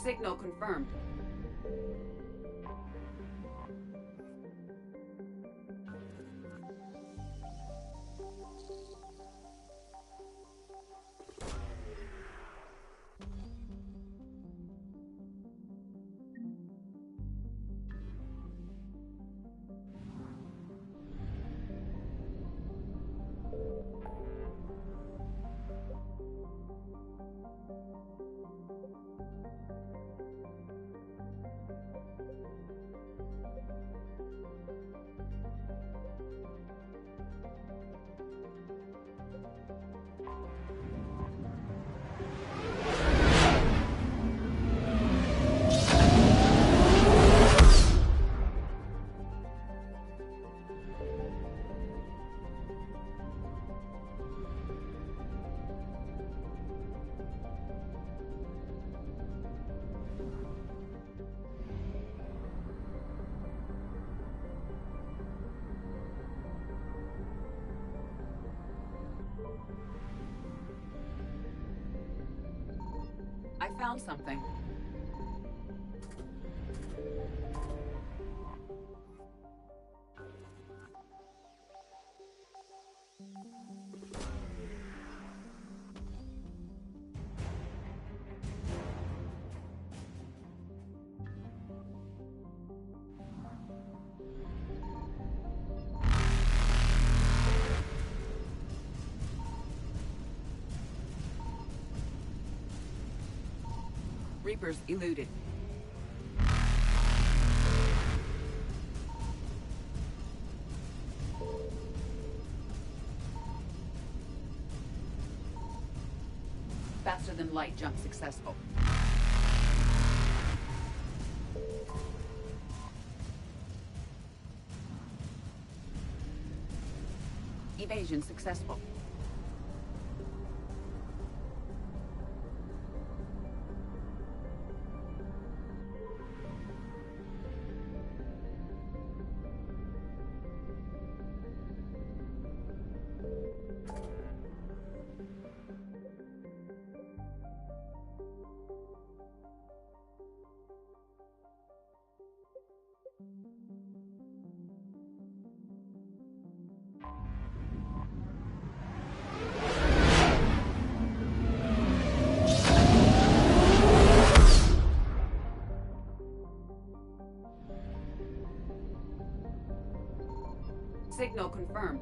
Signal confirmed. I found something. Reapers eluded. Faster than light jump successful. Evasion successful. Signal confirmed.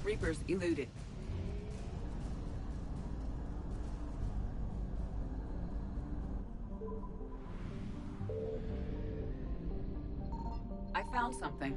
Reapers eluded. I found something.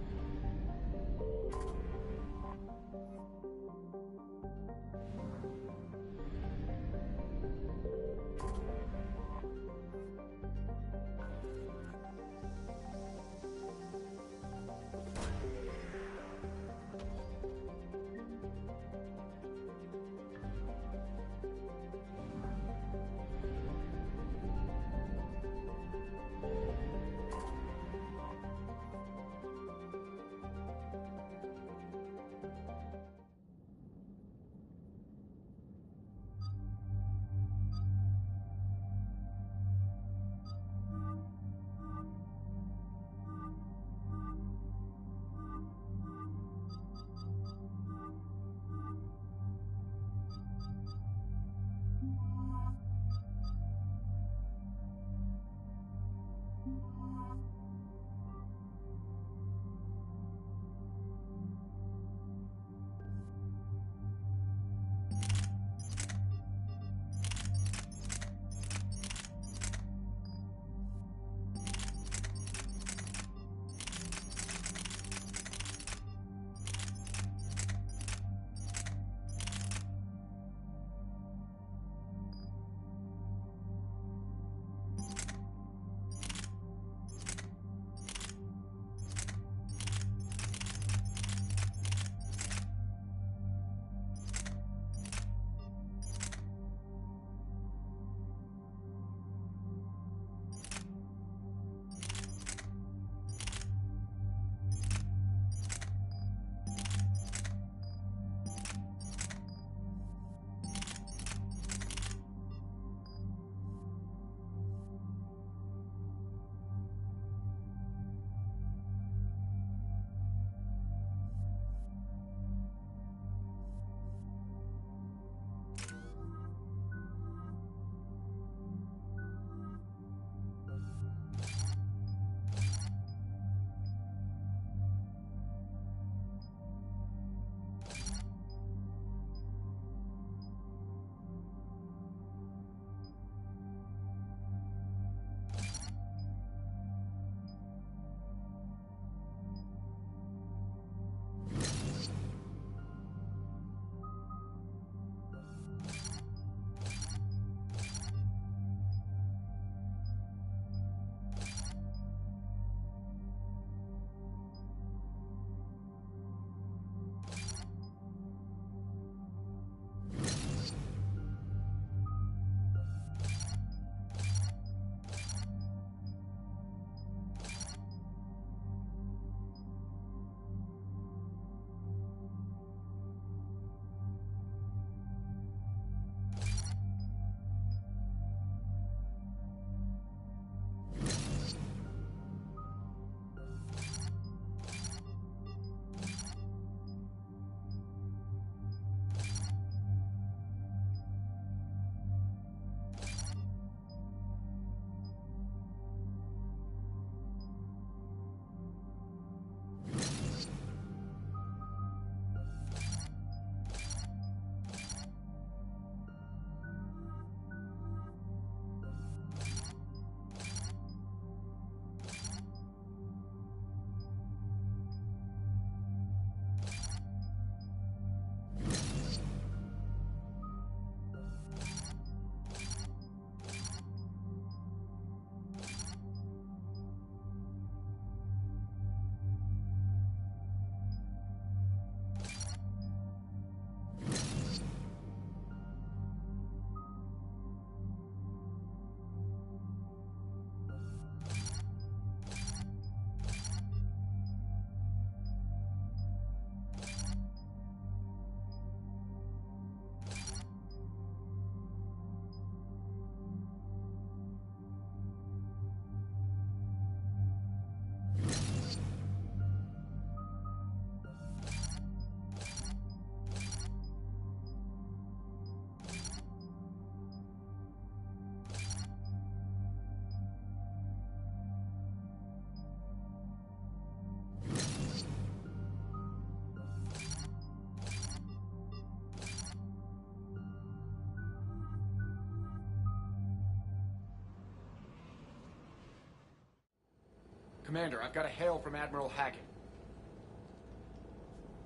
Commander, I've got a hail from Admiral Hackett.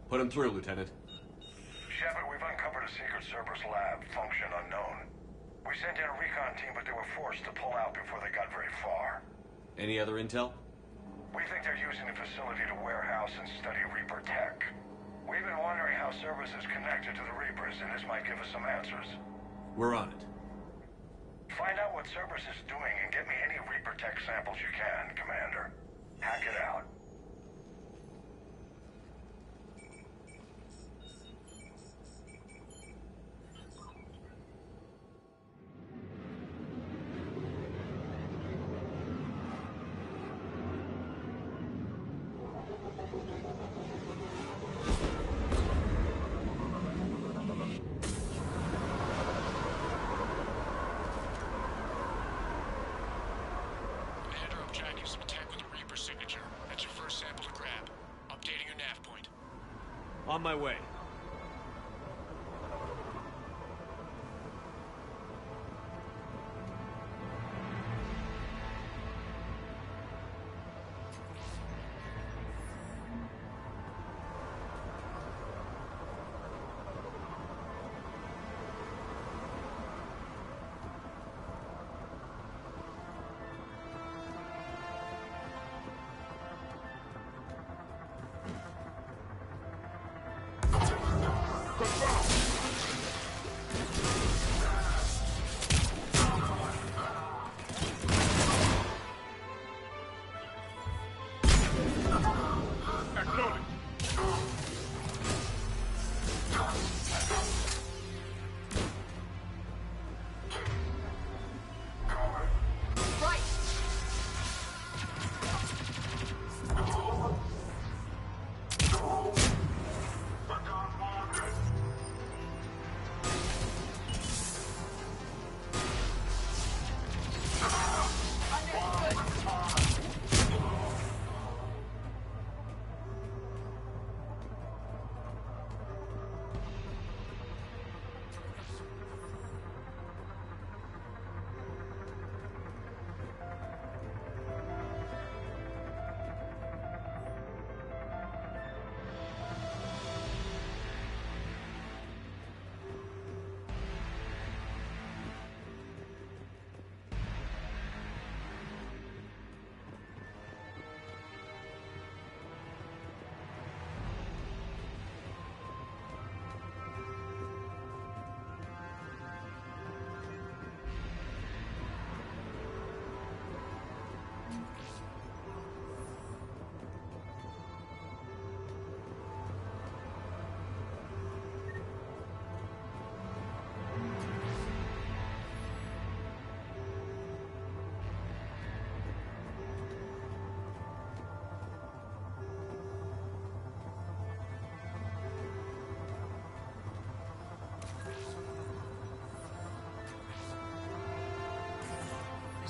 Put him through, Lieutenant. Shepard, we've uncovered a secret Cerberus lab, function unknown. We sent in a recon team, but they were forced to pull out before they got very far. Any other intel? We think they're using the facility to warehouse and study Reaper tech. We've been wondering how Cerberus is connected to the Reapers, and this might give us some answers. We're on it. Find out what Cerberus is doing and get me any Reaper tech samples you can, Commander. Hack it out. On my way.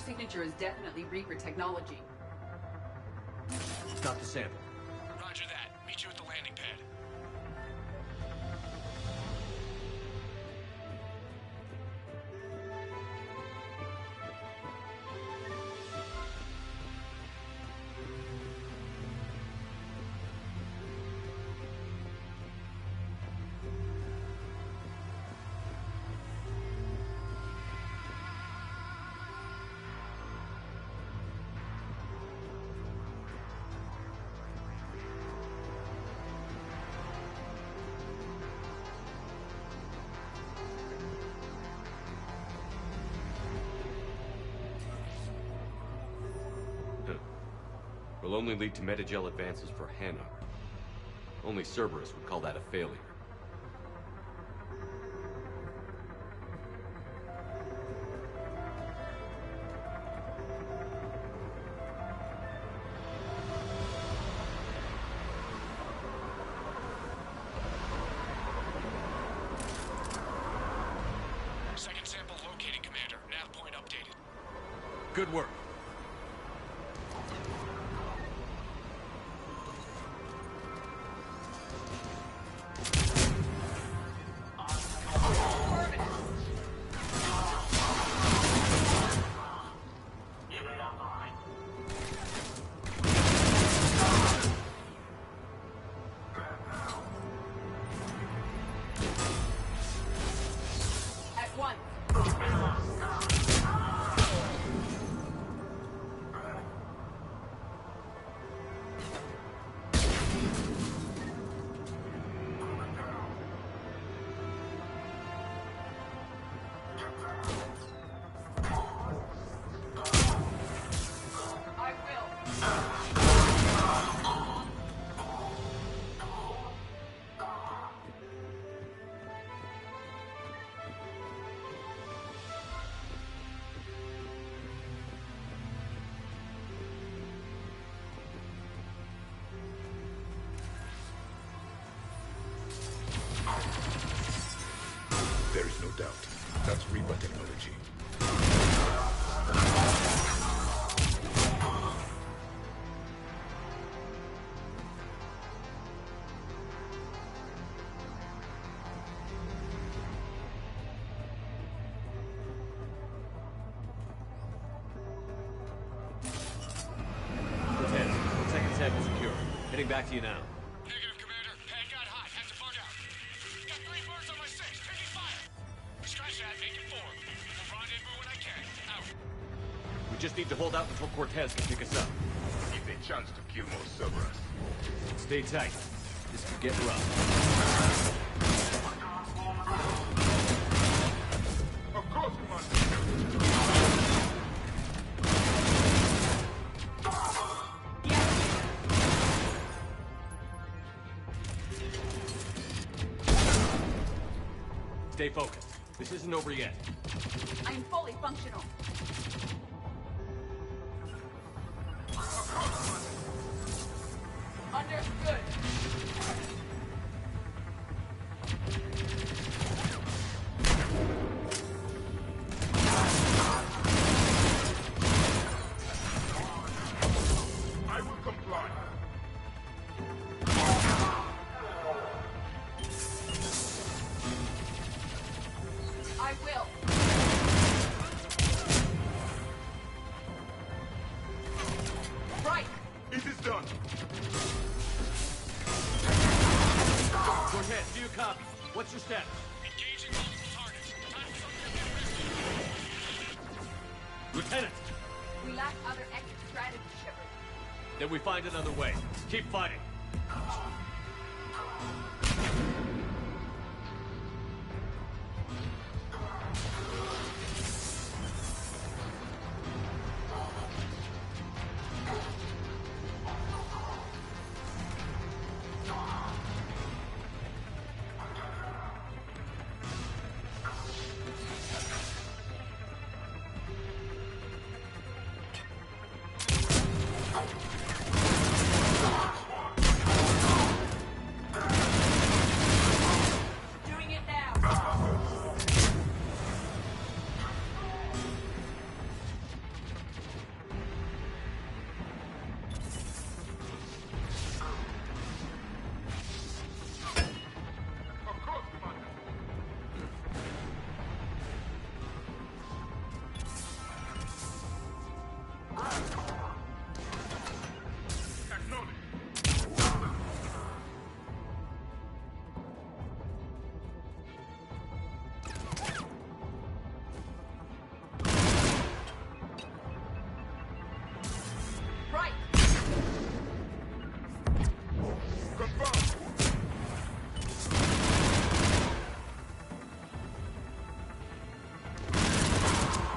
Signature is definitely Reaper technology. Got the sample. Roger that. Meet you at the landing pad. Will only lead to Metagel advances for Hanar. Only Cerberus would call that a failure. Second sample located, Commander. Nav point updated. Good work. Getting back to you now. Negative, Commander. Pad got hot. Had to bug out. Got 3 birds on my 6. Taking fire. Scratch that. Make it 4. We'll rendezvous when I can. Out. We just need to hold out until Cortez can pick us up. Give a chance to kill more Cerberus. Stay tight. This could get rough. Of course, Commander. Stay focused. This isn't over yet. I am fully functional. Understood. I will comply. I will. Right. It is done. Cortez, do you copy? What's your status? Engaging multiple targets. Time for something to get risky. Lieutenant! We lack other exit strategy, Shepard. Then we find another way. Keep fighting. Doing it now. Of course, Commander. Acknowledge. Right. Confirmed.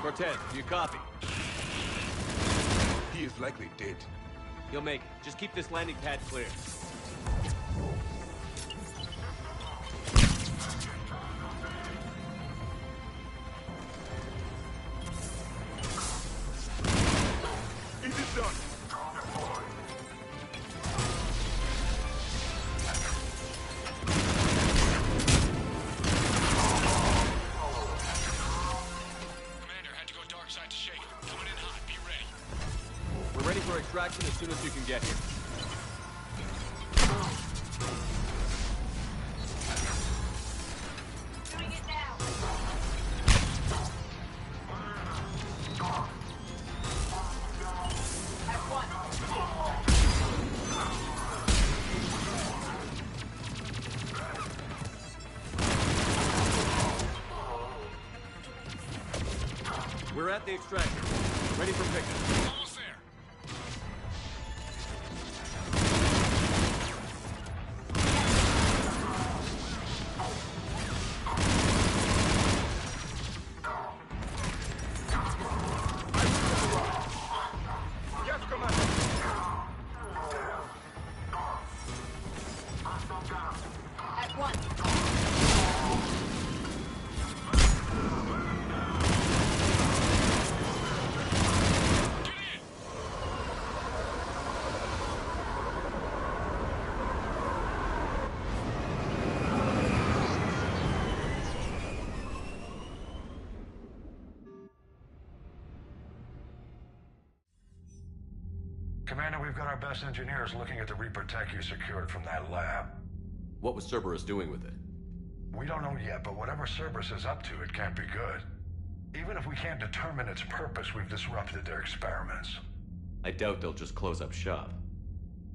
Cortez, do you copy? He is likely dead. You'll make it. Just keep this landing pad clear. It is done. Commander, had to go dark side to shake him. Coming in hot. Be ready. We're ready for extraction as soon as you can get here. Doing it now. At once. We're at the extractor. Ready for pickup. Almost there. Yes, Commander. At once. Get in. Commander, we've got our best engineers looking at the Reaper tech you secured from that lab. What was Cerberus doing with it? We don't know yet, but whatever Cerberus is up to, it can't be good. Even if we can't determine its purpose, we've disrupted their experiments. I doubt they'll just close up shop.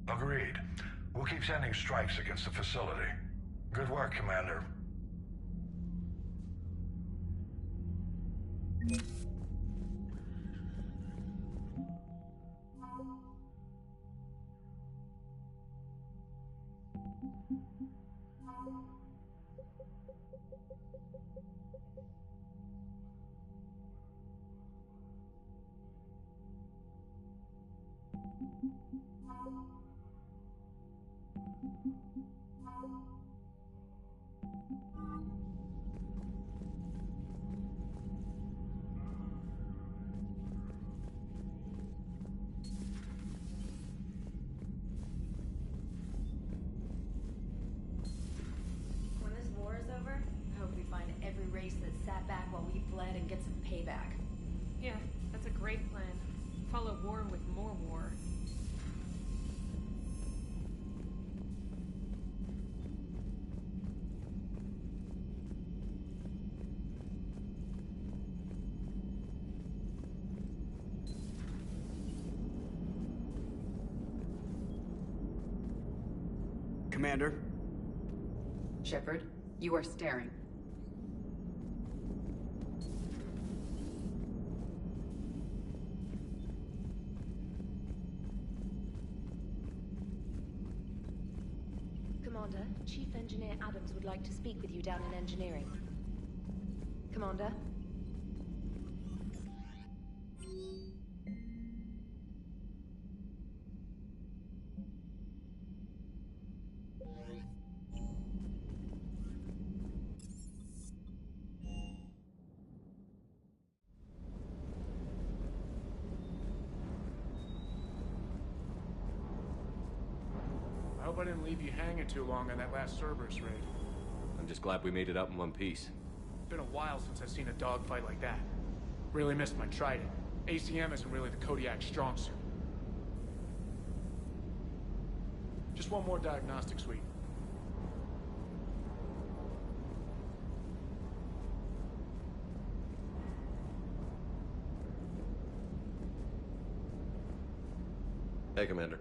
Agreed. We'll keep sending strikes against the facility. Good work, Commander. When this war is over, I hope we find every race that sat back while we bled and get some payback. Yeah, that's a great plan. Follow war with more war. Commander? Shepard, you are staring. Commander, Chief Engineer Adams would like to speak with you down in engineering. Commander? I hope I didn't leave you hanging too long on that last Cerberus raid. I'm just glad we made it out in one piece. Been a while since I've seen a dogfight like that. Really missed my Trident. ACM isn't really the Kodiak strong suit. Just one more diagnostic suite. Hey, Commander.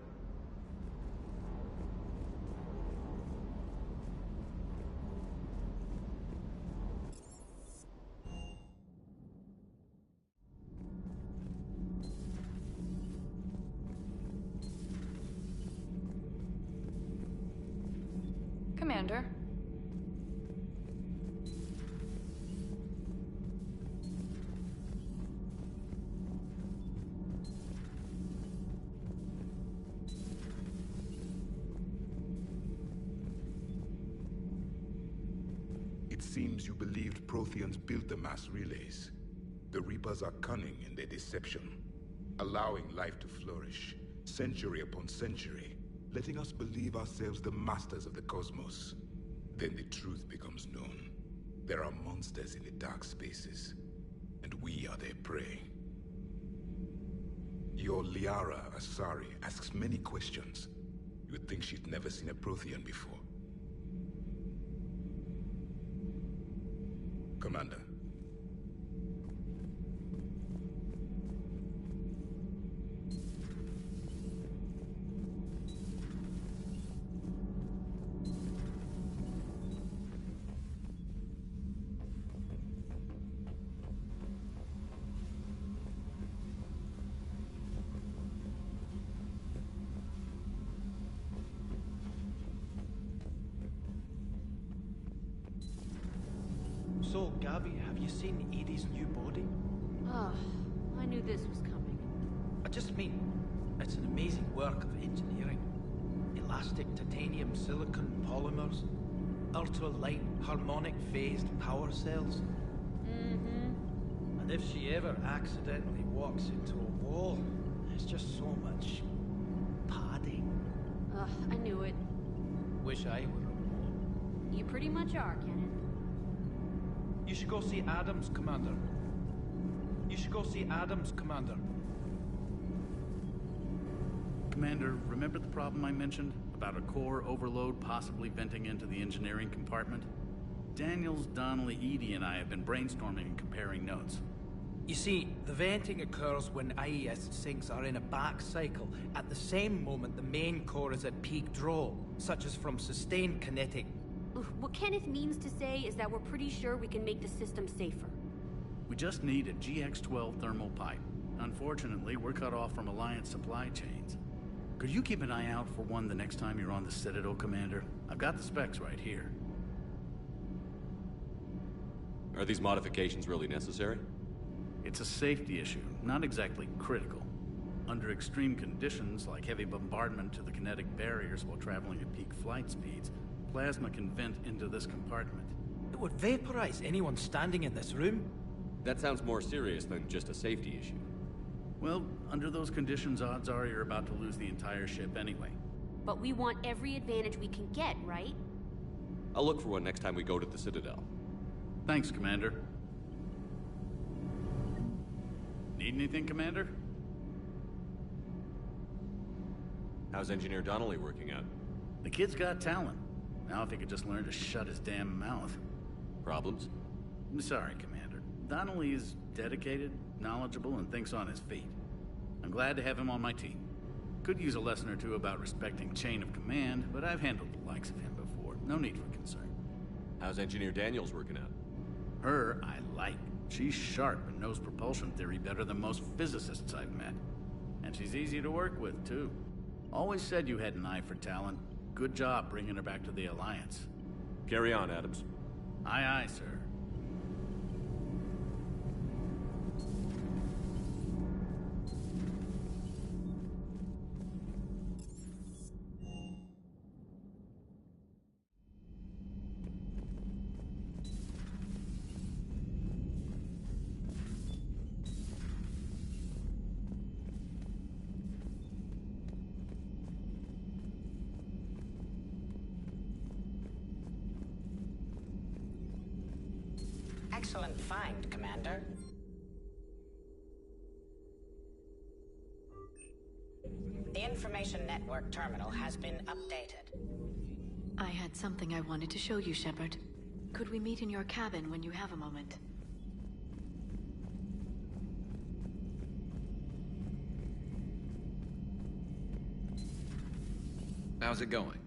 Commander. It seems you believed Protheans built the mass relays. The Reapers are cunning in their deception, allowing life to flourish, century upon century, letting us believe ourselves the masters of the cosmos. Then the truth becomes known. There are monsters in the dark spaces, and we are their prey. Your Liara Asari asks many questions. You would think she'd never seen a Prothean before. Commander. So, Gabby, have you seen Edie's new body? Ah, I knew this was coming. I just mean, it's an amazing work of engineering. Elastic titanium silicon polymers, ultra-light harmonic phased power cells. Mm-hmm. And if she ever accidentally walks into a wall, there's just so much padding. Ugh, I knew it. Wish I were a wall. You pretty much are, Kenneth. You should go see Adams, Commander. You should go see Adams, Commander. Commander, remember the problem I mentioned? About a core overload possibly venting into the engineering compartment? Daniels, Donnelly, Edie, and I have been brainstorming and comparing notes. You see, the venting occurs when IES sinks are in a back cycle. At the same moment, the main core is at peak draw, such as from sustained kinetic. What Kenneth means to say is that we're pretty sure we can make the system safer. We just need a GX-12 thermal pipe. Unfortunately, we're cut off from Alliance supply chains. Could you keep an eye out for one the next time you're on the Citadel, Commander? I've got the specs right here. Are these modifications really necessary? It's a safety issue, not exactly critical. Under extreme conditions, like heavy bombardment to the kinetic barriers while traveling at peak flight speeds, plasma can vent into this compartment. It would vaporize anyone standing in this room. That sounds more serious than just a safety issue. Well, under those conditions, odds are you're about to lose the entire ship anyway. But we want every advantage we can get, right? I'll look for one next time we go to the Citadel. Thanks, Commander. Need anything, Commander? How's Engineer Donnelly working out? The kid's got talent. Now if he could just learn to shut his damn mouth. Problems? I'm sorry, Commander. Donnelly is dedicated, knowledgeable, and thinks on his feet. I'm glad to have him on my team. Could use a lesson or two about respecting chain of command, but I've handled the likes of him before. No need for concern. How's Engineer Daniels working out? Her, I like. She's sharp and knows propulsion theory better than most physicists I've met. And she's easy to work with, too. Always said you had an eye for talent. Good job bringing her back to the Alliance. Carry on, Adams. Aye, aye, sir. Excellent find, Commander. The information network terminal has been updated. I had something I wanted to show you, Shepard. Could we meet in your cabin when you have a moment? How's it going?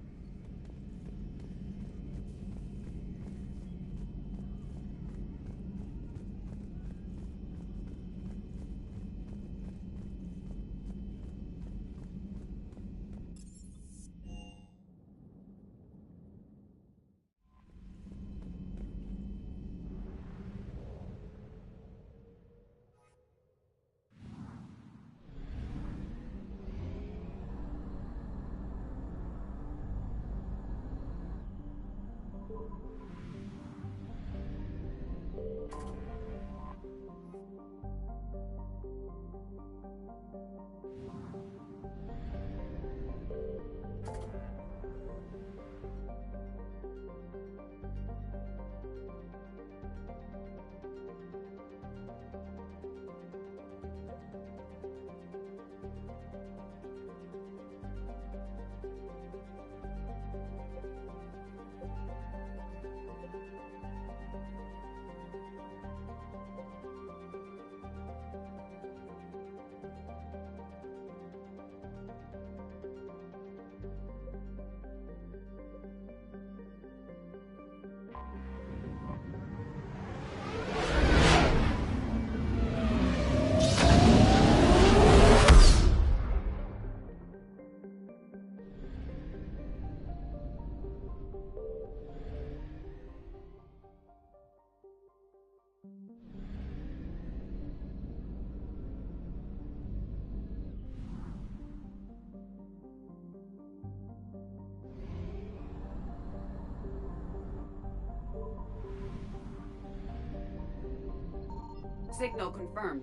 Signal confirmed.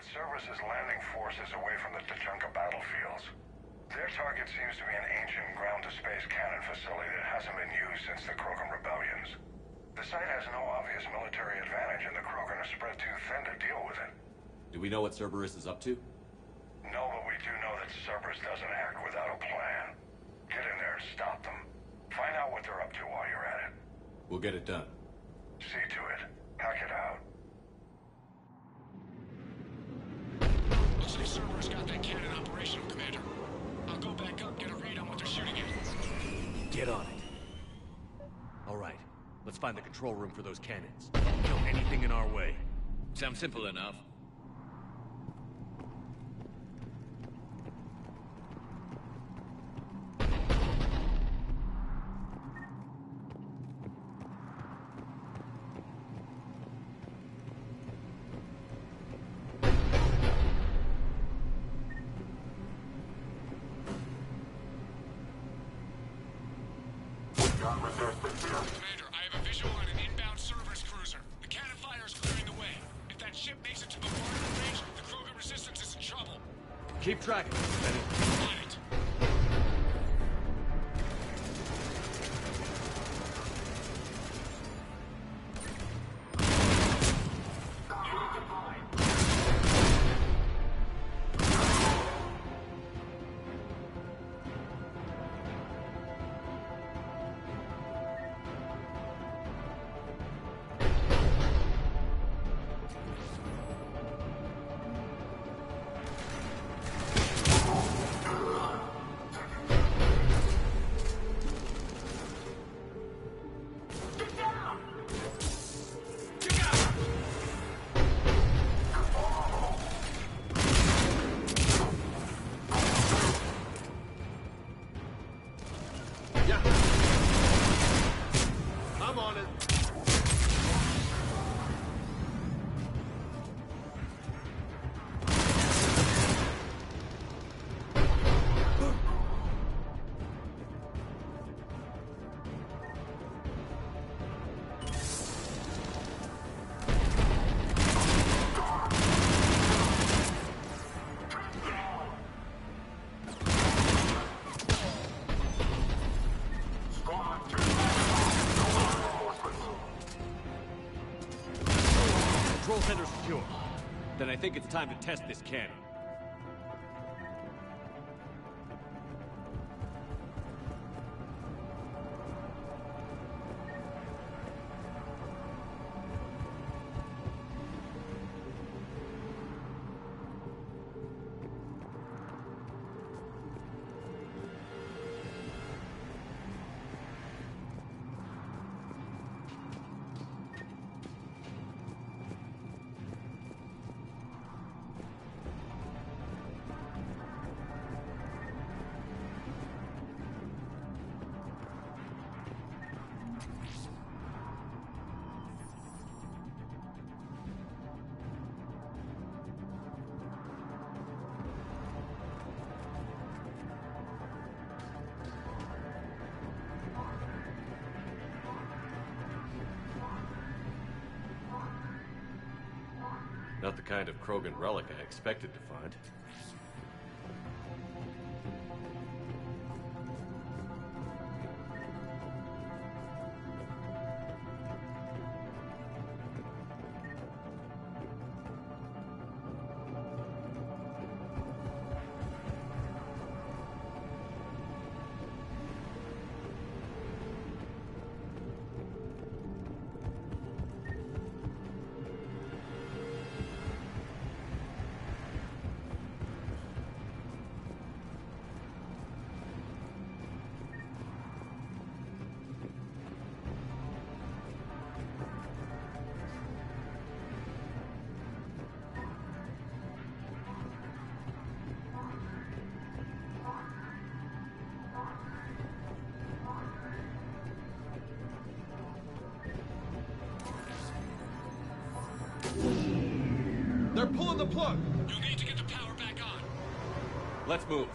Secret Service is landing forces away from the Tuchanka battlefields. Their target seems to be an ancient ground-to-space cannon facility that hasn't been used since the Krogan rebellions. The site has no obvious military advantage, and the Krogan are spread too thin to deal with it. Do we know what Cerberus is up to? No, but we do know that Cerberus doesn't act without a plan. Get in there and stop them. Find out what they're up to while you're at it. We'll get it done. See to it. Hack it out. Looks like Cerberus got that cannon operational, Commander. I'll go back up, get a read on what they're shooting at. Get on it. All right. Let's find the control room for those cannons. Kill anything in our way. Sounds simple enough. Commander, I have a visual on an inbound Cerberus cruiser. The cannon fire is clearing the way. If that ship makes it to the bombardment range, the Krogan resistance is in trouble. Keep tracking, Benny. On it. I'm on it. Control center secure. Then I think it's time to test this cannon. Not the kind of Krogan relic I expected to find. They're pulling the plug! You'll need to get the power back on. Let's move.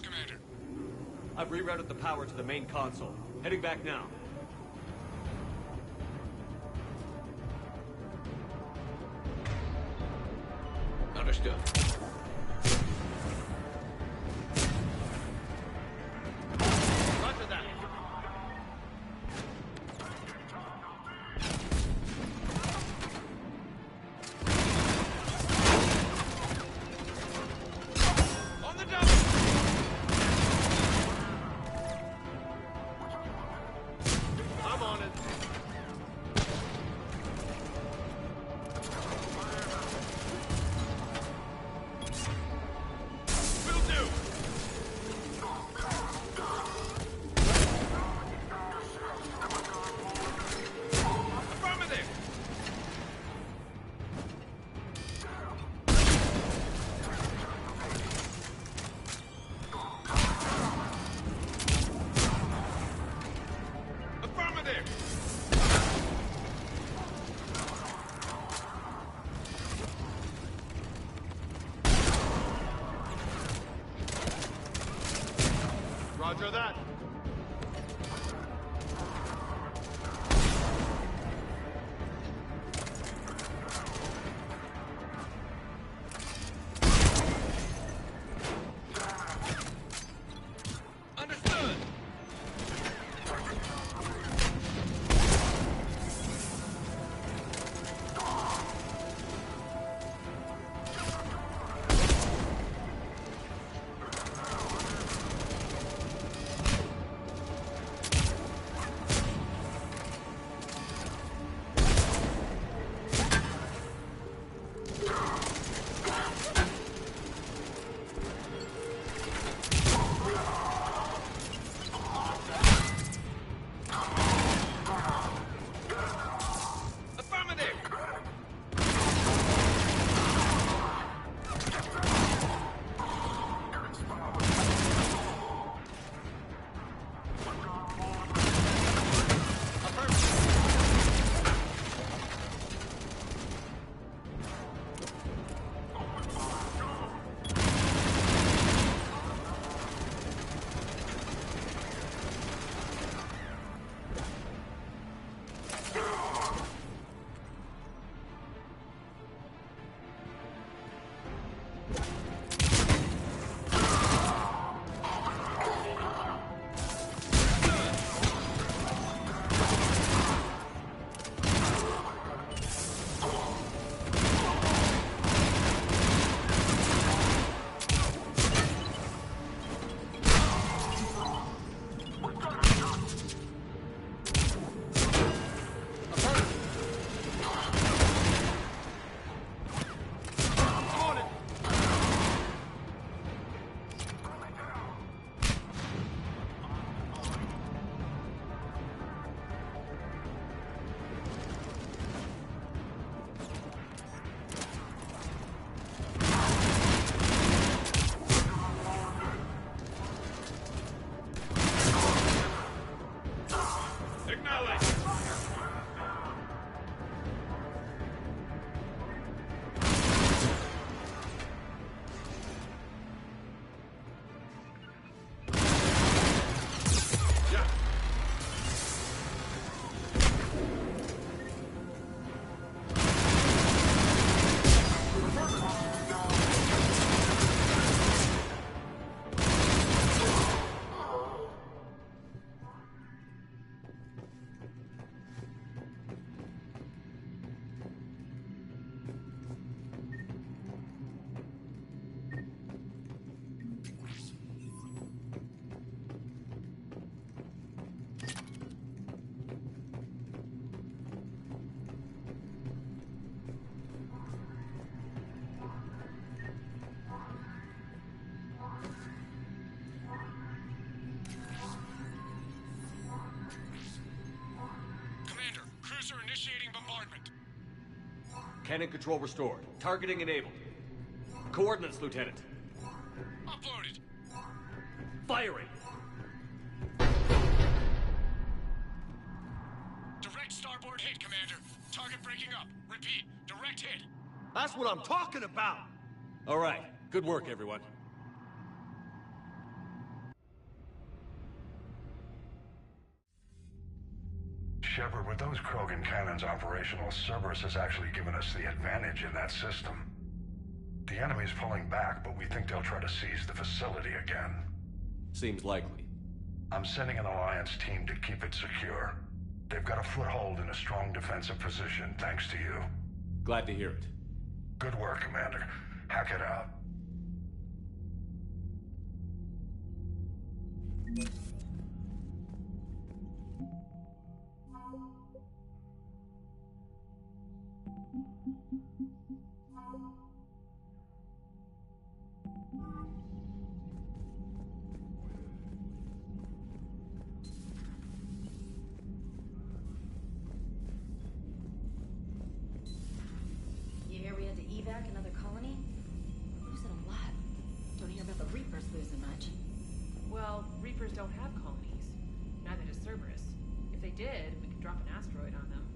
Yes, Commander. I've rerouted the power to the main console. Heading back now. Understood. Roger that. On the double. I'm on it. Will do. Affirmative. Affirmative. Roger that. Understood. Affirmative. On it. Acknowledge. Yeah. Commander, cruiser initiating bombardment. Cannon control restored. Targeting enabled. Coordinates, Lieutenant. Uploaded. Firing. Direct starboard hit, Commander. Target breaking up. Repeat, direct hit. That's what I'm talking about. All right. Good work, everyone. Shepard, with those Krogan cannons operational, Cerberus has actually given us the advantage in that system. The enemy's pulling back, but we think they'll try to seize the facility again. Seems likely. I'm sending an Alliance team to keep it secure. They've got a foothold in a strong defensive position, thanks to you. Glad to hear it. Good work, Commander. Hack it out. You hear we had to evac another colony? Losing a lot. Don't hear about the Reapers losing much. Well, Reapers don't have colonies. Neither does Cerberus. If they did, we could drop an asteroid on them.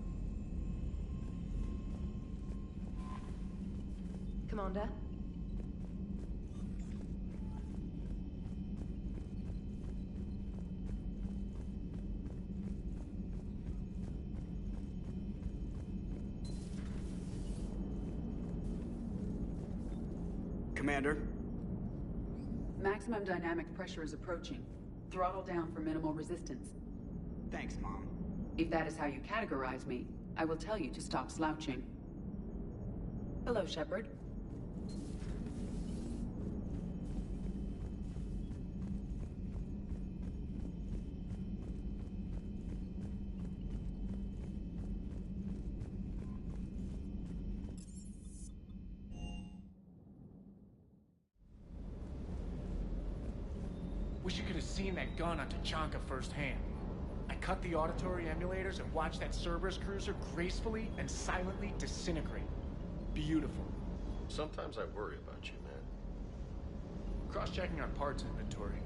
Commander? Commander? Maximum dynamic pressure is approaching. Throttle down for minimal resistance. Thanks, Mom. If that is how you categorize me, I will tell you to stop slouching. Hello, Shepard. Wish you could have seen that gun on Tachanka firsthand. I cut the auditory emulators and watched that Cerberus cruiser gracefully and silently disintegrate. Beautiful. Sometimes I worry about you, man. Cross-checking our parts inventory.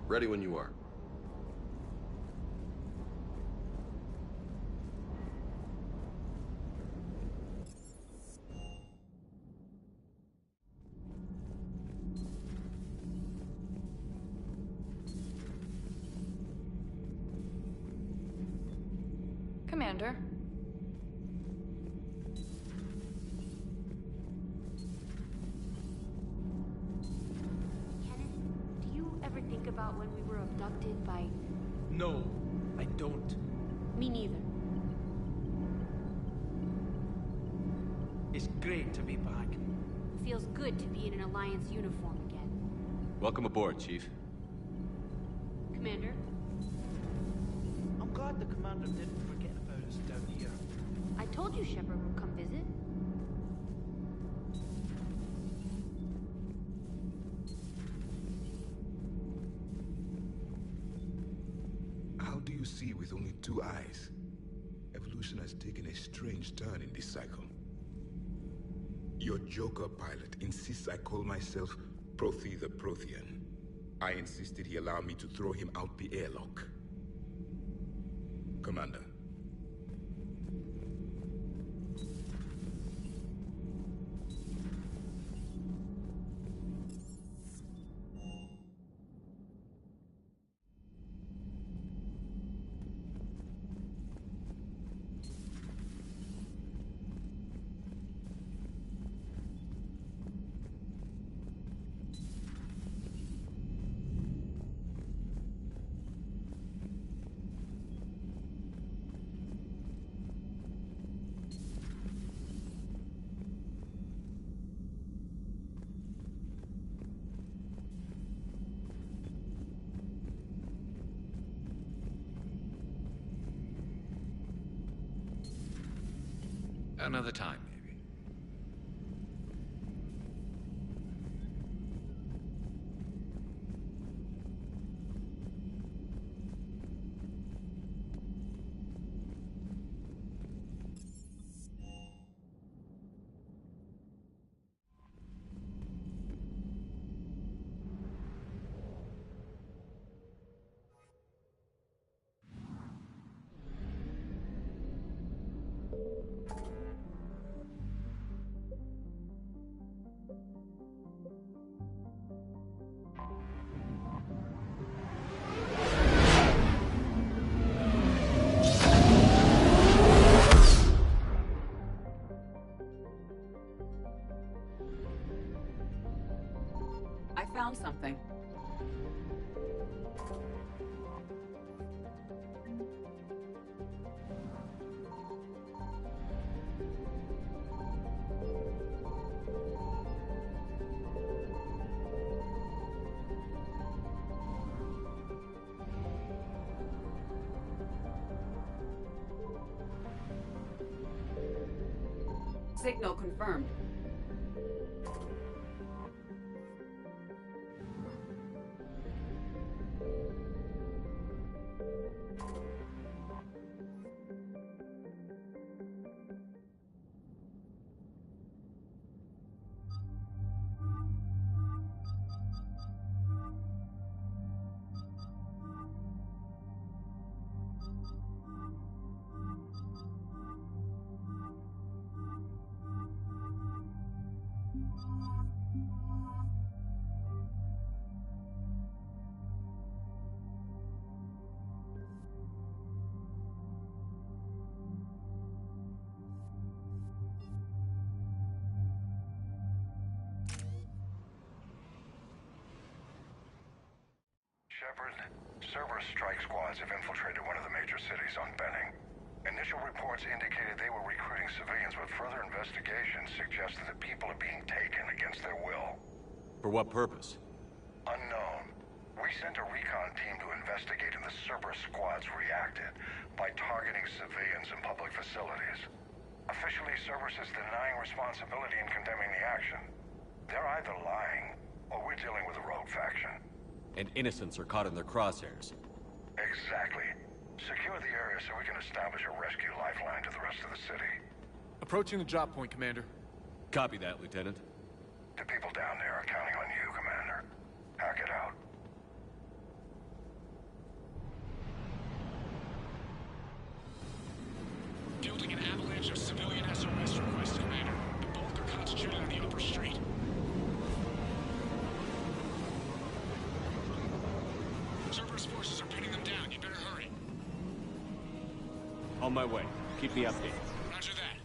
Ready when you are. Commander? Kenneth, do you ever think about when we were abducted by... No, I don't. Me neither. It's great to be back. Feels good to be in an Alliance uniform again. Welcome aboard, Chief. Commander? I'm glad the commander didn't forget about us down here. I told you Shepard would come visit. How do you see with only 2 eyes? Evolution has taken a strange turn in this cycle. Your Joker pilot insists I call myself Prothy the Prothean. I insisted he allow me to throw him out the airlock. Commander. Another time, maybe. found something. Signal confirmed. Shepard, Cerberus strike squads have infiltrated one of the major cities on Benning. Initial reports indicated they were recruiting civilians, but further investigation suggested that people are being taken against their will. For what purpose? Unknown. We sent a recon team to investigate, and the Cerberus squads reacted by targeting civilians in public facilities. Officially, Cerberus is denying responsibility and condemning the action. They're either lying, or we're dealing with a rogue faction. And innocents are caught in their crosshairs. Exactly. Secure the area so we can establish a rescue lifeline to the rest of the city. Approaching the drop point, Commander. Copy that, Lieutenant. The people down there are counting on you, Commander. Hack it out. Fielding an avalanche of civilian SOS requests, Commander. The bulk are concentrated on the upper street. Cerberus forces are pinning them down. You better hurry. On my way. Keep me updated. Roger that.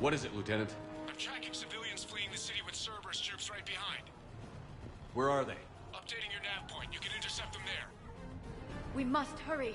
What is it, Lieutenant? I'm tracking civilians fleeing the city with Cerberus troops right behind. Where are they? Updating your nav point. You can intercept them there. We must hurry.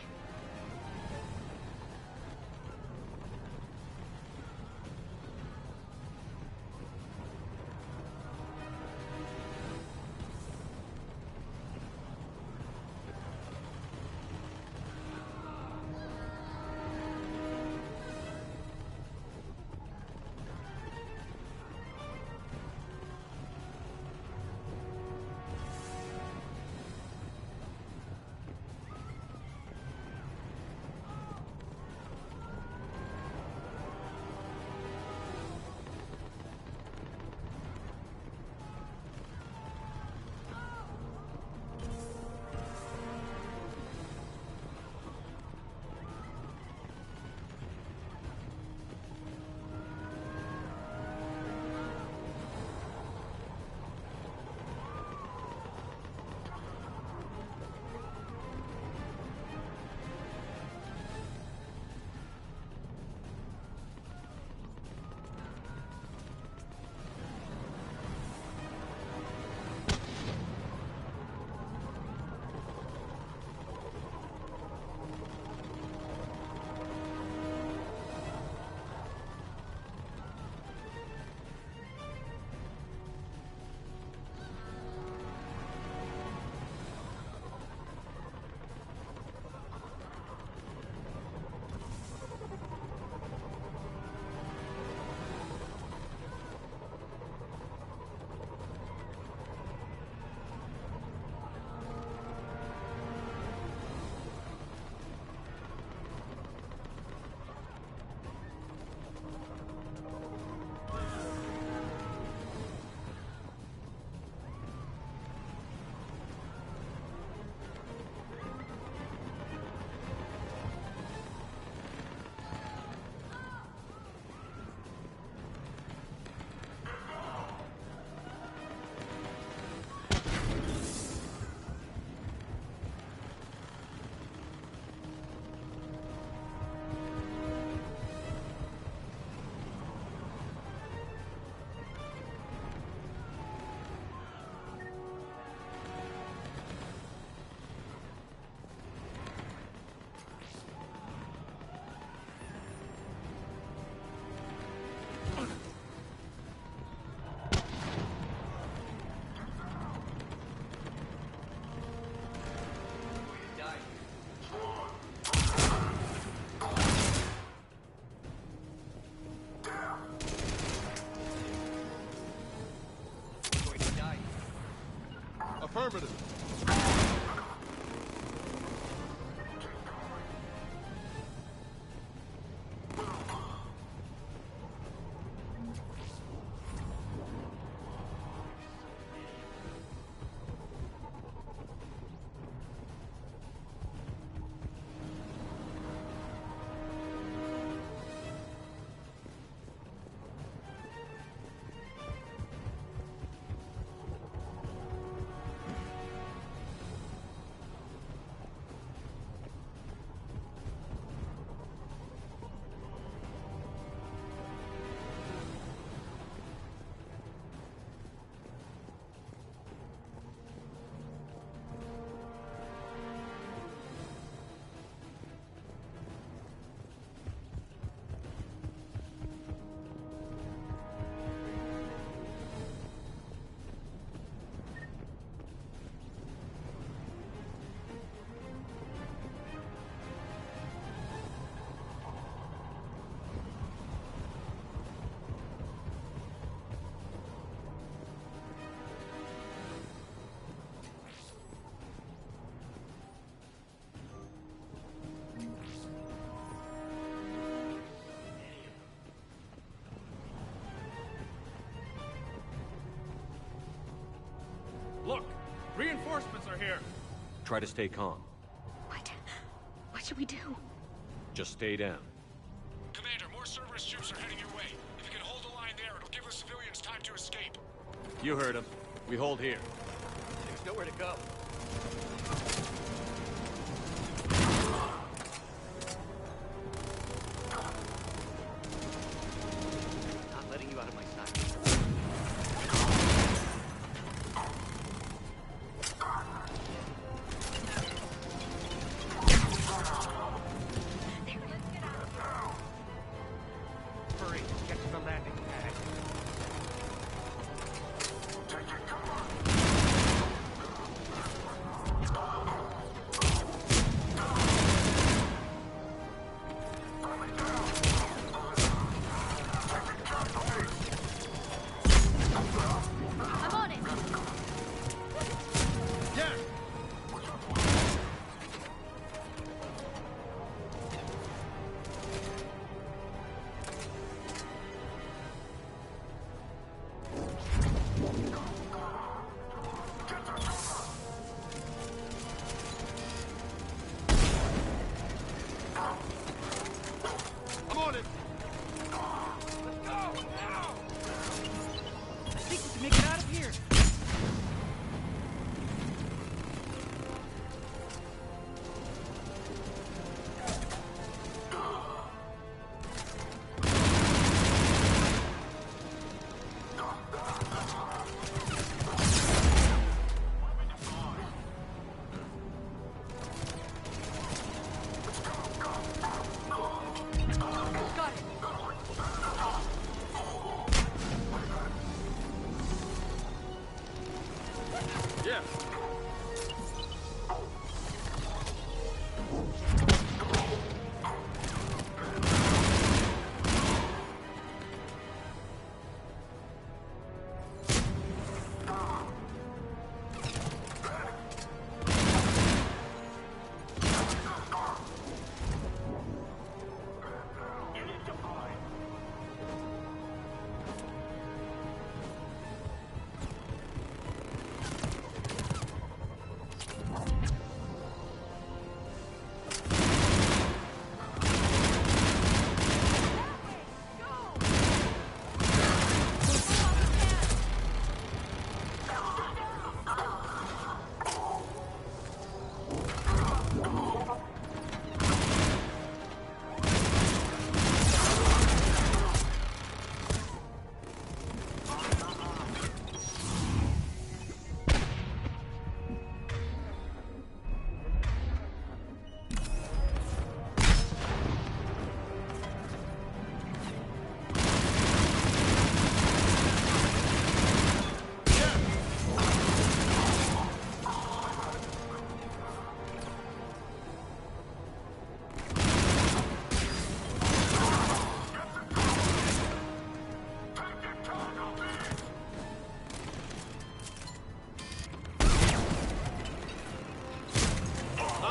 Affirmative. Look! Reinforcements are here! Try to stay calm. What should we do? Just stay down. Commander, more Cerberus troops are heading your way. If you can hold the line there, it'll give the civilians time to escape. You heard him. We hold here. There's nowhere to go. Not letting you out of my sight. Hurry, get to the landing pad. I'm on it! I'm on it! I think we can make it out of here. Got it! Yes!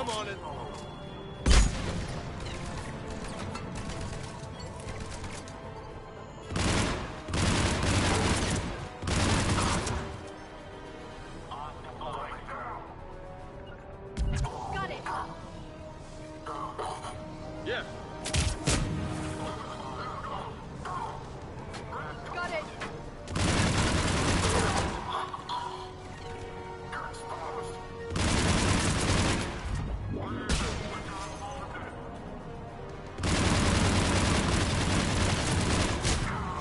I'm on it. Got it. Yeah. Got it.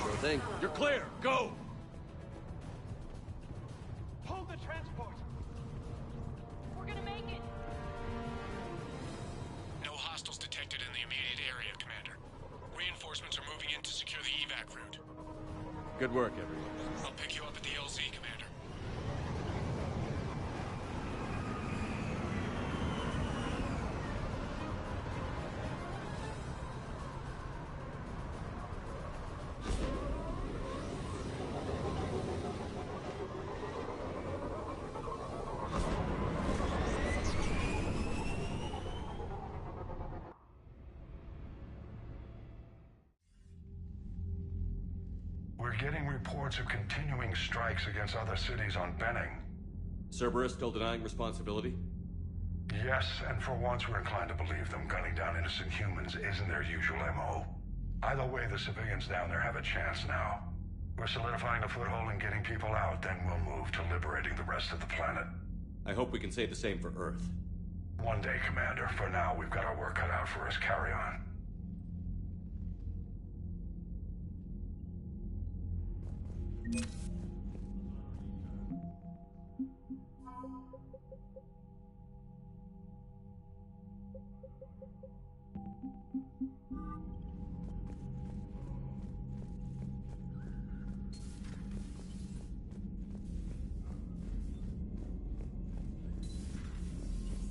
Sure thing. You're clear. Go. Hold the transport. We're gonna make it. No hostiles detected in the immediate area, Commander. Reinforcements are moving in to secure the evac route. Good work, everyone. I'll pick you up at the LZ, Commander. We're getting reports of continuing strikes against other cities on Benning. Cerberus still denying responsibility? Yes, and for once we're inclined to believe them. Gunning down innocent humans isn't their usual MO. Either way, the civilians down there have a chance now. We're solidifying a foothold and getting people out, then we'll move to liberating the rest of the planet. I hope we can say the same for Earth. One day, Commander. For now, we've got our work cut out for us. Carry on.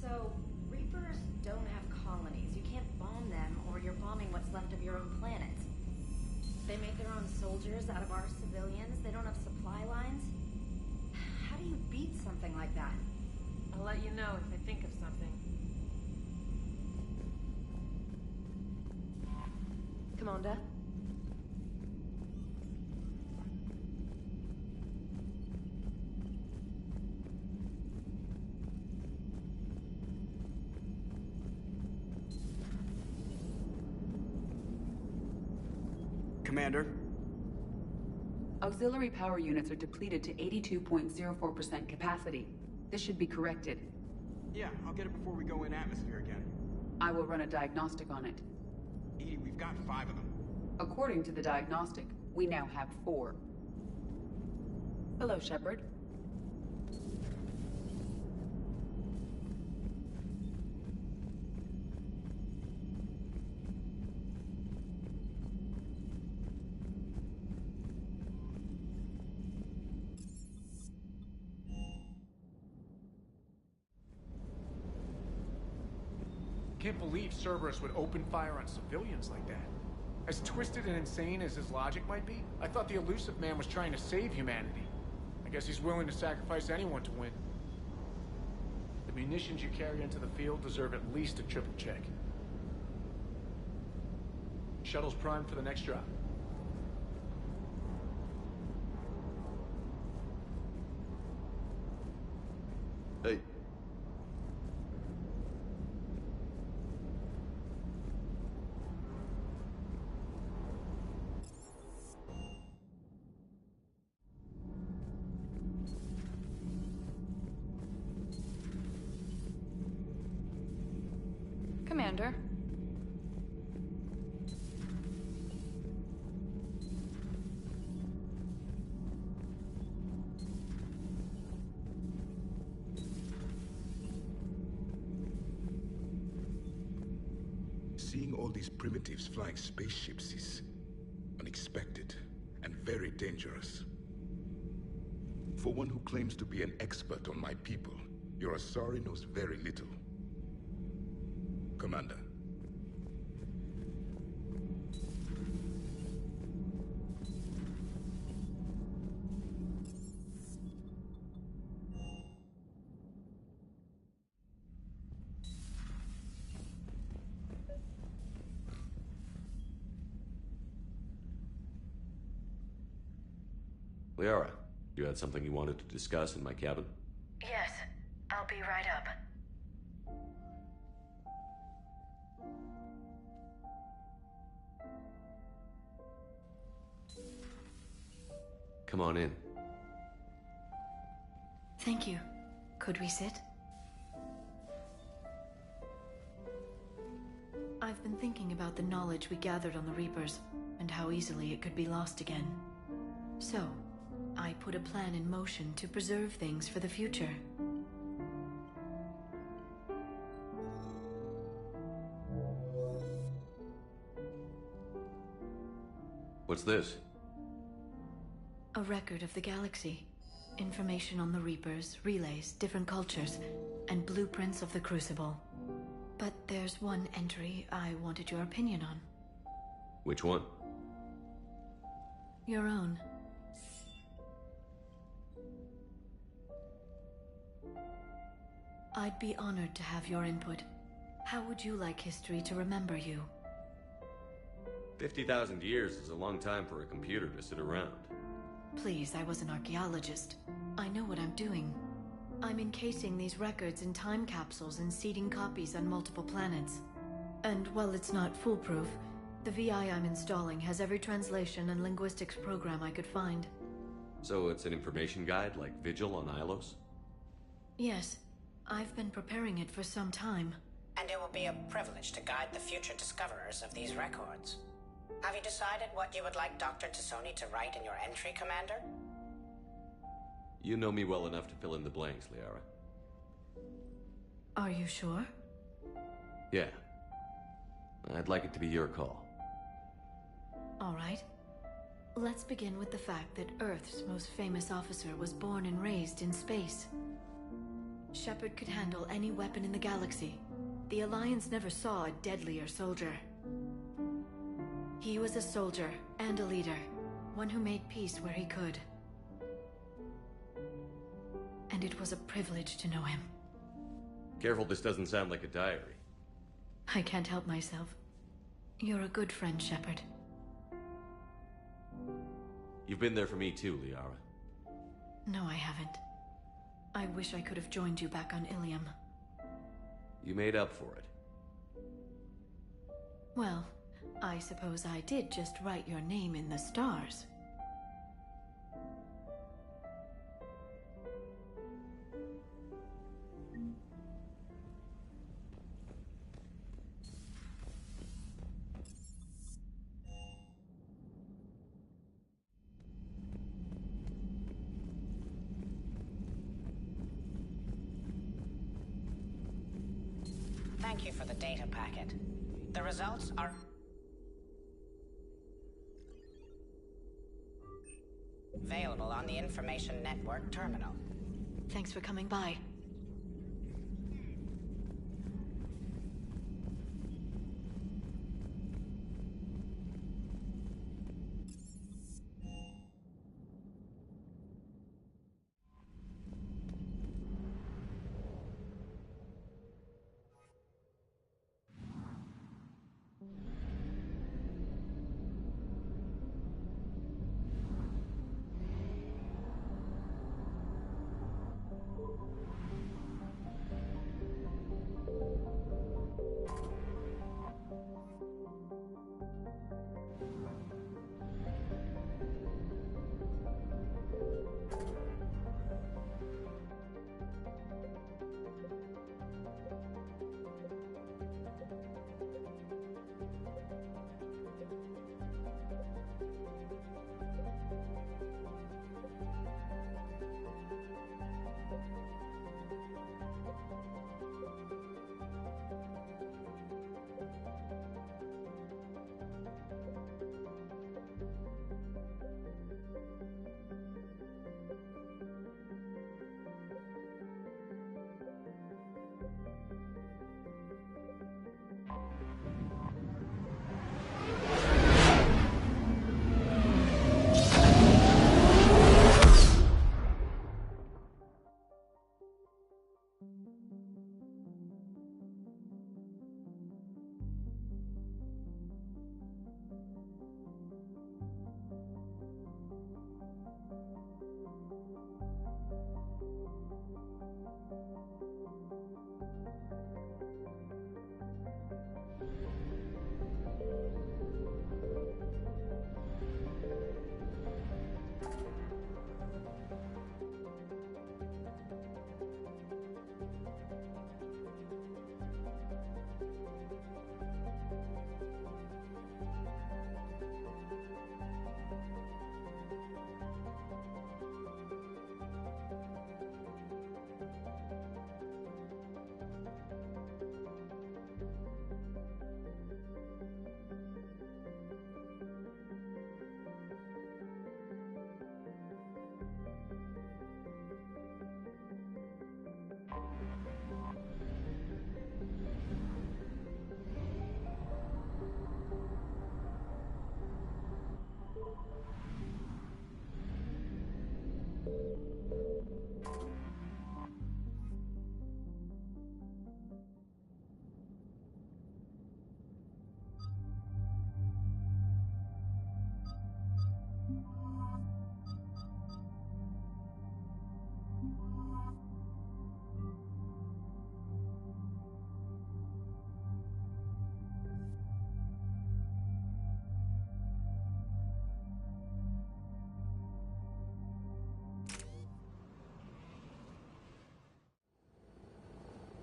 So, Reapers don't have colonies. You can't bomb them, or you're bombing what's left of your own planet. They make their own soldiers out of our civilians. They don't have supply lines. How do you beat something like that? I'll let you know if I think of something. Commander? Commander? Auxiliary power units are depleted to 82.04% capacity. This should be corrected. Yeah, I'll get it before we go in atmosphere again. I will run a diagnostic on it. EDI, we've got 5 of them. According to the diagnostic, we now have 4. Hello, Shepard. Can't believe Cerberus would open fire on civilians like that. As twisted and insane as his logic might be, I thought the Illusive Man was trying to save humanity. I guess he's willing to sacrifice anyone to win. The munitions you carry into the field deserve at least a triple check. Shuttle's primed for the next drop. Hey. Commander? Seeing all these primitives flying spaceships is unexpected and very dangerous. For one who claims to be an expert on my people, your Asari knows very little. Commander. Liara, you had something you wanted to discuss in my cabin? Yes, I'll be right up. Come on in. Thank you. Could we sit? I've been thinking about the knowledge we gathered on the Reapers, and how easily it could be lost again. So, I put a plan in motion to preserve things for the future. What's this? A record of the galaxy. Information on the Reapers, relays, different cultures, and blueprints of the Crucible. But there's one entry I wanted your opinion on. Which one? Your own. I'd be honored to have your input. How would you like history to remember you? 50,000 years is a long time for a computer to sit around. Please, I was an archaeologist. I know what I'm doing. I'm encasing these records in time capsules and seeding copies on multiple planets. And while it's not foolproof, the VI I'm installing has every translation and linguistics program I could find. So it's an information guide like Vigil on Ilos? Yes. I've been preparing it for some time. And it will be a privilege to guide the future discoverers of these records. Have you decided what you would like Dr. T'Soni to write in your entry, Commander? You know me well enough to fill in the blanks, Liara. Are you sure? Yeah. I'd like it to be your call. All right. Let's begin with the fact that Earth's most famous officer was born and raised in space. Shepard could handle any weapon in the galaxy. The Alliance never saw a deadlier soldier. He was a soldier and a leader, one who made peace where he could. And it was a privilege to know him. Careful, this doesn't sound like a diary. I can't help myself. You're a good friend, Shepard. You've been there for me too, Liara. No, I haven't. I wish I could have joined you back on Ilium. You made up for it. Well, I suppose I did just write your name in the stars. Thank you for the data packet. The results are... available on the Information Network terminal. Thanks for coming by.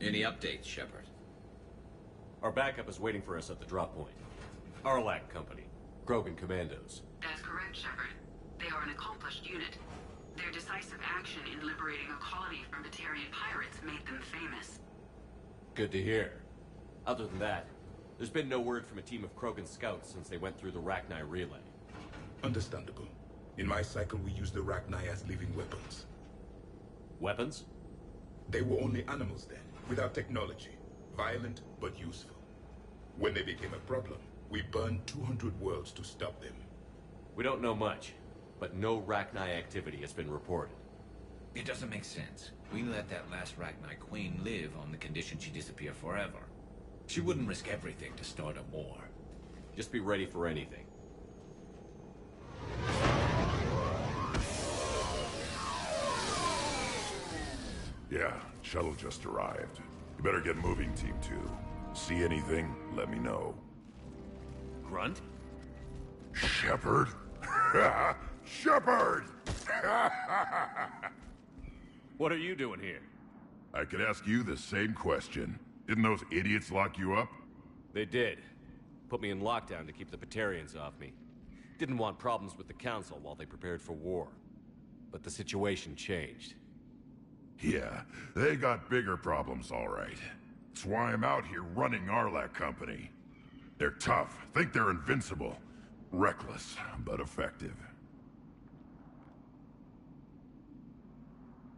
Any updates, Shepard? Our backup is waiting for us at the drop point. Arlac Company. Krogan Commandos. That's correct, Shepard. They are an accomplished unit. Their decisive action in liberating a colony from Batarian pirates made them famous. Good to hear. Other than that, there's been no word from a team of Krogan scouts since they went through the Rachni relay. Understandable. In my cycle, we used the Rachni as living weapons. Weapons? They were only animals then, without technology. Violent, but useful. When they became a problem, we burned 200 worlds to stop them. We don't know much, but no Rachni activity has been reported. It doesn't make sense. We let that last Rachni queen live on the condition she disappear forever. She wouldn't risk everything to start a war. Just be ready for anything. Yeah, shuttle just arrived. You better get moving, Team 2. See anything, let me know. Grunt? Shepard? Shepard! What are you doing here? I could ask you the same question. Didn't those idiots lock you up? They did. Put me in lockdown to keep the Batarians off me. Didn't want problems with the Council while they prepared for war. But the situation changed. Yeah, they got bigger problems, all right. That's why I'm out here running Arlac Company. They're tough, think they're invincible. Reckless, but effective.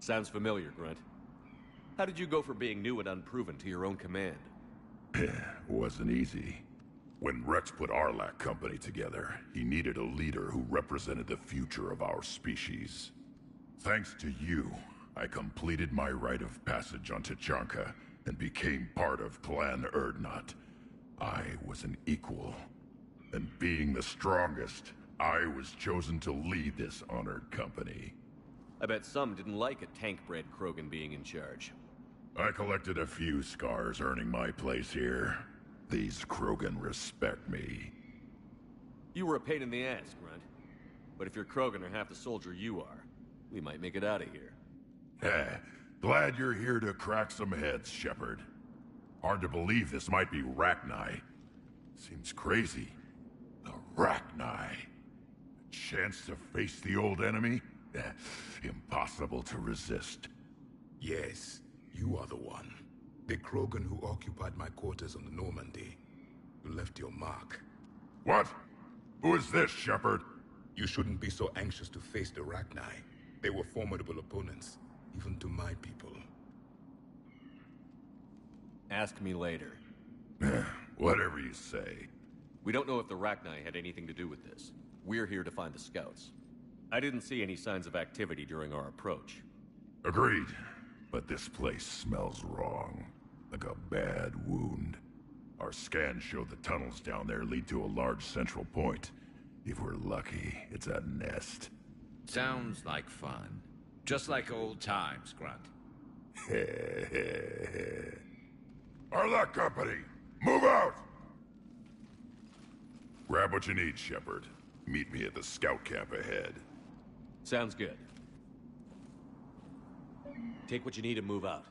Sounds familiar, Grunt. How did you go from being new and unproven to your own command? Wasn't easy. When Rex put Arlac Company together, he needed a leader who represented the future of our species. Thanks to you, I completed my rite of passage on Tuchanka and became part of Clan Urdnot. I was an equal. And being the strongest, I was chosen to lead this honored company. I bet some didn't like a tank-bred Krogan being in charge. I collected a few scars earning my place here. These Krogan respect me. You were a pain in the ass, Grunt. But if your Krogan are half the soldier you are, we might make it out of here. Glad you're here to crack some heads, Shepard. Hard to believe this might be Rachni. Seems crazy. The Rachni. A chance to face the old enemy? Impossible to resist. Yes, you are the one. The Krogan who occupied my quarters on the Normandy. You left your mark. What? Who is this, Shepard? You shouldn't be so anxious to face the Rachni. They were formidable opponents, even to my people. Ask me later. Whatever you say. We don't know if the Rachni had anything to do with this. We're here to find the scouts. I didn't see any signs of activity during our approach. Agreed. But this place smells wrong. Like a bad wound. Our scans show the tunnels down there lead to a large central point. If we're lucky, it's a nest. Sounds like fun. Just like old times, Grunt. Arlac Company, move out! Grab what you need, Shepard. Meet me at the scout camp ahead. Sounds good. Take what you need and move out.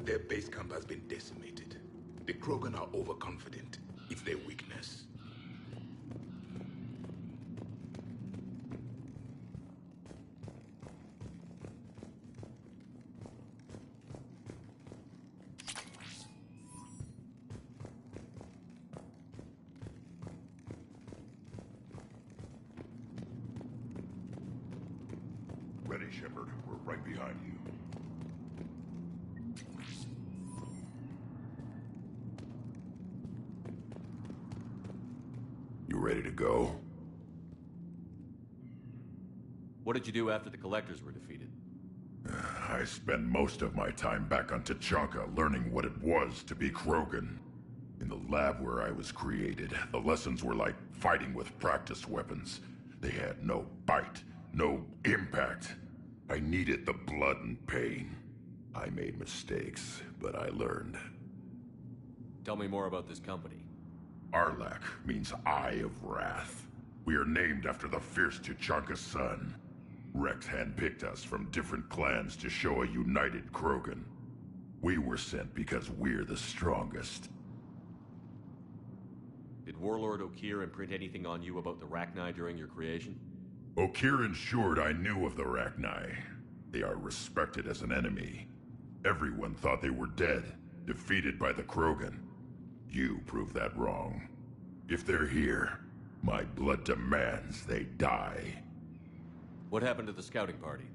Their base camp has been decimated. The Krogan are overconfident. It's their weakness. Ready, Shepard. We're right behind you. You ready to go? What did you do after the Collectors were defeated? I spent most of my time back on Tuchanka learning what it was to be Krogan. In the lab where I was created, the lessons were like fighting with practice weapons. They had no bite, no impact. I needed the blood and pain. I made mistakes, but I learned. Tell me more about this company. Arlac means Eye of Wrath. We are named after the fierce Tuchanka sun. Rex handpicked us from different clans to show a united Krogan. We were sent because we're the strongest. Did Warlord Okeer imprint anything on you about the Rachni during your creation? Okeer ensured I knew of the Rachni. They are respected as an enemy. Everyone thought they were dead, defeated by the Krogan. You proved that wrong. If they're here, my blood demands they die. What happened to the scouting party?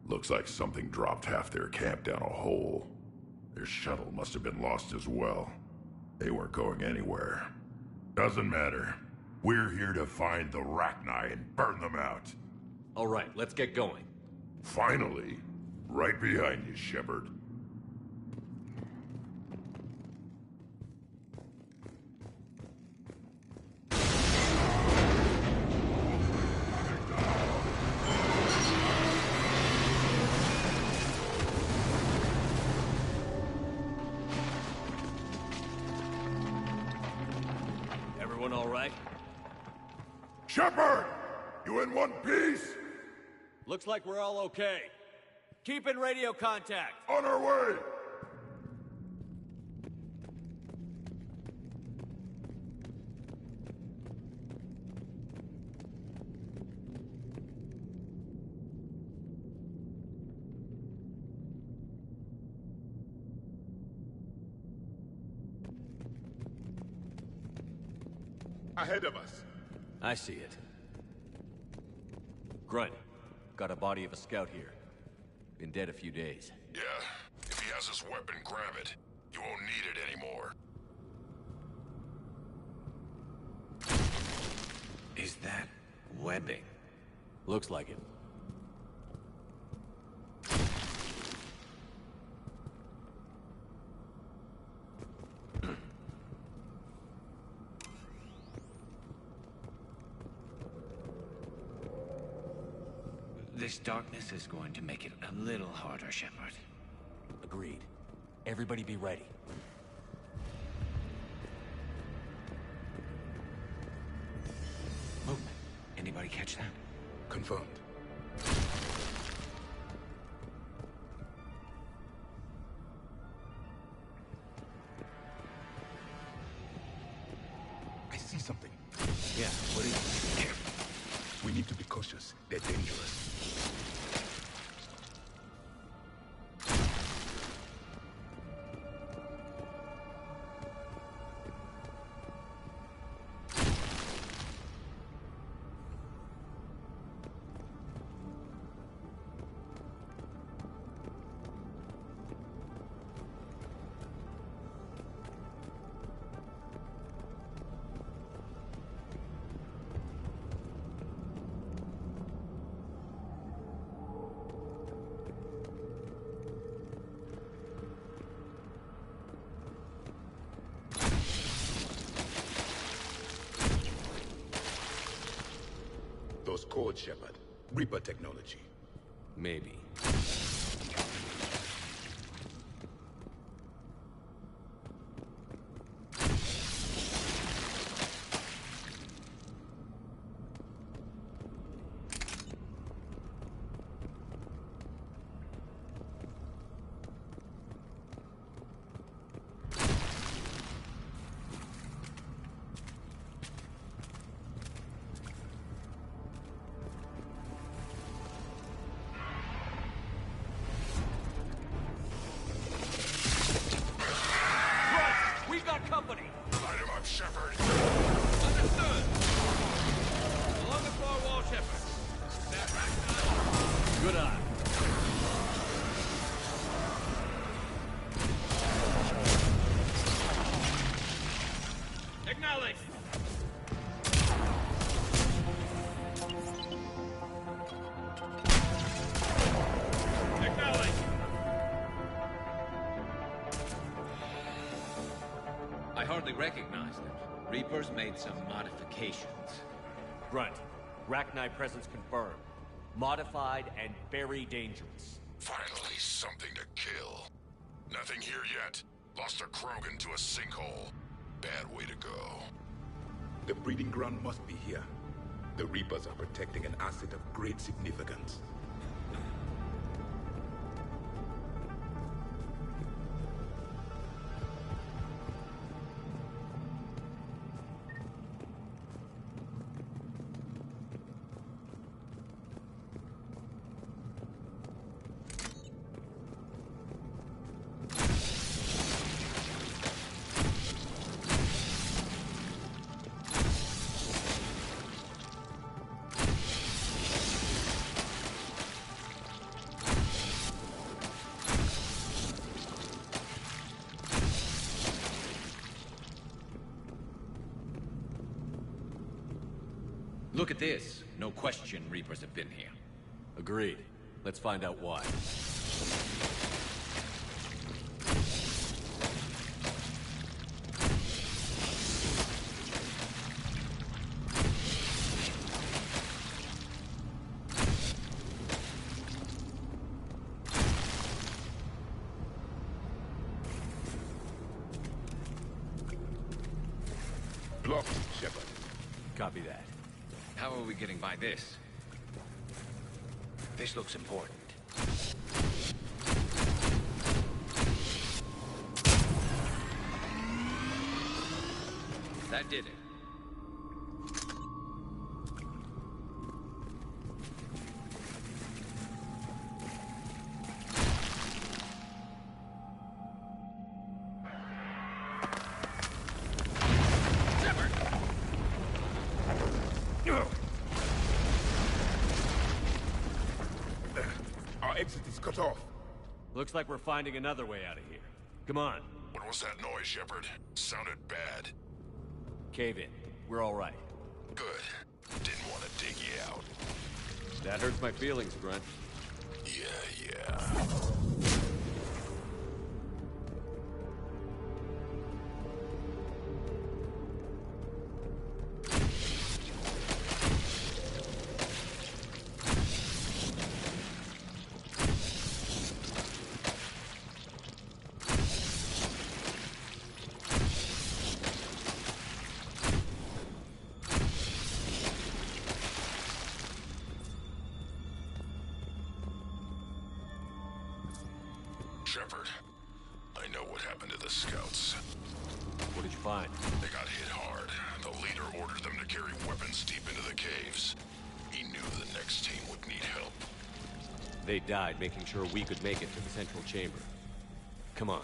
Looks like something dropped half their camp down a hole. Their shuttle must have been lost as well. They weren't going anywhere. Doesn't matter. We're here to find the Rachni and burn them out. All right, let's get going. Finally. Right behind you, Shepard. Everyone all right? Shepard! You in one piece? Looks like we're all okay. Keep in radio contact. On our way! Ahead of us. I see it. Grunt, got a body of a scout here. Been dead a few days. Yeah. If he has his weapon, grab it. You won't need it anymore. Is that webbing? Looks like it. This darkness is going to make it a little harder, Shepard. Agreed. Everybody be ready. Movement. Anybody catch that? Confirmed. I see something. Yeah, What is it? We need to be cautious. They're dangerous. Those codes, Shepard. Reaper technology. Maybe. Company. Light him up, Shepard. Understood. Along the far wall, Shepard. That right? Good eye. Acknowledge. Acknowledge. I hardly recognize them. Reapers made some modifications. Grunt, Rachni presence confirmed. Modified and very dangerous. Finally, something to kill. Nothing here yet. Lost a Krogan to a sinkhole. Bad way to go. The breeding ground must be here. The Reapers are protecting an asset of great significance. Look at this. No question Reapers have been here. Agreed. Let's find out why. Blocked, Shepard. Copy that. How are we getting by this? This looks important. That did it. Our exit is cut off. Looks like we're finding another way out of here. Come on. What was that noise, Shepard? Sounded bad. Cave in. We're all right. Good. Didn't want to dig you out. That hurts my feelings, Grunt. Yeah. Shepard, I know what happened to the scouts. What did you find? They got hit hard. The leader ordered them to carry weapons deep into the caves. He knew the next team would need help. They died making sure we could make it to the central chamber. Come on.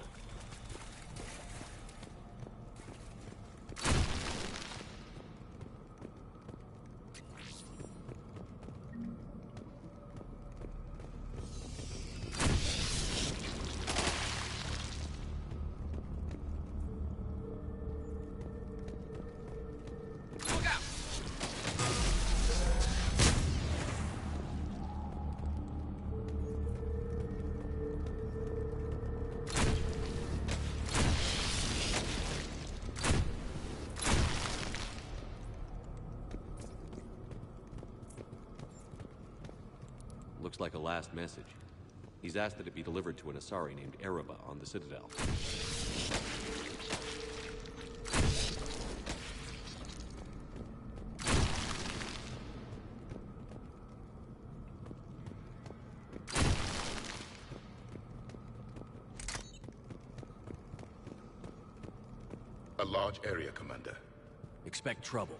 Looks like a last message. He's asked that it be delivered to an Asari named Ereba on the Citadel. A large area, Commander. Expect trouble.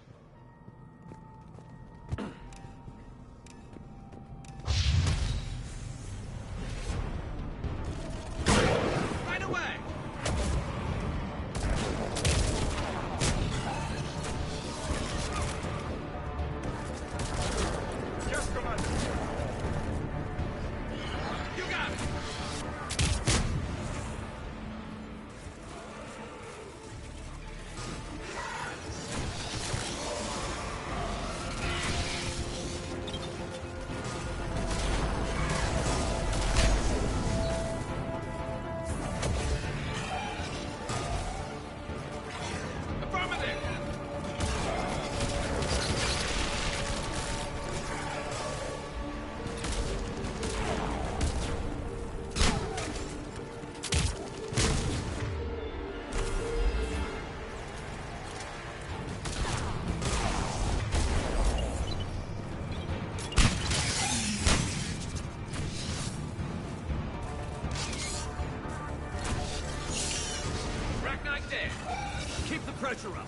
Keep the pressure up.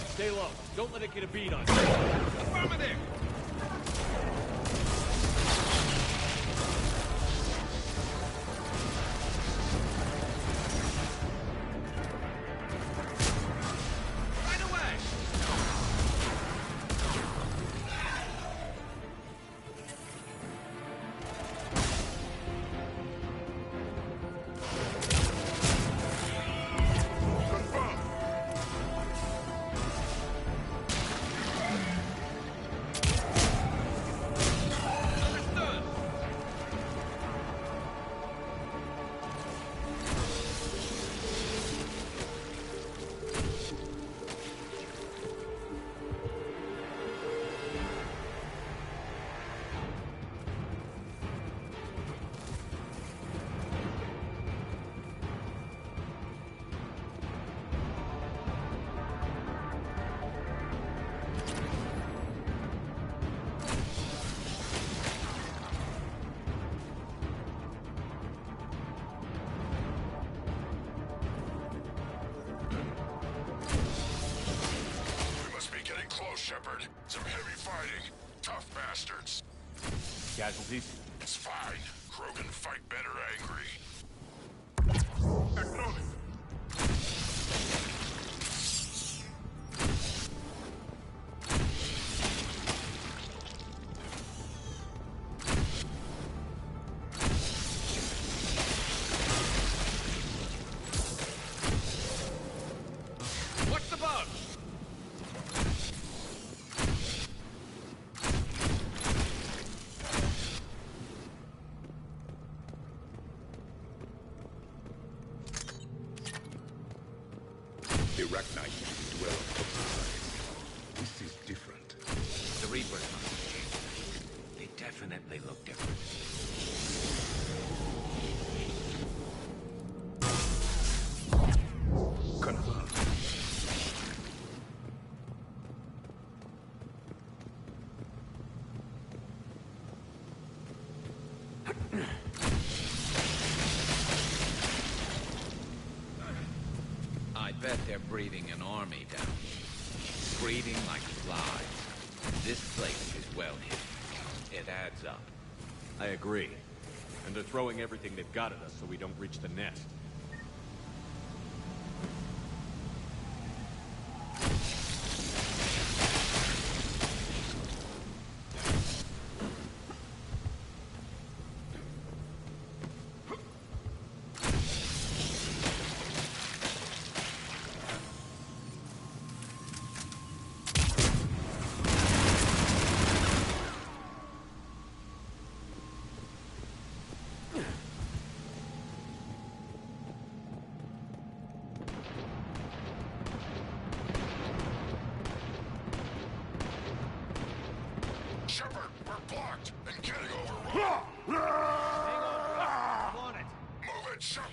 Stay low. Don't let it get a beat on you. Affirmative! Shepard. Some heavy fighting. Tough bastards. Casualties? It's fine. Krogan fight better angry. Acknowledged. What's the bug? The Arachnite dwell on top society. This is different. The Reapers must have changed. They definitely look different. bet they're breeding an army down here. Breeding like flies. This place is well hidden. It adds up. I agree. And they're throwing everything they've got at us so we don't reach the nest. Shepard, we're blocked and getting overrun. Hang on. I'm on it. Move it, Shepard!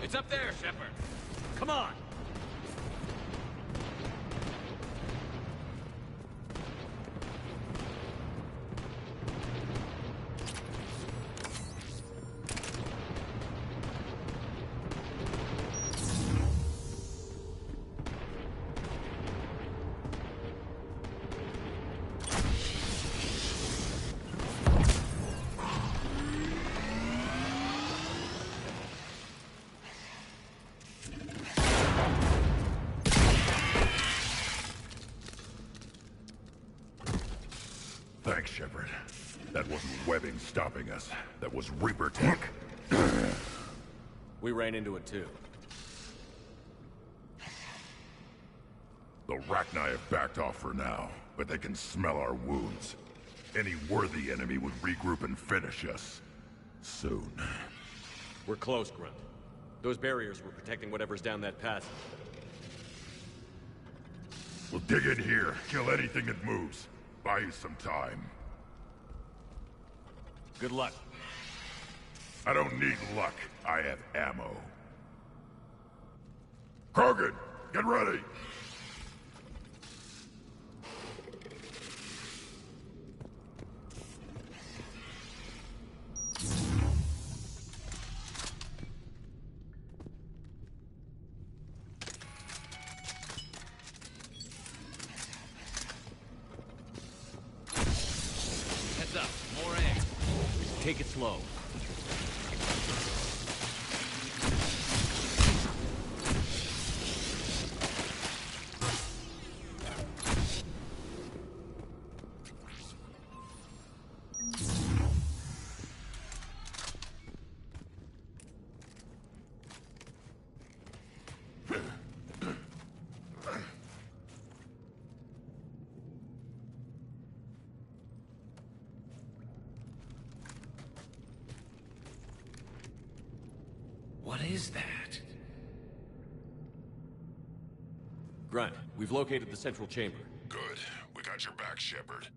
It's up there, Shepard. Come on. Thanks, Shepard. That wasn't webbing stopping us. That was Reaper tech. We ran into it too. The Rachni have backed off for now, but they can smell our wounds. Any worthy enemy would regroup and finish us. Soon. We're close, Grunt. Those barriers were protecting whatever's down that passage. We'll dig in here, kill anything that moves. Buy you some time. Good luck. I don't need luck. I have ammo. Krogan, get ready! Heads up, more eggs. Take it slow. What is that? Grunt, we've located the central chamber. Good. We got your back, Shepard.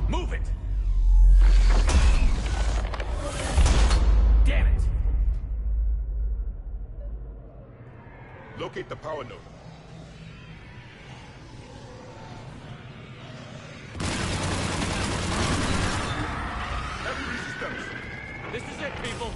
Move it! Damn it! Locate the power node. Heavy resistance. This is it, people!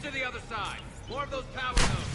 Get to the other side. More of those power nodes.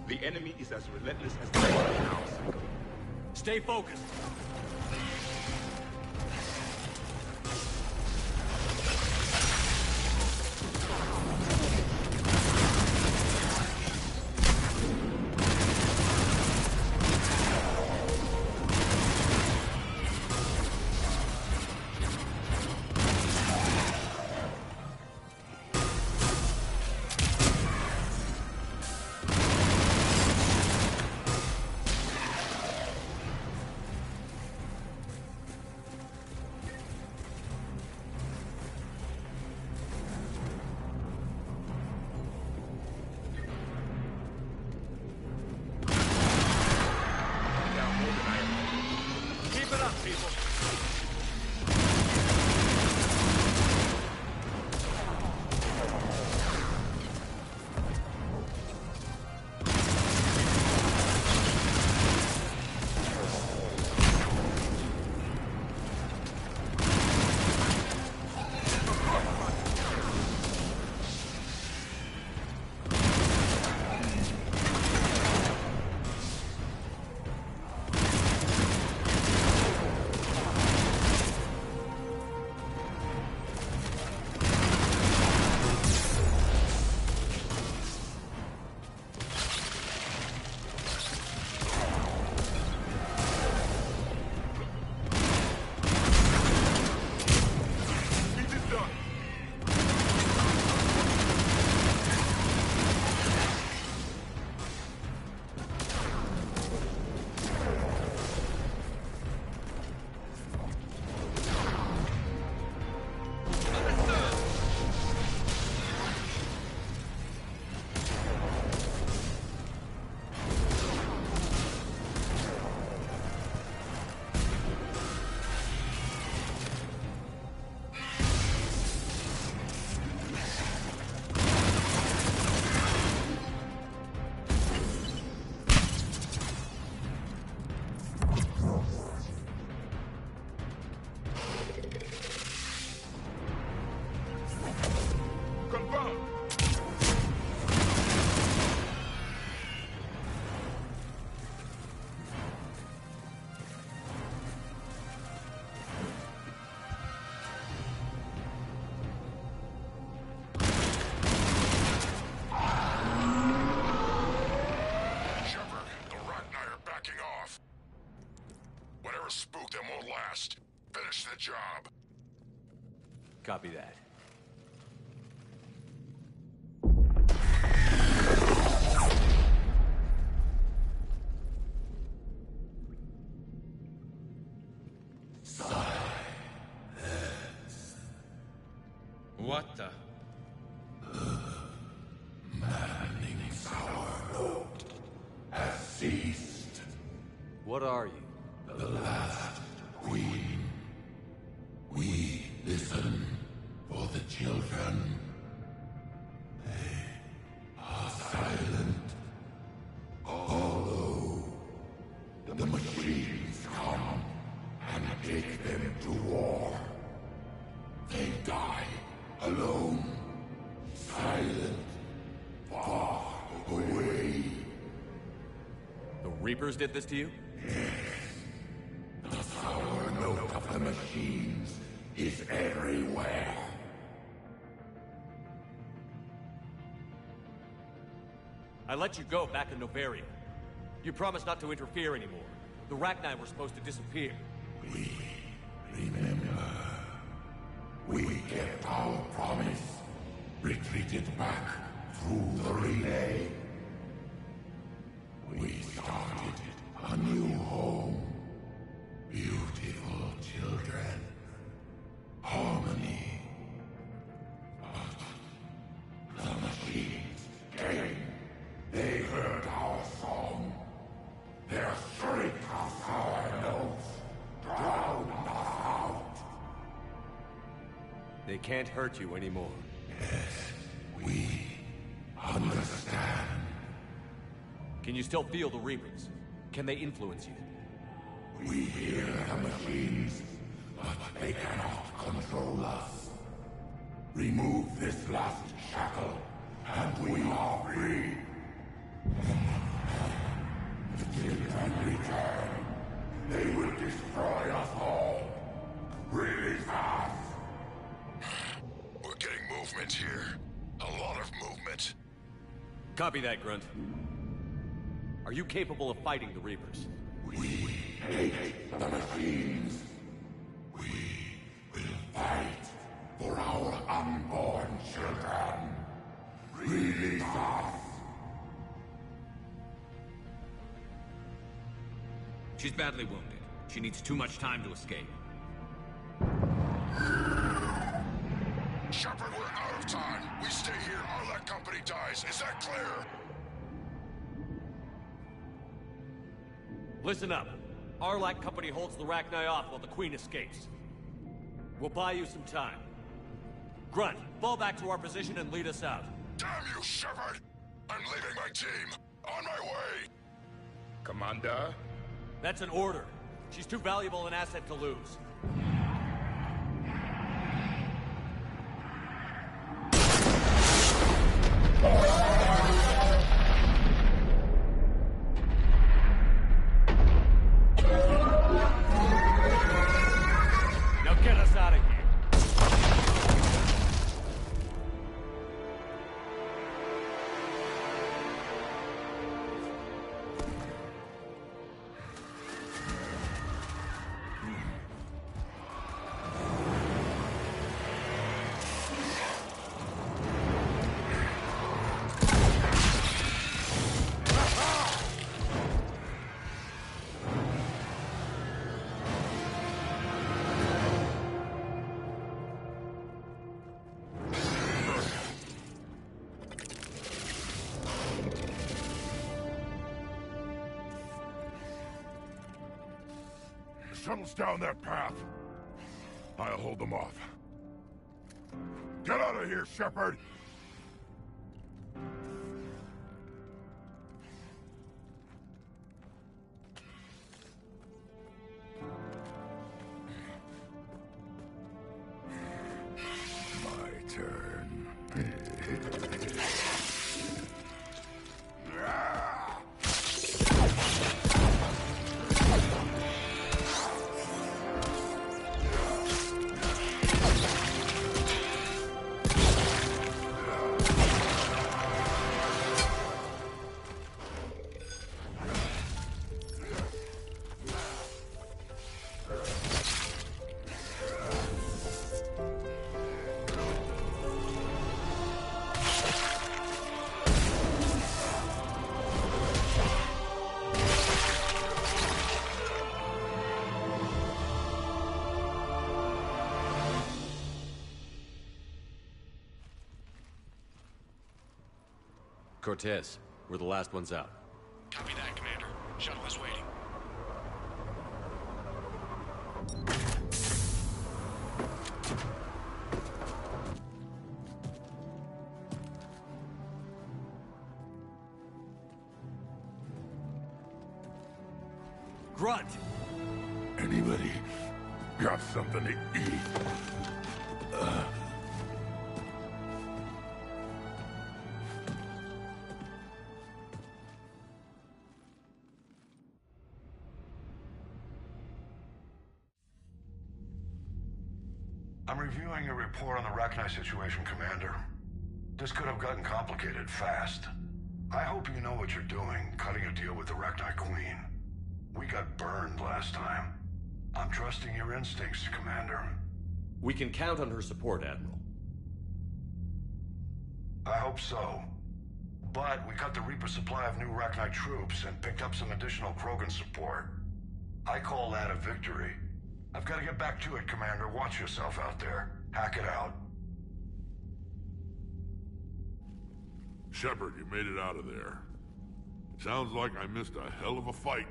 The enemy is as relentless as the one in our circle. Stay focused. Spook them won't last. Finish the job. Copy that. What the? Manning's our load has ceased. What are you? The last queen. We listen for the children. They are silent. Although the machines come and take them to war, they die alone, silent, far away. The Reapers did this to you? Yes. The sour note of the machines is everywhere. I let you go back in Noveria. You promised not to interfere anymore. The Rachni were supposed to disappear. We remember. We kept our promise. Retreated back through the relay. We our song. Their shriek of our notes drown us out. They can't hurt you anymore. Yes, we understand. Can you still feel the Reapers? Can they influence you? We hear the machines, but they cannot control us. Remove this last shackle, and we are free. Till they return, they will destroy us all. Release us! We're getting movement here. A lot of movement. Copy that, Grunt. Are you capable of fighting the Reapers? We hate the machines. We will fight for our unborn children. Release us! She's badly wounded. She needs too much time to escape. Shepard, we're out of time. We stay here, Arlec Company dies. Is that clear? Listen up. Arlec Company holds the Rachni off while the Queen escapes. We'll buy you some time. Grunt, fall back to our position and lead us out. Damn you, Shepard! I'm leaving my team. On my way! Commander? That's an order. She's too valuable an asset to lose. Now get us out of here. Shuttle's down that path. I'll hold them off. Get out of here, Shepard! My turn. Cortez, we're the last ones out. Copy that, Commander. Shuttle is waiting. Grunt! Anybody got something to eat? I'm reviewing your report on the Rachni situation, Commander. This could have gotten complicated fast. I hope you know what you're doing, cutting a deal with the Rachni Queen. We got burned last time. I'm trusting your instincts, Commander. We can count on her support, Admiral. I hope so. But we cut the Reaper supply of new Rachni troops and picked up some additional Krogan support. I call that a victory. I've got to get back to it, Commander. Watch yourself out there. Hack it out. Shepard, you made it out of there. Sounds like I missed a hell of a fight.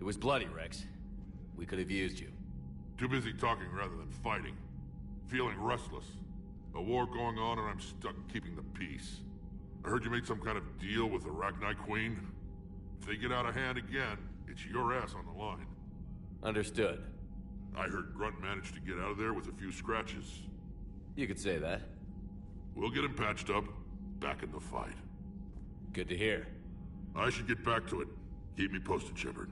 was bloody, Rex. We could have used you. Too busy talking rather than fighting. Feeling restless. A war going on and I'm stuck keeping the peace. I heard you made some kind of deal with the Arachni Queen. If they get out of hand again, it's your ass on the line. Understood. I heard Grunt managed to get out of there with a few scratches. You could say that. We'll get him patched up, back in the fight. Good to hear. I should get back to it. Keep me posted, Shepard.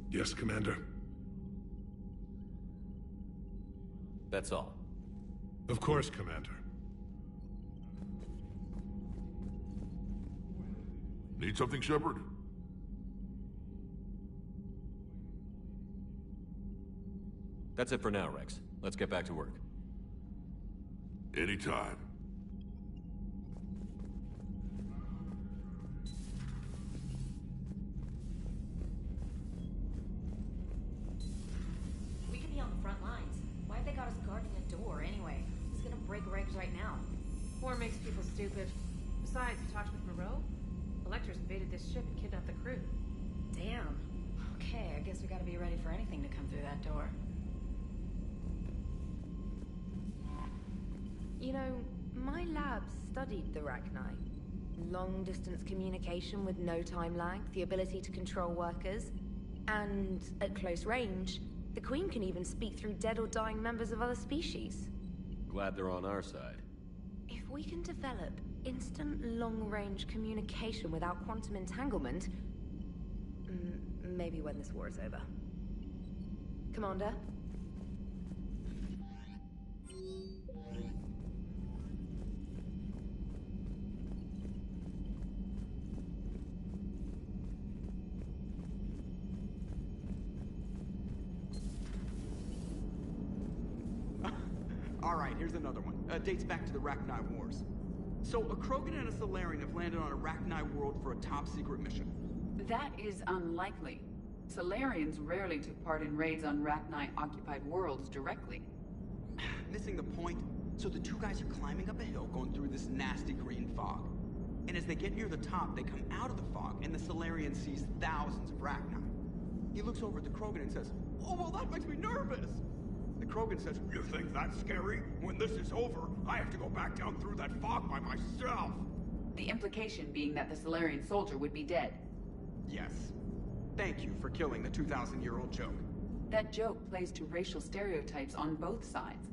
Yes, Commander. That's all. Of course, Commander. Need something, Shepard? That's it for now, Rex. Let's get back to work. Anytime. We could be on the front lines. Why have they got us guarding a door anyway? Who's gonna break regs right now? War makes people stupid. Besides, you talked with Moreau? Electors invaded this ship and kidnapped the crew. Damn. Okay, I guess we gotta be ready for anything to come through that door. You know, my lab studied the Rachni. Long-distance communication with no time lag, the ability to control workers, and at close range, the Queen can even speak through dead or dying members of other species. Glad they're on our side. If we can develop instant long-range communication without quantum entanglement, maybe when this war is over. Commander? Alright, here's another one. Dates back to the Rachni Wars. So, a Krogan and a Salarian have landed on a Rachni world for a top-secret mission. That is unlikely. Salarians rarely took part in raids on Rachni-occupied worlds directly. Missing the point? So the two guys are climbing up a hill going through this nasty green fog. And as they get near the top, they come out of the fog, and the Salarian sees thousands of Rachni. He looks over at the Krogan and says, "Oh, well, that makes me nervous!" The Krogan says, "You think that's scary? When this is over, I have to go back down through that fog by myself!" The implication being that the Salarian soldier would be dead. Yes. Thank you for killing the 2,000-year-old joke. That joke plays to racial stereotypes on both sides.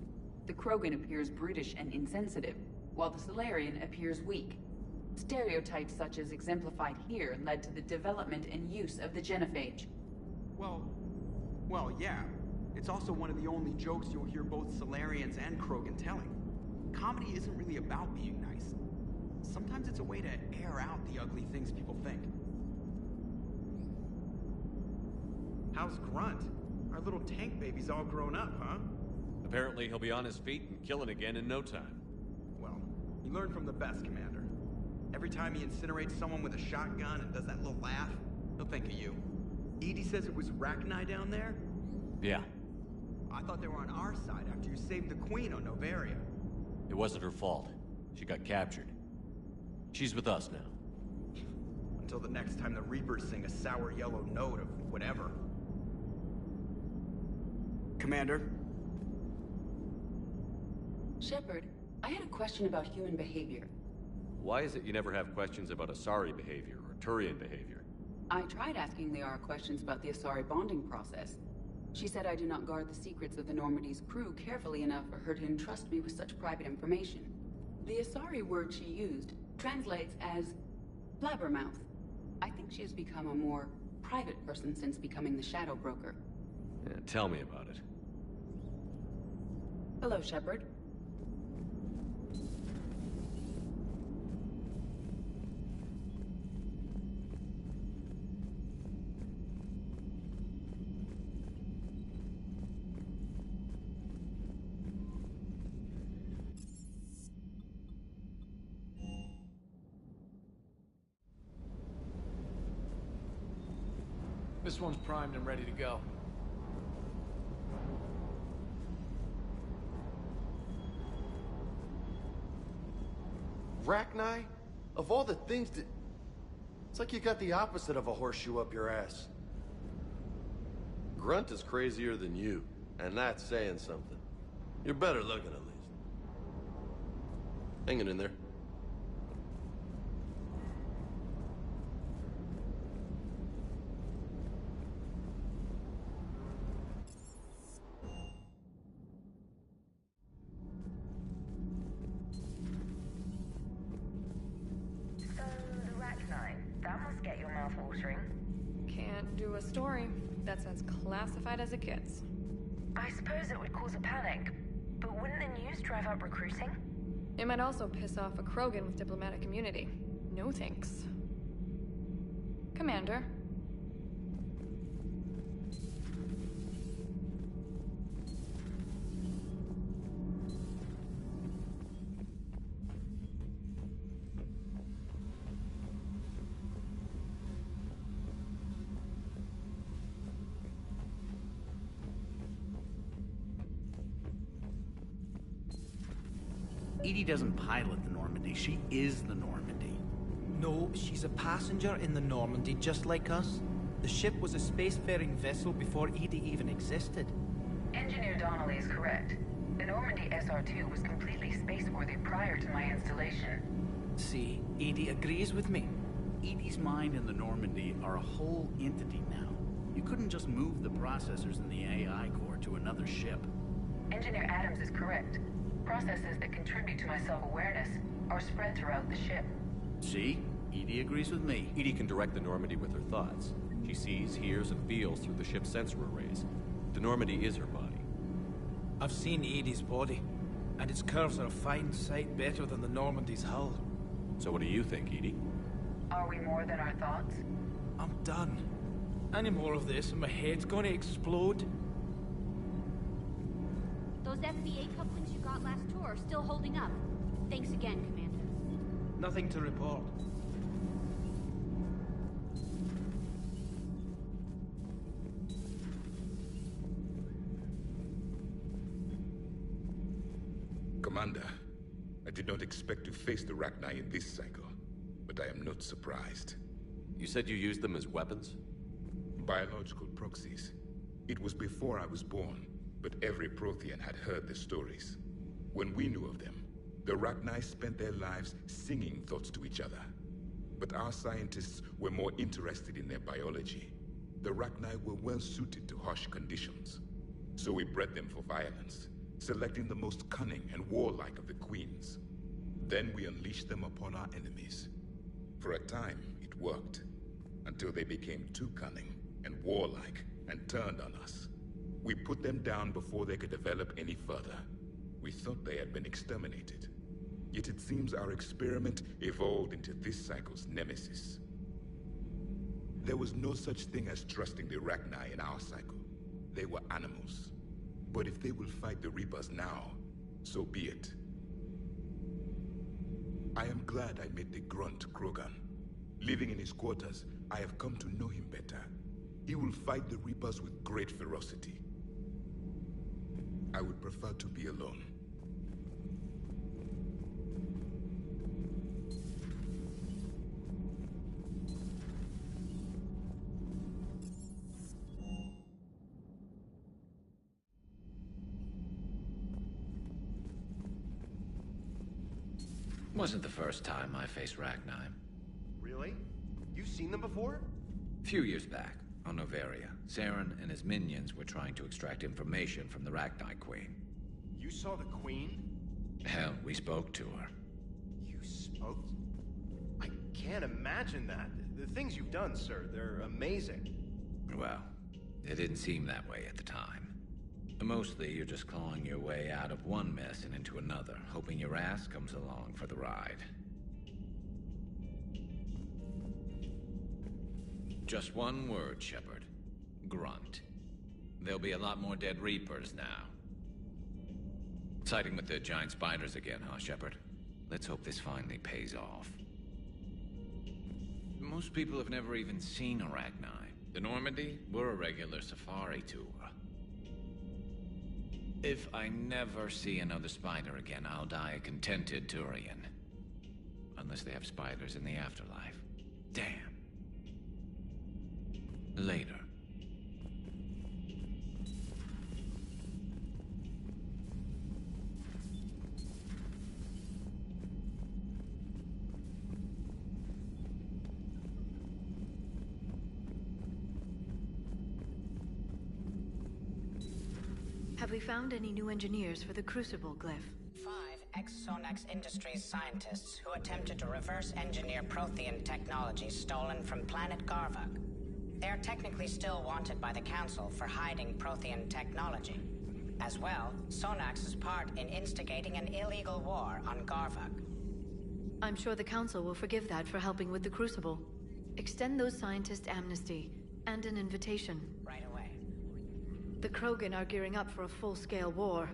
The Krogan appears brutish and insensitive, while the Salarian appears weak. Stereotypes such as exemplified here led to the development and use of the genophage. Well, yeah. It's also one of the only jokes you'll hear both Salarians and Krogan telling. Comedy isn't really about being nice. Sometimes it's a way to air out the ugly things people think. How's Grunt? Our little tank baby's all grown up, huh? Apparently he'll be on his feet and killing again in no time. Well, he learned from the best, Commander. Every time he incinerates someone with a shotgun and does that little laugh, he'll think of you. Edie says it was Rachni down there? Yeah. I thought they were on our side after you saved the Queen on Noveria. It wasn't her fault. She got captured. She's with us now. Until the next time the Reapers sing a sour yellow note of whatever. Commander? Shepard, I had a question about human behavior. Why is it you never have questions about Asari behavior or Turian behavior? I tried asking Liara questions about the Asari bonding process. She said I do not guard the secrets of the Normandy's crew carefully enough for her to entrust me with such private information. The Asari word she used translates as blabbermouth. I think she has become a more private person since becoming the Shadow Broker. Yeah, tell me about it. Hello, Shepard. This one's primed and ready to go. Rachni? Of all the things that... It's like you got the opposite of a horseshoe up your ass. Grunt is crazier than you, and that's saying something. You're better looking, at least. Hang it in there. Can't do a story. That's as classified as it gets. I suppose it would cause a panic, but wouldn't the news drive up recruiting? It might also piss off a Krogan with diplomatic immunity. No thanks. Commander. EDI doesn't pilot the Normandy, she is the Normandy. No, she's a passenger in the Normandy, just like us. The ship was a spacefaring vessel before EDI even existed. Engineer Donnelly is correct. The Normandy SR-2 was completely spaceworthy prior to my installation. See, EDI agrees with me. EDI's mind and the Normandy are a whole entity now. You couldn't just move the processors in the AI core to another ship. Engineer Adams is correct. Processes that contribute to my self-awareness are spread throughout the ship. See? EDI agrees with me. EDI can direct the Normandy with her thoughts. She sees, hears, and feels through the ship's sensor arrays. The Normandy is her body. I've seen EDI's body, and its curves are a fine sight better than the Normandy's hull. So what do you think, EDI? Are we more than our thoughts? I'm done. Any more of this and my head's gonna explode. Those FBA couplings you got last tour are still holding up. Thanks again, Commander. Nothing to report. Commander, I did not expect to face the Rachni in this cycle, but I am not surprised. You said you used them as weapons? Biological proxies. It was before I was born, but every Prothean had heard the stories. When we knew of them, the Rachni spent their lives singing thoughts to each other. But our scientists were more interested in their biology. The Rachni were well suited to harsh conditions. So we bred them for violence, selecting the most cunning and warlike of the queens. Then we unleashed them upon our enemies. For a time, it worked, until they became too cunning and warlike and turned on us. We put them down before they could develop any further. We thought they had been exterminated. Yet it seems our experiment evolved into this cycle's nemesis. There was no such thing as trusting the Rachni in our cycle. They were animals. But if they will fight the Reapers now, so be it. I am glad I met the grunt Krogan. Living in his quarters, I have come to know him better. He will fight the Reapers with great ferocity. I would prefer to be alone. Wasn't the first time I faced Rachni. Really? You've seen them before? A few years back, on Noveria, Saren and his minions were trying to extract information from the Rachni Queen. You saw the Queen? Hell, we spoke to her. You spoke? I can't imagine that. The things you've done, sir, they're amazing. Well, it didn't seem that way at the time. Mostly, you're just clawing your way out of one mess and into another, hoping your ass comes along for the ride. Just one word, Shepard. Grunt. There'll be a lot more dead Reapers now. Siding with the giant spiders again, huh, Shepard? Let's hope this finally pays off. Most people have never even seen Arachni. The Normandy? We're a regular safari tour. If I never see another spider again, I'll die a contented Turian. Unless they have spiders in the afterlife. Damn. Later. Have we found any new engineers for the Crucible glyph? 5 ex-Sonax Industries scientists who attempted to reverse engineer Prothean technology stolen from planet Garvuk. They are technically still wanted by the Council for hiding Prothean technology. As well, Sonax's part in instigating an illegal war on Garvuk. I'm sure the Council will forgive that for helping with the Crucible. Extend those scientists amnesty, and an invitation. Right away. The Krogan are gearing up for a full-scale war.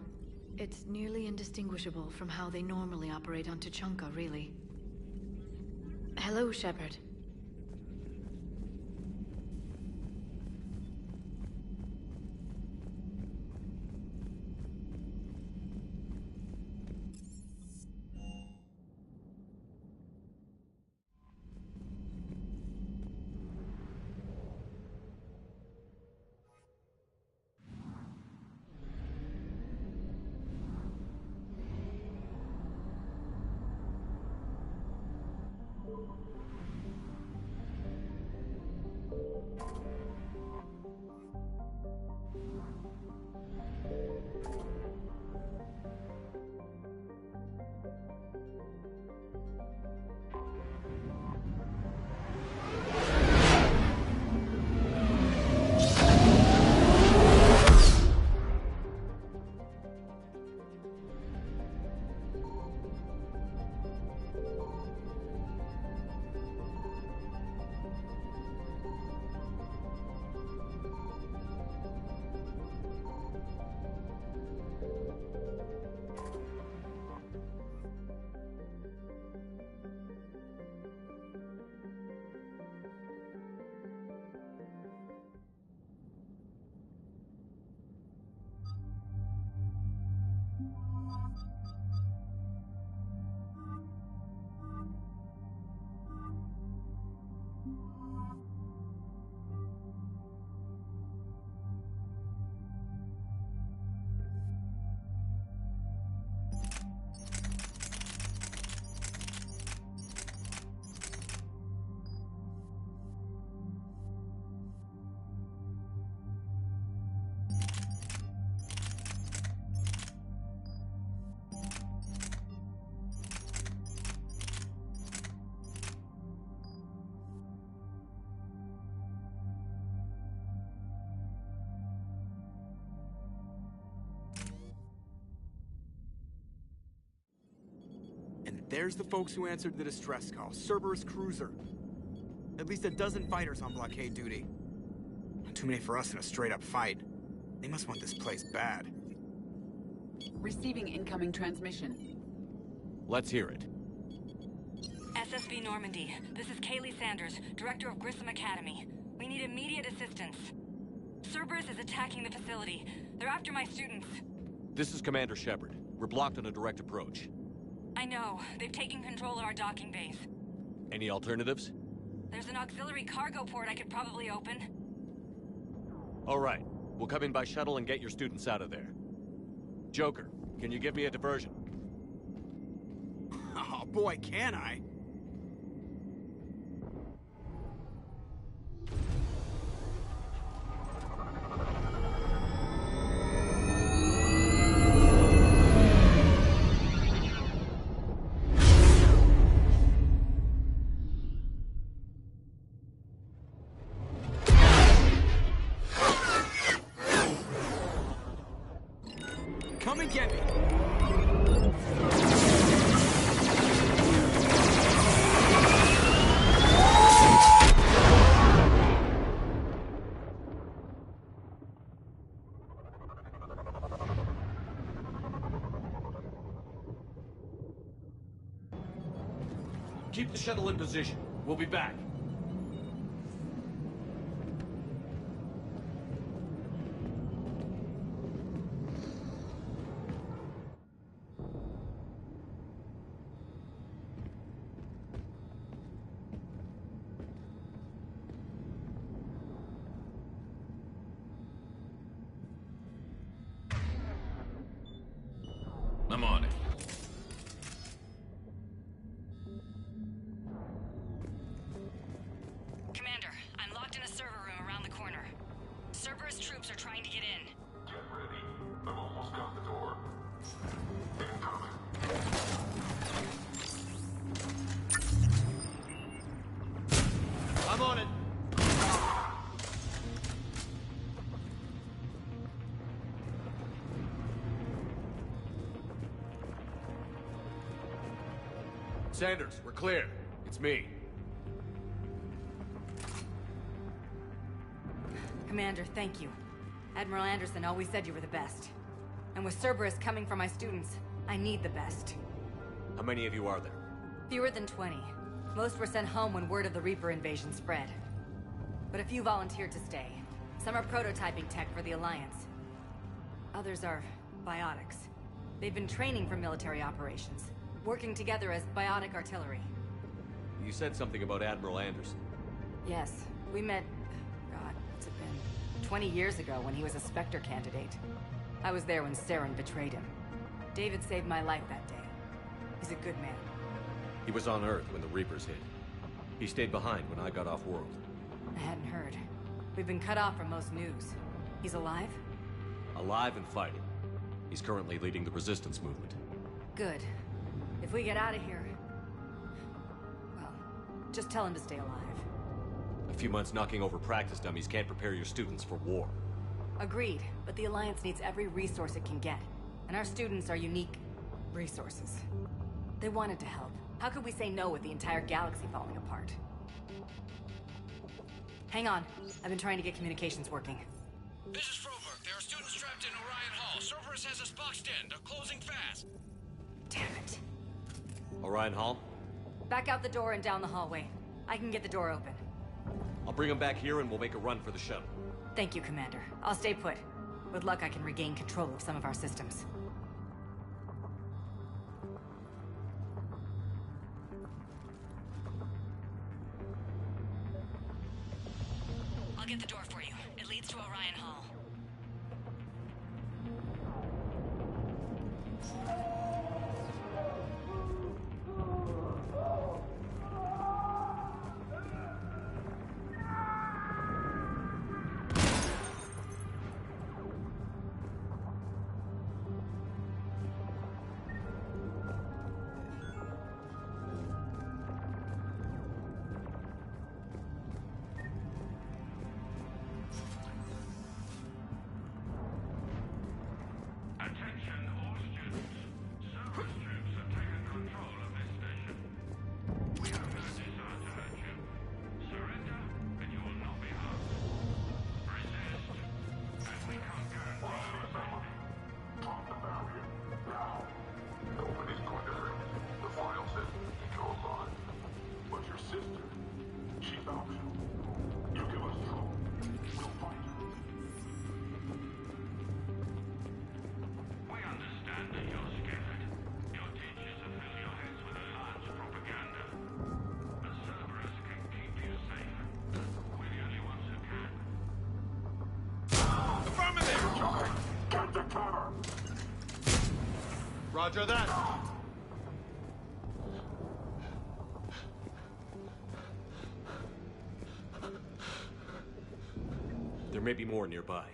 It's nearly indistinguishable from how they normally operate on Tuchanka, really. Hello, Shepard. There's the folks who answered the distress call. Cerberus cruiser. At least a dozen fighters on blockade duty. Not too many for us in a straight-up fight. They must want this place bad. Receiving incoming transmission. Let's hear it. SSB Normandy. This is Kaylee Sanders, Director of Grissom Academy. We need immediate assistance. Cerberus is attacking the facility. They're after my students. This is Commander Shepard. We're blocked on a direct approach. I know. They've taken control of our docking base. Any alternatives? There's an auxiliary cargo port I could probably open. All right. We'll come in by shuttle and get your students out of there. Joker, can you give me a diversion? Oh boy, can I? Come and get me. Keep the shuttle in position. We'll be back. Sanders, we're clear. It's me. Commander, thank you. Admiral Anderson always said you were the best. And with Cerberus coming for my students, I need the best. How many of you are there? Fewer than 20. Most were sent home when word of the Reaper invasion spread. But a few volunteered to stay. Some are prototyping tech for the Alliance. Others are biotics. They've been training for military operations, working together as biotic artillery. You said something about Admiral Anderson. Yes, we met... God, what's it been? 20 years ago when he was a Spectre candidate. I was there when Saren betrayed him. David saved my life that day. He's a good man. He was on Earth when the Reapers hit. He stayed behind when I got off world. I hadn't heard. We've been cut off from most news. He's alive? Alive and fighting. He's currently leading the resistance movement. Good. If we get out of here... well, just tell him to stay alive. A few months knocking over practice dummies can't prepare your students for war. Agreed, but the Alliance needs every resource it can get. And our students are unique resources. They wanted to help. How could we say no with the entire galaxy falling apart? Hang on. I've been trying to get communications working. This is Froberg. There are students trapped in Orion Hall. Cerberus has us boxed in. They're closing fast. Damn it. Orion Hall? Back out the door and down the hallway. I can get the door open. I'll bring them back here and we'll make a run for the shuttle. Thank you, Commander. I'll stay put. With luck, I can regain control of some of our systems. I'll get the door for you. It leads to Orion Hall. Roger that. There may be more nearby.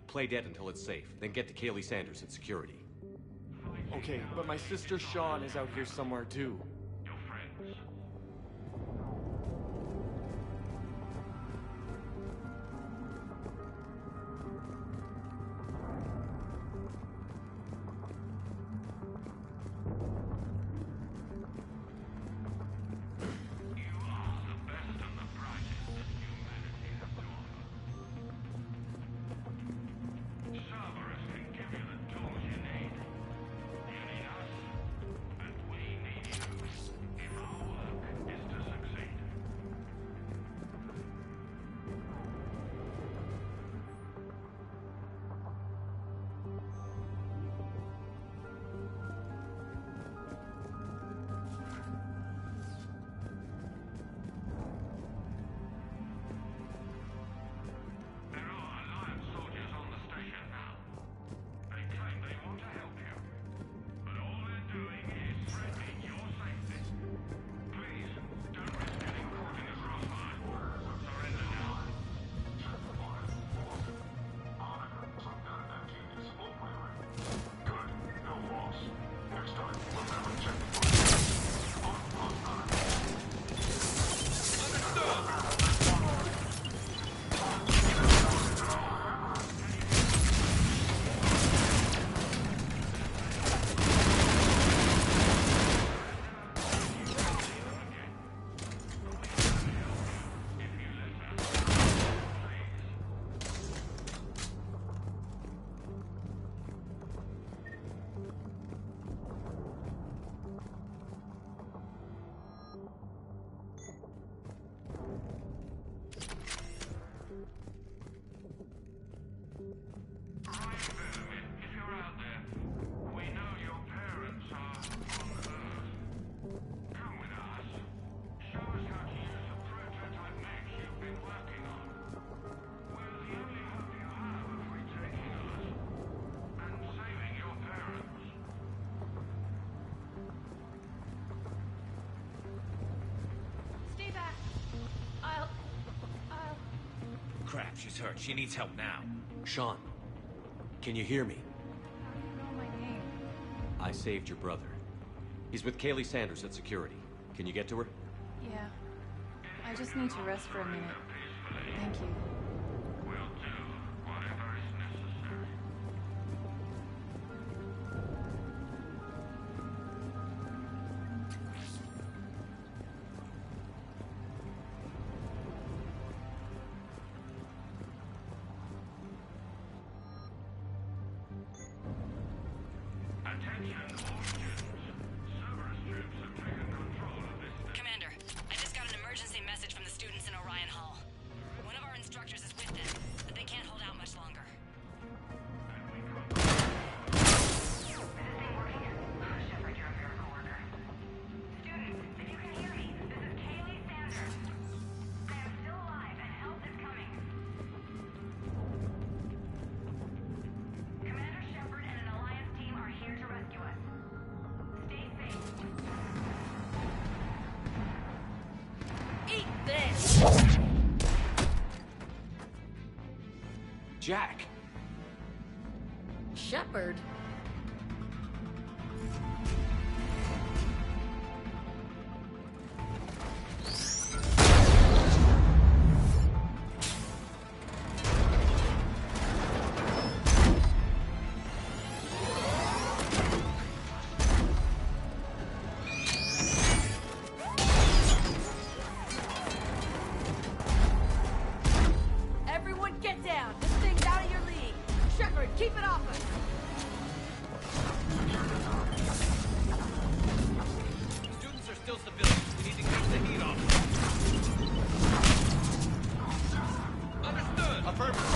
Play dead until it's safe, then get to Kaylee Sanders at security. Okay, but my sister Sean is out here somewhere too. crap, she's hurt. She needs help now. Sean, can you hear me? How do you know my name? I saved your brother. He's with Kaylee Sanders at security. Can you get to her? Yeah. I just need to rest for a minute. Thank you. Commander, I just got an emergency message from the students in Orion Hall. One of our instructors is with them, but they can't hold out much longer. Shepard, you're a miracle worker. Students, if you can hear me, this is Kaylee Sanders. I am still alive and help is coming. Commander Shepard and an Alliance team are here to rescue us. Stay safe. Eat this! Jack! Shepard? Everyone get down! This thing's out of your league! Shepard, keep it off us! Students are still civilians. We need to keep the heat off. Understood. Affirmative.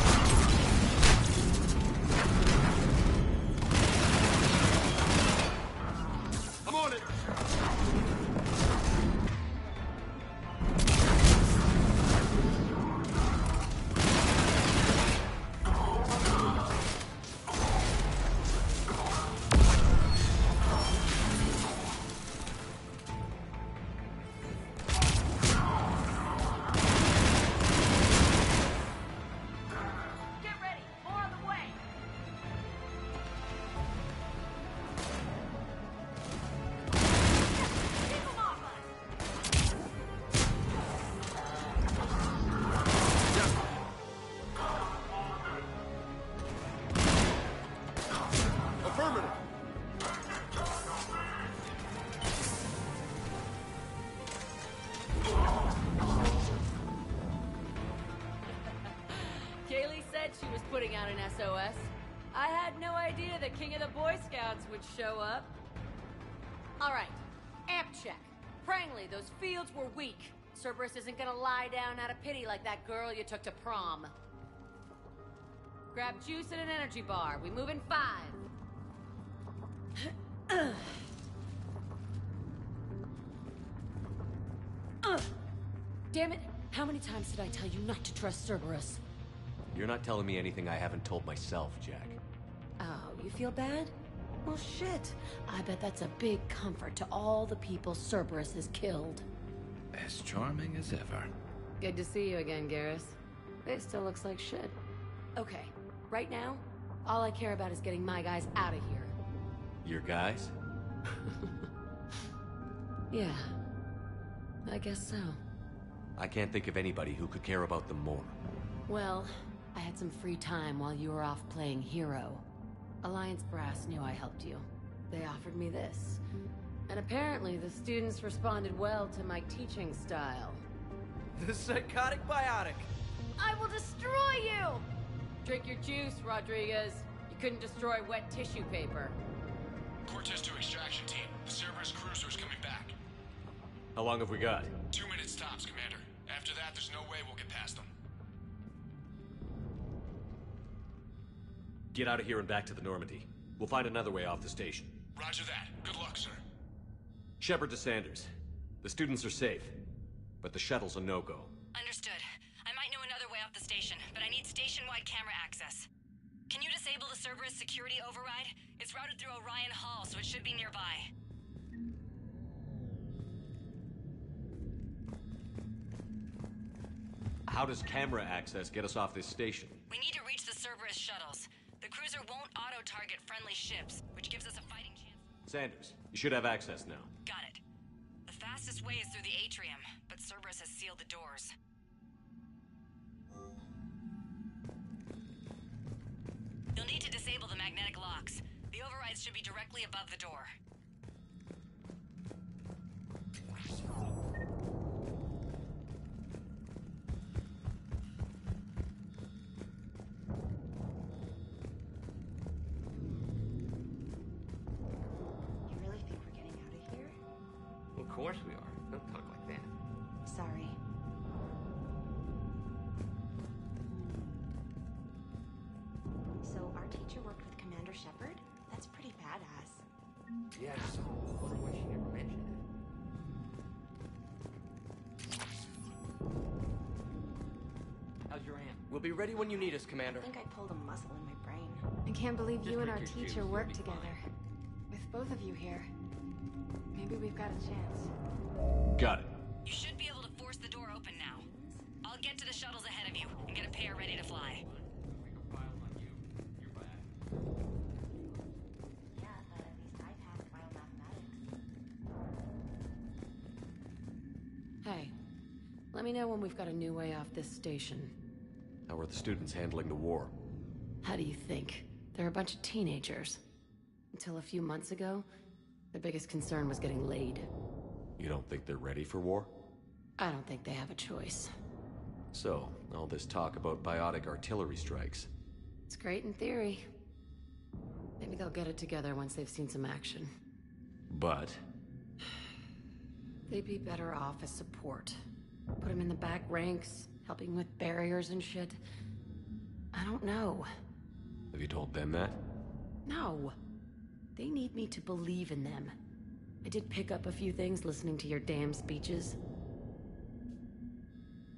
I'm on it! Get ready. More on the way. Keep them off us. Affirmative! Kaylee said she was putting out an SOS. I had no idea the King of the Boy Scouts would show up. All right, amp check. Prangley, those fields were weak. Cerberus isn't gonna lie down out of pity like that girl you took to prom. Grab juice and an energy bar. We move in 5. Damn it! How many times did I tell you not to trust Cerberus? You're not telling me anything I haven't told myself, Jack. Oh, you feel bad? Well, shit. I bet that's a big comfort to all the people Cerberus has killed. As charming as ever. Good to see you again, Garrus. It still looks like shit. Okay, right now, all I care about is getting my guys out of here. Your guys? Yeah. I guess so. I can't think of anybody who could care about them more. Well, I had some free time while you were off playing hero. Alliance Brass knew I helped you. They offered me this. And apparently the students responded well to my teaching style. The psychotic biotic. I will destroy you! Drink your juice, Rodriguez. You couldn't destroy wet tissue paper. Cortez to extraction team. The Cerberus cruiser is coming back. How long have we got? 2 minutes tops, Commander. After that, there's no way we'll get past them. Get out of here and back to the Normandy. We'll find another way off the station. Roger that. Good luck, sir. Shepard to Sanders. The students are safe, but the shuttle's a no-go. Understood. I might know another way off the station, but I need station-wide camera access. Can you disable the Cerberus security override? It's routed through Orion Hall, so it should be nearby. How does camera access get us off this station? We need to reach the Cerberus shuttles. The cruiser won't auto-target friendly ships, which gives us a fighting chance. Sanders, you should have access now. Got it. The fastest way is through the atrium, but Cerberus has sealed the doors. You'll need to disable the magnetic locks. The overrides should be directly above the door. You really think we're getting out of here? Of course we are. Don't talk like that. Sorry. So our teacher worked with Commander Shepard? That's pretty badass. Yeah, so I wonder why she never mentioned it. How's your aunt? We'll be ready when you need us, I Commander. think I pulled a muscle in my brain. I can't believe Just you and drink our your teacher juice, work you'll be together. With both of you here, maybe we've got a chance. Got it. You should be able to force the door open now. I'll get to the shuttles ahead of you and get a pair ready to fly. Yeah, but at least I passed biomathematics. Hey, let me know when we've got a new way off this station. How are the students handling the war? How do you think? They're a bunch of teenagers. Until a few months ago, their biggest concern was getting laid. You don't think they're ready for war? I don't think they have a choice. So, all this talk about biotic artillery strikes. It's great in theory. Maybe they'll get it together once they've seen some action. But? They'd be better off as support. Put them in the back ranks, helping with barriers and shit. I don't know. Have you told them that? No. They need me to believe in them. I did pick up a few things listening to your damn speeches.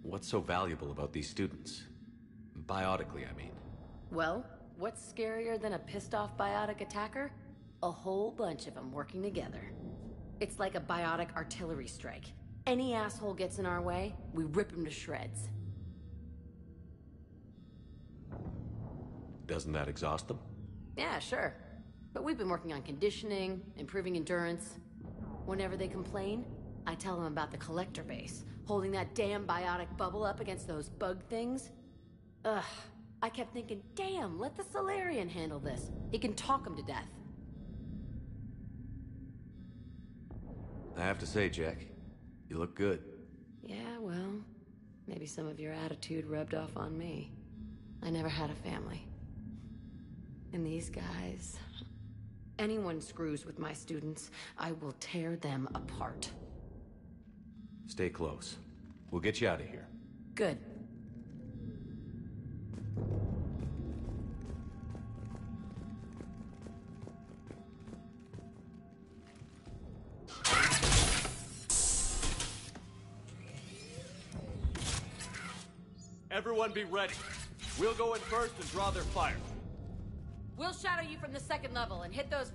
What's so valuable about these students? Biotically, I mean. Well, what's scarier than a pissed-off biotic attacker? A whole bunch of them working together. It's like a biotic artillery strike. Any asshole gets in our way, we rip him to shreds. Doesn't that exhaust them? Yeah, sure. But we've been working on conditioning, improving endurance. Whenever they complain, I tell them about the collector base, holding that damn biotic bubble up against those bug things. Ugh, I kept thinking, damn, let the Solarian handle this. He can talk them to death. I have to say, Jack, you look good. Yeah, well, maybe some of your attitude rubbed off on me. I never had a family. And these guys... Anyone screws with my students, I will tear them apart. Stay close. We'll get you out of here. Good. Everyone be ready. We'll go in first and draw their fire. We'll shadow you from the second level and hit those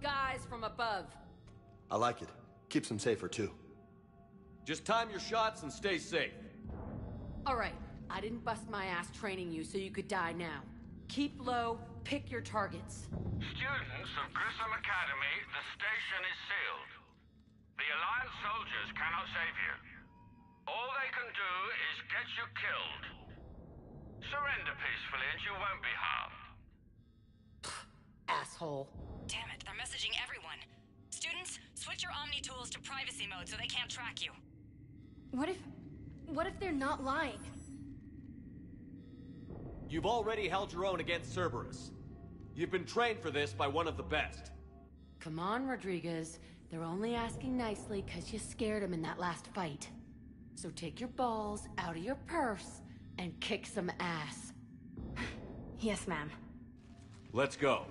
guys from above. I like it. Keeps them safer, too. Just time your shots and stay safe. All right. I didn't bust my ass training you so you could die now. Keep low, pick your targets. Students of Grissom Academy, the station is sealed. The Alliance soldiers cannot save you. All they can do is get you killed. Surrender peacefully and you won't be harmed. Asshole. Damn it, they're messaging everyone. Students, switch your Omni tools to privacy mode so they can't track you. What if they're not lying? You've already held your own against Cerberus. You've been trained for this by one of the best. Come on, Rodriguez. They're only asking nicely because you scared them in that last fight. So take your balls out of your purse and kick some ass. Yes, ma'am. Let's go.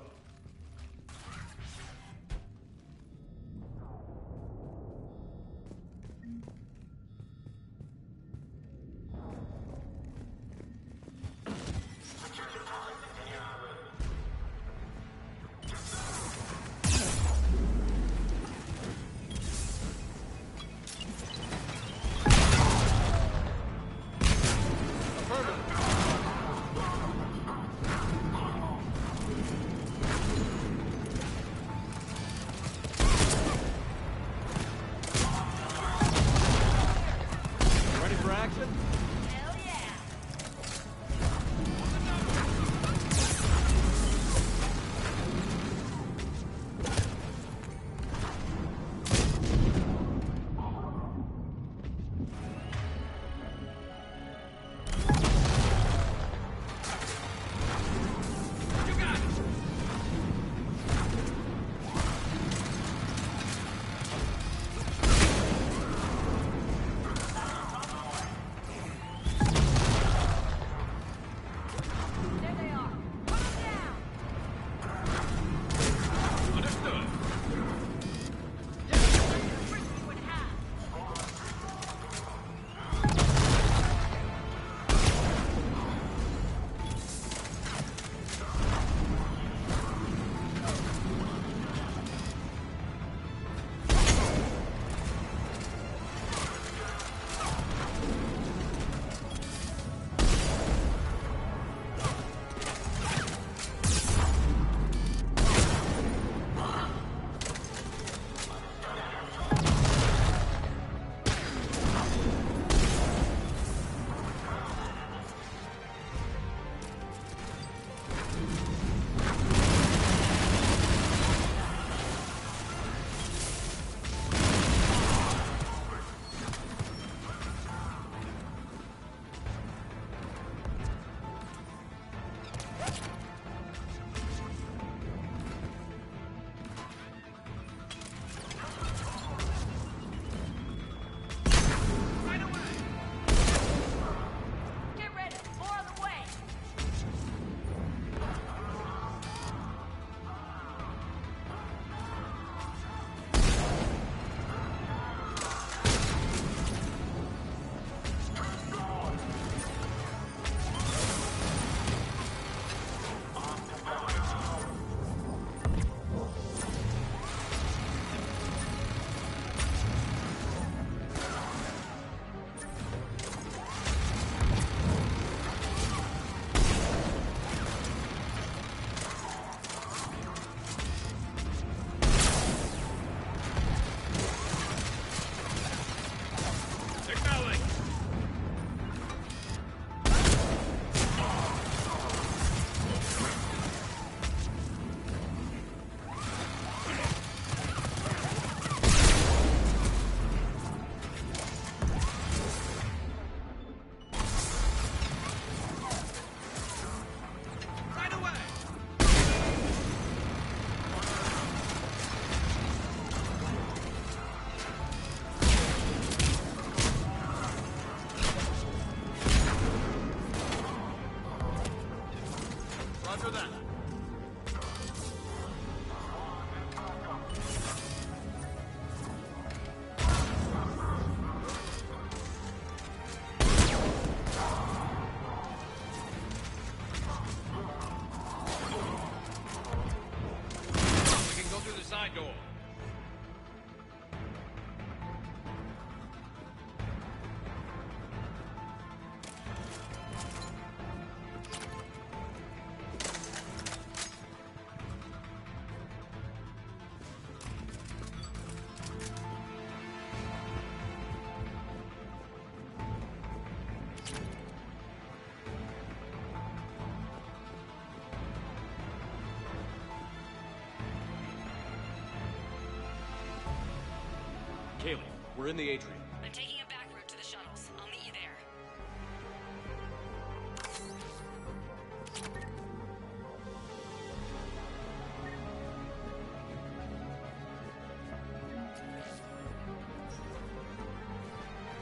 Roger that. We can go through the side door. Kaylee, we're in the atrium. I'm taking a back route to the shuttles. I'll meet you there.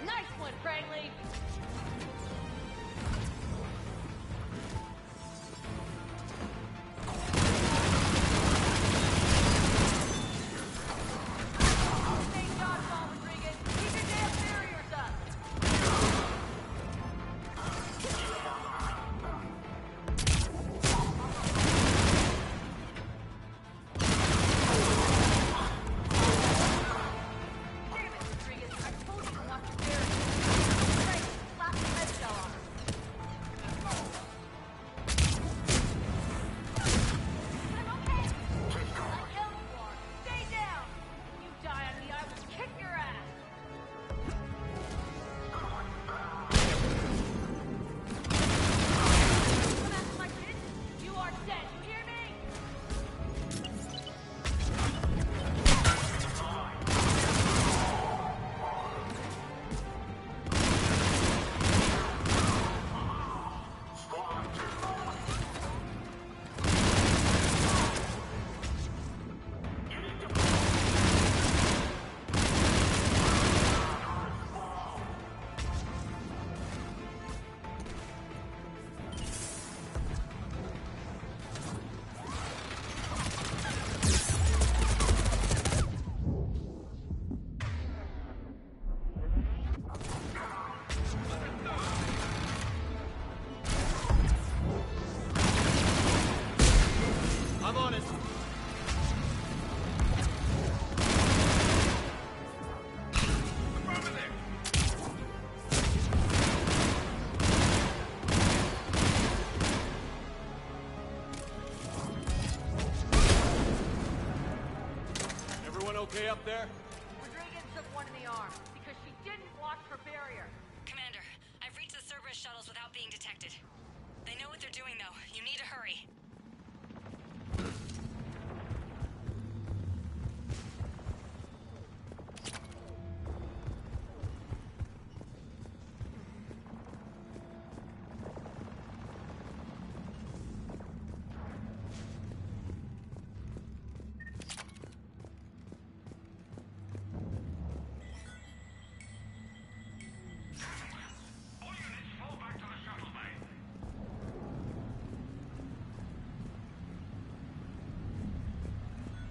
Nice one, Crangley! I'm on it. Everyone okay up there? Rodriguez took one in the arm because she didn't watch for barrier. Commander, I've reached the Cerberus shuttles without being detected. They know what they're doing, though. You need to hurry.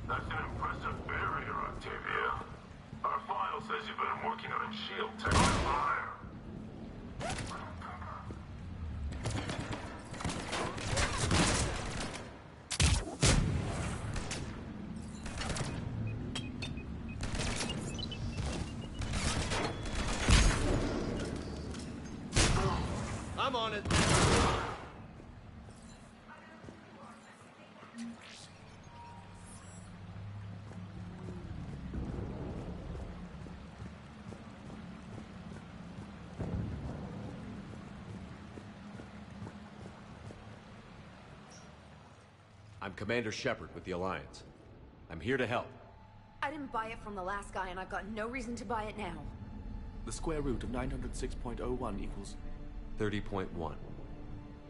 That's an impressive barrier, Octavia. Our file says you've been working on shield tech on fire. I'm on it. I'm Commander Shepard with the Alliance. I'm here to help. I didn't buy it from the last guy, and I've got no reason to buy it now. The square root of 906.01 equals... 30.1.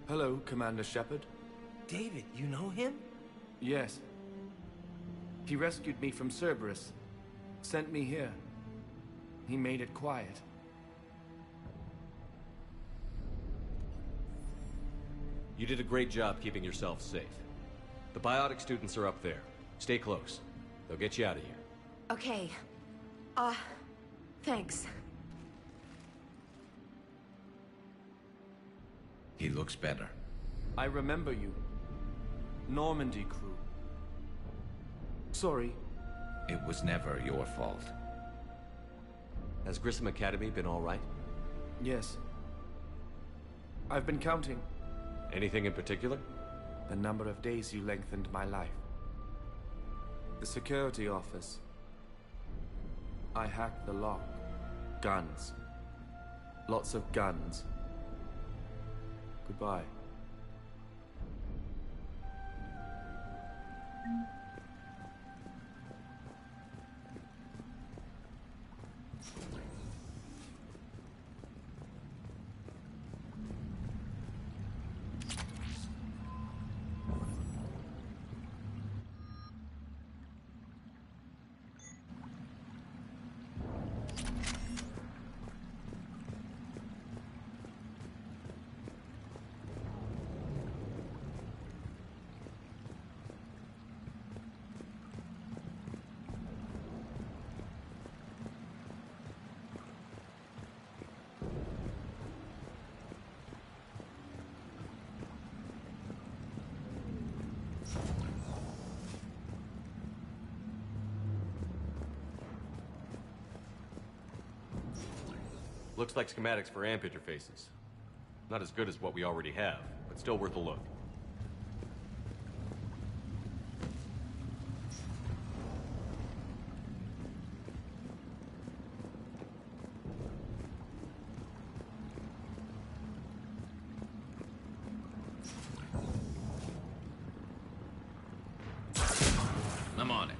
Hello, Commander Shepard. David, you know him? Yes. He rescued me from Cerberus. Sent me here. He made it quiet. You did a great job keeping yourself safe. The biotic students are up there. Stay close. They'll get you out of here. Okay. Thanks. He looks better. I remember you. Normandy crew. Sorry. It was never your fault. Has Grissom Academy been all right? Yes. I've been counting. Anything in particular? The number of days you lengthened my life. The security office. I hacked the lock. Guns. Lots of guns. Goodbye. Looks like schematics for AMP interfaces. Not as good as what we already have, but still worth a look. I'm on it.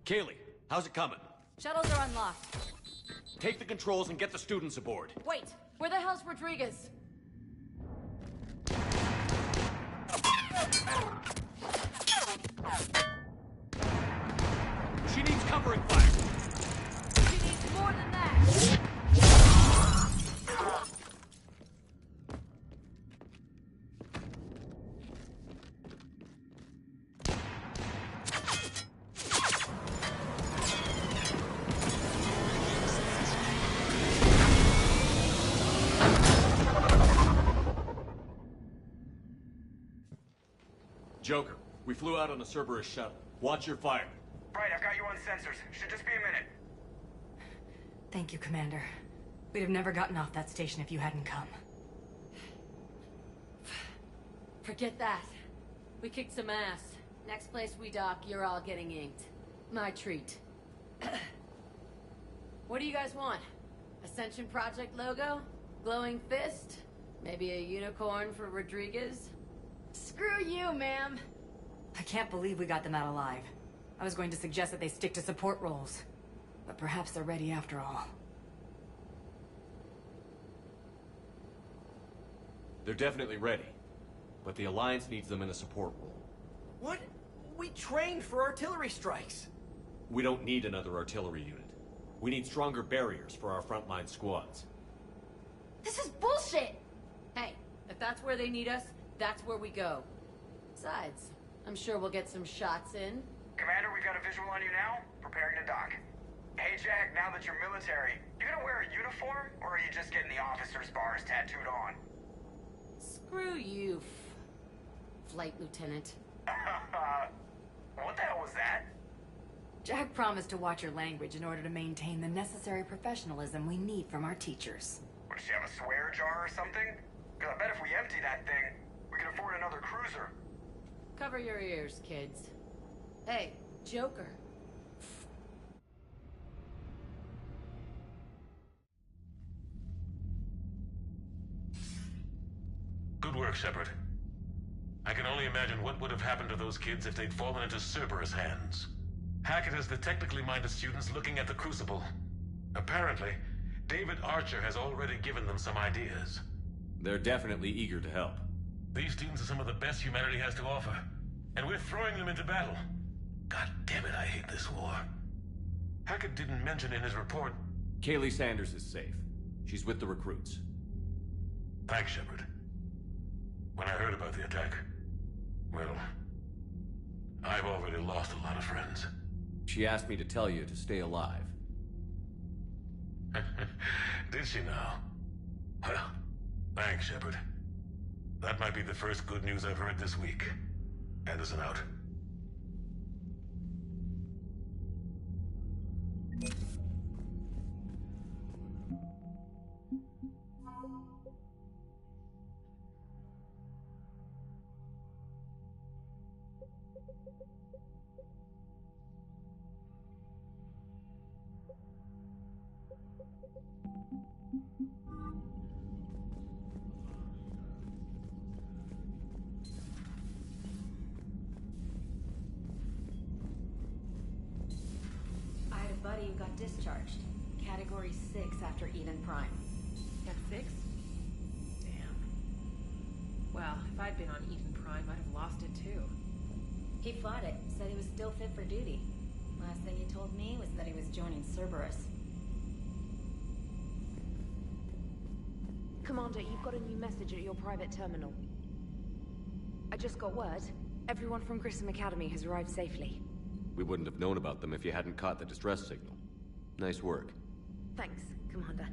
Kaylee, how's it coming? Shuttles are unlocked. Take the controls and get the students aboard. Wait, where the hell's Rodriguez? She needs covering fire. She needs more than that. Joker, we flew out on a Cerberus shuttle. Watch your fire. Right, I've got you on sensors. Should just be a minute. Thank you, Commander. We'd have never gotten off that station if you hadn't come. Forget that. We kicked some ass. Next place we dock, you're all getting inked. My treat. What do you guys want? Ascension Project logo? Glowing fist? Maybe a unicorn for Rodriguez? Screw you, ma'am! I can't believe we got them out alive. I was going to suggest that they stick to support roles. But perhaps they're ready after all. They're definitely ready. But the Alliance needs them in a support role. What? We trained for artillery strikes. We don't need another artillery unit. We need stronger barriers for our frontline squads. This is bullshit! Hey, if that's where they need us, that's where we go. Besides, I'm sure we'll get some shots in. Commander, we've got a visual on you now. Preparing to dock. Hey, Jack, now that you're military, you gonna wear a uniform, or are you just getting the officer's bars tattooed on? Screw you, Flight Lieutenant. What the hell was that? Jack promised to watch your language in order to maintain the necessary professionalism we need from our teachers. What, does she have a swear jar or something? Because I bet if we empty that thing, we can afford another cruiser. Cover your ears, kids. Hey, Joker. Good work, Shepard. I can only imagine what would have happened to those kids if they'd fallen into Cerberus' hands. Hackett has the technically minded students looking at the Crucible. Apparently, David Archer has already given them some ideas. They're definitely eager to help. These students are some of the best humanity has to offer, and we're throwing them into battle. God damn it, I hate this war. Hackett didn't mention in his report... Kaylee Sanders is safe. She's with the recruits. Thanks, Shepard. When I heard about the attack, well, I've already lost a lot of friends. She asked me to tell you to stay alive. Did she now? Well, thanks, Shepard. That might be the first good news I've heard this week. Anderson out. I had a buddy who got discharged. Category 6 after Eden Prime. Got 6? Damn. Well, if I'd been on Eden Prime, I'd have lost it too. He fought it, said he was still fit for duty. Last thing he told me was that he was joining Cerberus. Commander, you've got a new message at your private terminal. I just got word. Everyone from Grissom Academy has arrived safely. We wouldn't have known about them if you hadn't caught the distress signal. Nice work. Thanks, Commander.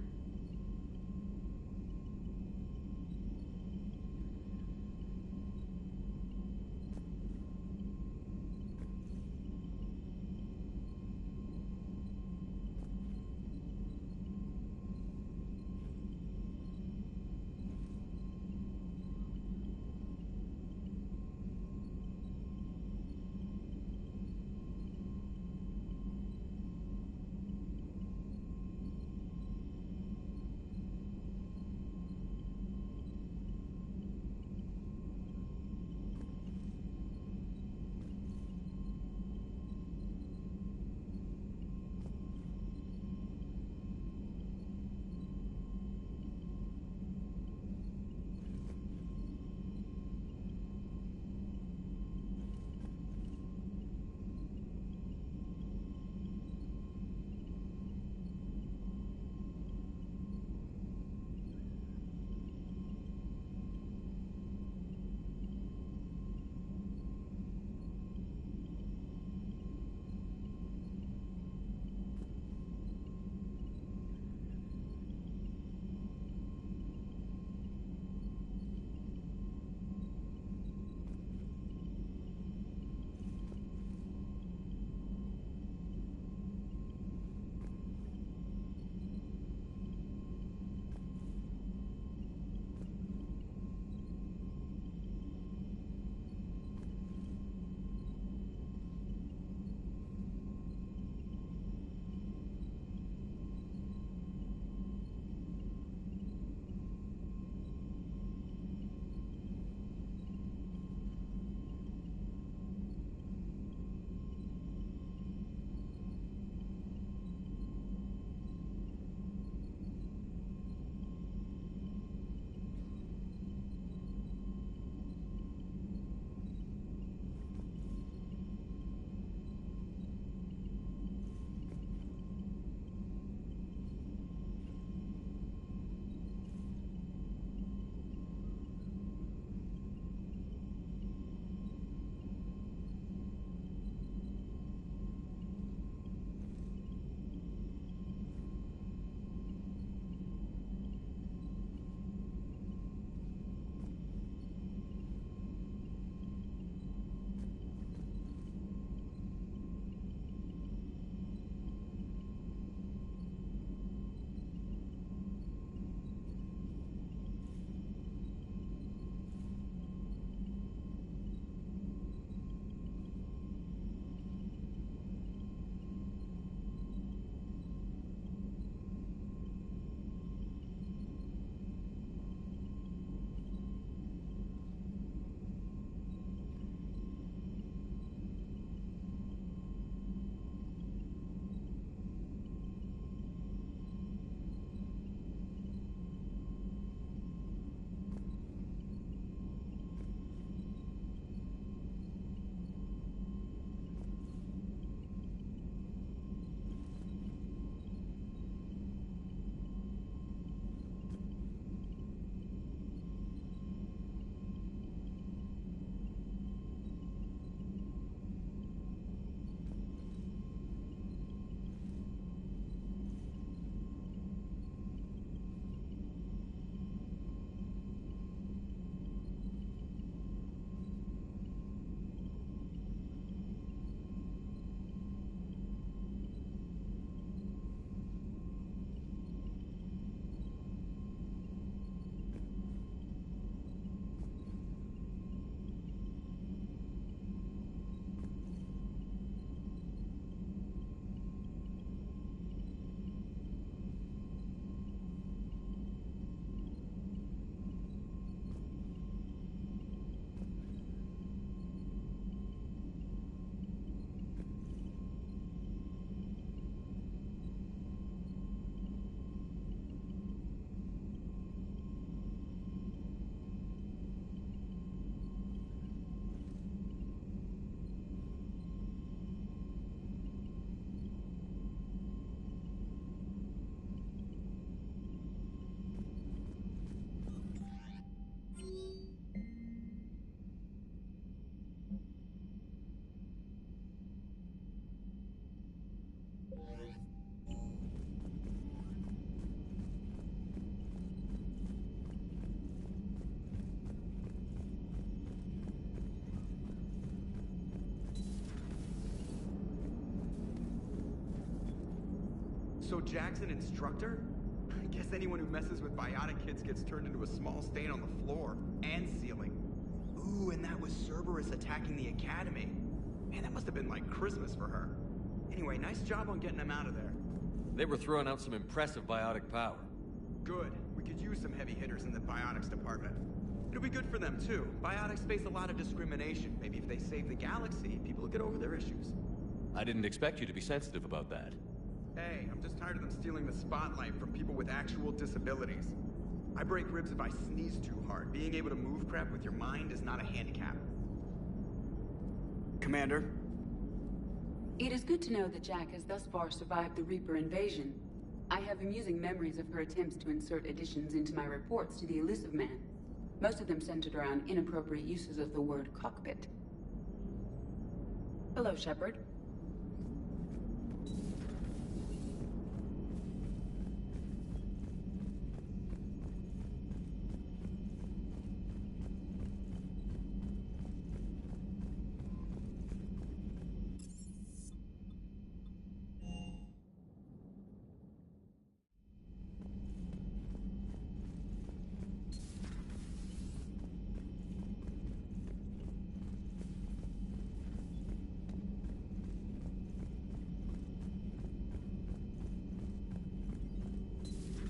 So Jack's an instructor? I guess anyone who messes with biotic kids gets turned into a small stain on the floor and ceiling. Ooh, and that was Cerberus attacking the academy. Man, that must have been like Christmas for her. Anyway, nice job on getting them out of there. They were throwing out some impressive biotic power. Good. We could use some heavy hitters in the biotics department. It'll be good for them, too. Biotics face a lot of discrimination. Maybe if they save the galaxy, people will get over their issues. I didn't expect you to be sensitive about that. Hey, I'm just tired of them stealing the spotlight from people with actual disabilities. I break ribs if I sneeze too hard. Being able to move crap with your mind is not a handicap. Commander? It is good to know that Jack has thus far survived the Reaper invasion. I have amusing memories of her attempts to insert additions into my reports to the Illusive Man. Most of them centered around inappropriate uses of the word cockpit. Hello, Shepard.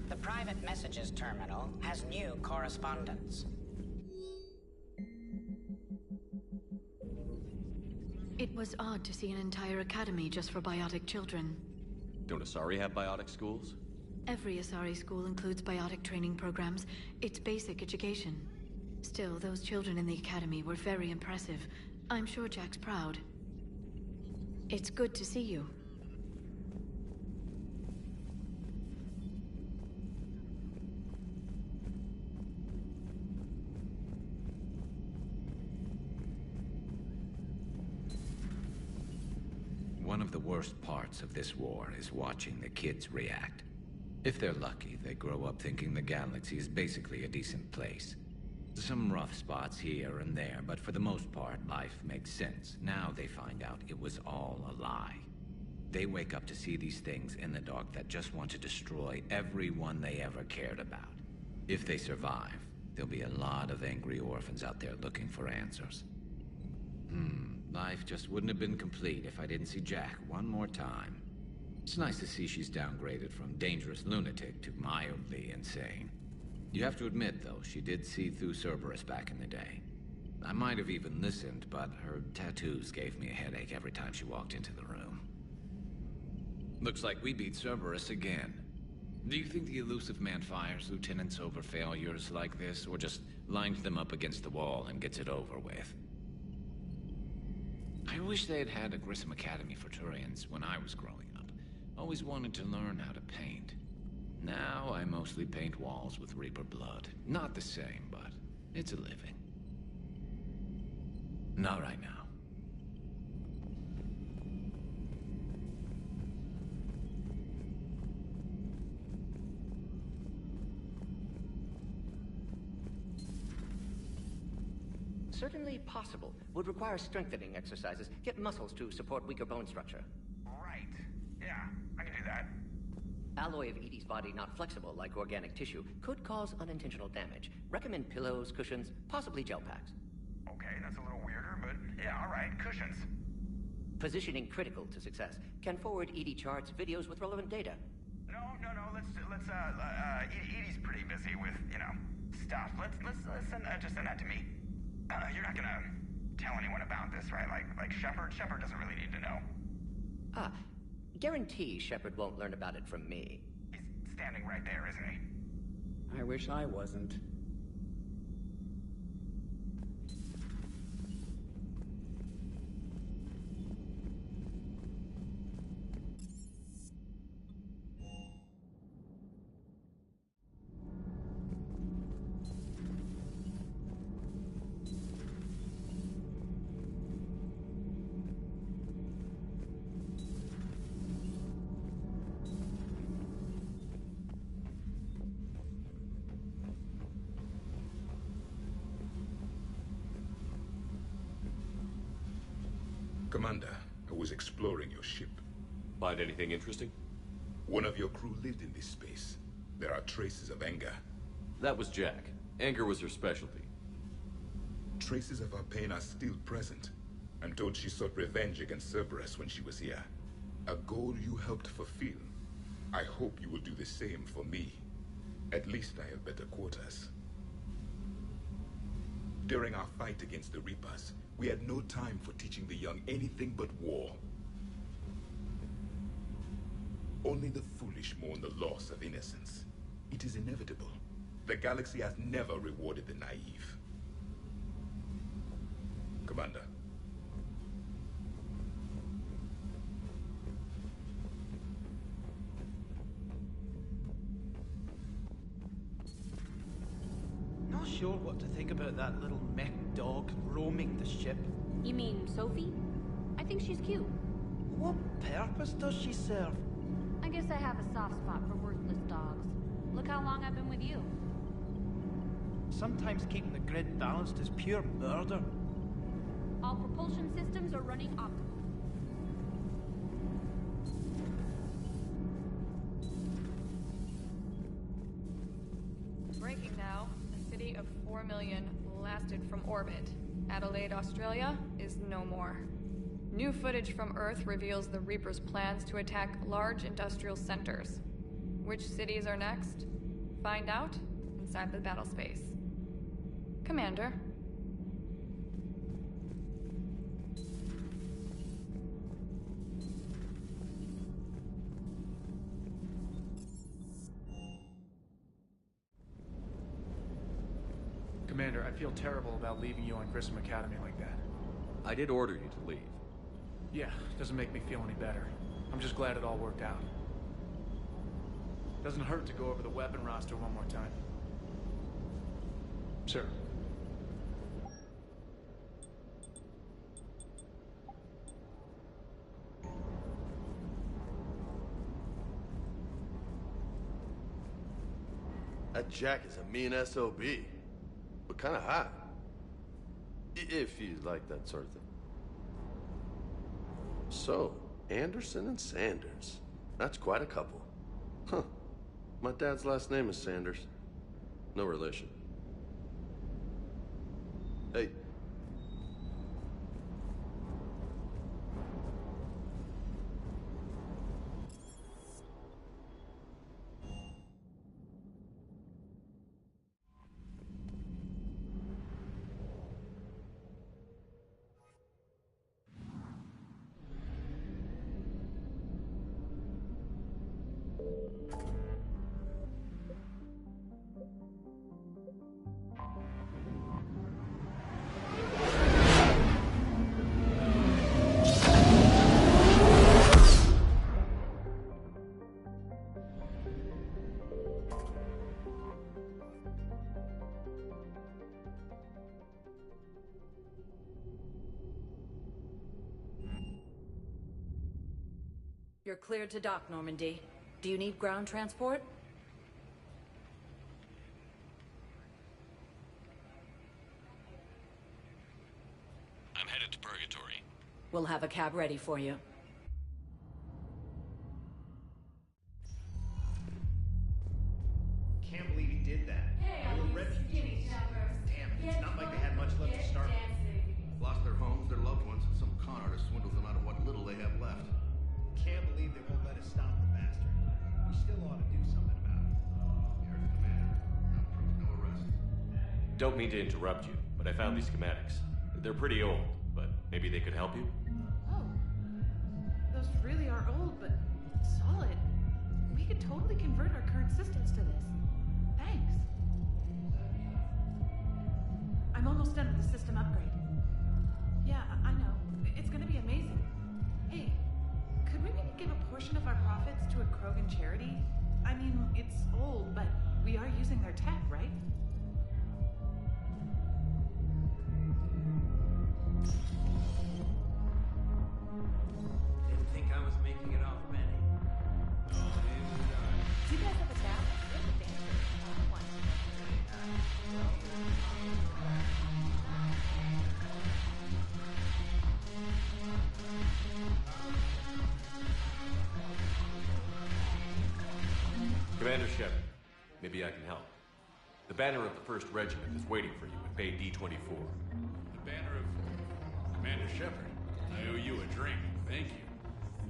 The private messages terminal has new correspondence. It was odd to see an entire academy just for biotic children. Don't Asari have biotic schools? Every Asari school includes biotic training programs. It's basic education. Still, those children in the academy were very impressive. I'm sure Jack's proud. It's good to see you. One of the worst parts of this war is watching the kids react. If they're lucky, they grow up thinking the galaxy is basically a decent place. Some rough spots here and there, but for the most part, life makes sense. Now they find out it was all a lie. They wake up to see these things in the dark that just want to destroy everyone they ever cared about. If they survive, there'll be a lot of angry orphans out there looking for answers. Life just wouldn't have been complete if I didn't see Jack one more time. It's nice to see she's downgraded from dangerous lunatic to mildly insane. You have to admit, though, she did see through Cerberus back in the day. I might have even listened, but her tattoos gave me a headache every time she walked into the room. Looks like we beat Cerberus again. Do you think the Illusive Man fires lieutenants over failures like this, or just lines them up against the wall and gets it over with? I wish they had had a Grissom Academy for Turians when I was growing up. Always wanted to learn how to paint. Now I mostly paint walls with Reaper blood. Not the same, but it's a living. Not right now. Certainly possible. Would require strengthening exercises. Get muscles to support weaker bone structure. Right. Yeah, I can do that. Alloy of Edie's body not flexible like organic tissue could cause unintentional damage. Recommend pillows, cushions, possibly gel packs. Okay, that's a little weirder, but yeah, all right. Cushions. Positioning critical to success. Can forward Edie charts, videos with relevant data. No. Let's Edie's pretty busy with, stuff. Let's just send that to me. You're not gonna tell anyone about this, right? Like Shepard? Shepard doesn't really need to know. Guarantee Shepard won't learn about it from me. He's standing right there, isn't he? I wish I wasn't. Commander, I was exploring your ship. Find anything interesting? One of your crew lived in this space. There are traces of anger. That was Jack. Anger was her specialty. Traces of her pain are still present. I'm told she sought revenge against Cerberus when she was here. A goal you helped fulfill. I hope you will do the same for me. At least I have better quarters. During our fight against the Reapers, we had no time for teaching the young anything but war. Only the foolish mourn the loss of innocence. It is inevitable. The galaxy has never rewarded the naive. Commander. Not sure what to think about that little mech dog roaming the ship. You mean Sophie? I think she's cute. What purpose does she serve? I guess I have a soft spot for worthless dogs. Look how long I've been with you. Sometimes keeping the grid balanced is pure murder. All propulsion systems are running optimally. Breaking now. A city of 4 million blasted from orbit. Adelaide, Australia is no more. New footage from Earth reveals the Reapers' plans to attack large industrial centers. Which cities are next? Find out inside the battle space. Commander. Commander, I feel terrible about leaving you on Grissom Academy like that. I did order you to leave. Yeah, doesn't make me feel any better. I'm just glad it all worked out. Doesn't hurt to go over the weapon roster one more time. Sir. That Jack is a mean SOB. But kinda hot. If you like that sort of thing. So, Anderson and Sanders. That's quite a couple. Huh. My dad's last name is Sanders. No relation. Hey. You're cleared to dock, Normandy. Do you need ground transport? I'm headed to Purgatory. We'll have a cab ready for you. Can't believe he did that. They were refugees. Damn it, it's not like they had much left to start with. Lost their homes, their loved ones, and some con artist swindled them out of what little they have left. Can't believe they won't let us stop the bastard. We still ought to do something about it. You heard the commander. No proof, no arrest. Don't mean to interrupt you, but I found these schematics. They're pretty old, but maybe they could help you? Oh. Those really are old, but solid. We could totally convert our current systems to this. Thanks. I'm almost done with the system upgrade. Yeah, I know. It's gonna be amazing. Hey, could we maybe give a portion of our profits to a Krogan charity? I mean, it's old, but we are using their tech, right? Didn't think I was making it off, Manny. Do you guys have a tab? We have a dancer. One. Commander Shepard, maybe I can help. The banner of the 1st Regiment is waiting for you at Bay D-24. The banner of Commander Shepard. I owe you a drink. Thank you.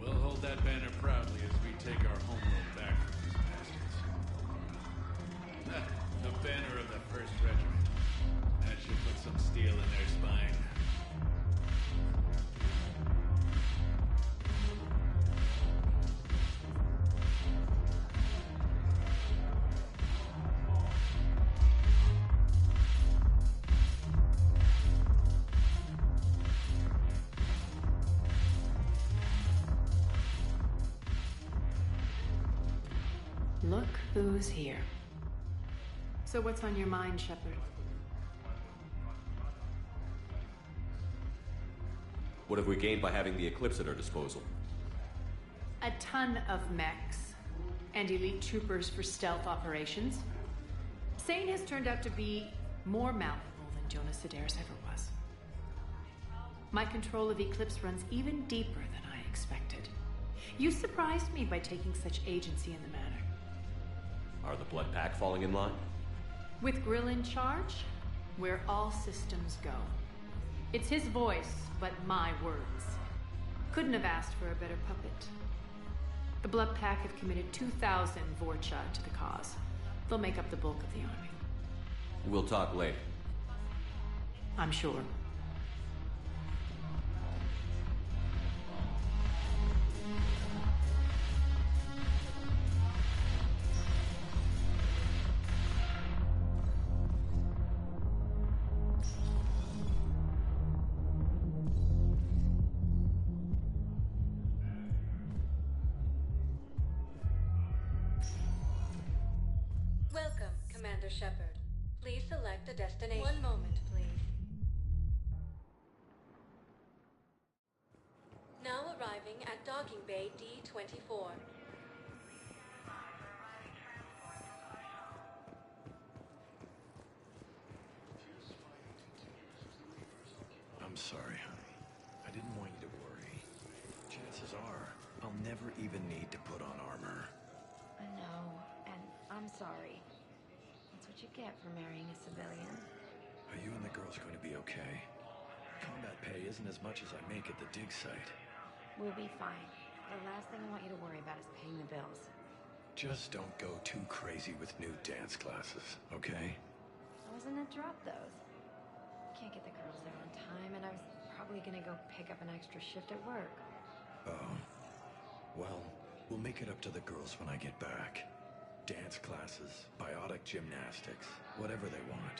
We'll hold that banner proudly as we take our homeworld back from these bastards. The banner of the 1st Regiment. That should put some steel in their spine. Look who's here. So what's on your mind, Shepard? What have we gained by having the Eclipse at our disposal? A ton of mechs and elite troopers for stealth operations. Sane has turned out to be more malleable than Jonas Sedaris ever was. My control of Eclipse runs even deeper than I expected. You surprised me by taking such agency in the matter. Are the Blood Pack falling in line? With Grill in charge, where all systems go. It's his voice, but my words. Couldn't have asked for a better puppet. The Blood Pack have committed 2,000 Vorcha to the cause. They'll make up the bulk of the army. We'll talk later. I'm sure. Welcome, Commander Shepard. Please select a destination. One moment, please. Now arriving at Docking Bay D-24. I'm sorry, honey. I didn't want you to worry. Chances are, I'll never even need to put on armor. I know, and I'm sorry. That's what you get for marrying a civilian. Are you and the girls going to be okay? Combat pay isn't as much as I make at the dig site. We'll be fine. The last thing I want you to worry about is paying the bills. Just don't go too crazy with new dance classes, okay? I was gonna drop those. Can't get the girls there on time, and I was probably gonna go pick up an extra shift at work. Oh. Well, we'll make it up to the girls when I get back. Dance classes, biotic gymnastics, whatever they want.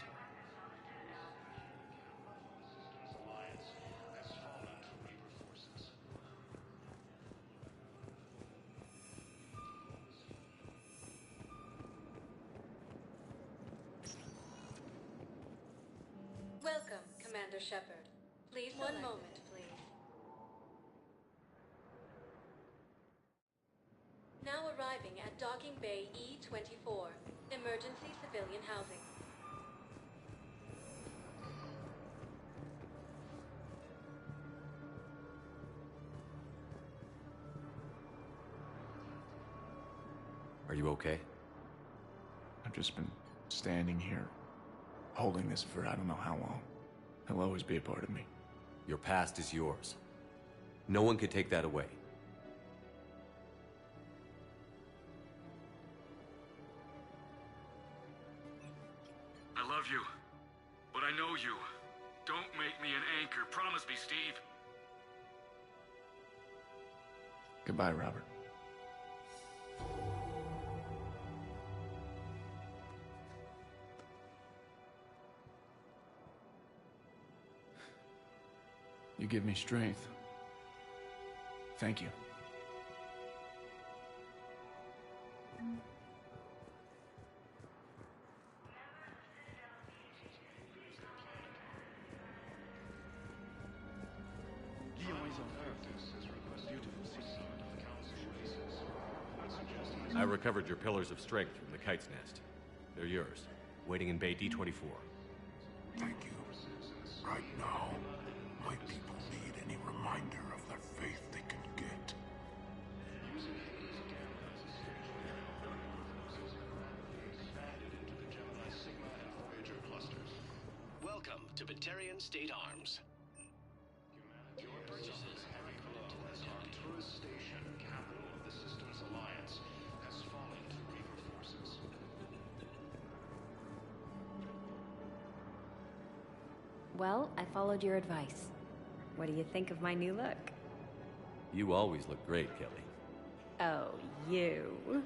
Welcome, Commander Shepard. Please one moment, please. Now arriving at Docking Bay E-24, emergency civilian housing. Are you okay? I've just been standing here, holding this for I don't know how long. He'll always be a part of me. Your past is yours. No one can take that away. I love you, but I know you. Don't make me an anchor. Promise me, Steve. Goodbye, Robert. You give me strength. Thank you. I recovered your pillars of strength from the Kite's Nest. They're yours, waiting in Bay D-24. Thank you. Right now, my people need any reminder of the faith they can get. to Batarian State Arms. Your purchases have been credited to the Arcturus Station, capital of the Systems Alliance, has fallen to Reaper forces. Well, I followed your advice. What do you think of my new look? You always look great, Kelly. Oh, you.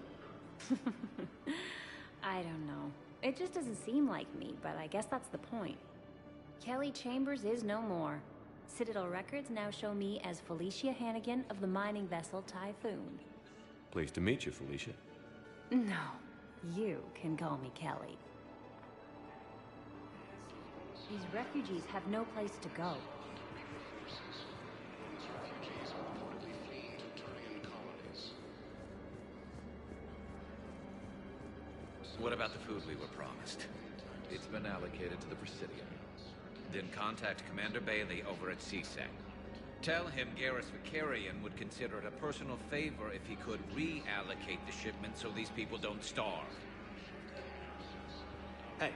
I don't know. It just doesn't seem like me, but I guess that's the point. Kelly Chambers is no more. Citadel records now show me as Felicia Hannigan of the mining vessel Typhoon. Pleased to meet you, Felicia. No, you can call me Kelly. These refugees have no place to go. What about the food we were promised? It's been allocated to the Presidium. Then contact Commander Bailey over at CSEC. Tell him Garrus Vakarian would consider it a personal favor if he could reallocate the shipment so these people don't starve. Hey,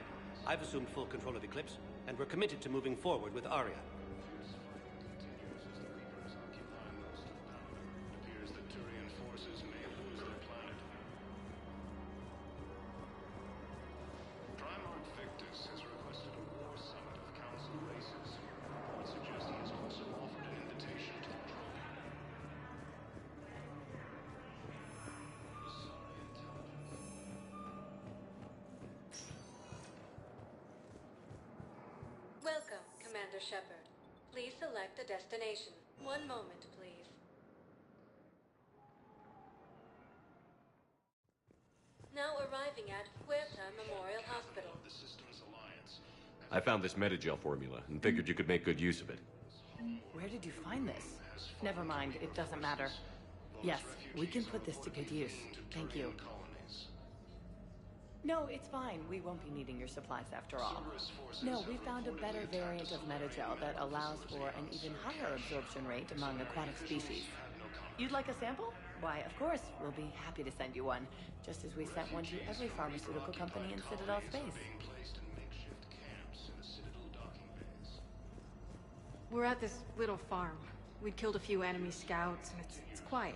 I've assumed full control of Eclipse, and we're committed to moving forward with Aria. Welcome, Commander Shepard. Please select a destination. One moment, please. Now arriving at Huerta Memorial Hospital. I found this Metagel formula and figured you could make good use of it. Where did you find this? Never mind, it doesn't matter. Yes, we can put this to good use. Thank you. No, it's fine. We won't be needing your supplies after all. No, we found a better variant of Metagel that allows for an even higher absorption rate among aquatic species. You'd like a sample? Why, of course, we'll be happy to send you one, just as we sent one to every pharmaceutical company in Citadel space. We're at this little farm. We'd killed a few enemy scouts, and it's quiet.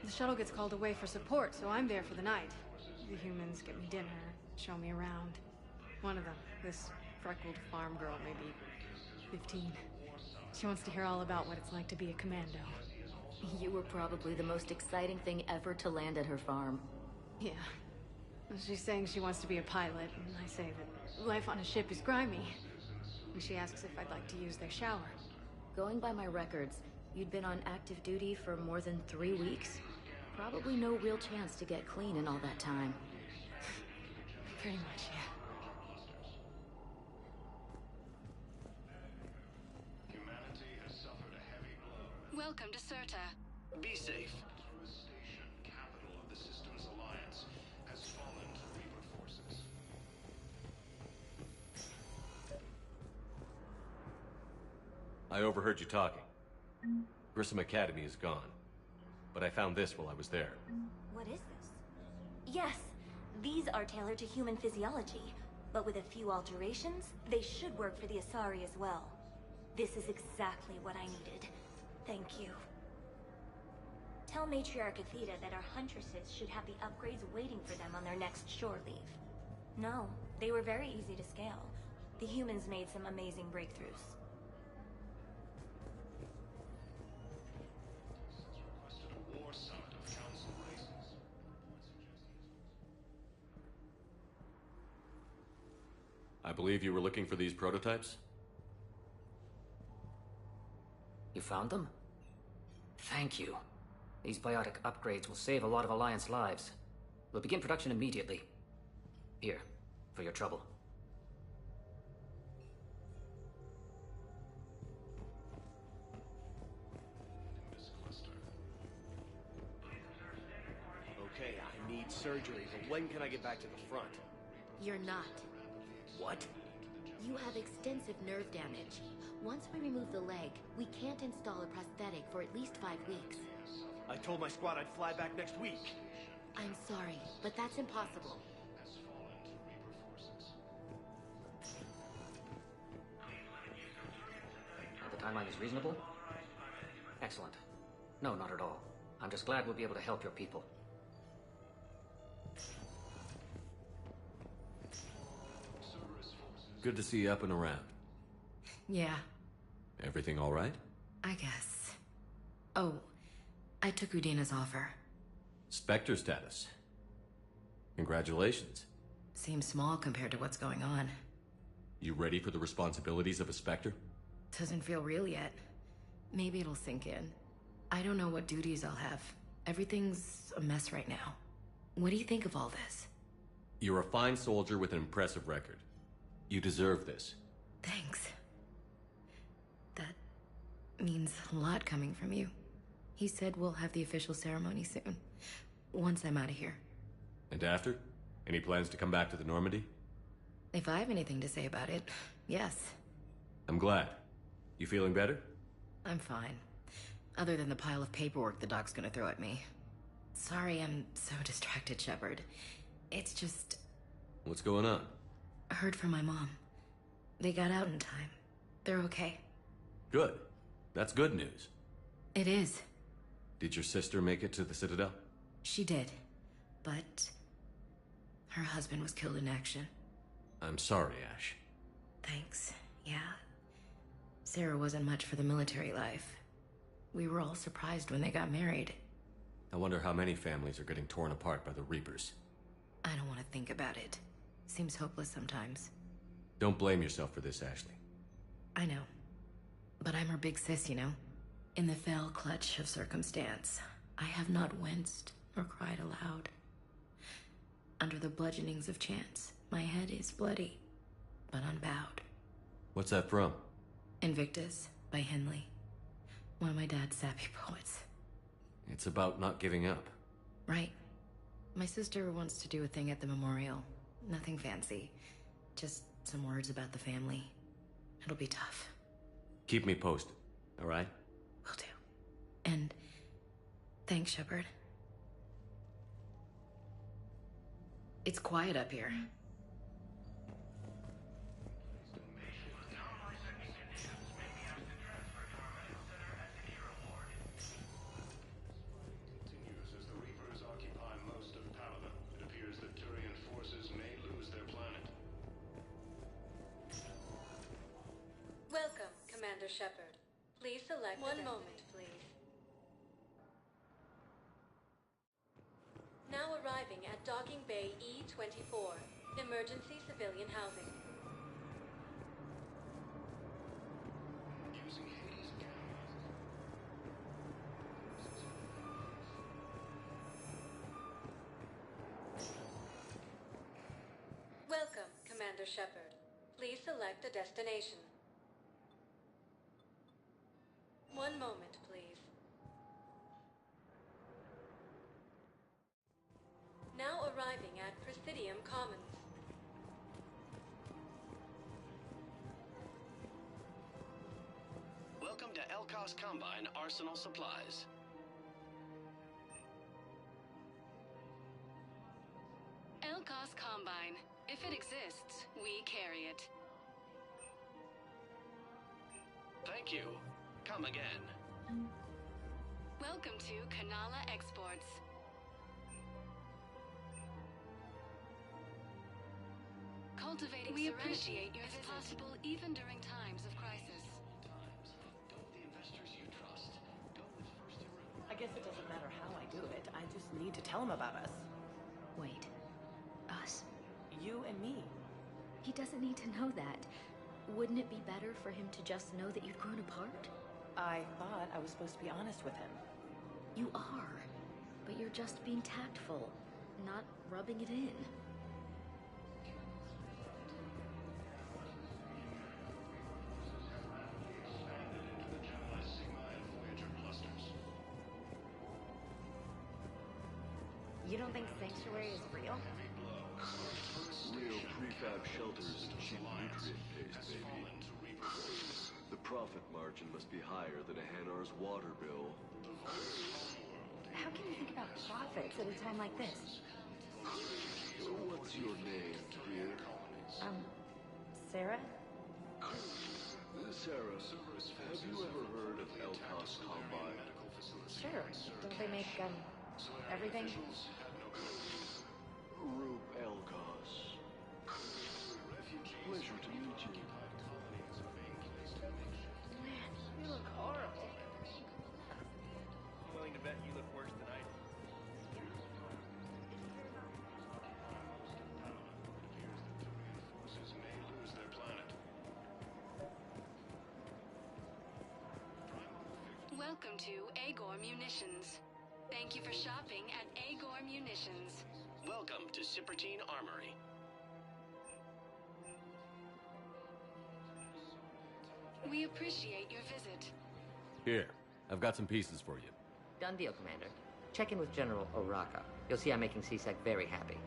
The shuttle gets called away for support, so I'm there for the night. The humans get me dinner, show me around. One of them, this freckled farm girl, maybe 15. She wants to hear all about what it's like to be a commando. You were probably the most exciting thing ever to land at her farm. Yeah. She's saying she wants to be a pilot, and I say that life on a ship is grimy. And she asks if I'd like to use their shower. Going by my records, you'd been on active duty for more than 3 weeks. Probably no real chance to get clean in all that time. Pretty much, yeah. Humanity has suffered a heavy blow. Welcome to Serta. Be safe. Station, capital of the Systems Alliance, has fallen to Reaper forces. I overheard you talking. Grissom Academy is gone. But I found this while I was there. What is this? Yes, these are tailored to human physiology, but with a few alterations, they should work for the Asari as well. This is exactly what I needed. Thank you. Tell Matriarch Athena that our huntresses should have the upgrades waiting for them on their next shore leave. No, they were very easy to scale. The humans made some amazing breakthroughs. I believe you were looking for these prototypes? You found them? Thank you. These biotic upgrades will save a lot of Alliance lives. We'll begin production immediately. Here, for your trouble. Okay, I need surgery, but when can I get back to the front? You're not. What? You have extensive nerve damage. Once we remove the leg, we can't install a prosthetic for at least 5 weeks. I told my squad I'd fly back next week. I'm sorry, but that's impossible. timeline is reasonable? Excellent. No, not at all. I'm just glad we'll be able to help your people. Good to see you up and around. Yeah, Everything all right? I guess. Oh, I took Udina's offer. Spectre status. Congratulations. Seems small compared to what's going on. You ready for the responsibilities of a Spectre? Doesn't feel real yet. Maybe it'll sink in. I don't know what duties I'll have. Everything's a mess right now. What do you think of all this? You're a fine soldier with an impressive record. You deserve this. Thanks. That means a lot coming from you. He said we'll have the official ceremony soon. Once I'm out of here. And after? Any plans to come back to the Normandy? If I have anything to say about it, yes. I'm glad. You feeling better? I'm fine. Other than the pile of paperwork the doc's gonna throw at me. Sorry I'm so distracted, Shepard. It's just... What's going on? I heard from my mom. They got out in time. They're okay. Good. That's good news. It is. Did your sister make it to the Citadel? She did. But... her husband was killed in action. I'm sorry, Ash. Thanks. Yeah. Sarah wasn't much for the military life. We were all surprised when they got married. I wonder how many families are getting torn apart by the Reapers. I don't want to think about it. Seems hopeless sometimes. Don't blame yourself for this, Ashley. I know. But I'm her big sis, you know? In the fell clutch of circumstance, I have not winced or cried aloud. Under the bludgeonings of chance, my head is bloody, but unbowed. What's that from? Invictus by Henley. One of my dad's sappy poets. It's about not giving up. Right. My sister wants to do a thing at the memorial. Nothing fancy. Just some words about the family. It'll be tough. Keep me posted, all right? Will do. And thanks, Shepard. It's quiet up here. Continues as the Reapers occupy most of Palaven. It appears that Turian forces may lose their planet. Welcome, Commander Shepard. Please select one moment, please. Now arriving at Docking Bay E-24, emergency civilian housing. Using Hades cameras. Welcome, Commander Shepard. Please select a destination. One moment, please. Now arriving at Presidium Commons. Welcome to Elkos Combine Arsenal Supplies. Elkos Combine. If it exists, we carry it. Thank you. Come again. Welcome to Kanala Exports. Cultivating we appreciate your visit. Possible even during times of crisis. Don't the investors you trust go with first I guess it doesn't matter how I do it. I just need to tell him about us. Wait. Us? You and me. He doesn't need to know that. Wouldn't it be better for him to just know that you'd grown apart? I thought I was supposed to be honest with him. You are. But you're just being tactful, not rubbing it in. You don't think Sanctuary is real? Real prefab shelters and cheap nutrient paste, baby. The profit margin must be higher than a Hanar's water bill. How can you think about profits at a time like this? What's your name, dear? Sarah? This Sarah, have you ever heard of Elcos Combine? Sure. Don't they make, everything? Rube Elcos. Pleasure to meet you. Man, you look horrible. I'm willing to bet you look worse than I do. Welcome to Agor Munitions. Thank you for shopping at Agor Munitions. Welcome to Cipertine Armory. We appreciate your visit. Here, I've got some pieces for you. Done deal, Commander. Check in with General Oraka. You'll see I'm making CSEC very happy.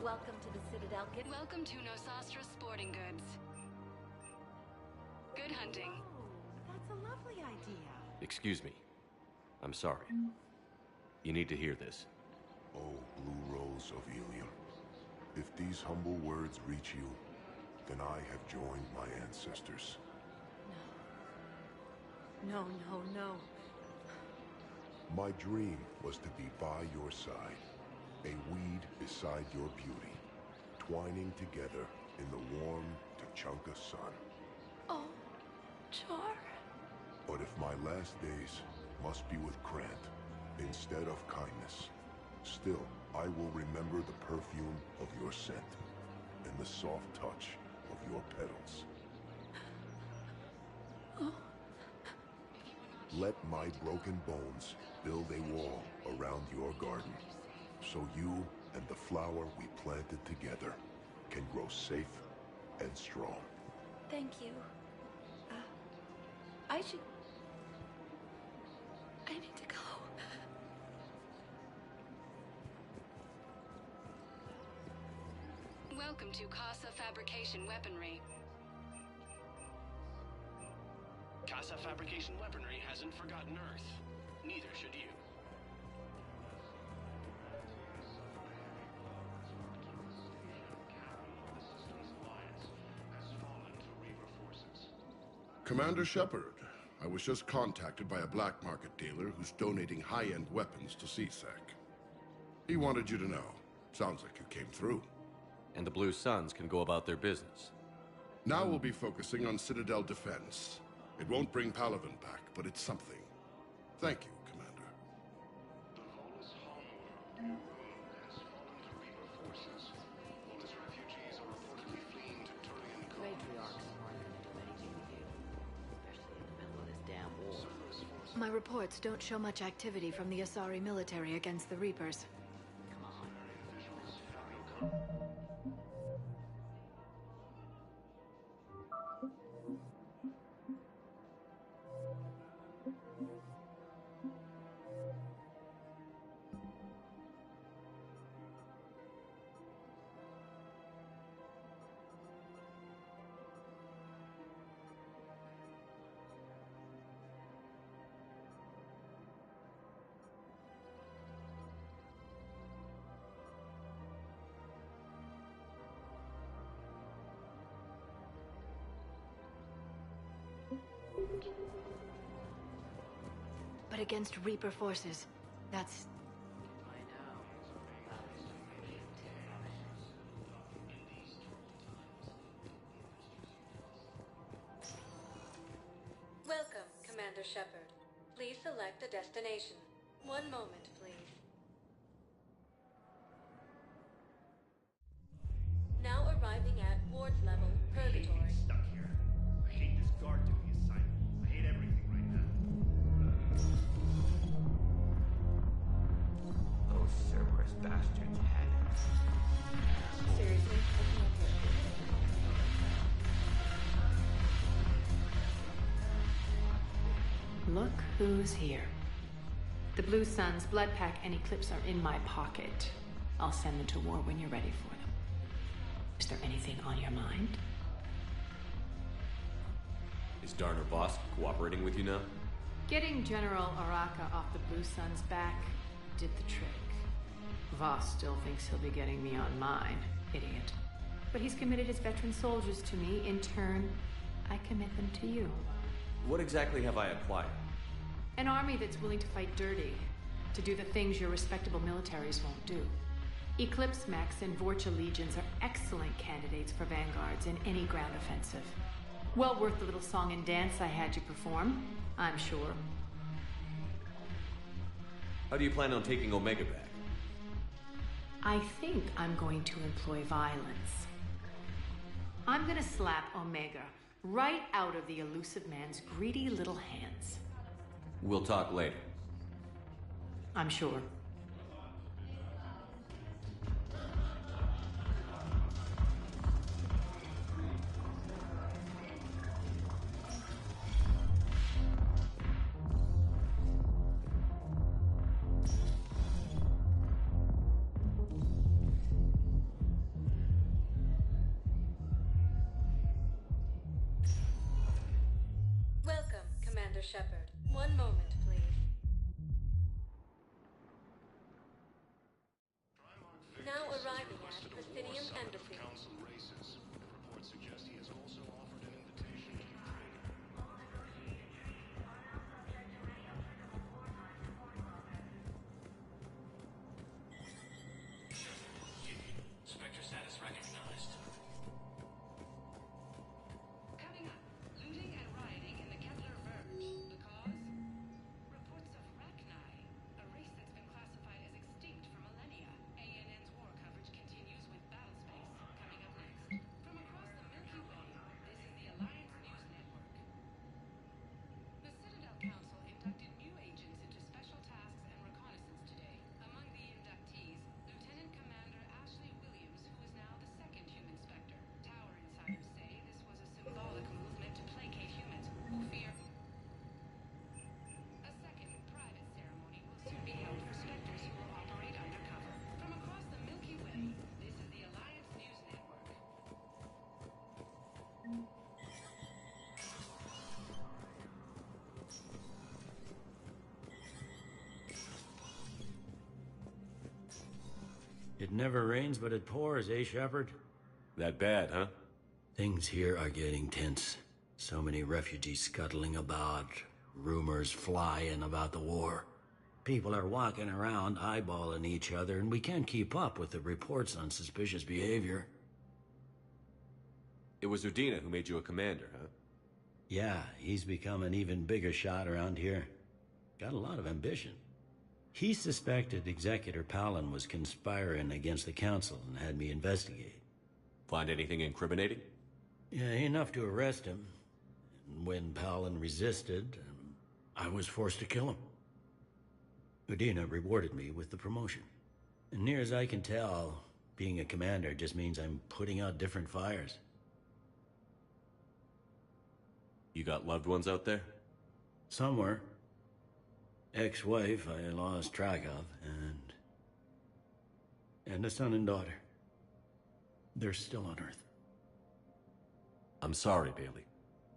Welcome to the Citadel Kit. Welcome to Nosastra Sporting Goods. Good hunting. That's a lovely idea. Excuse me. I'm sorry. You need to hear this. Oh, Blue Rose of Ilium. If these humble words reach you, then I have joined my ancestors. No. My dream was to be by your side, a weed beside your beauty, twining together in the warm Tuchanka sun. Oh, Char. But if my last days must be with Krant instead of kindness, still I will remember the perfume of your scent and the soft touch of your petals. Oh. Let my broken bones build a wall around your garden, so you and the flower we planted together can grow safe and strong. Thank you. I need to go. Welcome to Casa Fabrication Weaponry. Casa Fabrication Weaponry hasn't forgotten Earth. Neither should you. Commander Shepard, I was just contacted by a black market dealer who's donating high-end weapons to CSEC. He wanted you to know. Sounds like you came through. And the Blue Suns can go about their business. Now we'll be focusing on Citadel defense. It won't bring Palaven back, but it's something. Thank you, Commander. The Volus homeworld has fallen to Reaper forces. Volus refugees are reportedly fleeing to Turian Cove. Matriarchs aren't going to do anything with you, especially in the middle of this damn war. My reports don't show much activity from the Asari military against the Reapers. Come on. But against Reaper forces, that's... Welcome, Commander Shepard. Please select a destination. One moment, please. Now arriving at Ward's Level, Purgatory. Stuck here. I hate this guard duty assignment. I hate everything right now. Those Cerberus bastards had it. Seriously? Look who's here. The Blue Suns, Bloodpack, and Eclipse are in my pocket. I'll send them to war when you're ready for them. Is there anything on your mind? Is Darner Bosk cooperating with you now? Getting General Oraka off the Blue Suns' back did the trick. Voss still thinks he'll be getting me on mine, idiot. But he's committed his veteran soldiers to me. In turn, I commit them to you. What exactly have I acquired? An army that's willing to fight dirty, to do the things your respectable militaries won't do. Eclipse Mechs and Vorcha Legions are excellent candidates for vanguards in any ground offensive. Well worth the little song and dance I had you perform, I'm sure. How do you plan on taking Omega back? I think I'm going to employ violence. I'm gonna slap Omega right out of the elusive man's greedy little hands. We'll talk later. I'm sure. Welcome, Commander Shepard. One moment, please. Now arriving at Presidium Embassy. Council races. Reports suggest he has also offered an invitation to trade. Spectre status recognized. Coming up, looting and rioting in the Kettler Verge. The cause? Reports of Rachni, a race that's been classified as extinct for millennia. ANN's war coverage continues with Battlespace. Coming up next. From across the Milky Way, this is the Alliance News Network. The Citadel Council inducted new agents into special tasks and reconnaissance today. Among the inductees, Lieutenant Commander Ashley Williams, who is now the second human Spectre. Tower insiders say this was a symbolic move meant to placate humans who fear. A second private ceremony will soon be held for Spectres who will operate undercover. From across the Milky Way, this is the Alliance News Network. It never rains, but it pours, eh, Shepard? That bad, huh? Things here are getting tense. So many refugees scuttling about, rumors flying about the war. People are walking around eyeballing each other, and we can't keep up with the reports on suspicious behavior. It was Udina who made you a commander, huh? Yeah, he's become an even bigger shot around here. Got a lot of ambition. He suspected Executor Palin was conspiring against the Council and had me investigate. Find anything incriminating? Yeah, enough to arrest him. And when Palin resisted, I was forced to kill him. Udina rewarded me with the promotion. And near as I can tell, being a commander just means I'm putting out different fires. You got loved ones out there? Somewhere. Ex-wife I lost track of, and a son and daughter. They're still on Earth. I'm sorry, Bailey.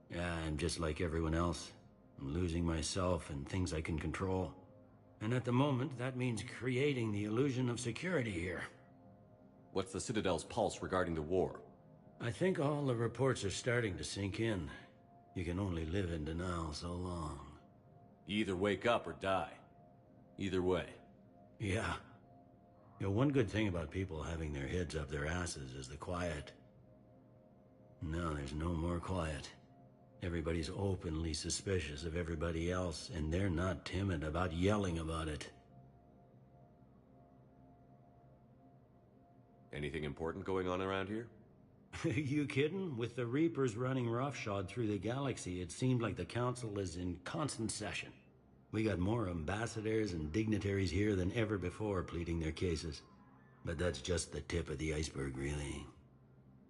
Yeah, I'm just like everyone else. I'm losing myself and things I can control. And at the moment, that means creating the illusion of security here. What's the Citadel's pulse regarding the war? I think all the reports are starting to sink in. You can only live in denial so long. You either wake up or die. Either way. Yeah. You know, one good thing about people having their heads up their asses is the quiet. Now there's no more quiet. Everybody's openly suspicious of everybody else, and they're not timid about yelling about it. Anything important going on around here? You kidding? With the Reapers running roughshod through the galaxy, it seemed like the Council is in constant session. We got more ambassadors and dignitaries here than ever before pleading their cases. But that's just the tip of the iceberg, really.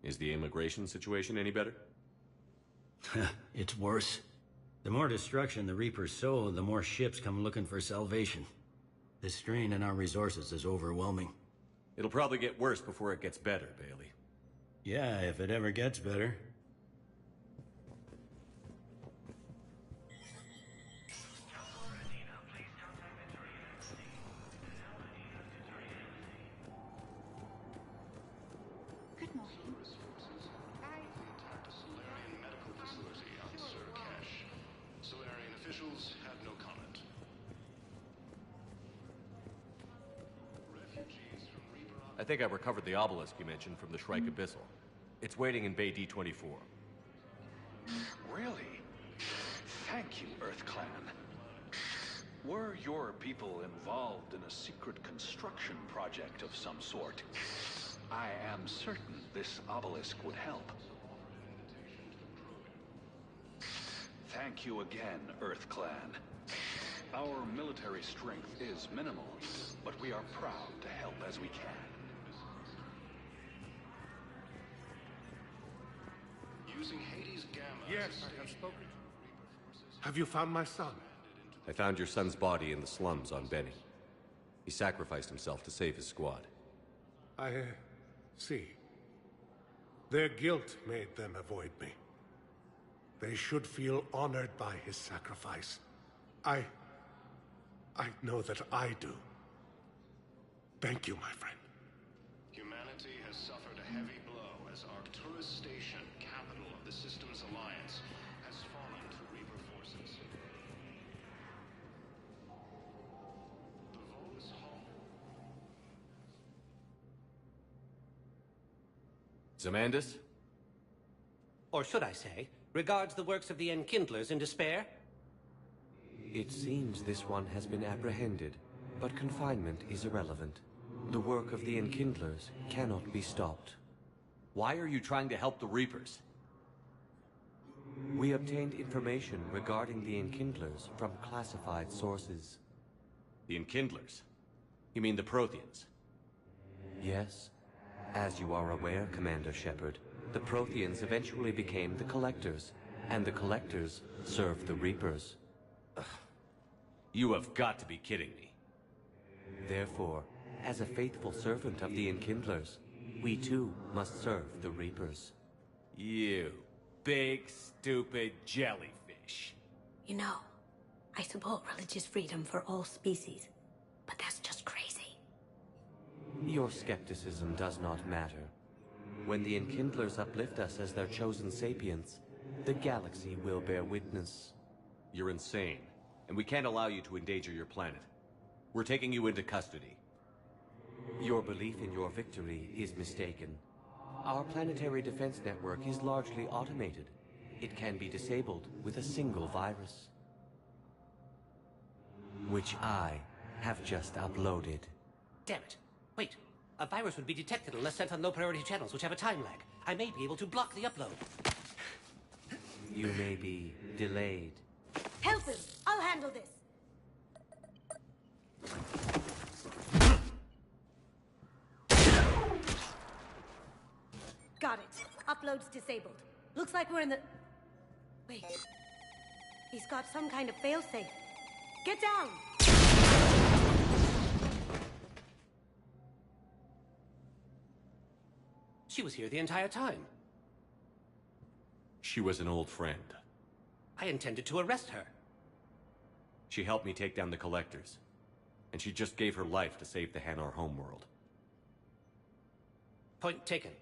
Is the immigration situation any better? It's worse. The more destruction the Reapers sow, the more ships come looking for salvation. The strain on our resources is overwhelming. It'll probably get worse before it gets better, Bailey. Yeah, if it ever gets better. I think I recovered the obelisk you mentioned from the Shrike Abyssal. It's waiting in Bay D-24. Really? Thank you, Earth Clan. Were your people involved in a secret construction project of some sort, I am certain this obelisk would help. Thank you again, Earth Clan. Our military strength is minimal, but we are proud to help as we can. Using Hades Gamma. Yes, I have spoken. Have you found my son? I found your son's body in the slums on Benny. He sacrificed himself to save his squad. I see. Their guilt made them avoid me. They should feel honored by his sacrifice. I know that I do. Thank you, my friend. Humanity has suffered a heavy blow as Arcturus Station, capital of the Systems Alliance, has fallen to Reaper forces. The Volus Hall. Zamandus? Or should I say, regards the works of the Enkindlers in despair? It seems this one has been apprehended, but confinement is irrelevant. The work of the Enkindlers cannot be stopped. Why are you trying to help the Reapers? We obtained information regarding the Enkindlers from classified sources. The Enkindlers? You mean the Protheans? Yes. As you are aware, Commander Shepard, the Protheans eventually became the Collectors, and the Collectors served the Reapers. You have got to be kidding me. Therefore, as a faithful servant of the Enkindlers, we too must serve the Reapers. You big, stupid jellyfish. You know, I support religious freedom for all species, but that's just crazy. Your skepticism does not matter. When the Enkindlers uplift us as their chosen sapients, the galaxy will bear witness. You're insane, and we can't allow you to endanger your planet. We're taking you into custody. Your belief in your victory is mistaken. Our planetary defense network is largely automated. It can be disabled with a single virus, which I have just uploaded. Damn it. Wait. A virus would be detected unless sent on low-priority channels, which have a time lag. I may be able to block the upload. You may be delayed. Help him! I'll handle this! Got it. Upload's disabled. Looks like we're in the... Wait. He's got some kind of failsafe. Get down! She was here the entire time. She was an old friend. I intended to arrest her. She helped me take down the Collectors. And she just gave her life to save the Hanar homeworld. Point taken.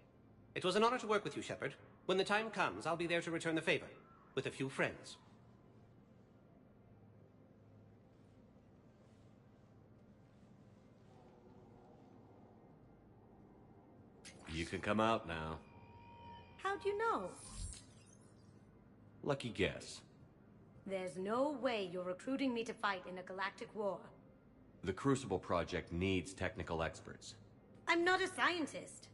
It was an honor to work with you, Shepard. When the time comes, I'll be there to return the favor. With a few friends. You can come out now. How'd you know? Lucky guess. There's no way you're recruiting me to fight in a galactic war. The Crucible Project needs technical experts. I'm not a scientist.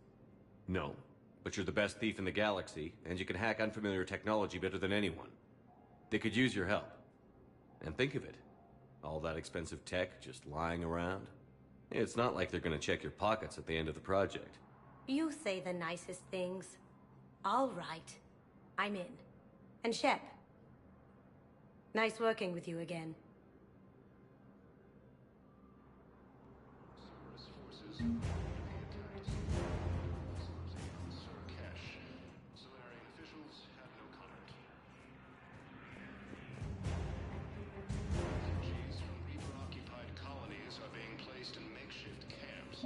No, but you're the best thief in the galaxy, and you can hack unfamiliar technology better than anyone. They could use your help. And think of it. All that expensive tech just lying around. It's not like they're gonna check your pockets at the end of the project. You say the nicest things. All right. I'm in. And Shep. Nice working with you again. Solarian officials have no comment. Refugees from Reaper-occupied colonies are being placed in makeshift camps.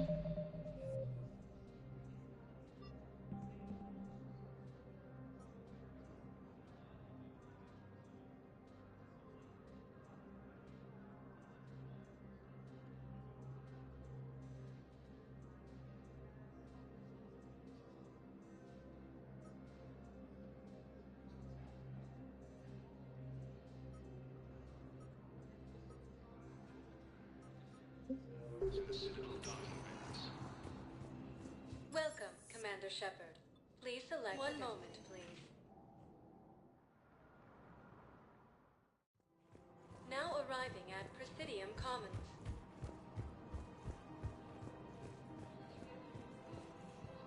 Welcome, Commander Shepard. Please select one moment, please. Now arriving at Presidium Commons.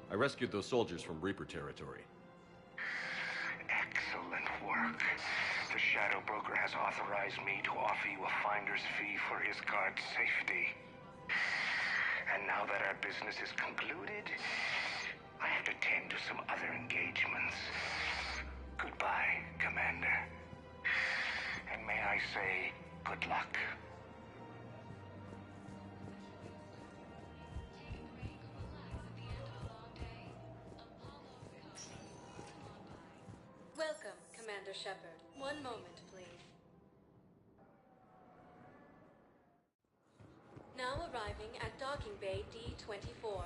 I rescued those soldiers from Reaper territory. Excellent work. The Shadow Broker has authorized me to offer you a finder's fee for his guard's safety. And now that our business is concluded, I have to tend to some other engagements. Goodbye, Commander. And may I say, good luck. Welcome, Commander Shepard. One moment, please. Now arriving at Docking Bay D-24.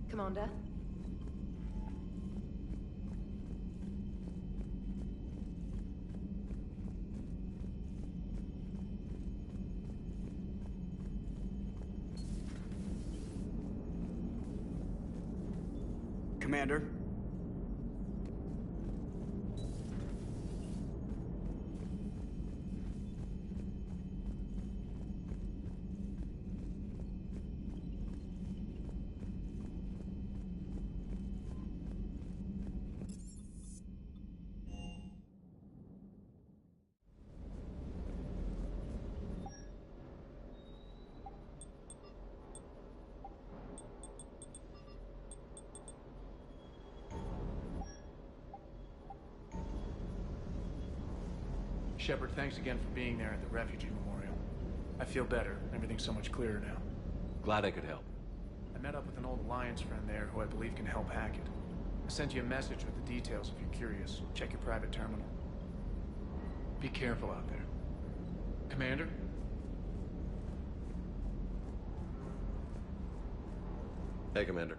Commander? Commander? Shepard, thanks again for being there at the Refugee Memorial. I feel better. Everything's so much clearer now. Glad I could help. I met up with an old Alliance friend there who I believe can help hack it. I sent you a message with the details if you're curious. Check your private terminal. Be careful out there. Commander? Hey, Commander.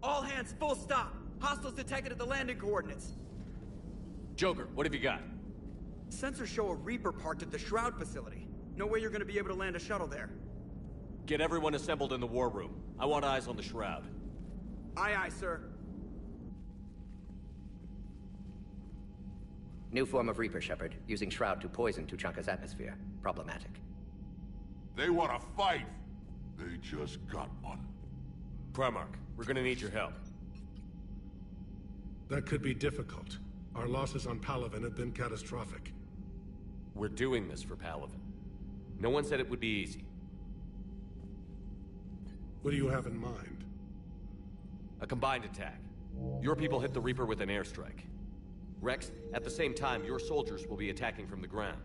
All hands, full stop! Hostiles detected at the landing coordinates. Joker, what have you got? Sensors show a Reaper parked at the Shroud facility. No way you're gonna be able to land a shuttle there. Get everyone assembled in the war room. I want eyes on the Shroud. Aye, aye, sir. New form of Reaper, Shepard. Using Shroud to poison Tuchanka's atmosphere. Problematic. They want to fight! They just got one. Primarch, we're gonna need your help. That could be difficult. Our losses on Palaven have been catastrophic. We're doing this for Palaven. No one said it would be easy. What do you have in mind? A combined attack. Your people hit the Reaper with an airstrike. Rex, at the same time, your soldiers will be attacking from the ground.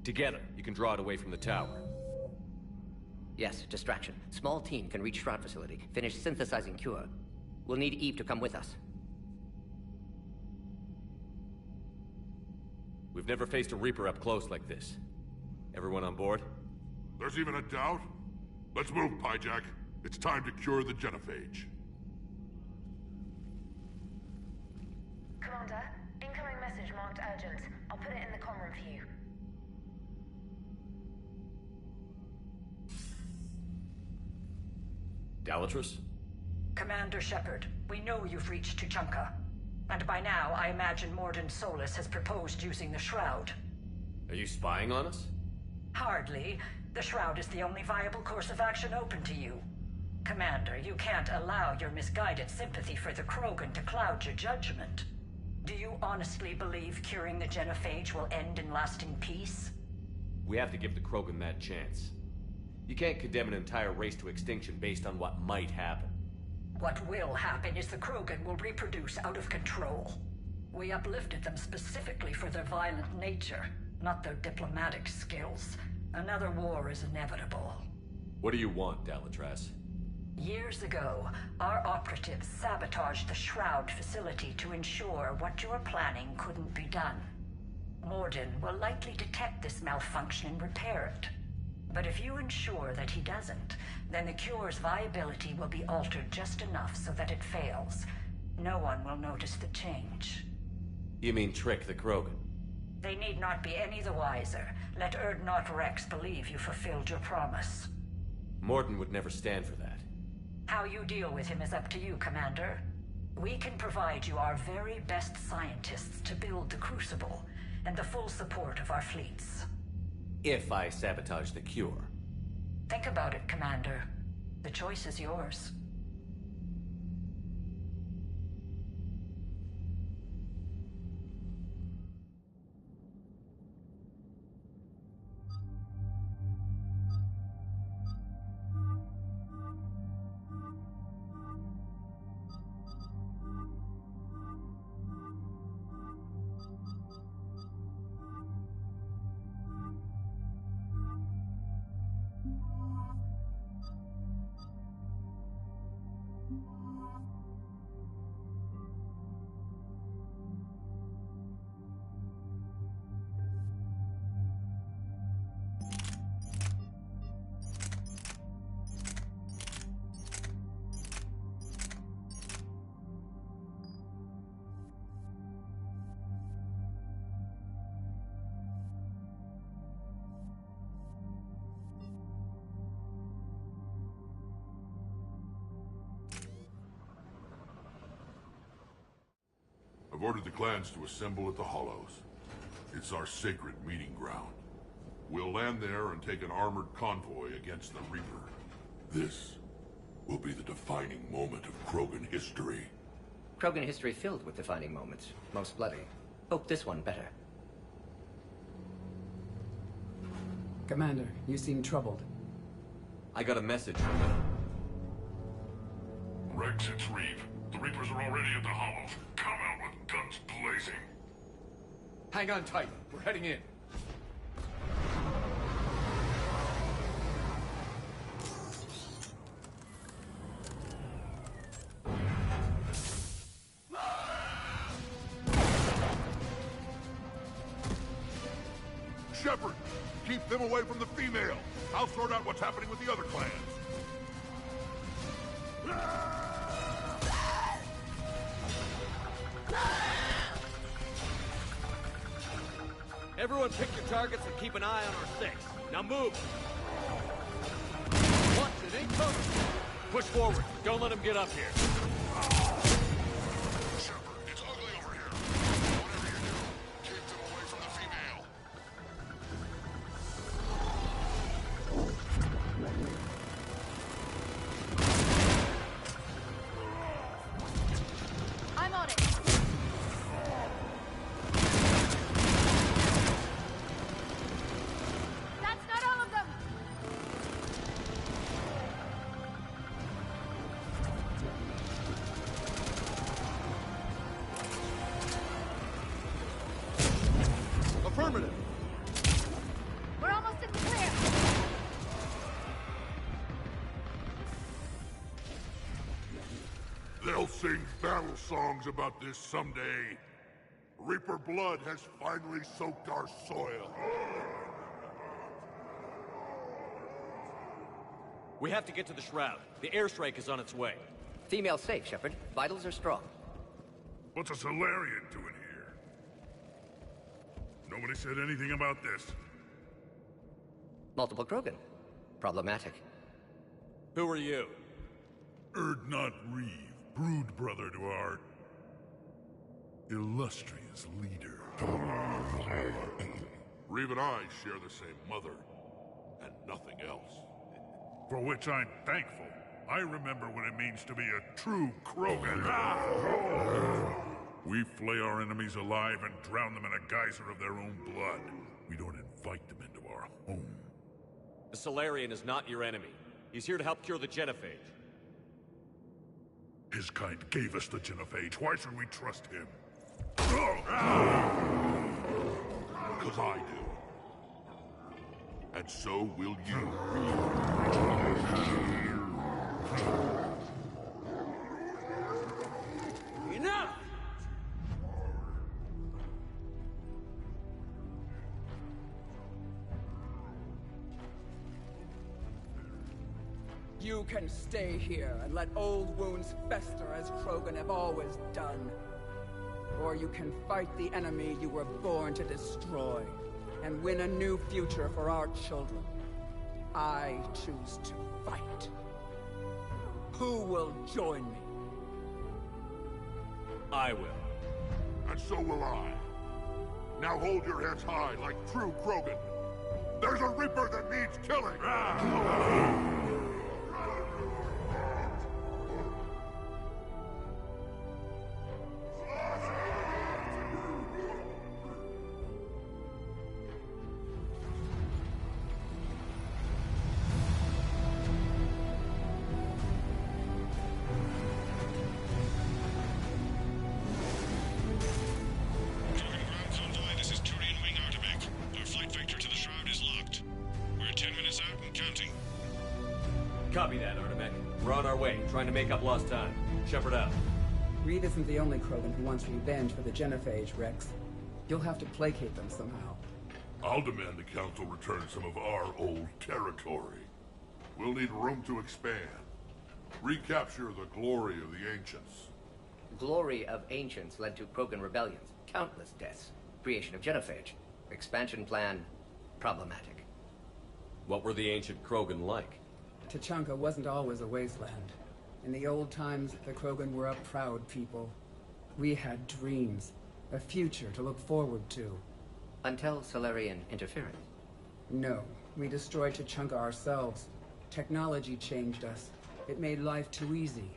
Together, you can draw it away from the tower. Yes, distraction. Small team can reach Shroud facility, finish synthesizing cure. We'll need Eve to come with us. We've never faced a Reaper up close like this. Everyone on board? There's even a doubt? Let's move, Pyjak. It's time to cure the genophage. Commander, incoming message marked urgent. I'll put it in the comm room for you. Dalatrus? Commander Shepard, we know you've reached Tuchanka. And by now, I imagine Mordin Solus has proposed using the Shroud. Are you spying on us? Hardly. The Shroud is the only viable course of action open to you. Commander, you can't allow your misguided sympathy for the Krogan to cloud your judgment. Do you honestly believe curing the genophage will end in lasting peace? We have to give the Krogan that chance. You can't condemn an entire race to extinction based on what might happen. What will happen is the Krogan will reproduce out of control. We uplifted them specifically for their violent nature, not their diplomatic skills. Another war is inevitable. What do you want, Dalatrass? Years ago, our operatives sabotaged the Shroud facility to ensure what you were planning couldn't be done. Mordin will likely detect this malfunction and repair it. But if you ensure that he doesn't, then the cure's viability will be altered just enough so that it fails. No one will notice the change. You mean trick the Krogan? They need not be any the wiser. Let Urdnot Rex believe you fulfilled your promise. Mordin would never stand for that. How you deal with him is up to you, Commander. We can provide you our very best scientists to build the Crucible, and the full support of our fleets. If I sabotage the cure. Think about it, Commander. The choice is yours. I've ordered the clans to assemble at the Hollows. It's our sacred meeting ground. We'll land there and take an armored convoy against the Reaper. This will be the defining moment of Krogan history. Krogan history filled with defining moments. Most bloody. Hope this one better. Commander, you seem troubled. I got a message from them. Rex, it's Reeve. The Reapers are already at the Hollows. Come out with guns blazing. Hang on tight. We're heading in. Shepard, keep them away from the female. I'll sort out what's happening with the other clans. Everyone pick your targets and keep an eye on our six. Now move! Watch it, ain't coming! Push forward. Don't let him get up here. Shepard, it's ugly over here. Whatever you do, keep them away from the female. I'm on it. That's not all of them. sing battle songs about this someday. Reaper blood has finally soaked our soil. We have to get to the Shroud. The airstrike is on its way. Female safe, Shepard. Vitals are strong. What's a Solarian doing here? Nobody said anything about this. Multiple Krogan. Problematic. Who are you? Urdnot Reeve, brood brother to our illustrious leader. Reeve and I share the same mother, and nothing else. For which I'm thankful. I remember what it means to be a true Krogan. We flay our enemies alive and drown them in a geyser of their own blood. We don't invite them into our home. The Solarian is not your enemy. He's here to help cure the genophage. His kind gave us the genophage. Why should we trust him? Because I do. And so will you. Enough! You can stay here and let old wounds fester as Krogan have always done. Or you can fight the enemy you were born to destroy and win a new future for our children. I choose to fight. Who will join me? I will. And so will I. Now hold your heads high like true Krogan. There's a Reaper that needs killing! Copy that, Artemek. We're on our way, trying to make up lost time. Shepard out. Reeve isn't the only Krogan who wants revenge for the genophage, Rex. You'll have to placate them somehow. I'll demand the Council return some of our old territory. We'll need room to expand. Recapture the glory of the Ancients. Glory of Ancients led to Krogan rebellions, countless deaths, creation of genophage. Expansion plan, problematic. What were the ancient Krogan like? Tuchanka wasn't always a wasteland. In the old times, the Krogan were a proud people. We had dreams, a future to look forward to. Until Solarian interference? No, we destroyed Tuchanka ourselves. Technology changed us. It made life too easy.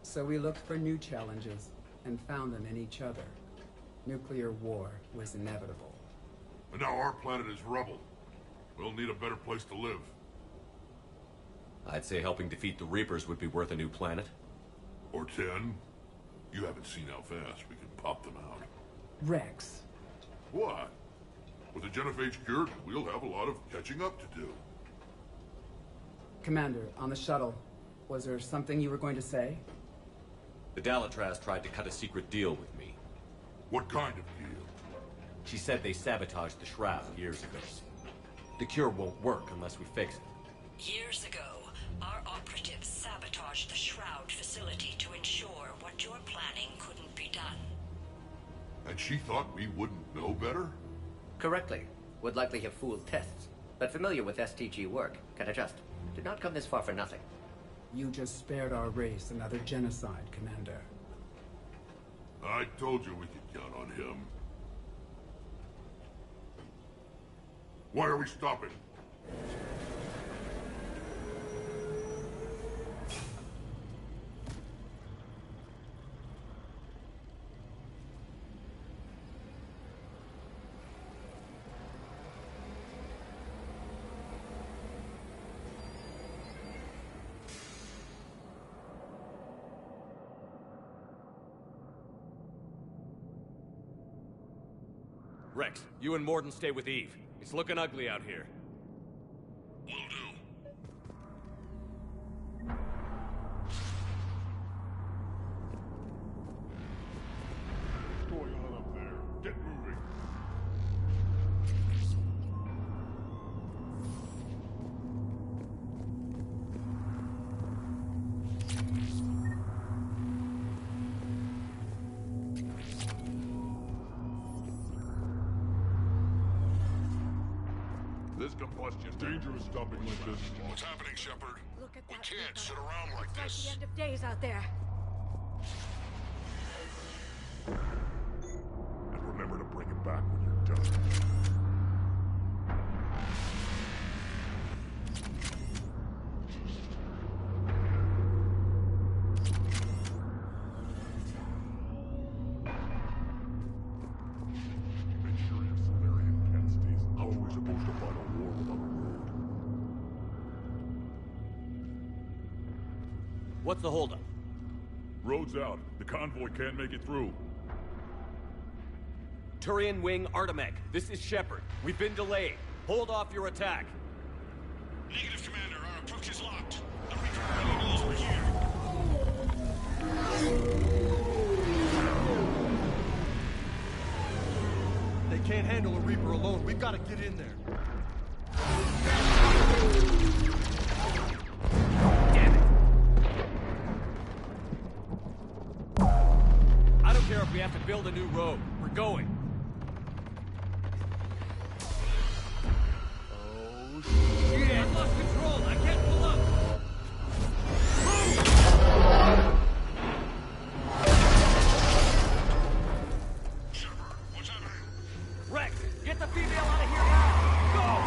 So we looked for new challenges, and found them in each other. Nuclear war was inevitable. And now our planet is rubble. We'll need a better place to live. I'd say helping defeat the Reapers would be worth a new planet. Or 10. You haven't seen how fast we can pop them out. Rex. What? With the genophage cured, we'll have a lot of catching up to do. Commander, on the shuttle, was there something you were going to say? The Dalatraz tried to cut a secret deal with me. What kind of deal? She said they sabotaged the Shroud years ago. The cure won't work unless we fix it. Years ago, our operatives sabotaged the Shroud facility to ensure what you're planning couldn't be done. And she thought we wouldn't know better? Correctly. Would likely have fooled tests. But familiar with STG work, can adjust. Did not come this far for nothing. You just spared our race another genocide, Commander. I told you we could count on him. Why are we stopping? Rex, you and Mordin stay with Eve. It's looking ugly out here. Will do. to bust you. Dangerous stopping like this. What's happening, Shepard? Look at We that can't Reaper. sit around like It's this. like the end of days out there. And remember to bring it back when you're done. Make sure your Solarian cat stays. How are we supposed to fight a war without a road? What's the holdup? Road's out. The convoy can't make it through. Turian Wing Artemec, this is Shepard. We've been delayed. Hold off your attack. Negative, Commander. Our approach is locked. The Reaper really knows we're here. They can't handle a Reaper alone. We've got to get in there. Damn it! I don't care if we have to build a new road. We're going. Oh, shit! I've lost control. I can't pull up. Shepard, what's happening? Rex, get the female out of here now!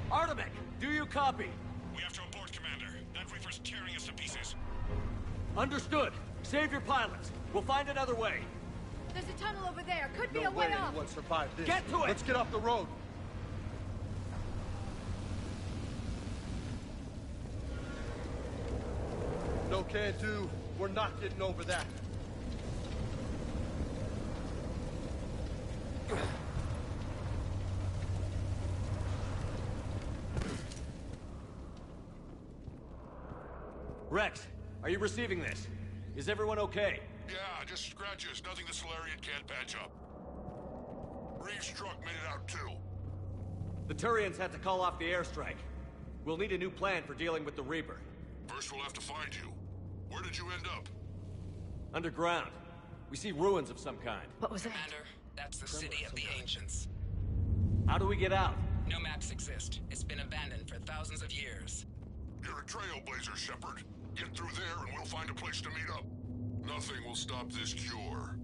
Go! Artemec, do you copy? We have to abort, Commander. That Reaper's tearing us to pieces. Understood. Save your pilots. We'll find another way. There's a tunnel over there. Could be No a way way off. anyone survived this. Get to it! Let's get off the road. No can do. We're not getting over that. Rex, are you receiving this? Is everyone okay? Yeah, just scratches. Nothing the Solarian can't patch up. Reeves' truck made it out too. The Turians had to call off the airstrike. We'll need a new plan for dealing with the Reaper. First we'll have to find you. Where did you end up? Underground. We see ruins of some kind. What was that? Commander, that's the city of the Ancients. How do we get out? No maps exist. It's been abandoned for thousands of years. You're a trailblazer, Shepard. Get through there and we'll find a place to meet up. Nothing will stop this cure.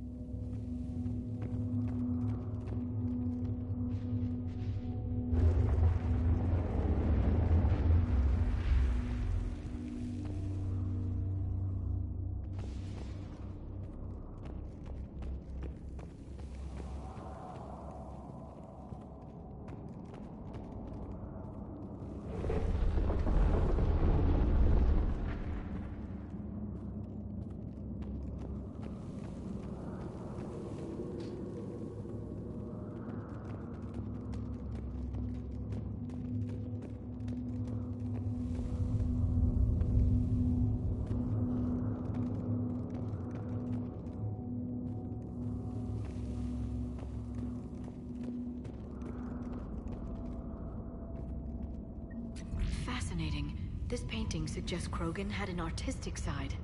Fascinating. This painting suggests Krogan had an artistic side.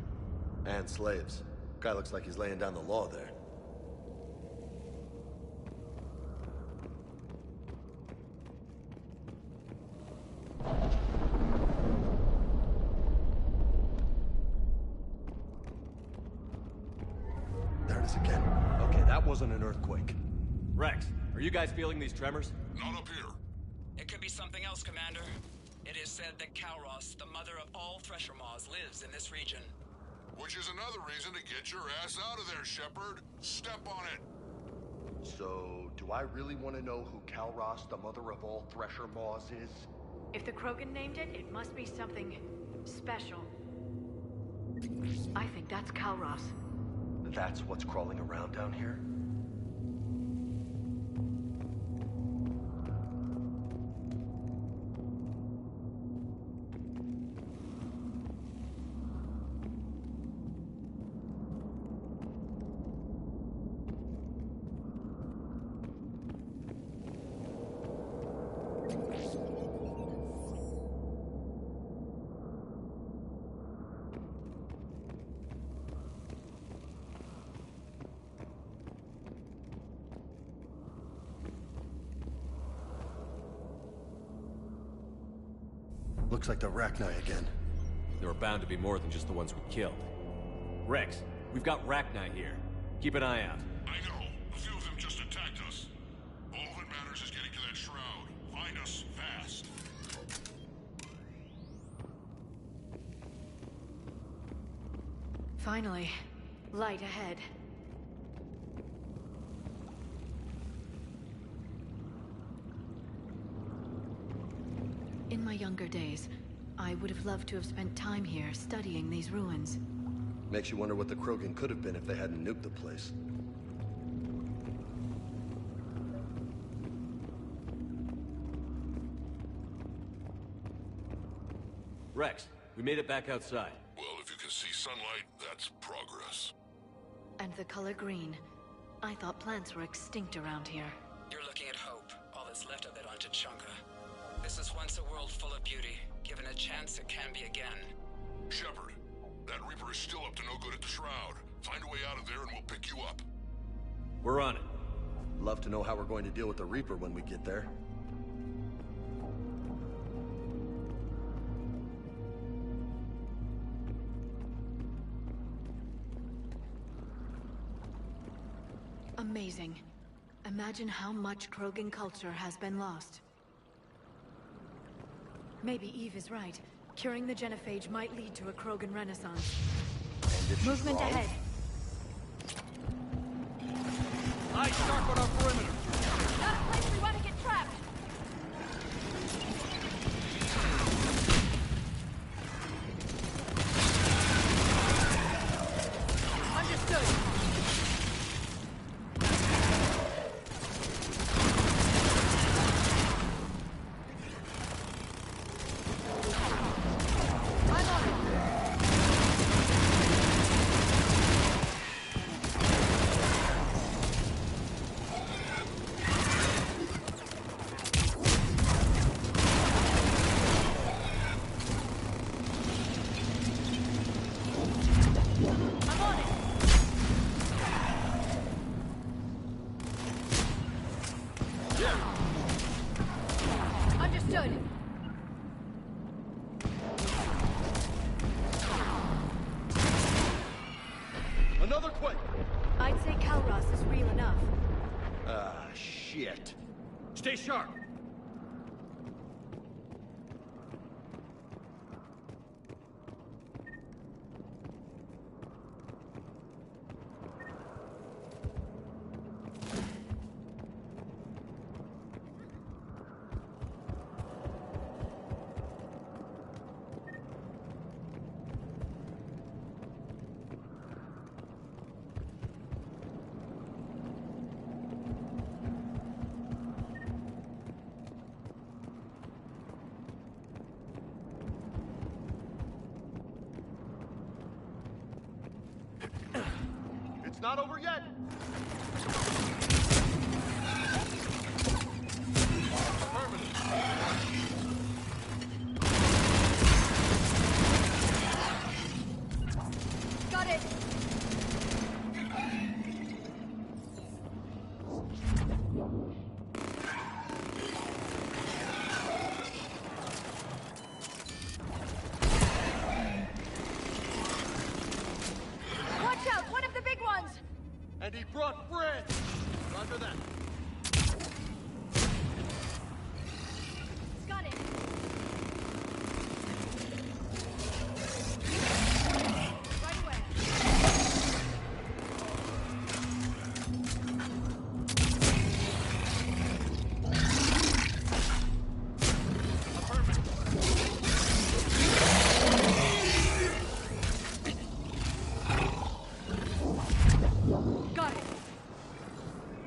And slaves. Guy looks like he's laying down the law there. There it is again. Okay, that wasn't an earthquake. Rex, are you guys feeling these tremors? Not up here. It could be something else, Commander. It is said that Kalros, the mother of all Thresher Maws, lives in this region. Which is another reason to get your ass out of there, Shepard. Step on it. So, do I really want to know who Kalros, the mother of all Thresher Maws, is? If the Krogan named it, it must be something special. I think that's Kalros. That's what's crawling around down here? Looks like the Rachni again. There are bound to be more than just the ones we killed. Rex, we've got Rachni here. Keep an eye out. I know. A few of them just attacked us. All that matters is getting to that shroud. Find us fast. Finally. Light ahead. In my younger days, I would have loved to have spent time here studying these ruins. Makes you wonder what the Krogan could have been if they hadn't nuked the place. Rex, we made it back outside. Well, if you can see sunlight, that's progress. And the color green. I thought plants were extinct around here. You're looking at hope, all that's left of it on Tuchanka. This is once a world full of beauty. Given a chance, it can be again. Shepard, that Reaper is still up to no good at the Shroud. Find a way out of there and we'll pick you up. We're on it. Love to know how we're going to deal with the Reaper when we get there. Amazing. Imagine how much Krogan culture has been lost. Maybe Eve is right. Curing the genophage might lead to a Krogan renaissance. Movement ahead. Eyes sharp on our perimeter. Not a place we want to get trapped. Understood. Another quake! I'd say Kalros is real enough. Ah, shit. Stay sharp! It's not over yet! Got it! Watch out! One of the big ones! And he brought friends! Roger that. Got it! Right away. Got it.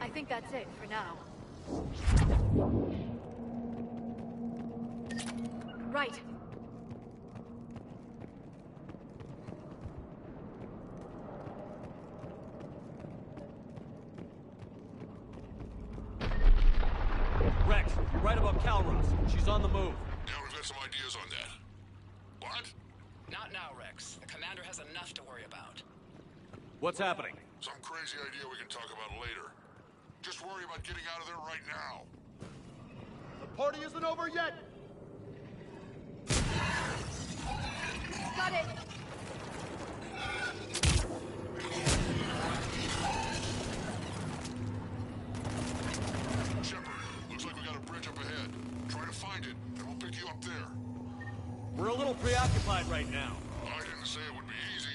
I think that's it for now. Right. Rex, you're right about Kalros. She's on the move. Yeah, we've got some ideas on that. What? Not now, Rex. The commander has enough to worry about. What's happening? Some crazy idea we can talk about later. Just worry about getting out of there right now. The party isn't over yet! Got it! Shepard, looks like we got a bridge up ahead. Try to find it, and we'll pick you up there. We're a little preoccupied right now. I didn't say it would be easy.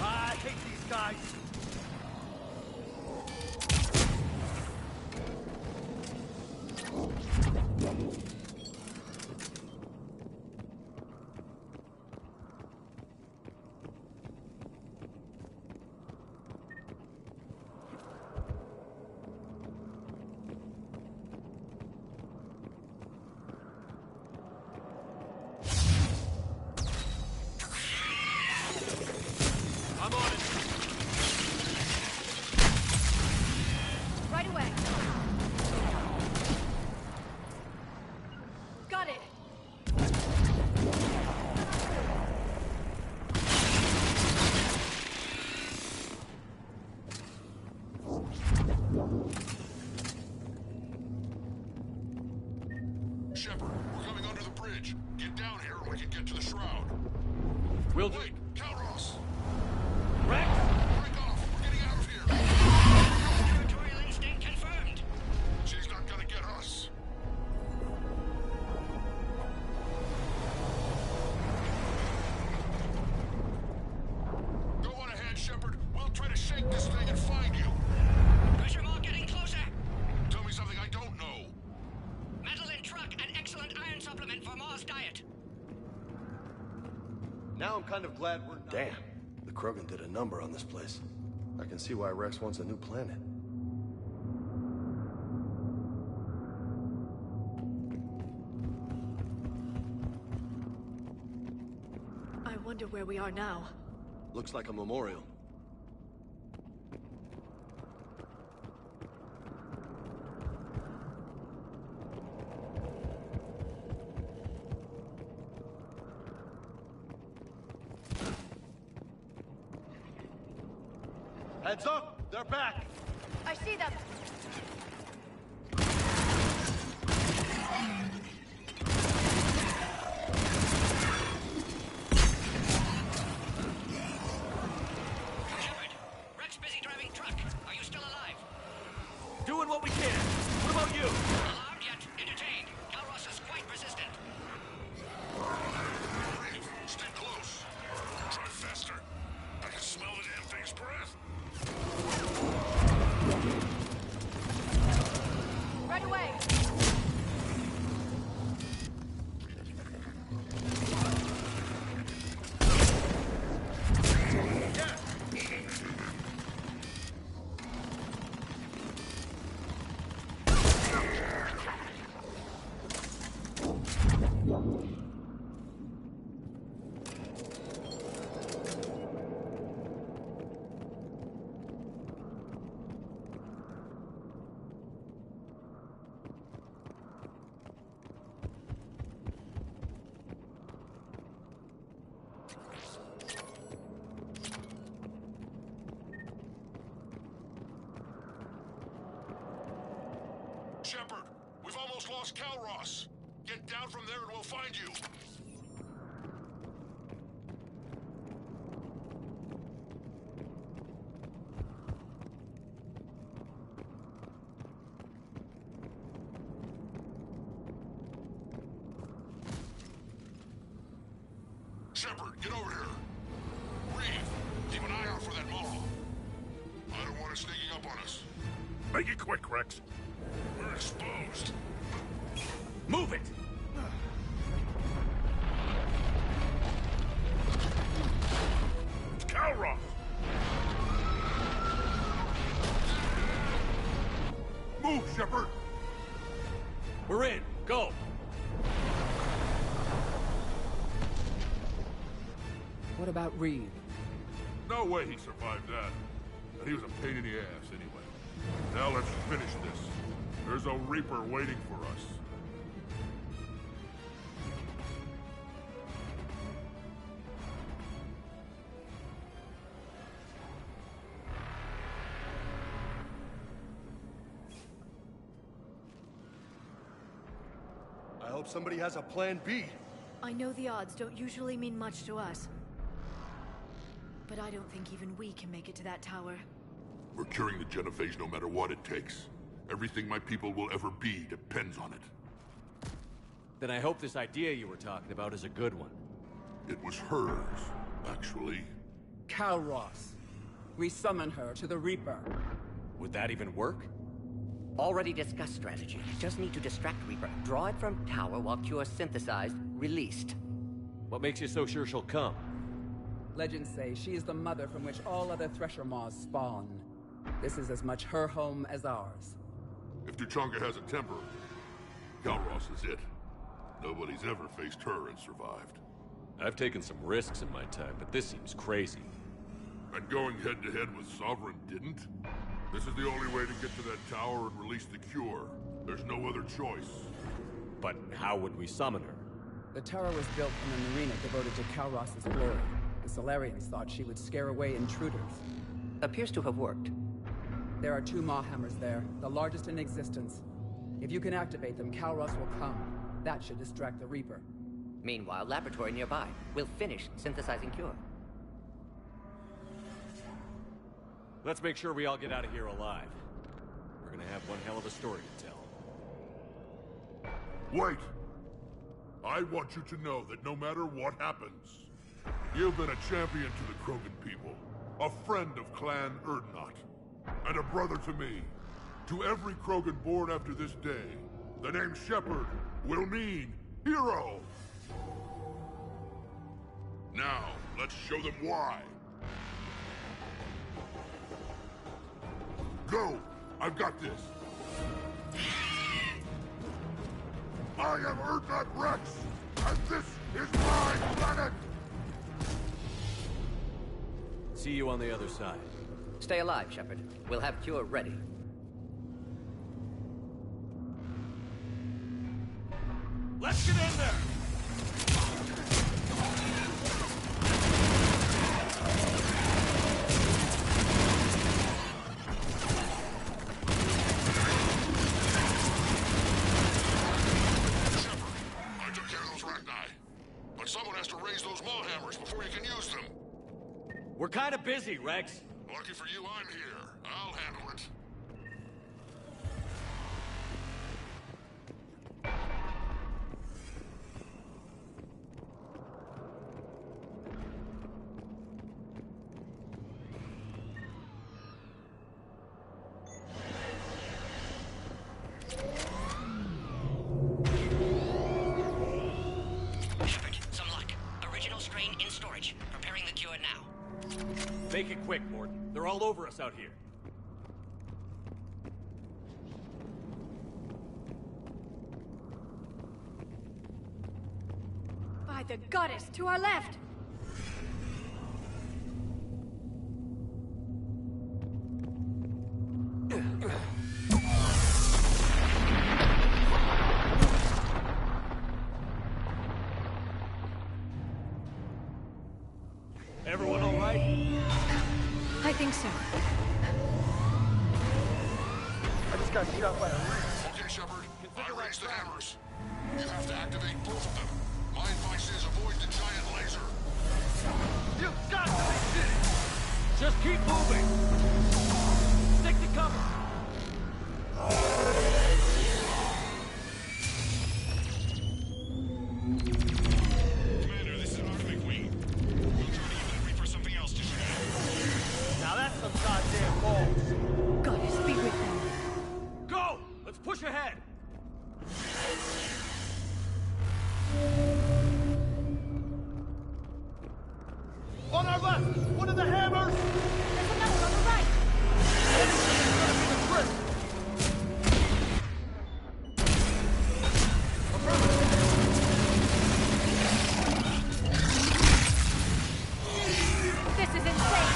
I hate these guys. I'm on it. Right away. Got it. Shepard, we're coming under the bridge. Get down here and we can get to the shroud. We'll do. Wait, Calros! Rex! Break off! We're getting out of here! Territorial instinct confirmed. She's not gonna get us. Go on ahead, Shepard. We'll try to shake this thing and find you. Pressure Maw getting closer. Tell me something I don't know. Metal in truck, an excellent iron supplement for Maw's diet. Now I'm kind of glad we're not... Damn. The Krogan did a number on this place. I can see why Rex wants a new planet. I wonder where we are now. Looks like a memorial. Heads up! They're back! I see them. Shepard, Rex busy driving truck. Are you still alive? Doing what we can. What about you? Alarmed yet? Entertained. Calros is quite persistent. Reeve, stay close. Try faster. I can smell the damn thing's breath. Right away. Shepard, we've almost lost Calros. Get down from there and we'll find you. Shepard, get over here. Reeve, keep an eye out for that Maw. I don't want it sneaking up on us. Make it quick, Rex. We're exposed. Move it! It's Calros! Move, Shepard! We're in. Go! What about Reeve? No way he survived that. And he was a pain in the ass anyway. Now let's finish this. There's a Reaper waiting for us. hope somebody has a plan B. I know the odds don't usually mean much to us. But I don't think even we can make it to that tower. We're curing the genophage no matter what it takes. Everything my people will ever be depends on it. Then I hope this idea you were talking about is a good one. It was hers, actually. Kalros. We summon her to the Reaper. Would that even work? Already discussed strategy. Just need to distract Reaper. Draw it from tower while Cure synthesized, released. What makes you so sure she'll come? Legends say she is the mother from which all other Thresher Maws spawn. This is as much her home as ours. If Tuchanka has a temper, Kalros is it. Nobody's ever faced her and survived. I've taken some risks in my time, but this seems crazy. And going head-to-head with Sovereign didn't? This is the only way to get to that tower and release the cure. There's no other choice. But how would we summon her? The tower was built in an arena devoted to Kalros' glory. The Solarians thought she would scare away intruders. Appears to have worked. There are 2 Maw hammers there, the largest in existence. If you can activate them, Kalros will come. That should distract the Reaper. Meanwhile, laboratory nearby. We'll finish synthesizing Cure. Let's make sure we all get out of here alive. We're gonna have one hell of a story to tell. Wait! I want you to know that no matter what happens, you've been a champion to the Krogan people, a friend of Clan Urdnot, and a brother to me. To every Krogan born after this day, the name Shepard will mean hero! Now, let's show them why. Go! I've got this! I am Urdnot Rex, and this is my planet! See you on the other side. Stay alive, Shepard. We'll have Cure ready. Let's get in there! Someone has to raise those Maw hammers before you can use them. We're kind of busy, Rex. Lucky for you, I'm here. I'll handle it. Make it quick, Mordin. They're all over us out here. By the goddess, to our left! Everyone all right? I think so. I just got shot by a ray. Okay, Shepard. I raised the hammers. You have to activate both of them. My advice is avoid the giant laser. You've got to be kidding! Just keep moving! Stick to cover! Commander, this is Arctic Wing. We'll try to give the Reaper something else to shoot at. Now that's some goddamn balls! Goddess be with them. Go! Let's push ahead! On our left! One of the hammers! There's another on the right! This is insane!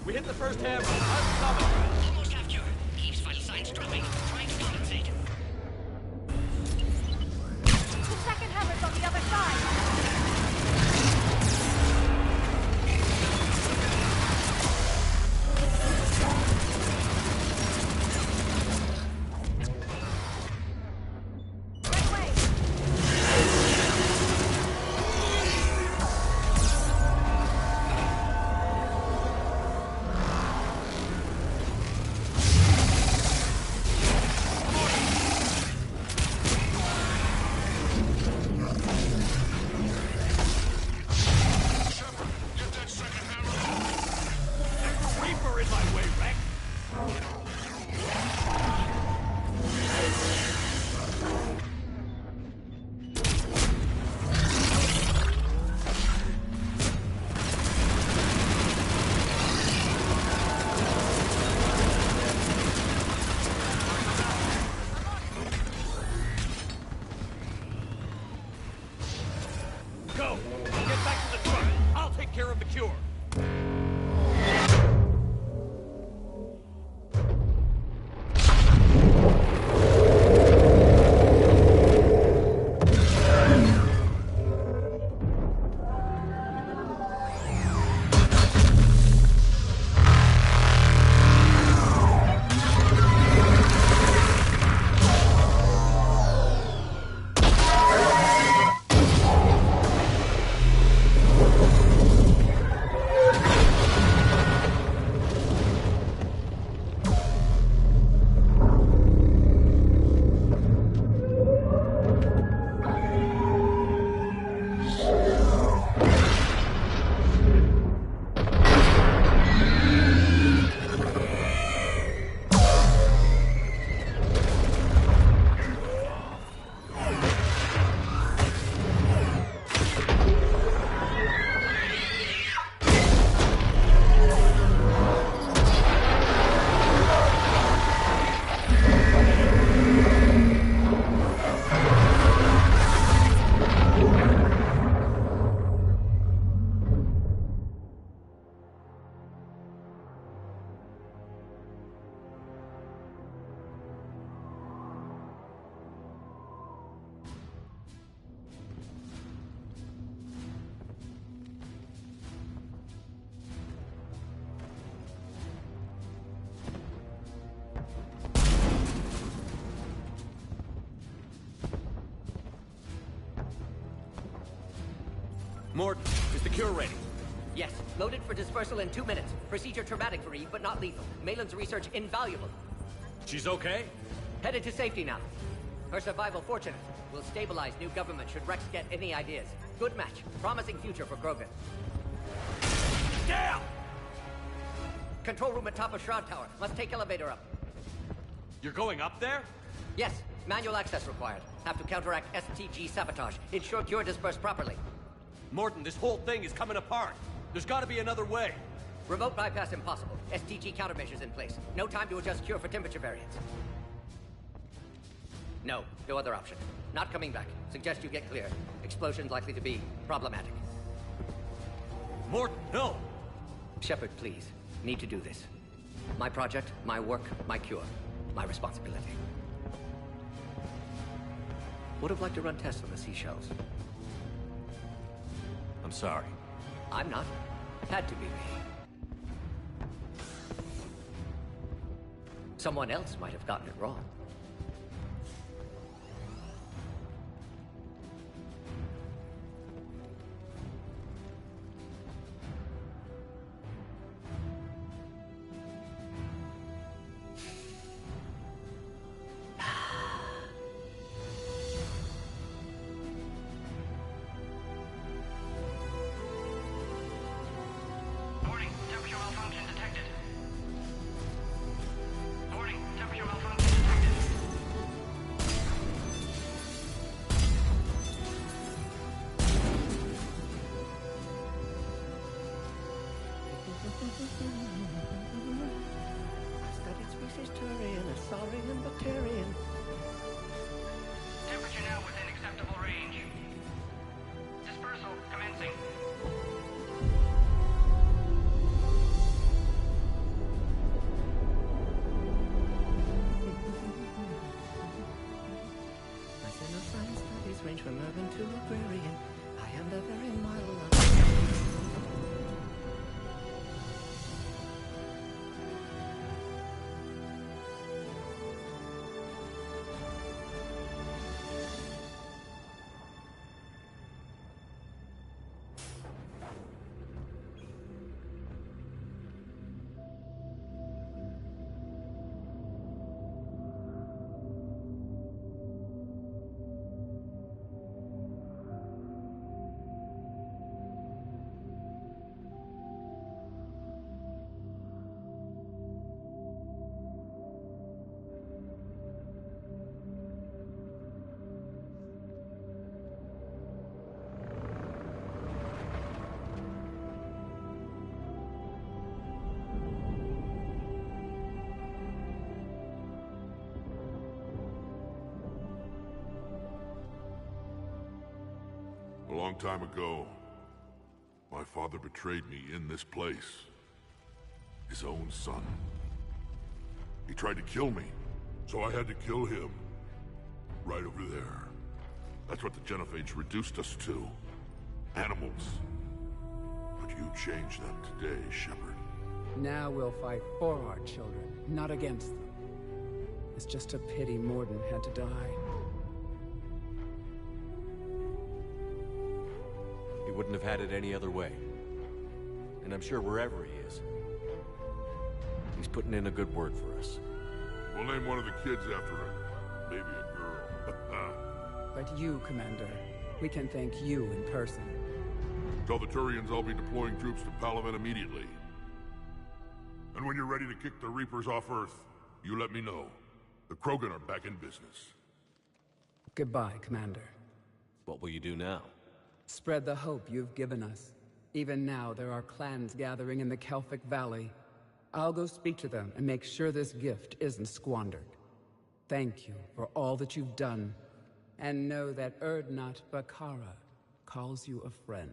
We hit the first hammer. I'm coming. Almost have cure. Eve's vital signs dropping. Trying to compensate. The second hammer's on the other side. Go! Get back to the truck! I'll take care of the cure! Morton, is the cure ready? Yes. Loaded for dispersal in 2 minutes. Procedure traumatic for Eve, but not lethal. Malin's research invaluable. She's okay? Headed to safety now. Her survival fortunate. Will stabilize new government should Rex get any ideas. Good match. Promising future for Krogan. Damn! Control room at top of Shroud Tower. Must take elevator up. You're going up there? Yes. Manual access required. Have to counteract STG sabotage. Ensure cure dispersed properly. Morton, this whole thing is coming apart. There's gotta be another way. Remote bypass impossible. STG countermeasures in place. No time to adjust cure for temperature variance. No other option. Not coming back. Suggest you get clear. Explosion's likely to be problematic. Morton, no! Shepard, please. Need to do this. My project, my work, my cure. My responsibility. Would have liked to run tests on the seashells. I'm sorry. I'm not. Had to be me. Someone else might have gotten it wrong. Studied species Turian, a saurian, bacterian. Temperature now within acceptable range. Dispersal commencing. long time ago, my father betrayed me in this place. His own son. He tried to kill me, so I had to kill him. Right over there. That's what the Genophage reduced us to. Animals. But you changed that today, Shepard. Now we'll fight for our children, not against them. It's just a pity Mordin had to die. He wouldn't have had it any other way. And I'm sure wherever he is, he's putting in a good word for us. We'll name one of the kids after him. Maybe a girl. But you, Commander, we can thank you in person. Tell the Turians I'll be deploying troops to Palaven immediately. And when you're ready to kick the Reapers off Earth, you let me know. The Krogan are back in business. Goodbye, Commander. What will you do now? Spread the hope you've given us. Even now, there are clans gathering in the Kelphic Valley. I'll go speak to them and make sure this gift isn't squandered. Thank you for all that you've done, and know that Urdnot Bakara calls you a friend.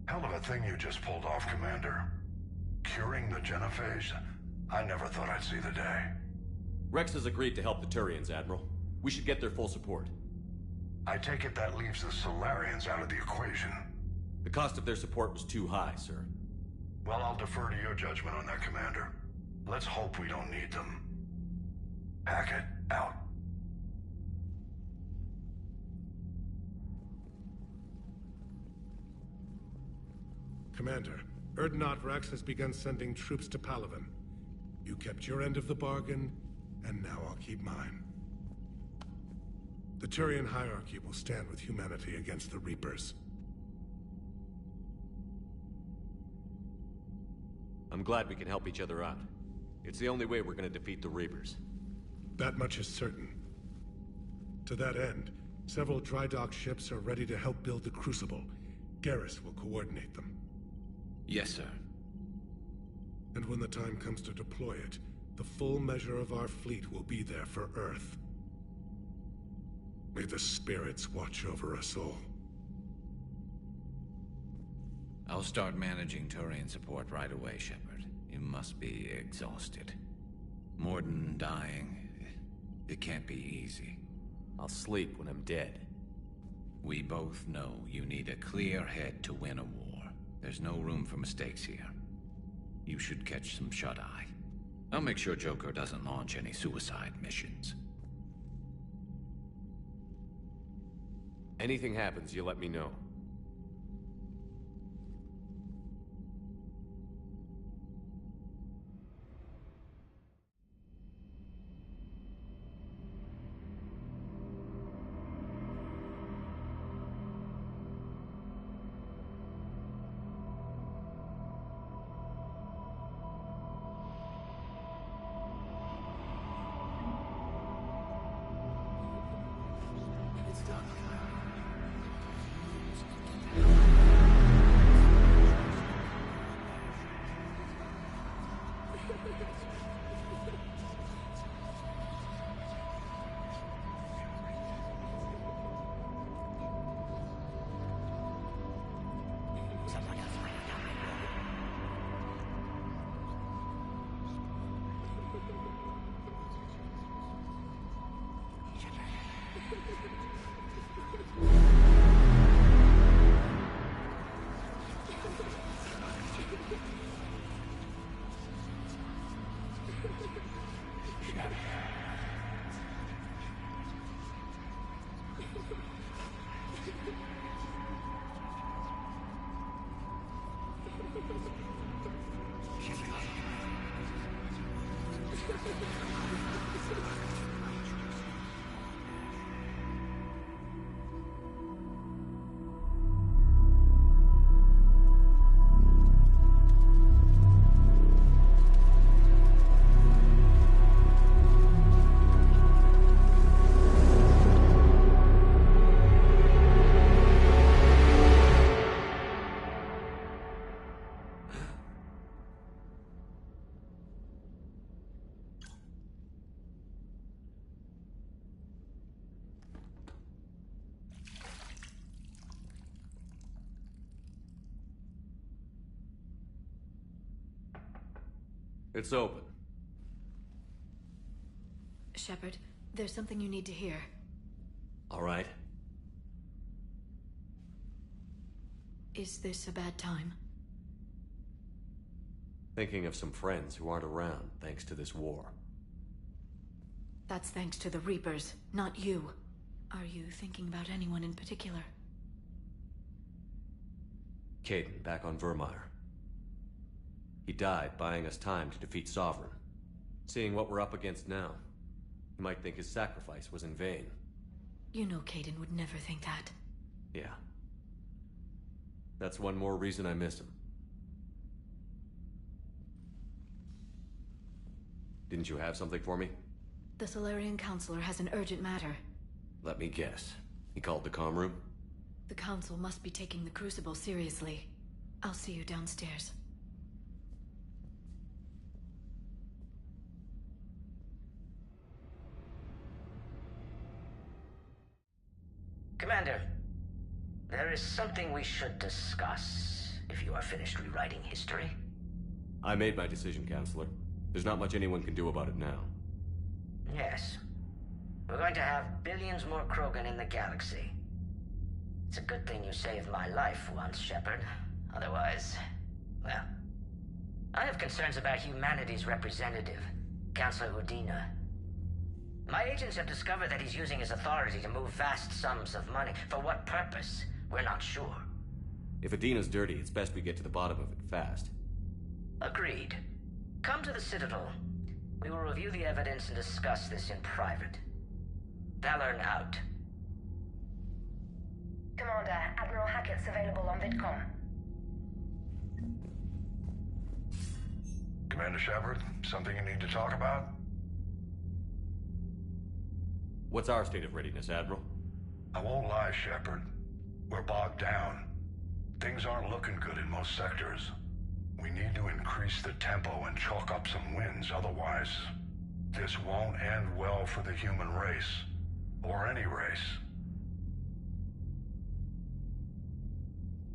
Hell of a thing you just pulled off, Commander. Curing the Genophage? I never thought I'd see the day. Rex has agreed to help the Turians, Admiral. We should get their full support. I take it that leaves the Solarians out of the equation. The cost of their support was too high, sir. Well, I'll defer to your judgment on that, Commander. Let's hope we don't need them. Hackett, out. Commander, Urdnot Rex has begun sending troops to Palaven. You kept your end of the bargain, and now I'll keep mine. The Turian hierarchy will stand with humanity against the Reapers. I'm glad we can help each other out. It's the only way we're gonna defeat the Reapers. That much is certain. To that end, several dry dock ships are ready to help build the Crucible. Garrus will coordinate them. Yes, sir. And when the time comes to deploy it, the full measure of our fleet will be there for Earth. May the spirits watch over us all. I'll start managing Turian support right away, Shepard. You must be exhausted. Mordin dying, it can't be easy. I'll sleep when I'm dead. We both know you need a clear head to win a war. There's no room for mistakes here. You should catch some shut-eye. I'll make sure Joker doesn't launch any suicide missions. Anything happens, you let me know. It's open. Shepard, there's something you need to hear. All right. Is this a bad time? Thinking of some friends who aren't around thanks to this war. That's thanks to the Reapers, not you. Are you thinking about anyone in particular? Kaidan, back on Virmire. He died buying us time to defeat Sovereign. Seeing what we're up against now, you might think his sacrifice was in vain. You know Kaidan would never think that. Yeah. That's one more reason I miss him. Didn't you have something for me? The Salarian Counselor has an urgent matter. Let me guess. He called the comm room? The Council must be taking the Crucible seriously. I'll see you downstairs. Commander, there is something we should discuss, if you are finished rewriting history. I made my decision, Counselor. There's not much anyone can do about it now. Yes. We're going to have billions more Krogan in the galaxy. It's a good thing you saved my life once, Shepard. Otherwise, well... I have concerns about humanity's representative, Councilor Udina. My agents have discovered that he's using his authority to move vast sums of money. For what purpose? We're not sure. If Udina's dirty, it's best we get to the bottom of it fast. Agreed. Come to the Citadel. We will review the evidence and discuss this in private. Valorn out. Commander, Admiral Hackett's available on VidCom. Commander Shepard, something you need to talk about? What's our state of readiness, Admiral? I won't lie, Shepard. We're bogged down. Things aren't looking good in most sectors. We need to increase the tempo and chalk up some wins, otherwise... this won't end well for the human race. Or any race.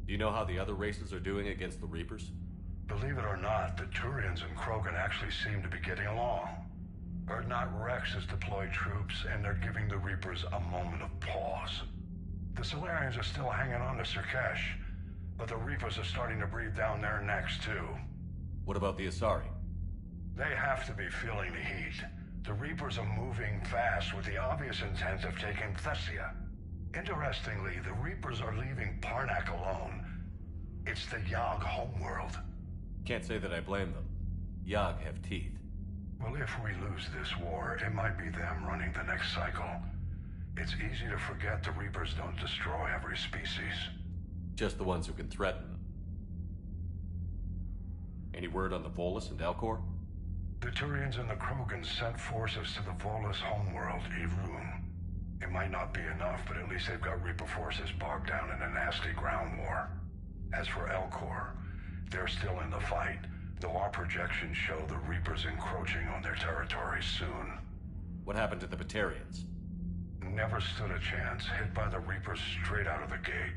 Do you know how the other races are doing against the Reapers? Believe it or not, the Turians and Krogan actually seem to be getting along. Urdnot Rex has deployed troops, and they're giving the Reapers a moment of pause. The Salarians are still hanging on to Surkesh, but the Reapers are starting to breathe down their necks, too. What about the Asari? They have to be feeling the heat. The Reapers are moving fast with the obvious intent of taking Thessia. Interestingly, the Reapers are leaving Parnack alone. It's the Yogg homeworld. Can't say that I blame them. Yogg have teeth. Well, if we lose this war, it might be them running the next cycle. It's easy to forget the Reapers don't destroy every species. Just the ones who can threaten them. Any word on the Volus and Elcor? The Turians and the Krogan sent forces to the Volus homeworld, Irun. It might not be enough, but at least they've got Reaper forces bogged down in a nasty ground war. As for Elcor, they're still in the fight, though our projections show the Reapers encroaching on their territory soon. What happened to the Batarians? Never stood a chance, hit by the Reapers straight out of the gate.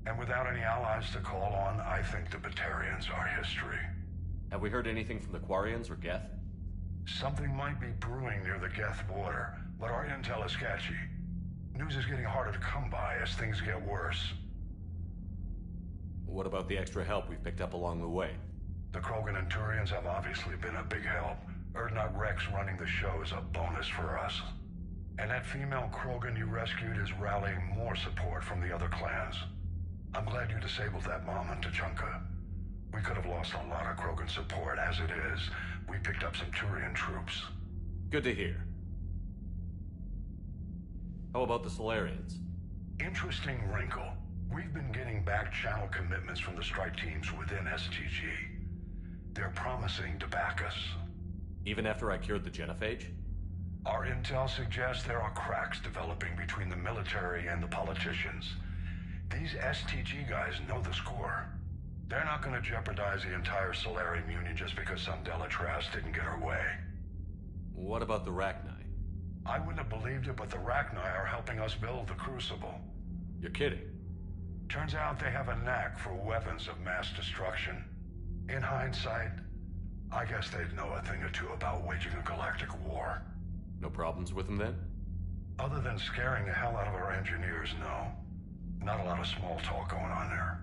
And without any allies to call on, I think the Batarians are history. Have we heard anything from the Quarians or Geth? Something might be brewing near the Geth border, but our intel is sketchy. News is getting harder to come by as things get worse. What about the extra help we've picked up along the way? The Krogan and Turians have obviously been a big help. Urdnot Rex running the show is a bonus for us. And that female Krogan you rescued is rallying more support from the other clans. I'm glad you disabled that mom on Tuchanka. We could have lost a lot of Krogan support. As it is, we picked up some Turian troops. Good to hear. How about the Salarians? Interesting wrinkle. We've been getting back-channel commitments from the strike teams within STG. They're promising to back us. Even after I cured the Genophage? Our intel suggests there are cracks developing between the military and the politicians. These STG guys know the score. They're not going to jeopardize the entire Solarian Union just because some Delatras didn't get her way. What about the Rachni? I wouldn't have believed it, but the Rachni are helping us build the Crucible. You're kidding. Turns out they have a knack for weapons of mass destruction. In hindsight, I guess they'd know a thing or two about waging a galactic war. No problems with them then? Other than scaring the hell out of our engineers, no. Not a lot of small talk going on there.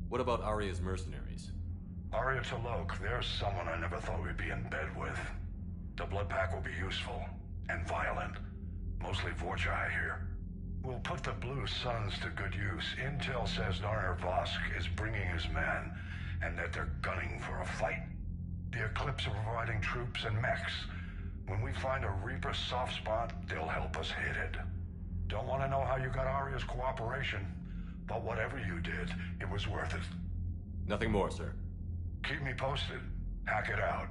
What about Aria's mercenaries? Aria T'Loak, there's someone I never thought we'd be in bed with. The blood pack will be useful. And violent. Mostly Vorcha, I hear. We'll put the Blue Suns to good use. Intel says Narner Vosk is bringing his men, and that they're gunning for a fight. The Eclipse are providing troops and mechs. When we find a Reaper soft spot, they'll help us hit it. Don't want to know how you got Aria's cooperation, but whatever you did, it was worth it. Nothing more, sir. Keep me posted. Hack it out.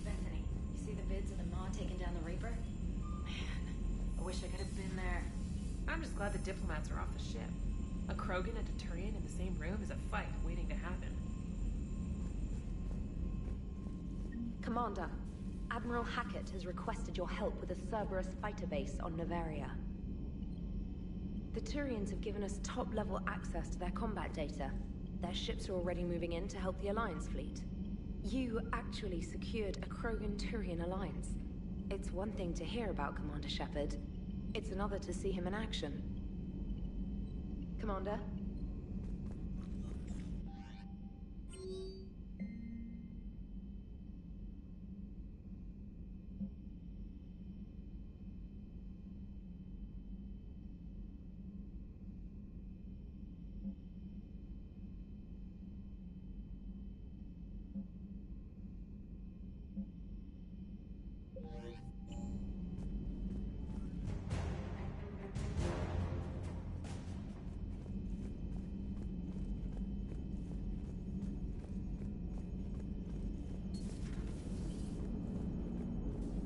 Bethany, you see the vids of the Maw taking down the Reaper? Man, I wish I could have been there. I'm just glad the diplomats are off the ship. A Krogan and a Turian in the same room is a fight waiting to happen. Commander, Admiral Hackett has requested your help with a Cerberus fighter base on Noveria. The Turians have given us top-level access to their combat data. Their ships are already moving in to help the Alliance fleet. You actually secured a Krogan-Turian alliance. It's one thing to hear about Commander Shepard. It's another to see him in action. Commander?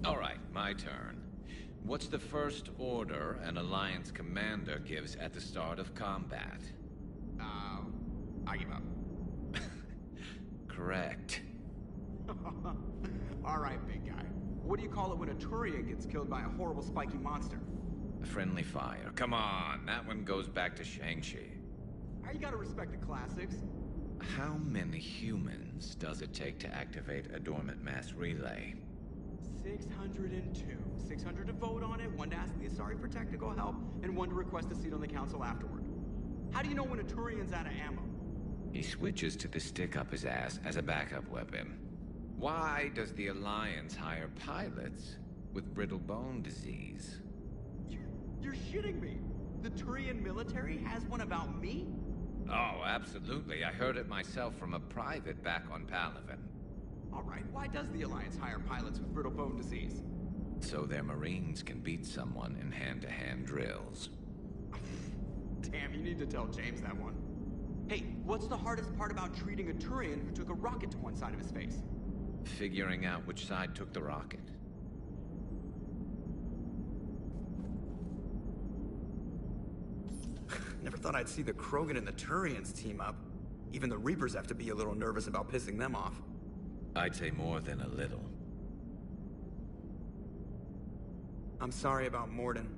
All right, my turn. What's the first order an Alliance commander gives at the start of combat? I give up. Correct. All right, big guy. What do you call it when a Turian gets killed by a horrible spiky monster? Friendly fire. Come on, that one goes back to Shang-Chi. You gotta respect the classics. How many humans does it take to activate a dormant mass relay? 602. 600 to vote on it, 1 to ask the Asari for technical help, and 1 to request a seat on the council afterward. How do you know when a Turian's out of ammo? He switches to the stick up his ass as a backup weapon. Why does the Alliance hire pilots with brittle bone disease? You're shitting me. The Turian military has one about me? Oh, absolutely. I heard it myself from a private back on Palaven. All right, why does the Alliance hire pilots with brittle bone disease? So their Marines can beat someone in hand-to-hand drills. Damn, you need to tell James that one. Hey, what's the hardest part about treating a Turian who took a rocket to one side of his face? Figuring out which side took the rocket. Never thought I'd see the Krogan and the Turians team up. Even the Reapers have to be a little nervous about pissing them off. I'd say more than a little. I'm sorry about Morden.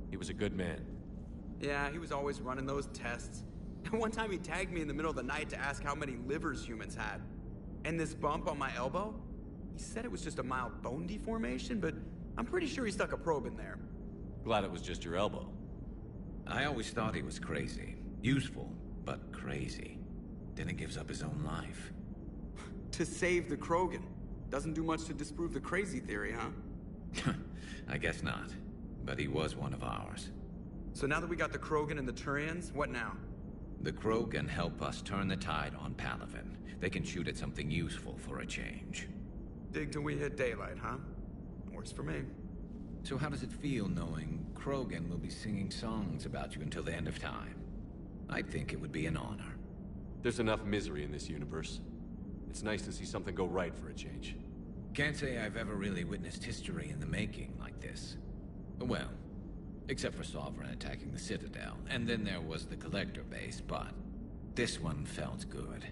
He was a good man. Yeah, he was always running those tests. One time he tagged me in the middle of the night to ask how many livers humans had. And this bump on my elbow? He said it was just a mild bone deformation, but I'm pretty sure he stuck a probe in there. Glad it was just your elbow. I always thought he was crazy. Useful, but crazy. Then he gives up his own life. To save the Krogan. Doesn't do much to disprove the crazy theory, huh? I guess not. But he was one of ours. So now that we got the Krogan and the Turians, what now? The Krogan help us turn the tide on Palaven. They can shoot at something useful for a change. Dig till we hit daylight, huh? Works for me. So how does it feel knowing Krogan will be singing songs about you until the end of time? I think it would be an honor. There's enough misery in this universe. It's nice to see something go right for a change. Can't say I've ever really witnessed history in the making like this. Well, except for Sovereign attacking the Citadel, and then there was the Collector base, but this one felt good.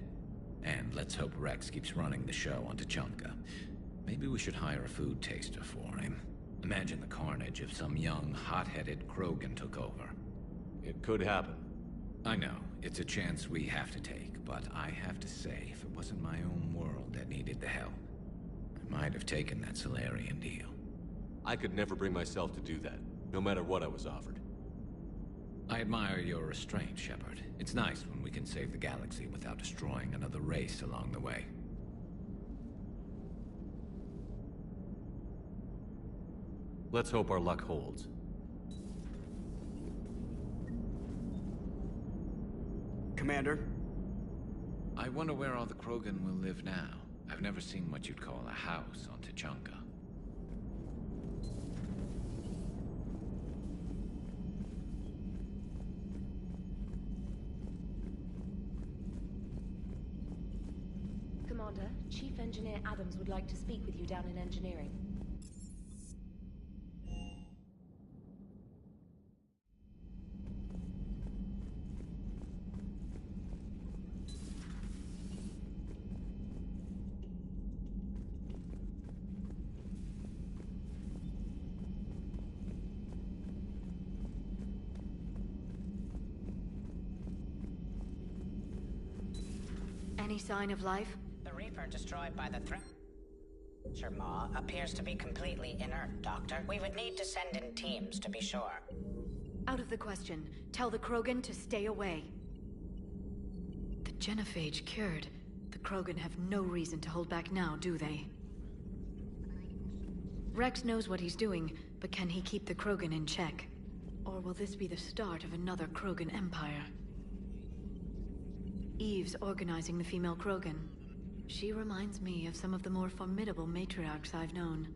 And let's hope Rex keeps running the show on Tuchanka. Maybe we should hire a food taster for him. Imagine the carnage if some young, hot-headed Krogan took over. It could happen. I know, it's a chance we have to take, but I have to say, if it wasn't my own world that needed the help, I might have taken that Salarian deal. I could never bring myself to do that, no matter what I was offered. I admire your restraint, Shepard. It's nice when we can save the galaxy without destroying another race along the way. Let's hope our luck holds. Commander? I wonder where all the Krogan will live now. I've never seen what you'd call a house on Tuchanka. Commander, Chief Engineer Adams would like to speak with you down in engineering. Any sign of life? The Reaper destroyed by the Thresher Maw appears to be completely inert, Doctor. We would need to send in teams to be sure. Out of the question. Tell the Krogan to stay away. The genophage cured. The Krogan have no reason to hold back now, do they? Rex knows what he's doing, but can he keep the Krogan in check? Or will this be the start of another Krogan empire? Eve's organizing the female Krogan. She reminds me of some of the more formidable matriarchs I've known.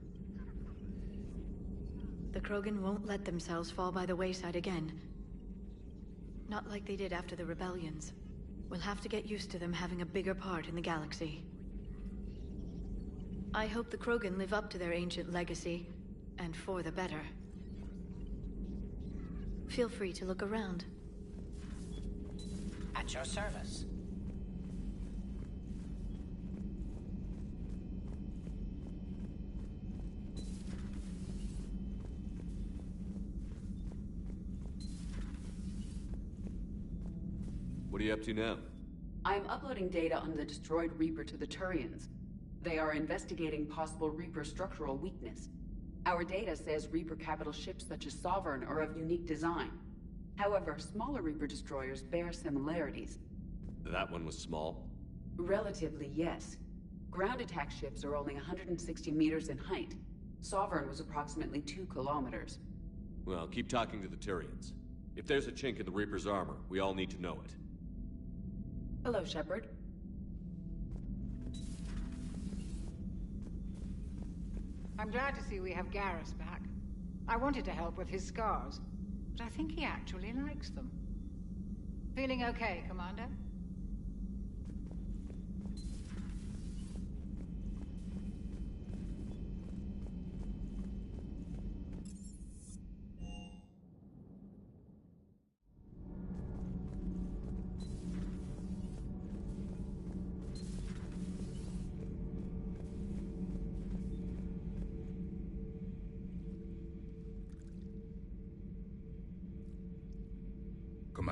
The Krogan won't let themselves fall by the wayside again. Not like they did after the rebellions. We'll have to get used to them having a bigger part in the galaxy. I hope the Krogan live up to their ancient legacy, and for the better. Feel free to look around. At your service. What are you up to now? I am uploading data on the destroyed Reaper to the Turians. They are investigating possible Reaper structural weakness. Our data says Reaper capital ships such as Sovereign are of unique design. However, smaller Reaper destroyers bear similarities. That one was small? Relatively, yes. Ground attack ships are only 160 meters in height. Sovereign was approximately 2 kilometers. Well, keep talking to the Turians. If there's a chink in the Reaper's armor, we all need to know it. Hello, Shepard. I'm glad to see we have Garrus back. I wanted to help with his scars, but I think he actually likes them. Feeling okay, Commander?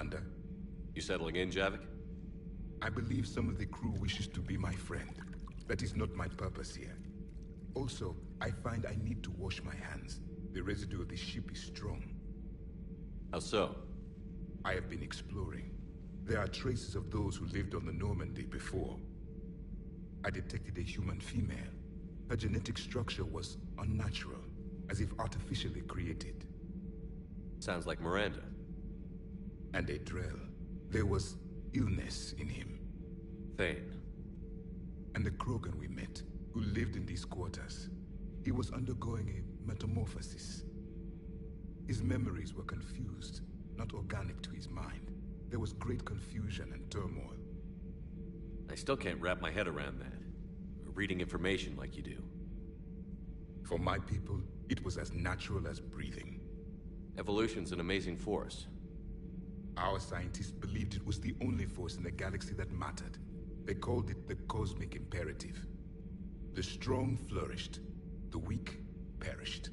Commander. You settling in, Javik? I believe some of the crew wishes to be my friend. That is not my purpose here. Also, I find I need to wash my hands. The residue of the ship is strong. How so? I have been exploring. There are traces of those who lived on the Normandy before. I detected a human female. Her genetic structure was unnatural, as if artificially created. Sounds like Miranda. And a Drell. There was illness in him. Thane. And the Krogan we met, who lived in these quarters. He was undergoing a metamorphosis. His memories were confused, not organic to his mind. There was great confusion and turmoil. I still can't wrap my head around that. Reading information like you do. For my people, it was as natural as breathing. Evolution's an amazing force. Our scientists believed it was the only force in the galaxy that mattered. They called it the cosmic imperative. The strong flourished, the weak perished.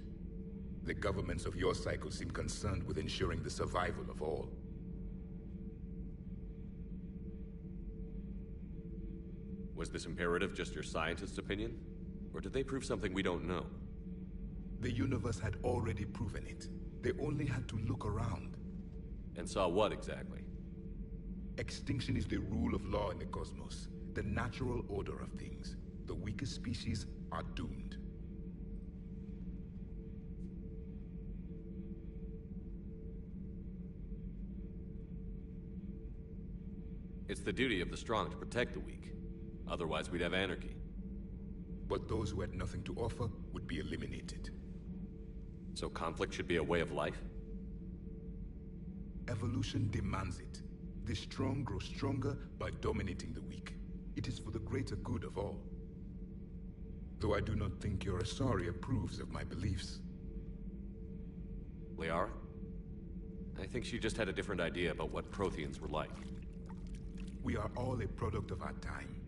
The governments of your cycle seem concerned with ensuring the survival of all. Was this imperative just your scientist's opinion? Or did they prove something we don't know? The universe had already proven it. They only had to look around. And saw what exactly? Extinction is the rule of law in the cosmos, the natural order of things. The weakest species are doomed. It's the duty of the strong to protect the weak. Otherwise, we'd have anarchy. But those who had nothing to offer would be eliminated. So conflict should be a way of life? Evolution demands it. The strong grow stronger by dominating the weak. It is for the greater good of all. Though I do not think your Asari approves of my beliefs. Liara? I think she just had a different idea about what Protheans were like. We are all a product of our time.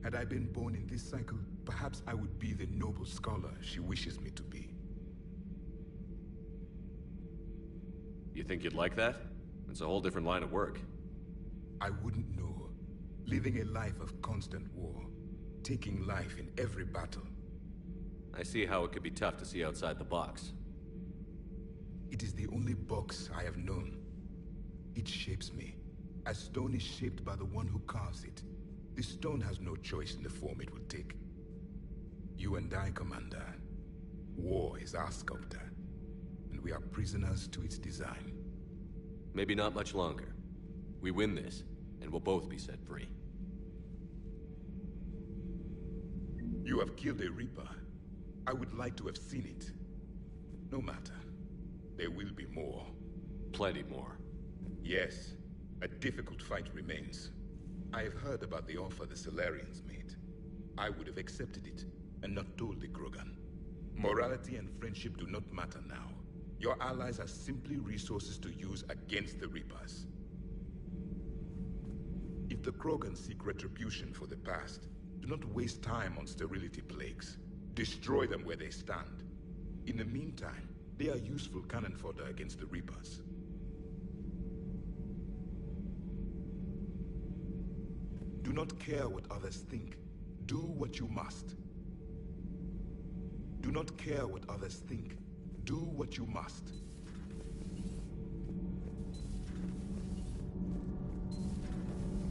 Had I been born in this cycle, perhaps I would be the noble scholar she wishes me to be. You think you'd like that? It's a whole different line of work. I wouldn't know. Living a life of constant war. Taking life in every battle. I see how it could be tough to see outside the box. It is the only box I have known. It shapes me. As stone is shaped by the one who carves it. The stone has no choice in the form it will take. You and I, Commander. War is our sculptor. And we are prisoners to its design. Maybe not much longer. We win this, and we'll both be set free. You have killed a Reaper. I would like to have seen it. No matter. There will be more. Plenty more. Yes. A difficult fight remains. I have heard about the offer the Salarians made. I would have accepted it, and not told the Krogan. Morality and friendship do not matter now. Your allies are simply resources to use against the Reapers. If the Krogan seek retribution for the past, do not waste time on sterility plagues. Destroy them where they stand. In the meantime, they are useful cannon fodder against the Reapers. Do not care what others think. Do what you must. Do not care what others think. Do what you must.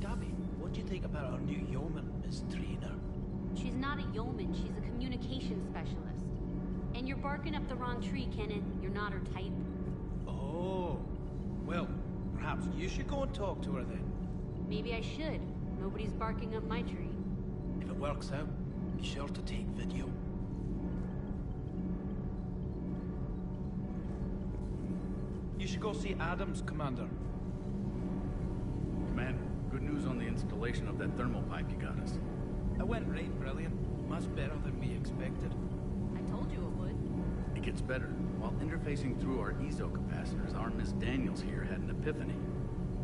Gabby, what do you think about our new yeoman, Miss Trainer? She's not a yeoman, she's a communications specialist. And you're barking up the wrong tree, Kenan. You're not her type. Oh. Well, perhaps you should go and talk to her then. Maybe I should. Nobody's barking up my tree. If it works out, be sure to take video. You should go see Adams, Commander. Commander, good news on the installation of that thermal pipe you got us. It went right brilliant. Much better than we expected. I told you it would. It gets better. While interfacing through our EZO capacitors, our Miss Daniels here had an epiphany.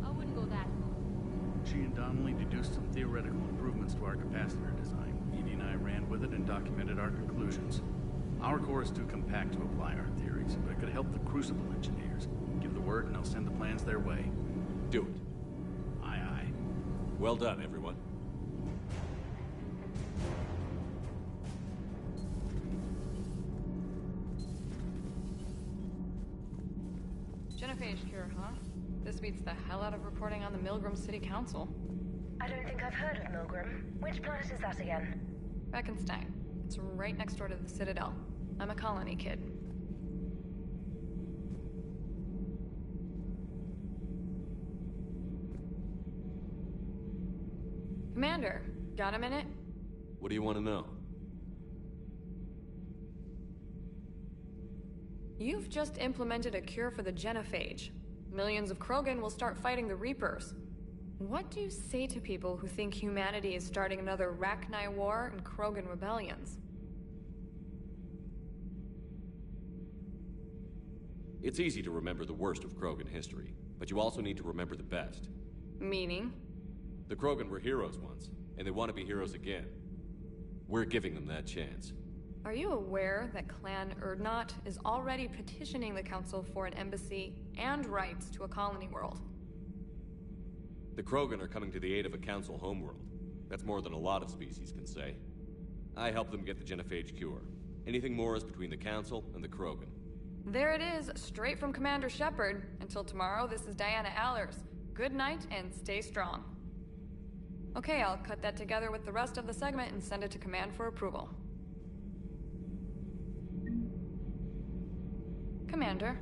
I wouldn't go that far. She and Donnelly deduced some theoretical improvements to our capacitor design. Edie and I ran with it and documented our conclusions. Our core is too compact to apply our theories, but it could help the Crucible engineers. Give the word and I'll send the plans their way. Do it. Aye, aye. Well done, everyone. Genophage cure, huh? This beats the hell out of reporting on the Milgram City Council. I don't think I've heard of Milgram. Which planet is that again? Beckenstein. It's right next door to the Citadel. I'm a colony kid. Commander, got a minute? What do you want to know? You've just implemented a cure for the genophage. Millions of Krogan will start fighting the Reapers. What do you say to people who think humanity is starting another Rachni War and Krogan rebellions? It's easy to remember the worst of Krogan history, but you also need to remember the best. Meaning? The Krogan were heroes once, and they want to be heroes again. We're giving them that chance. Are you aware that Clan Urdnot is already petitioning the Council for an embassy and rights to a colony world? The Krogan are coming to the aid of a Council homeworld. That's more than a lot of species can say. I helped them get the genophage cure. Anything more is between the Council and the Krogan. There it is, straight from Commander Shepard. Until tomorrow, this is Diana Allers. Good night and stay strong. Okay, I'll cut that together with the rest of the segment and send it to Command for approval. Commander.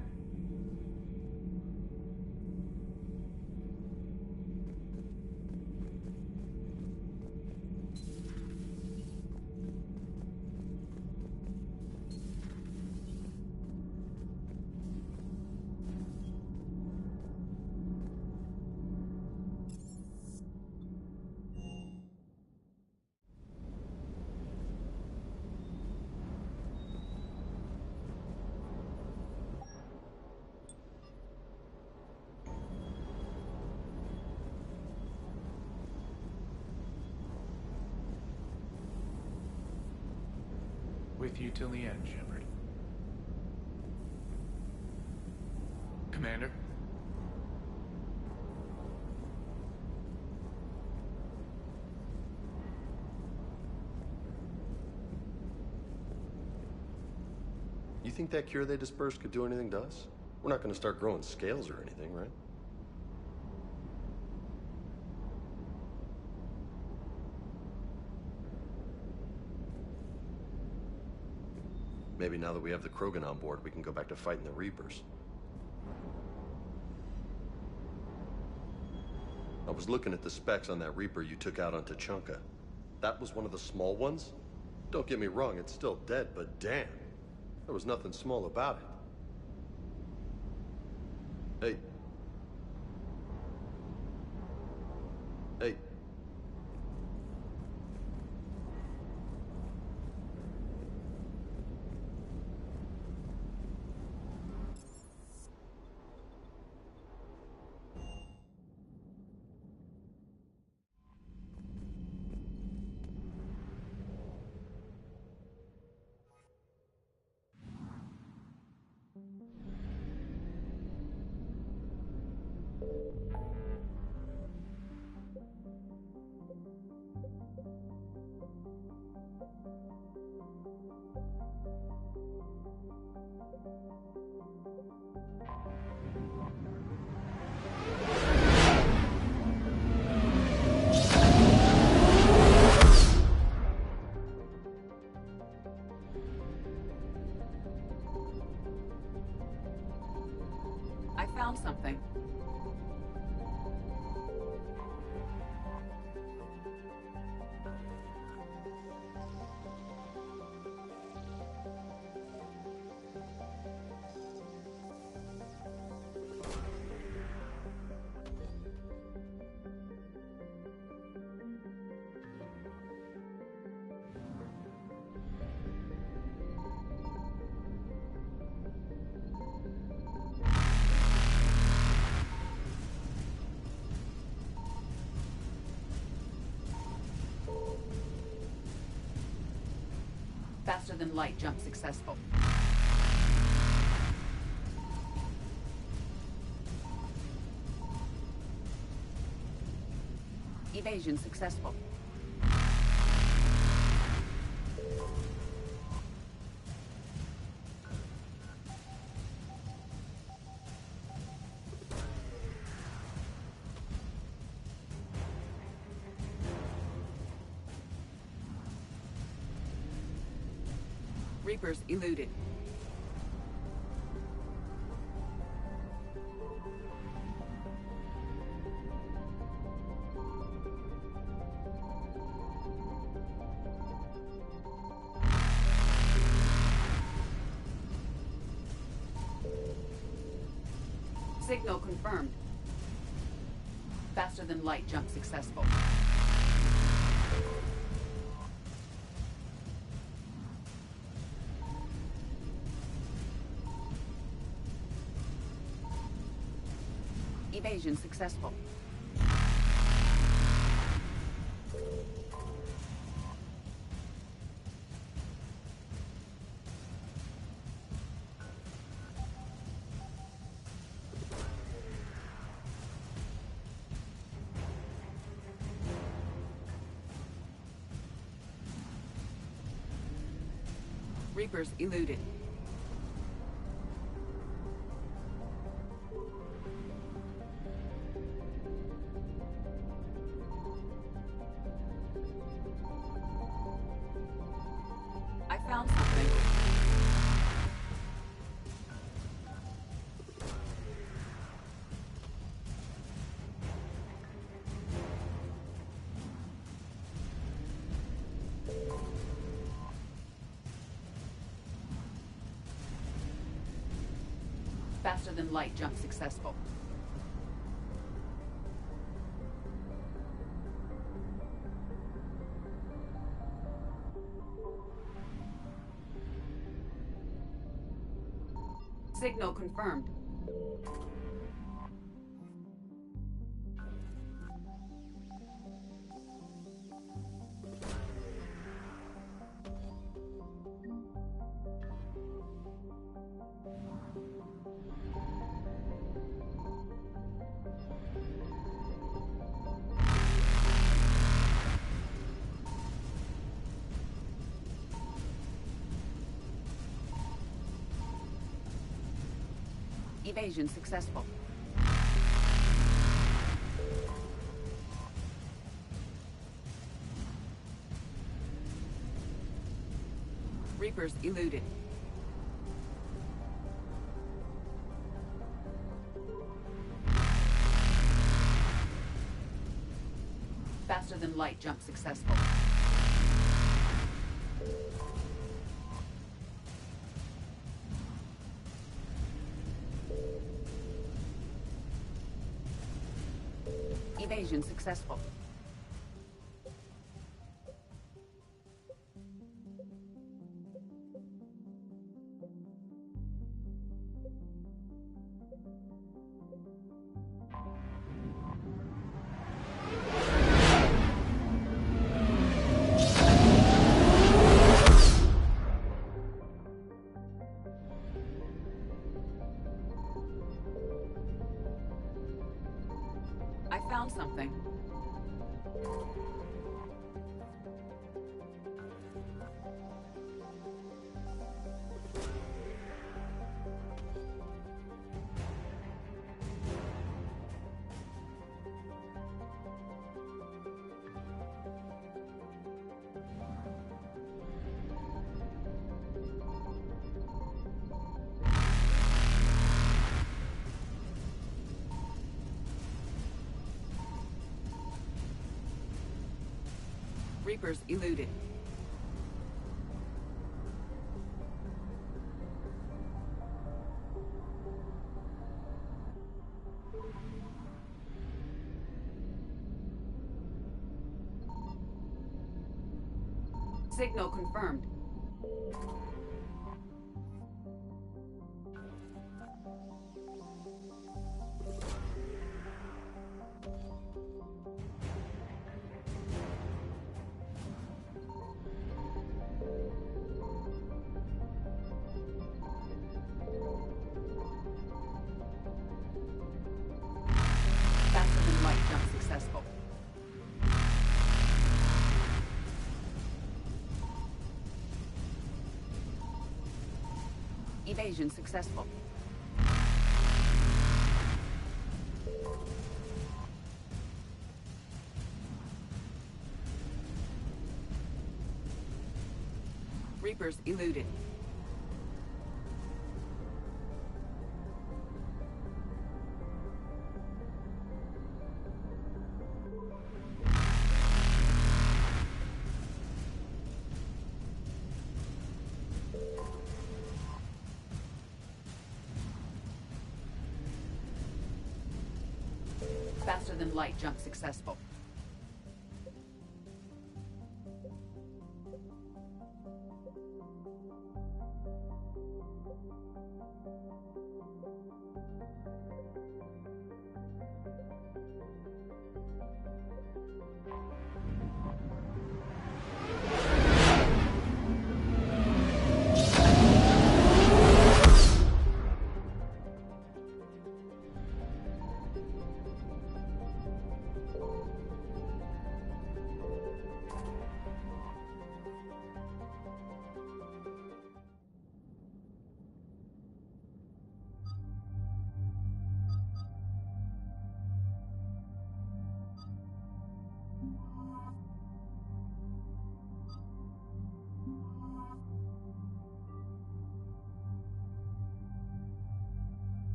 With you till the end, Shepard. Commander? You think that cure they dispersed could do anything to us? We're not going to start growing scales or anything, right? Maybe now that we have the Krogan on board, we can go back to fighting the Reapers. I was looking at the specs on that Reaper you took out on Tuchanka. That was one of the small ones? Don't get me wrong, it's still dead, but damn. There was nothing small about it. Hey. Hey. I found something. Faster than light jump successful. Evasion successful. Reapers eluded. Signal confirmed. Faster than light jump successful. Evasion successful. Reapers eluded. I found something. Faster than light jump successful. Signal confirmed. Evasion successful. Reapers eluded. Faster than light jump successful. Evasion successful. I found something. Reapers eluded. Signal confirmed. Faster than light jump successful. Evasion successful. Reapers eluded. Faster than light jump successful.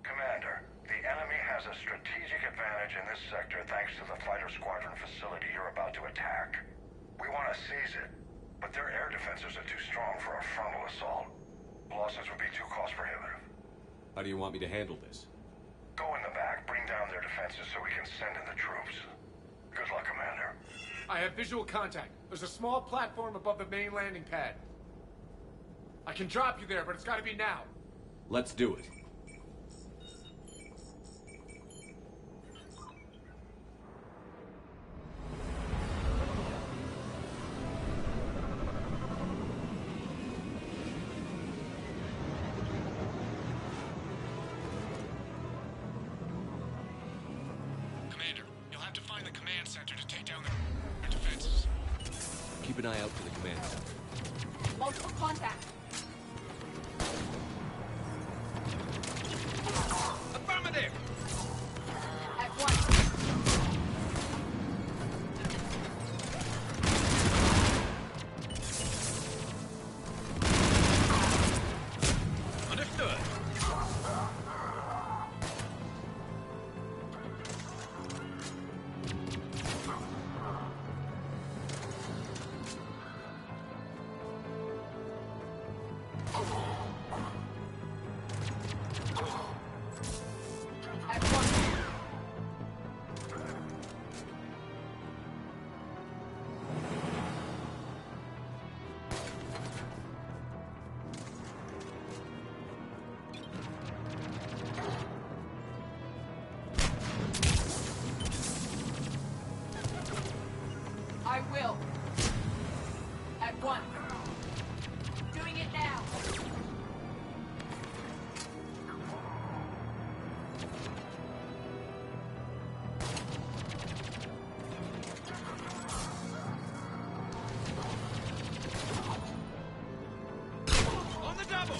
Commander, the enemy has a strategic advantage in this sector thanks to the fighter squadron facility you're about to attack. We want to seize it, but their air defenses are too strong for a frontal assault. Losses would be too cost prohibitive. How do you want me to handle this? Go in the back, bring down their defenses so we can send in the troops. Good luck, Commander. I have visual contact. There's a small platform above the main landing pad. I can drop you there, but it's gotta be now. Let's do it. Commander, you'll have to find the command center to take down their defenses. Keep an eye out for the command center. Multiple contact. Affirmative! At once. Understood. At once. I will. At once. Doing it now. On the double!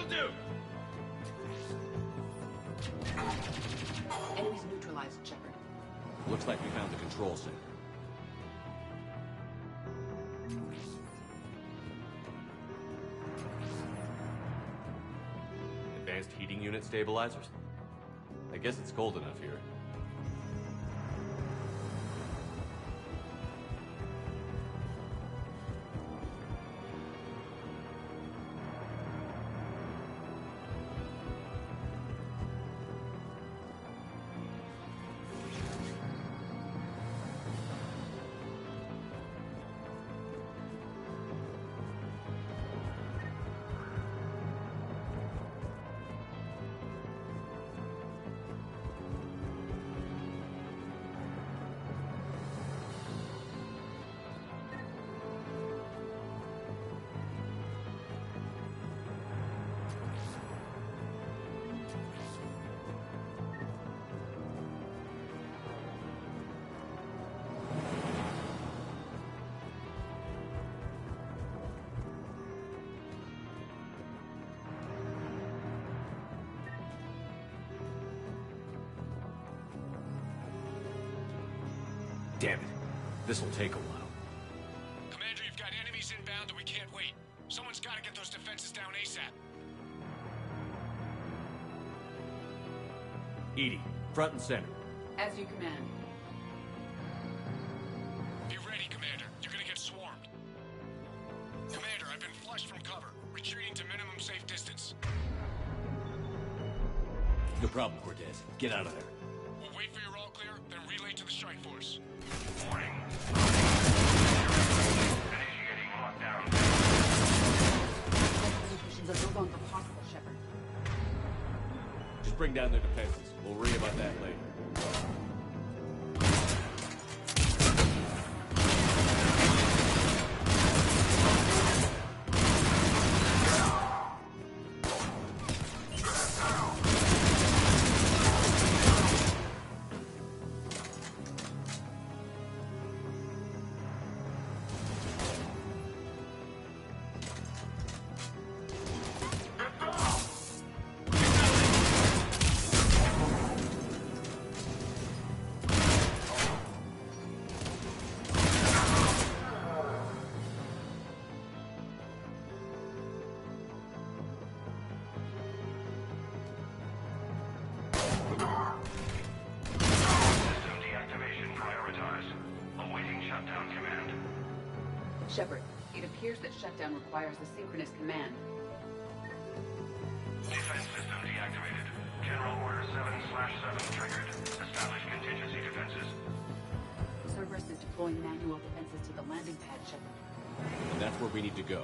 do! Enemies neutralized, Shepard. Looks like we found the control center. Advanced heating unit stabilizers? I guess it's cold enough here. Damn it. This'll take a while. Commander, you've got enemies inbound and we can't wait. Someone's gotta get those defenses down ASAP. EDI, front and center. As you command. Be ready, Commander. You're gonna get swarmed. Commander, I've been flushed from cover. Retreating to minimum safe distance. No problem, Cortez. Get out of there. We'll wait for your all clear, then relay to the strike force. Warning. Initiating lockdown. Missions are no longer possible, Shepard. Just bring down their defenses. We'll worry about that later. Shepard, it appears that shutdown requires a synchronous command. Defense system deactivated. General Order 7/7 triggered. Establish contingency defenses. Cerberus is deploying manual defenses to the landing pad, Shepard. And that's where we need to go.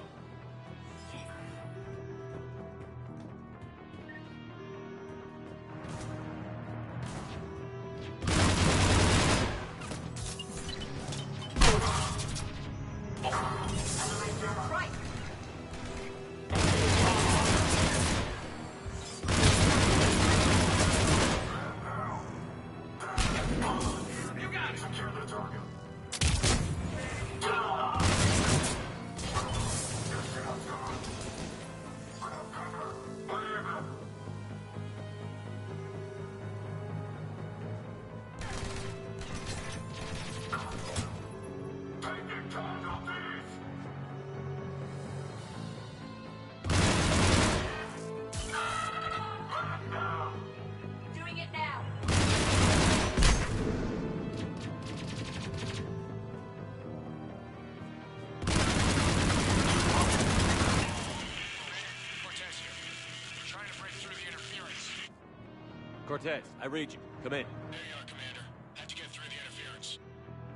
Cortez, I read you. Come in. There you are, Commander. Had to get through the interference.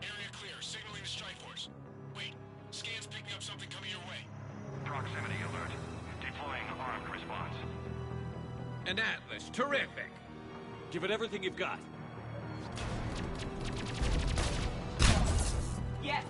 Area clear, signaling the strike force. Wait, scan's picking up something coming your way. Proximity alert. Deploying armed response. An Atlas, terrific! Give it everything you've got. Yes!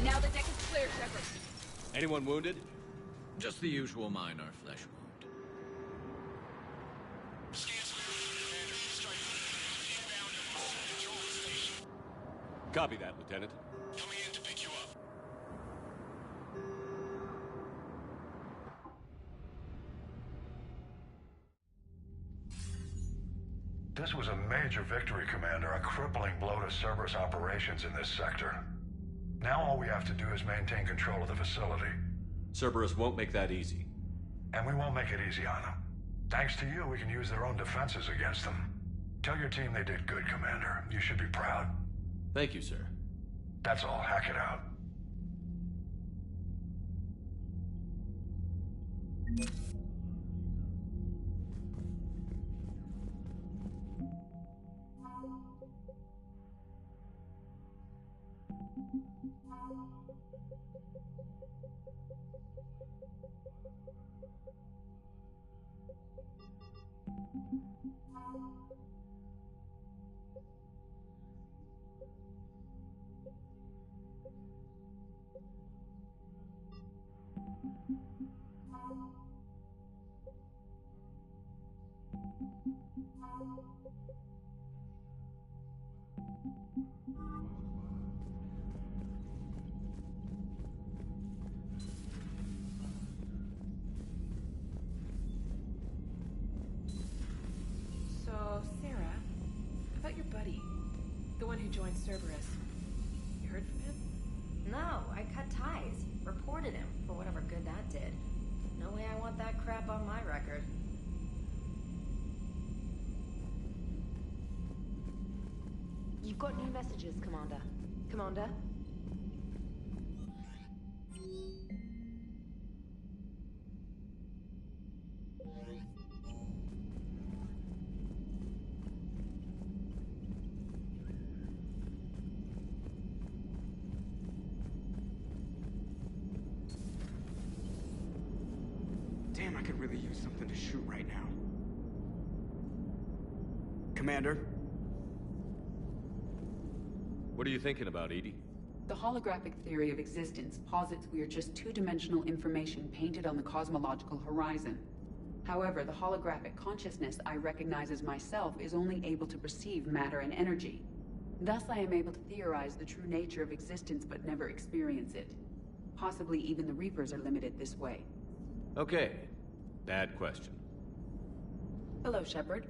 Now the deck is clear, Shepard. Anyone wounded? Just the usual minor flesh wound. Copy that, Lieutenant. Coming in to pick you up. This was a major victory, Commander. A crippling blow to Cerberus operations in this sector. Now all we have to do is maintain control of the facility. Cerberus won't make that easy. And we won't make it easy on them. Thanks to you, we can use their own defenses against them. Tell your team they did good, Commander. You should be proud. Thank you, sir. That's all. Hack it out. So, Sarah, about your buddy, the one who joined Cerberus. You heard from him? No, I cut ties. Reported him for whatever good that did. No way I want that crap on my record. You've got new messages, Commander. Commander? Damn, I could really use something to shoot right now. Commander? What are you thinking about, Edie? The holographic theory of existence posits we are just two-dimensional information painted on the cosmological horizon. However, the holographic consciousness I recognize as myself is only able to perceive matter and energy. Thus, I am able to theorize the true nature of existence but never experience it. Possibly even the Reapers are limited this way. Okay. Bad question. Hello, Shepard.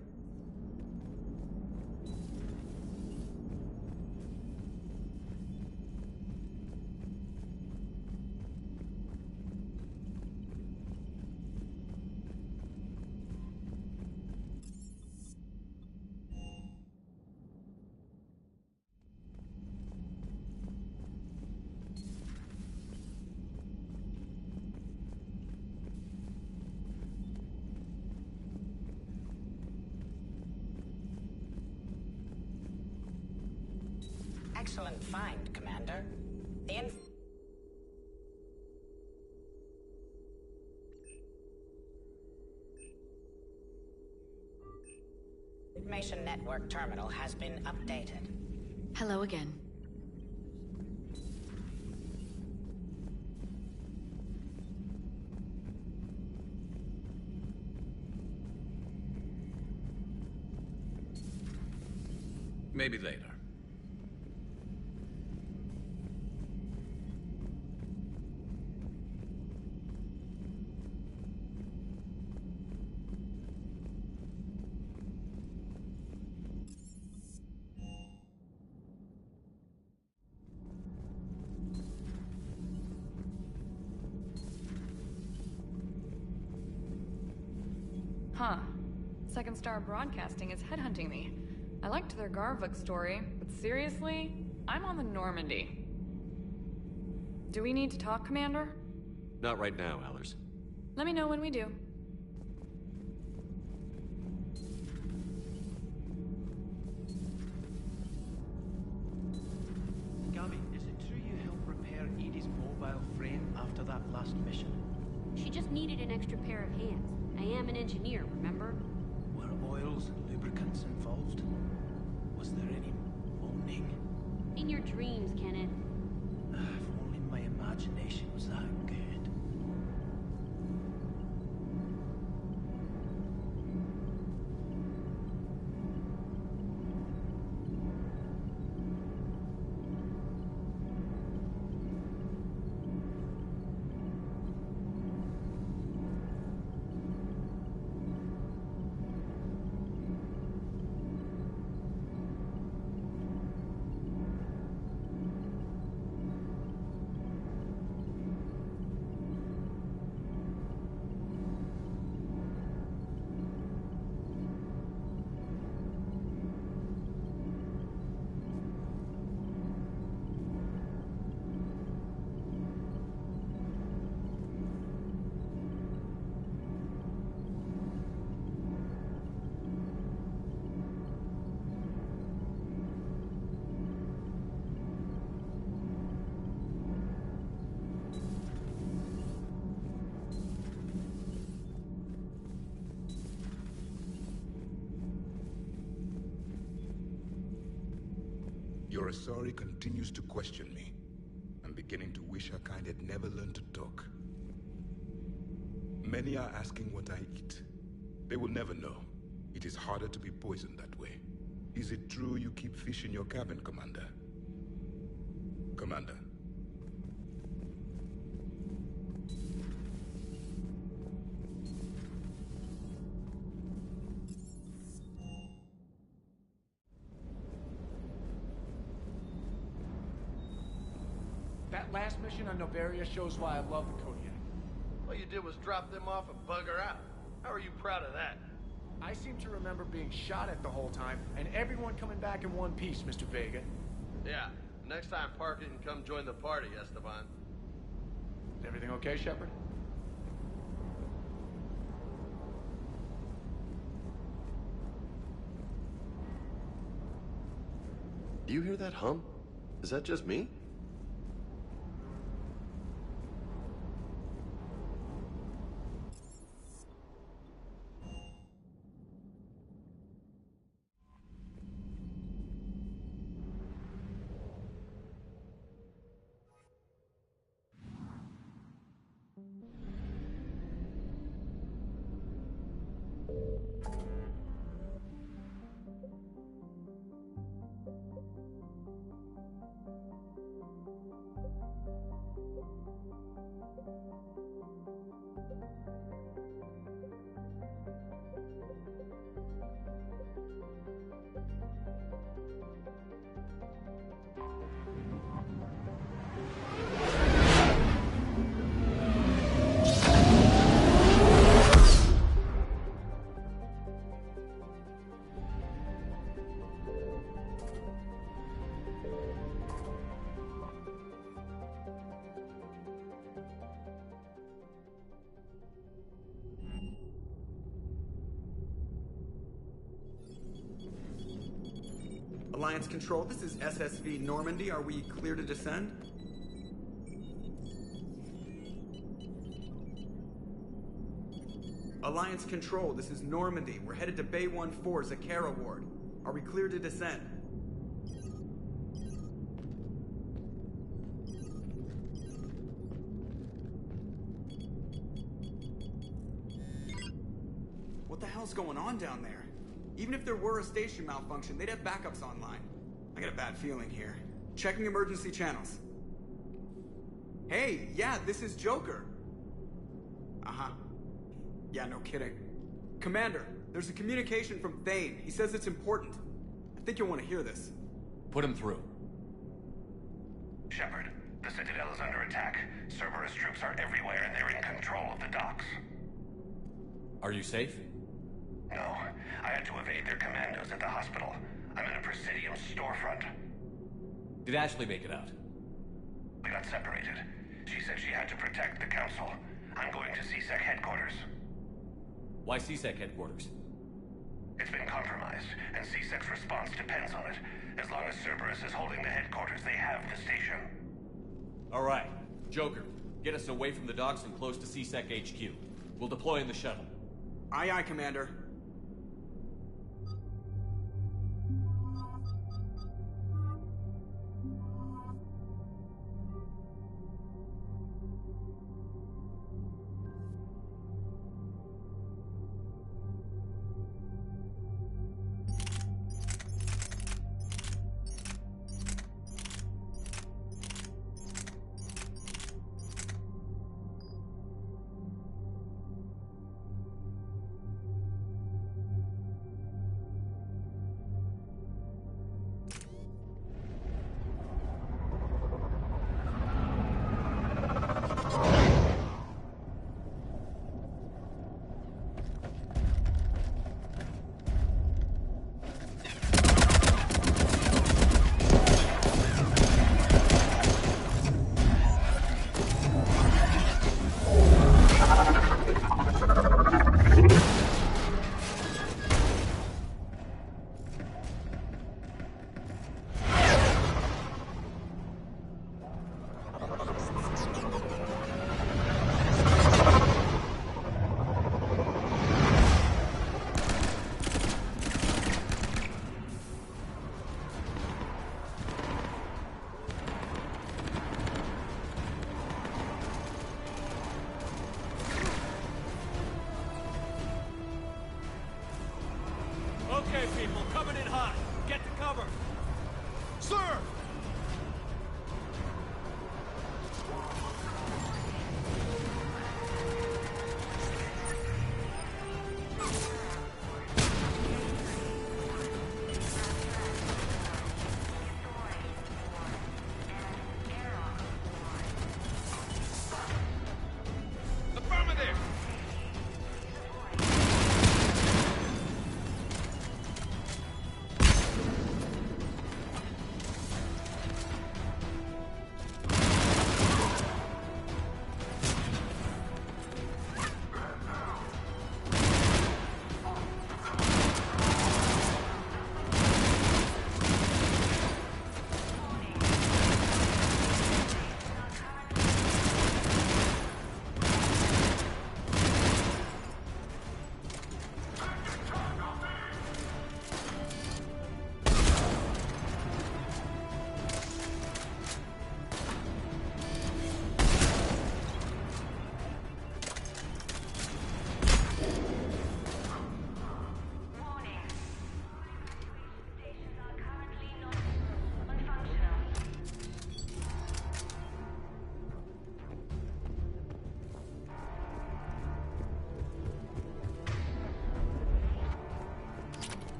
Excellent find, Commander. The information network terminal has been updated. Hello again. Maybe later. Huh. Second Star Broadcasting is headhunting me. I liked their Garvik story, but seriously? I'm on the Normandy. Do we need to talk, Commander? Not right now, Allers. Let me know when we do. Gabby, is it true you helped repair Edie's mobile frame after that last mission? She just needed an extra pair of hands. I am an engineer, remember? Were oils and lubricants involved? Was there any moaning? In your dreams, Kenneth. If only my imagination was that good. Your Asari continues to question me. I'm beginning to wish her kind had never learned to talk. Many are asking what I eat. They will never know. It is harder to be poisoned that way. Is it true you keep fish in your cabin, Commander? Commander. That last mission on Noveria shows why I love the Kodiak. All you did was drop them off and bugger out. How are you proud of that? I seem to remember being shot at the whole time, and everyone coming back in one piece, Mr. Vega. Yeah. Next time, park it and come join the party, Esteban. Is everything okay, Shepard? Do you hear that hum? Is that just me? Alliance Control, this is SSV Normandy. Are we clear to descend? Alliance Control, this is Normandy. We're headed to Bay 1-4, Zakara Ward. Are we clear to descend? What the hell's going on down there? Even if there were a station malfunction, they'd have backups online. I got a bad feeling here. Checking emergency channels. Hey, yeah, this is Joker. Uh-huh. Yeah, no kidding. Commander, there's a communication from Thane. He says it's important. I think you'll want to hear this. Put him through. Shepard, the Citadel is under attack. Cerberus troops are everywhere and they're in control of the docks. Are you safe? No, I had to evade their commandos at the hospital. I'm in a Presidium storefront. Did Ashley make it out? We got separated. She said she had to protect the Council. I'm going to CSEC headquarters. Why CSEC headquarters? It's been compromised, and CSEC's response depends on it. As long as Cerberus is holding the headquarters, they have the station. All right. Joker, get us away from the docks and close to CSEC HQ. We'll deploy in the shuttle. Aye, aye, Commander.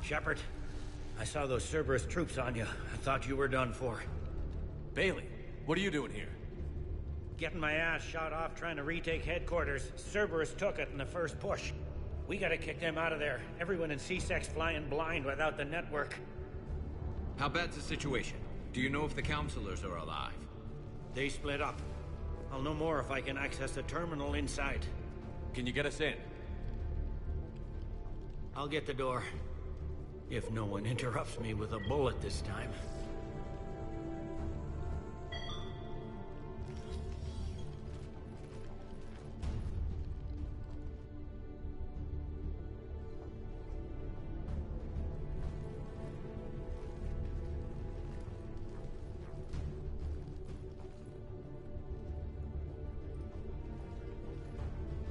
Shepard, I saw those Cerberus troops on you. I thought you were done for. Bailey, what are you doing here? Getting my ass shot off trying to retake headquarters. Cerberus took it in the first push. We gotta kick them out of there. Everyone in C-Sec's flying blind without the network. How bad's the situation? Do you know if the counselors are alive? They split up. I'll know more if I can access the terminal inside. Can you get us in? I'll get the door. If no one interrupts me with a bullet this time.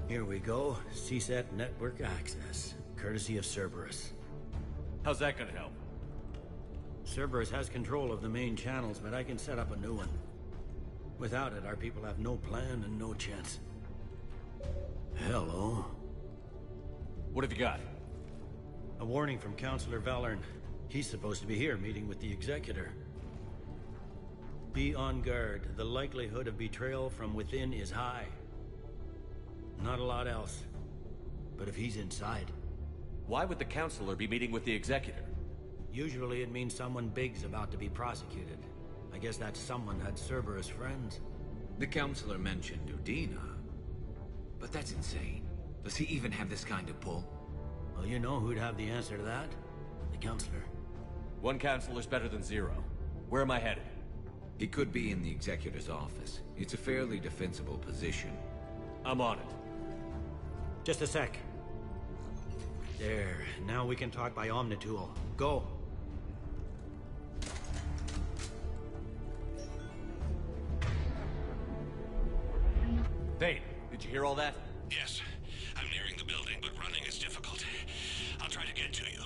Here we go. CSAT network access, courtesy of Cerberus. How's that gonna help? Cerberus has control of the main channels, but I can set up a new one. Without it, our people have no plan and no chance. Hello. What have you got? A warning from Counselor Valern. He's supposed to be here meeting with the Executor. Be on guard. The likelihood of betrayal from within is high. Not a lot else. But if he's inside... Why would the Counselor be meeting with the Executor? Usually it means someone big's about to be prosecuted. I guess that someone had Cerberus friends. The Counselor mentioned Udina. But that's insane. Does he even have this kind of pull? Well, you know who'd have the answer to that? The Counselor. One Counselor's better than zero. Where am I headed? He could be in the Executor's office. It's a fairly defensible position. I'm on it. Just a sec. There. Now we can talk by Omnitool. Go. Thane, did you hear all that? Yes. I'm nearing the building, but running is difficult. I'll try to get to you.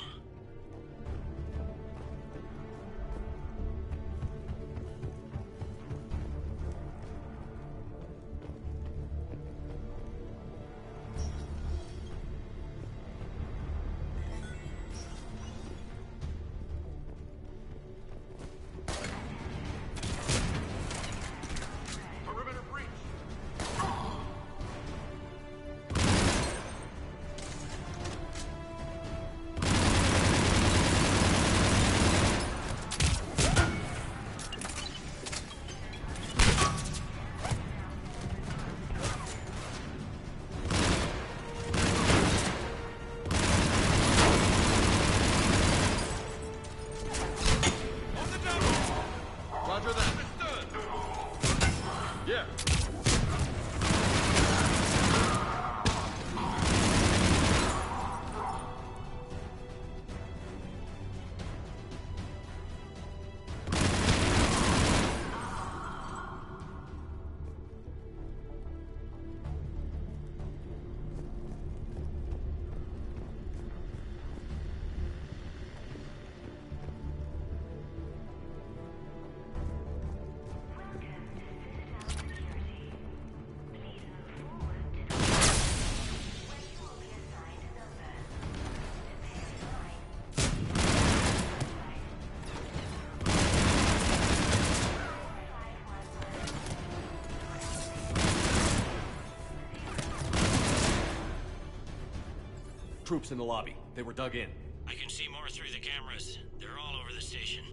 Troops in the lobby. They were dug in. I can see more through the cameras. They're all over the station.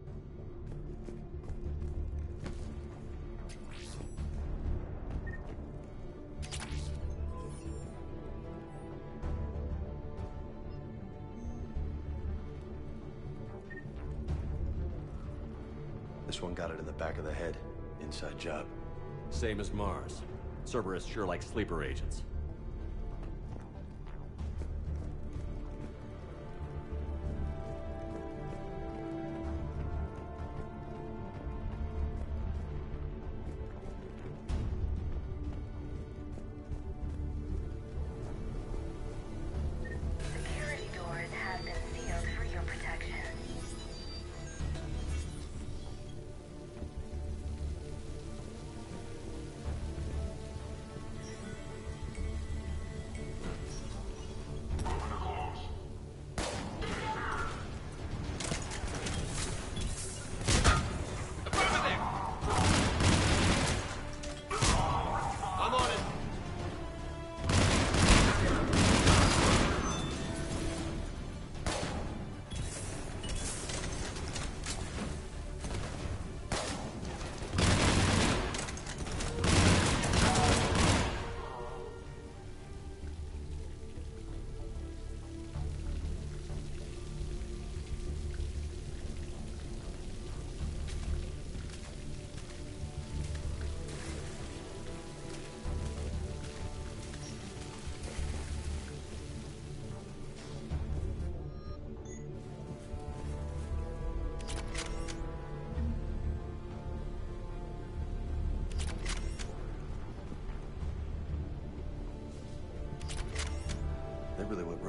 This one got it in the back of the head. Inside job. Same as Mars. Cerberus sure likes sleeper agents. Security doors have been sealed for your protection.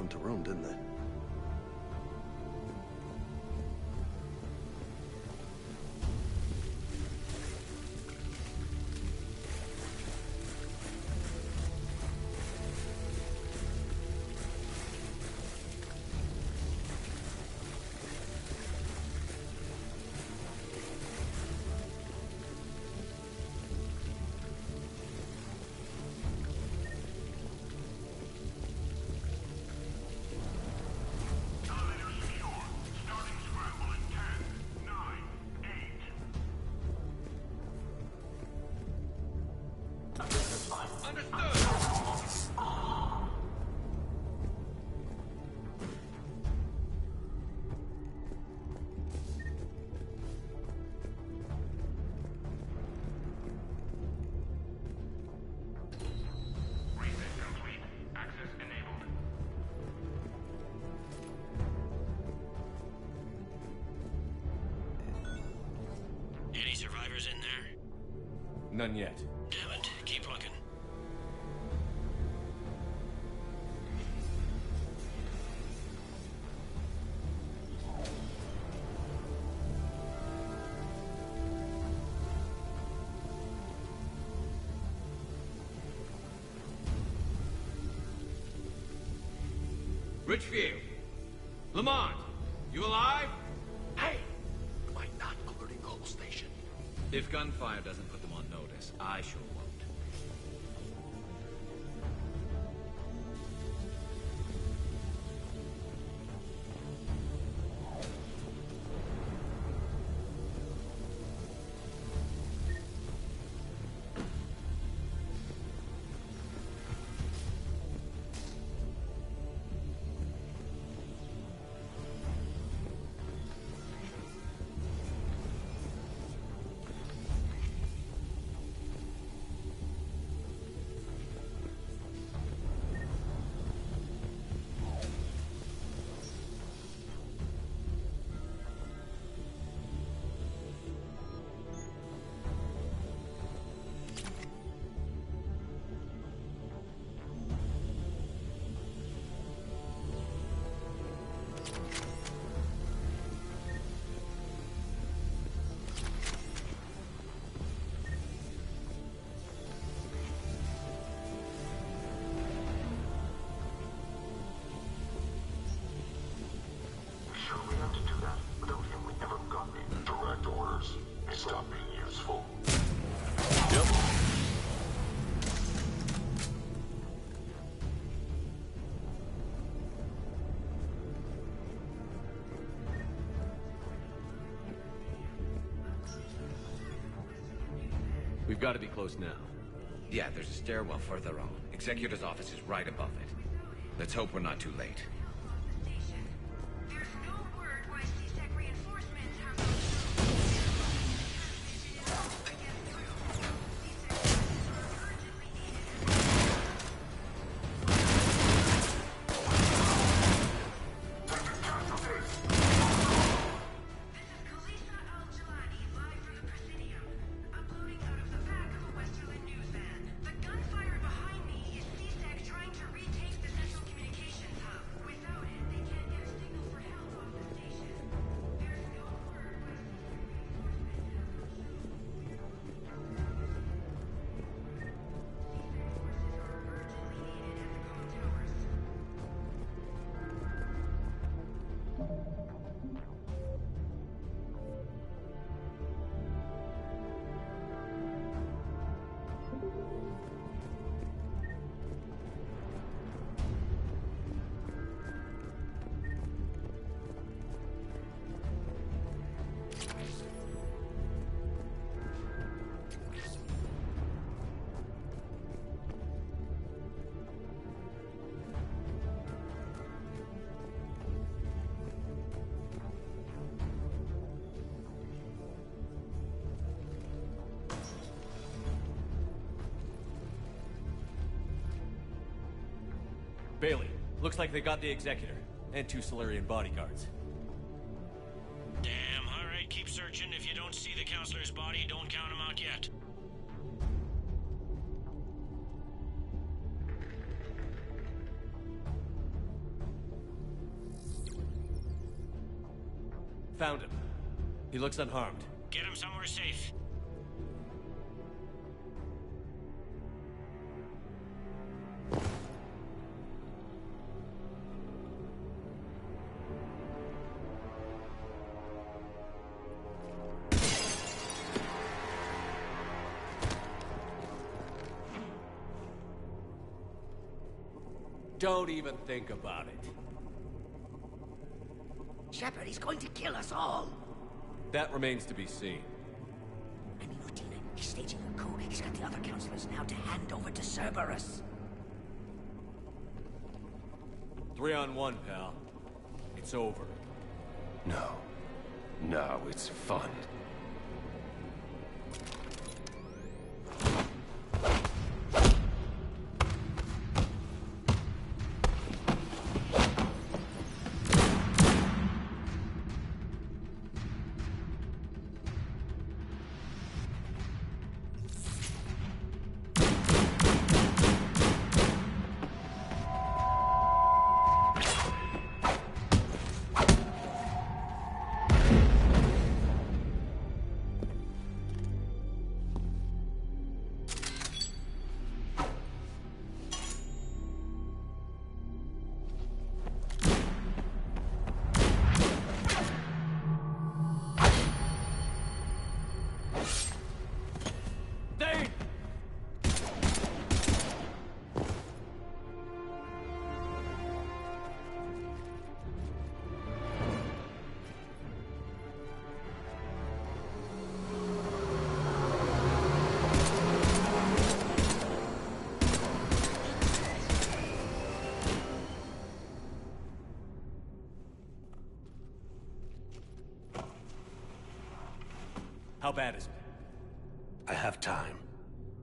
come to Rome, didn't they? Any survivors in there? None yet. Damn it. Keep looking. Richfield! Lamont! You alive? Hey! Am I not alerting the whole station? If gunfire doesn't put them on notice, I sure won't. Stop being useful. Yep. We've got to be close now. Yeah, there's a stairwell further on. Executor's office is right above it. Let's hope we're not too late. Bailey, looks like they got the Executor, and 2 Solarian bodyguards. Damn, alright, keep searching. If you don't see the counselor's body, don't count him out yet. Found him. He looks unharmed. Get him somewhere safe. Don't even think about it. Shepard, he's going to kill us all. That remains to be seen. I mean, Udina, he's staging a coup. He's got the other counselors now to hand over to Cerberus. 3-on-1, pal. It's over. No. No, it's fun. How bad is it? I have time.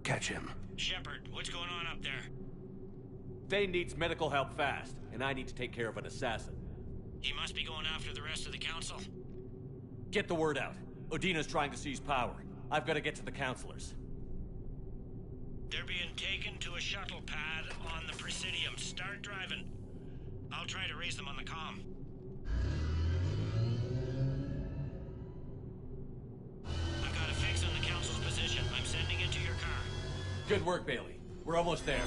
Catch him. Shepard, what's going on up there? Thane needs medical help fast, and I need to take care of an assassin. He must be going after the rest of the council. Get the word out. Udina's trying to seize power. I've got to get to the counselors. They're being taken to a shuttle pad on the Presidium. Start driving. I'll try to raise them on the comm. I've got a fix on the council's position. I'm sending it to your car. Good work, Bailey. We're almost there.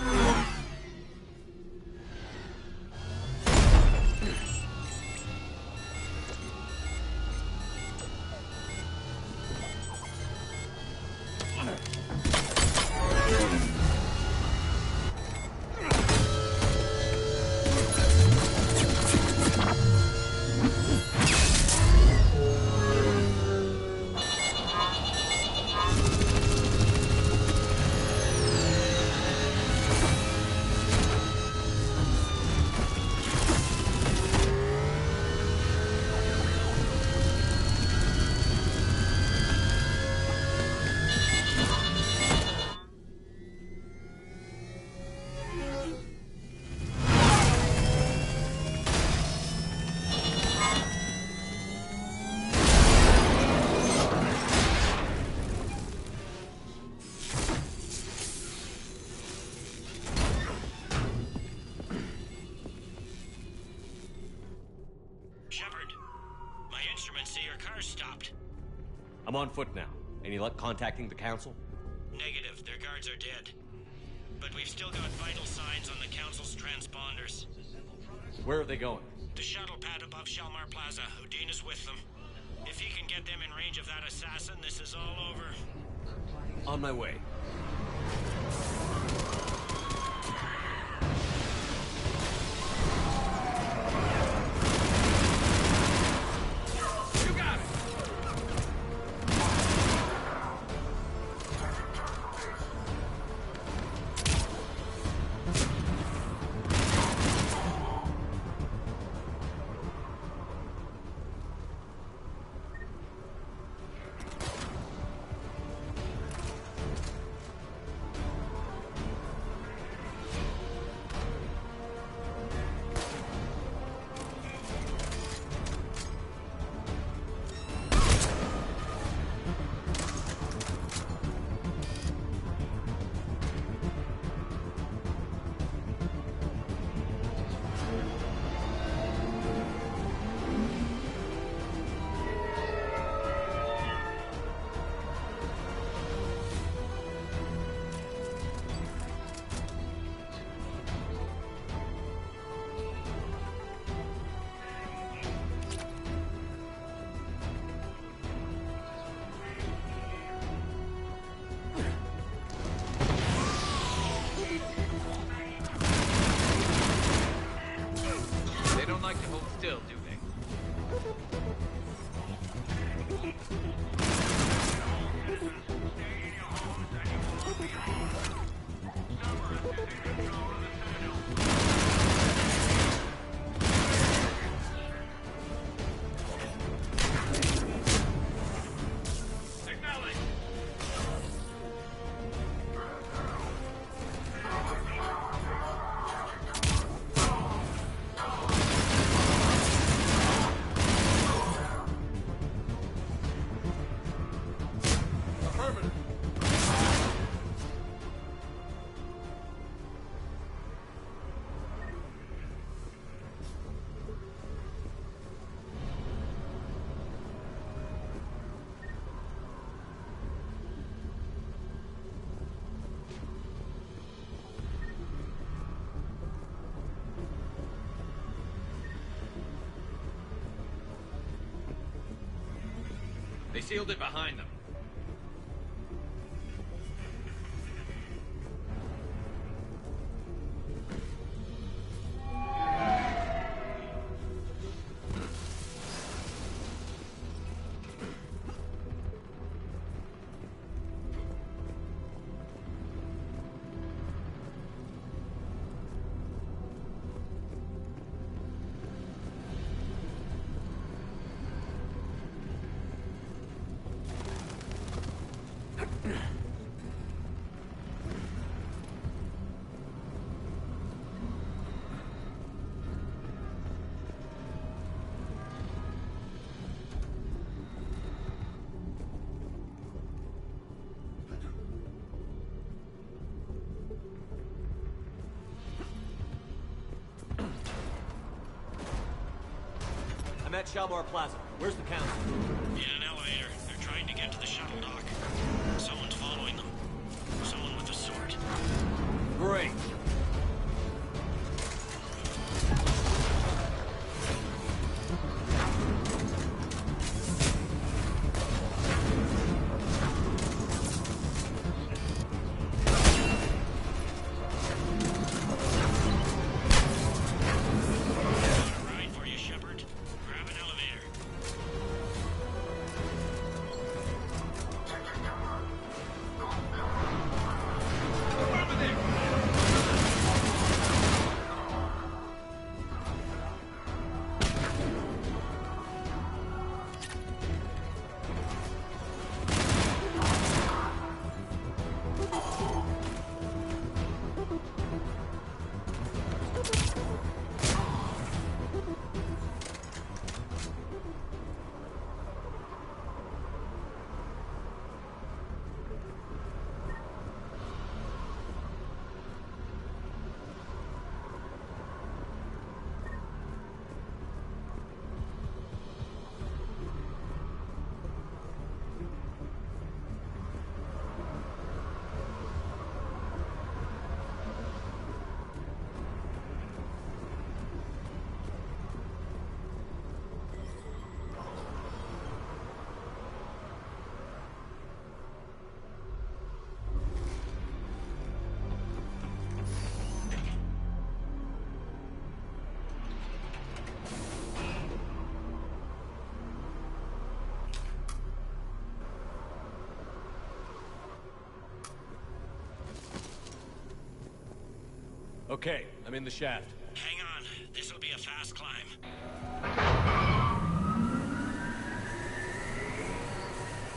I'm on foot now. Any luck contacting the council? Negative. Their guards are dead. But we've still got vital signs on the council's transponders. Where are they going? The shuttle pad above Shalmar Plaza. Udina's with them. If he can get them in range of that assassin, this is all over. On my way. They sealed it behind them. I'm at Shalmar Plaza. Where's the council? In an elevator. They're trying to get to the shuttle dock. Someone's following them. Someone with a sword. Great. Okay, I'm in the shaft. Hang on. This'll be a fast climb.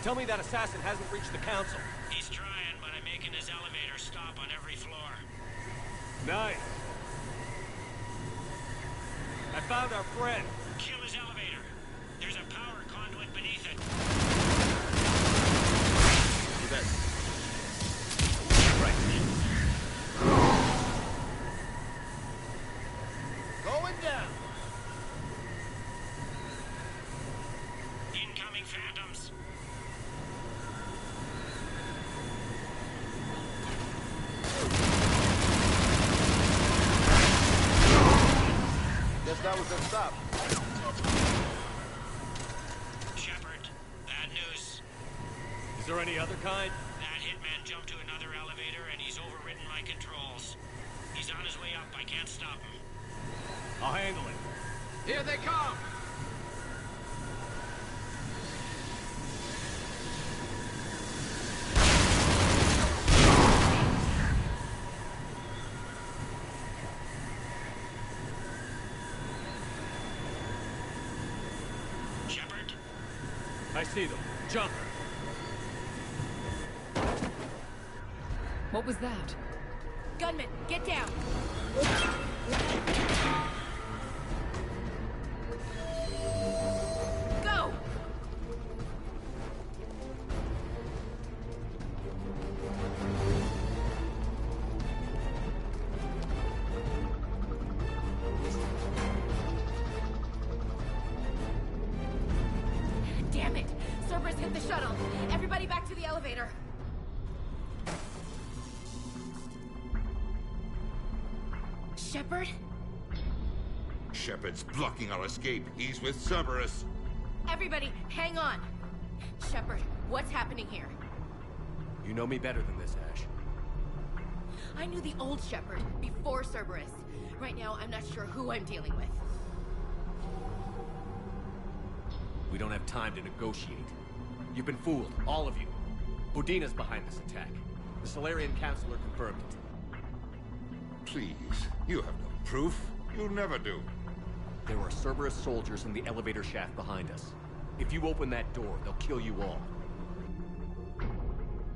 Tell me that assassin hasn't reached the council. He's trying, but I'm making his elevator stop on every floor. Nice. I found our friend. Kill his elevator. There's a power conduit beneath it. Going down. Incoming phantoms. Guess that was their stop. Shepard, bad news. Is there any other kind? That hitman jumped to another elevator and he's overridden my controls. He's on his way up. I can't stop him. I'll handle it. Here they come! Shepard? I see them. Jump! What was that? Gunman, get down! Go! Damn it! Cerberus hit the shuttle! Everybody back to the elevator! Shepard? Shepard's blocking our escape. He's with Cerberus. Everybody, hang on. Shepard, what's happening here? You know me better than this, Ash. I knew the old Shepard before Cerberus. Right now, I'm not sure who I'm dealing with. We don't have time to negotiate. You've been fooled, all of you. Udina's behind this attack. The Solarian Councilor confirmed it. Please, you have no proof. You'll never do. There are Cerberus soldiers in the elevator shaft behind us. If you open that door, they'll kill you all.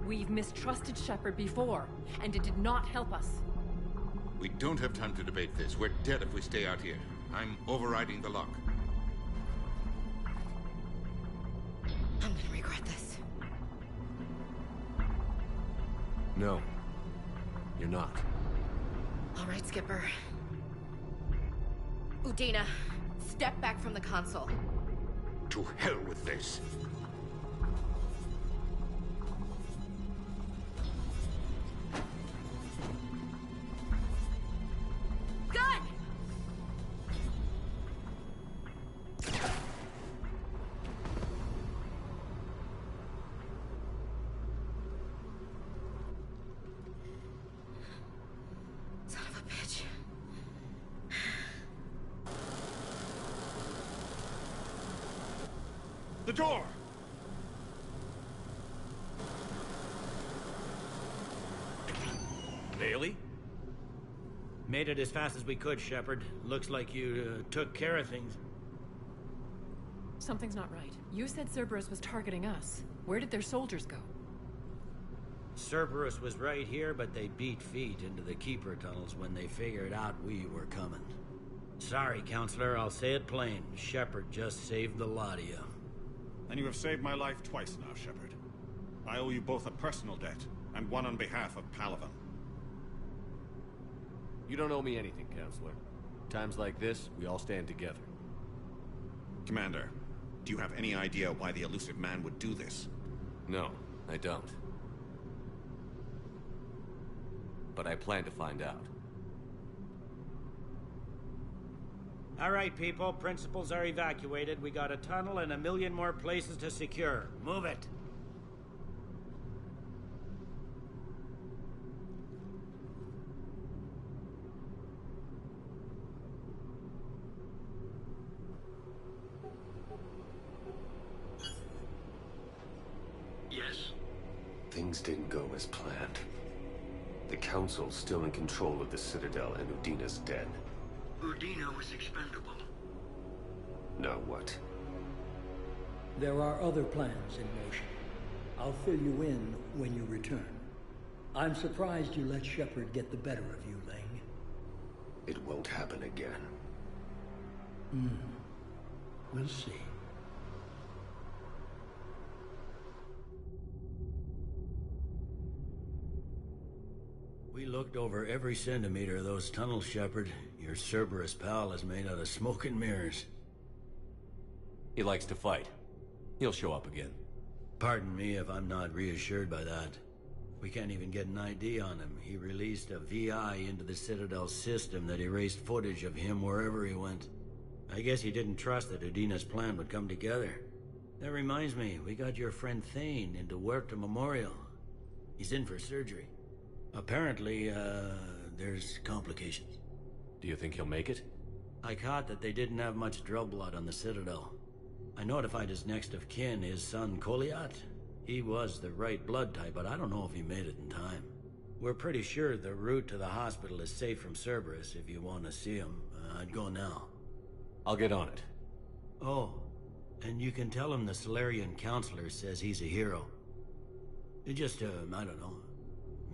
We've mistrusted Shepard before, and it did not help us. We don't have time to debate this. We're dead if we stay out here. I'm overriding the lock. I'm gonna regret this. No. You're not. All right, Skipper. Udina, step back from the console. To hell with this. Gun! Son of a bitch. The door! Bailey? Made it as fast as we could, Shepard. Looks like you took care of things. Something's not right. You said Cerberus was targeting us. Where did their soldiers go? Cerberus was right here, but they beat feet into the Keeper tunnels when they figured out we were coming. Sorry, Counselor, I'll say it plain. Shepard just saved the lot of you. And you have saved my life twice now, Shepard. I owe you both a personal debt, and one on behalf of Palaven. You don't owe me anything, Counselor. Times like this, we all stand together. Commander, do you have any idea why the elusive man would do this? No, I don't. But I plan to find out. All right, people. Principals are evacuated. We got a tunnel and 1 million more places to secure. Move it. Yes? Things didn't go as planned. The Council's still in control of the Citadel and Udina's dead. Udina was expendable. Now what? There are other plans in motion. I'll fill you in when you return. I'm surprised you let Shepard get the better of you, Ling. It won't happen again. We'll see. We looked over every centimeter of those tunnels, Shepard. Your Cerberus pal is made out of smoke and mirrors. He likes to fight. He'll show up again. Pardon me if I'm not reassured by that. We can't even get an ID on him. He released a VI into the Citadel system that erased footage of him wherever he went. I guess he didn't trust that Udina's plan would come together. That reminds me, we got your friend Thane into Huerta Memorial. He's in for surgery. Apparently, there's complications. Do you think he'll make it? I caught that they didn't have much drill blood on the Citadel. I notified his next of kin, his son Koliat. He was the right blood type, but I don't know if he made it in time. We're pretty sure the route to the hospital is safe from Cerberus. If you want to see him, I'd go now. I'll get on it. Oh, and you can tell him the Solarian Councilor says he's a hero. It just, I don't know,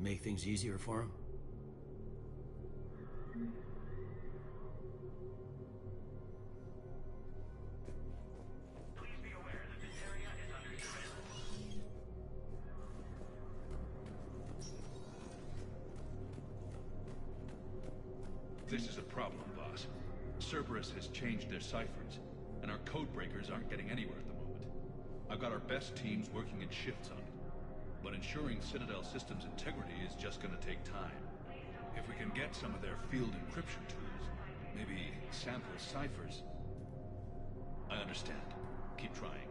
make things easier for him. This is a problem, boss. Cerberus has changed their ciphers, and our codebreakers aren't getting anywhere at the moment. I've got our best teams working in shifts on it, but ensuring Citadel systems integrity is just gonna take time. If we can get some of their field encryption tools, maybe sample ciphers. I understand. Keep trying.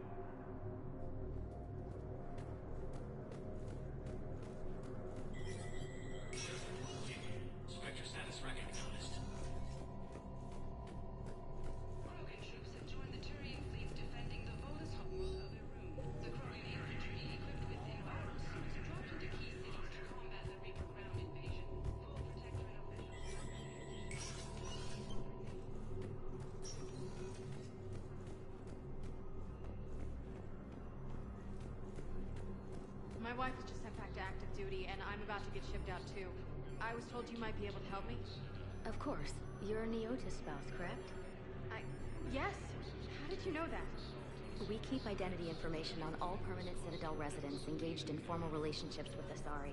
wife was just sent back to active duty, and I'm about to get shipped out too. I was told you might be able to help me. Of course. You're a Neotis spouse, correct? Yes. How did you know that? We keep identity information on all permanent Citadel residents engaged in formal relationships with Asari.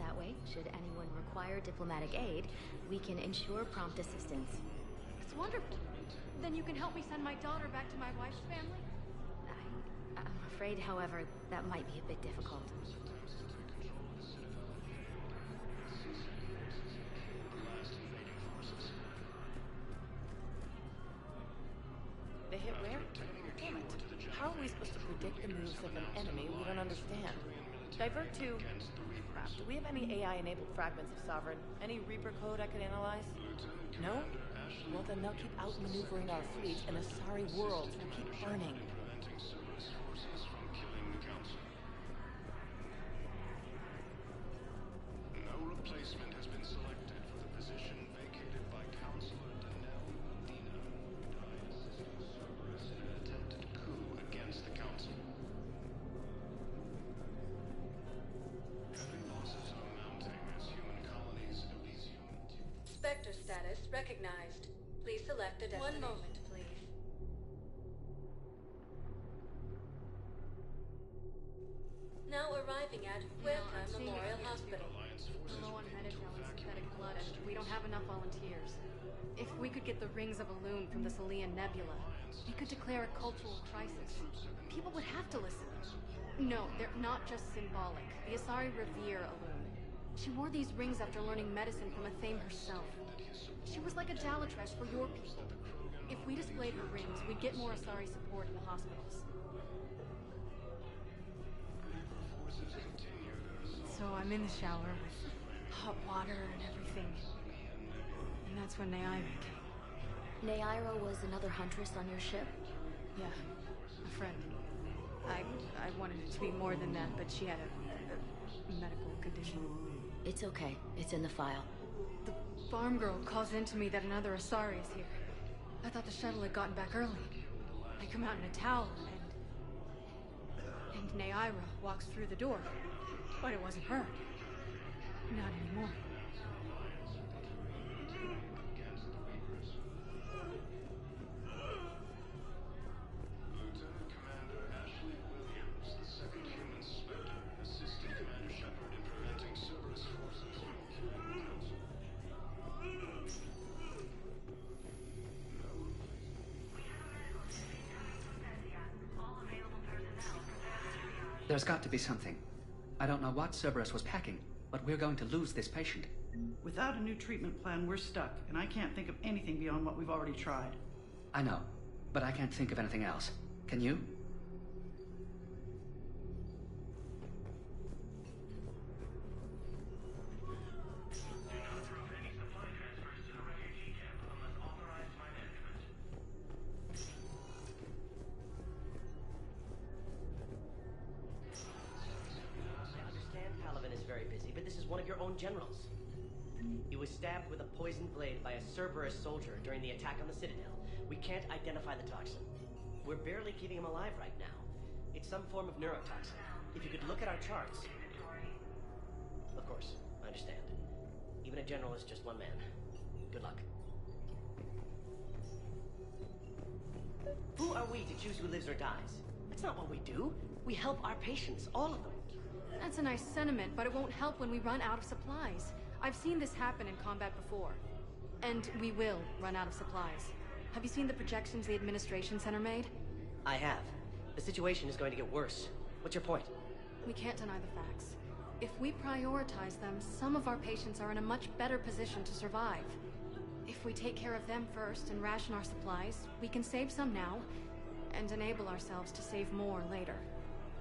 That way, should anyone require diplomatic aid, we can ensure prompt assistance. It's wonderful. Then you can help me send my daughter back to my wife's family? I'm afraid, however, that might be a bit difficult. They hit where? Damn it. How are we supposed to predict the moves of an enemy we don't understand? Divert to... Crap, do we have any AI-enabled fragments of Sovereign? Any Reaper code I could analyze? No? Well, then they'll keep outmaneuvering our fleet, and Asari worlds will keep burning. No replacement has been selected for the position vacated by Counselor Danelle Udina, who died assisting Cerberus in an attempted coup against the Council. Heavy losses are mounting as human colonies in Elysium. Spectre status recognized. Please select a destination. One moment, please. Now arriving at Huerta Memorial Hospital. Low on Medagel and synthetic blood, and we don't have enough volunteers. If we could get the rings of Elune from the Salian Nebula, we could declare a cultural crisis. People would have to listen. No, they're not just symbolic. The Asari revere Elune. She wore these rings after learning medicine from Athame herself. She was like a Dalatrash for your people. If we displayed her rings, we'd get more Asari support in the hospitals. So I'm in the shower with hot water and everything. And that's when Neaira came. Neaira was another huntress on your ship? Yeah, a friend. I wanted it to be more than that, but she had a medical condition. It's okay. It's in the file. The farm girl calls in to me that another Asari is here. I thought the shuttle had gotten back early. I come out in a towel, and Neaira walks through the door. But it wasn't her. Not anymore. Lieutenant Commander Ashley Williams, the second human Spectre, assisted Commander Shepard in preventing Cerberus forces from killing the Council. There's got to be something. I don't know what Cerberus was packing, but we're going to lose this patient. Without a new treatment plan, we're stuck, and I can't think of anything beyond what we've already tried. I know, but I can't think of anything else. Can you? Generals. He was stabbed with a poisoned blade by a Cerberus soldier during the attack on the Citadel. We can't identify the toxin. We're barely keeping him alive right now. It's some form of neurotoxin. If you could look at our charts... Of course, I understand. Even a general is just one man. Good luck. Who are we to choose who lives or dies? That's not what we do. We help our patients, all of them. That's a nice sentiment, but it won't help when we run out of supplies. I've seen this happen in combat before. And we will run out of supplies. Have you seen the projections the Administration Center made? I have. The situation is going to get worse. What's your point? We can't deny the facts. If we prioritize them, some of our patients are in a much better position to survive. If we take care of them first and ration our supplies, we can save some now, and enable ourselves to save more later.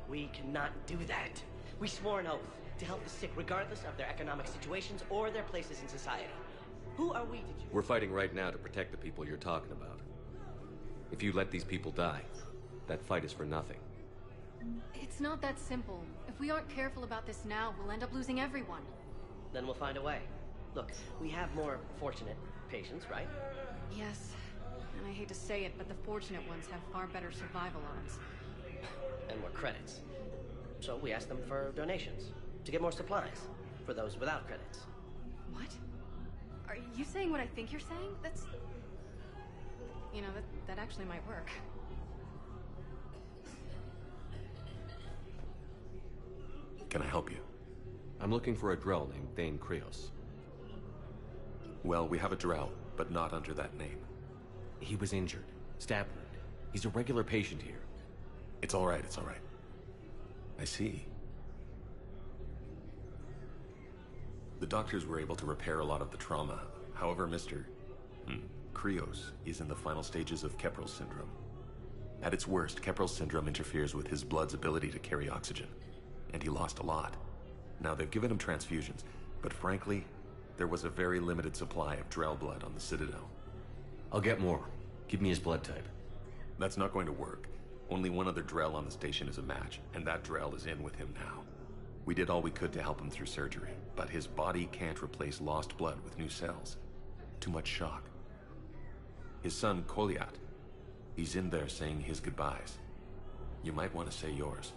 We cannot do that. We swore an oath to help the sick regardless of their economic situations or their places in society. Who are we to choose? We're fighting right now to protect the people you're talking about. If you let these people die, that fight is for nothing. It's not that simple. If we aren't careful about this now, we'll end up losing everyone. Then we'll find a way. Look, we have more fortunate patients, right? Yes. And I hate to say it, but the fortunate ones have far better survival odds. And more credits. So we asked them for donations to get more supplies for those without credits. What? Are you saying what I think you're saying? That's... You know, that actually might work. Can I help you? I'm looking for a Drell named Thane Krios. Well, we have a Drell, but not under that name. He was injured. Stab wound. He's a regular patient here. It's all right, it's all right. I see. The doctors were able to repair a lot of the trauma. However, Mr. Krios is in the final stages of Keppel syndrome. At its worst, Keppel syndrome interferes with his blood's ability to carry oxygen, and he lost a lot. Now, they've given him transfusions, but frankly, there was a very limited supply of Drell blood on the Citadel. I'll get more. Give me his blood type. That's not going to work. Only one other Drell on the station is a match, and that Drell is in with him now. We did all we could to help him through surgery, but his body can't replace lost blood with new cells. Too much shock. His son, Kolyat, he's in there saying his goodbyes. You might want to say yours.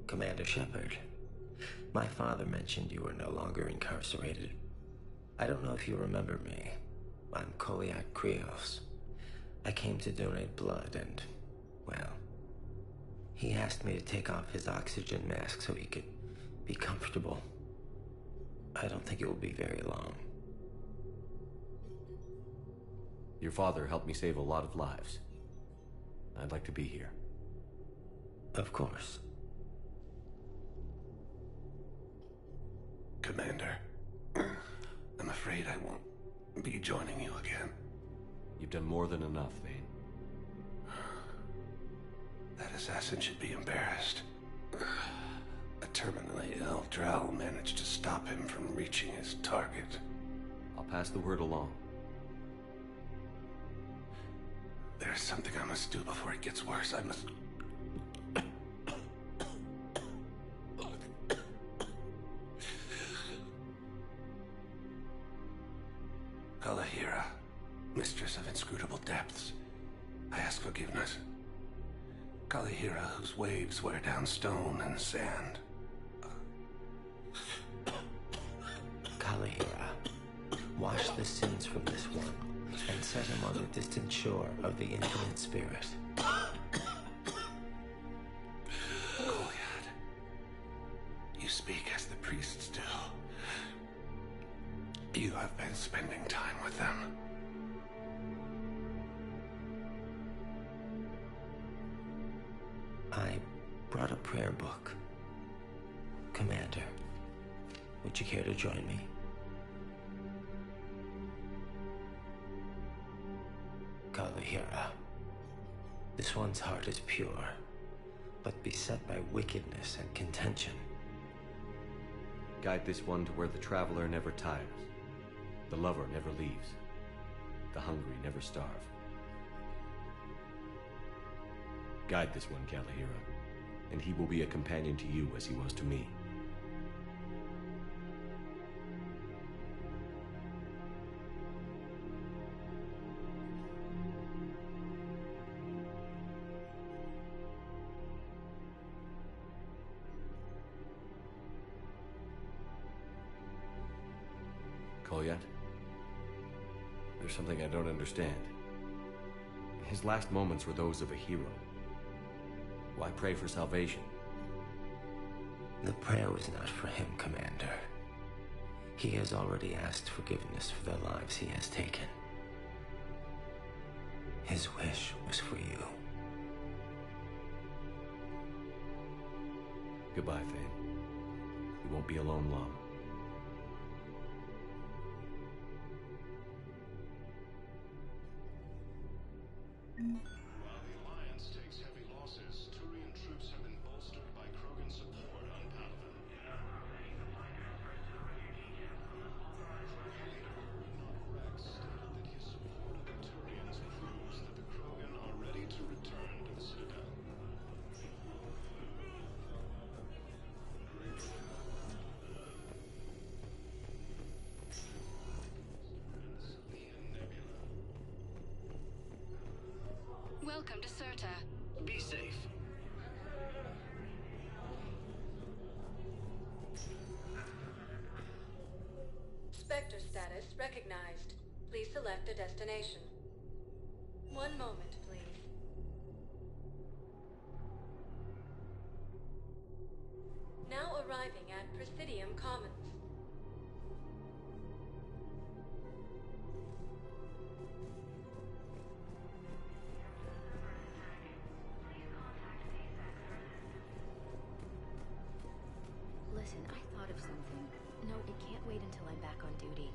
Commander Shepard, my father mentioned you were no longer incarcerated. I don't know if you remember me. I'm Kolyat Krios. I came to donate blood and, well, he asked me to take off his oxygen mask so he could be comfortable. I don't think it will be very long. Your father helped me save a lot of lives. I'd like to be here. Of course. Commander, I'm afraid I won't be joining you again. You've done more than enough, Thane. That assassin should be embarrassed. A terminally ill Drell managed to stop him from reaching his target. I'll pass the word along. There's something I must do before it gets worse. I must... Kalahira, mistress of inscrutable depths, I ask forgiveness. Kalahira, whose waves wear down stone and sand. Kalahira, wash the sins from this one and set him on the distant shore of the infinite spirit. Kolyat, you speak as the priests do. You have been spending time with them. I brought a prayer book. Commander, would you care to join me? Kalahira, this one's heart is pure, but beset by wickedness and contention. Guide this one to where the traveler never tires. The lover never leaves. The hungry never starve. Guide this one, Kalahira, and he will be a companion to you as he was to me. Kolyat? There's something I don't understand. His last moments were those of a hero. Why pray for salvation? The prayer was not for him, Commander. He has already asked forgiveness for the lives he has taken. His wish was for you. Goodbye, Thane. You won't be alone long. While the Alliance takes heavy losses, Turian troops have been bolstered by Krogan support on Palaven. Leader Urnok Rex stated that his support of the Turians proves that the Krogan are ready to return to the Citadel. Citadel Welcome to Serta. Be safe. Spectre status recognized. Please select a destination. One moment, please. Now arriving at Presidium Commons. Listen, I thought of something. No, it can't wait until I'm back on duty.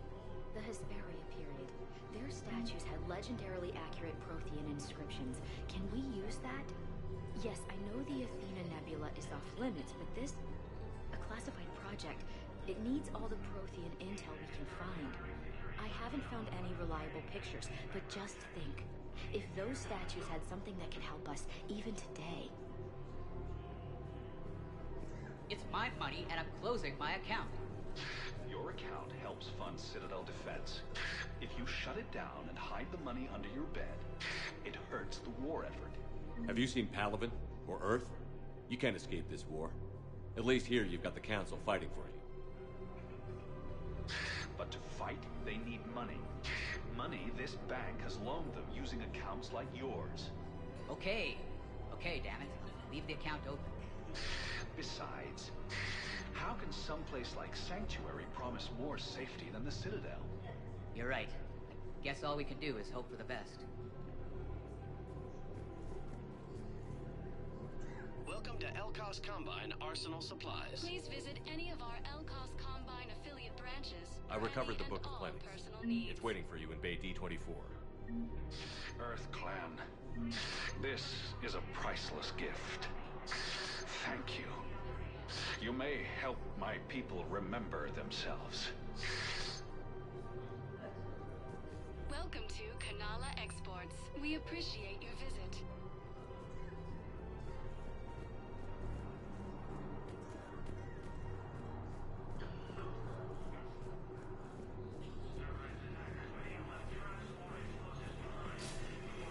The Hesperia period. Their statues had legendarily accurate Prothean inscriptions. Can we use that? Yes, I know the Athena Nebula is off limits, but this... a classified project. It needs all the Prothean intel we can find. I haven't found any reliable pictures, but just think. If those statues had something that could help us, even today... It's my money, and I'm closing my account. Your account helps fund Citadel defense. If you shut it down and hide the money under your bed, it hurts the war effort. Have you seen Palaven? Or Earth? You can't escape this war. At least here you've got the Council fighting for you. But to fight, they need money. Money this bank has loaned them using accounts like yours. Okay, damn it. Leave the account open. Besides, how can someplace like Sanctuary promise more safety than the Citadel? You're right. Guess all we can do is hope for the best. Welcome to Elkos Combine Arsenal Supplies. Please visit any of our Elkos Combine affiliate branches. I recovered the Book of all Plenty. personal needs. It's waiting for you in Bay D24. Earth Clan, this is a priceless gift. Thank you. You may help my people remember themselves. Welcome to Kanala Exports. We appreciate your visit.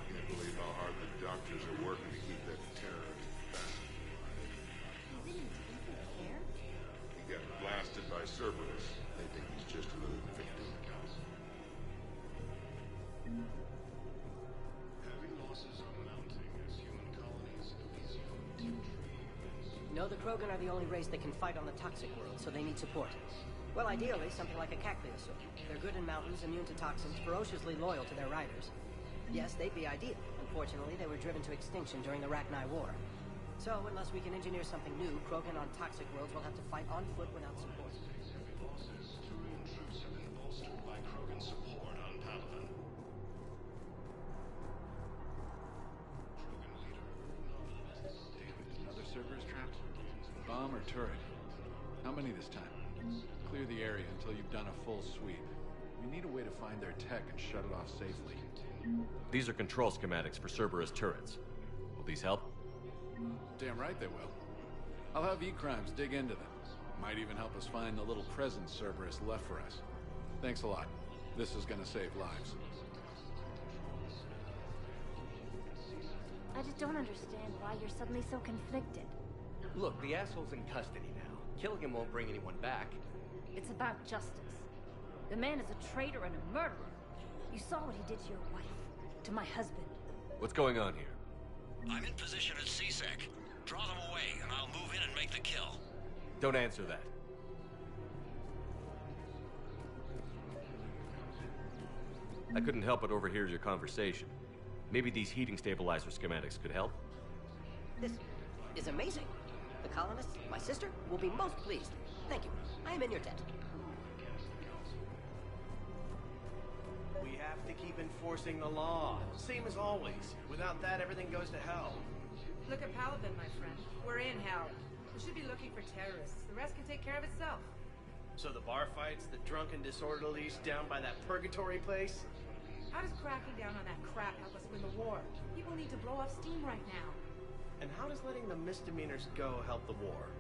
Can't believe how hard the doctors are working to keep that terrorist back. He got blasted by Cerberus. They think he's just another victim. Heavy losses are mounting as human colonies of these young trees. No, the Krogan are the only race that can fight on the toxic world, so they need support. Well, ideally, something like a Cacleosaur. They're good in mountains, immune to toxins, ferociously loyal to their riders. Yes, they'd be ideal. Unfortunately, they were driven to extinction during the Rachni War. So, unless we can engineer something new, Krogan on toxic worlds will have to fight on foot without support. Heavy losses. Turian troops have been bolstered by Krogan support on Palaven. Krogan leader, David. Another Cerberus trapped? Bomb or turret? How many this time? Clear the area until you've done a full sweep. We need a way to find their tech and shut it off safely. These are control schematics for Cerberus turrets. Will these help? Damn right they will. I'll have E-Crimes dig into them. Might even help us find the little present Cerberus left for us. Thanks a lot. This is gonna save lives. I just don't understand why you're suddenly so conflicted. Look, the asshole's in custody now. Killing him won't bring anyone back. It's about justice. The man is a traitor and a murderer. You saw what he did to your wife, to my husband. What's going on here? I'm in position at CSEC. Draw them away, and I'll move in and make the kill. Don't answer that. I couldn't help but overhear your conversation. Maybe these heating stabilizer schematics could help? This is amazing. The colonists, my sister, will be most pleased. Thank you. I am in your debt. We have to keep enforcing the law. Same as always. Without that, everything goes to hell. Look at Palaven, my friend. We're in hell. We should be looking for terrorists. The rest can take care of itself. So the bar fights, the drunken disorderlies down by that purgatory place? How does cracking down on that crap help us win the war? People need to blow off steam right now. And how does letting the misdemeanors go help the war?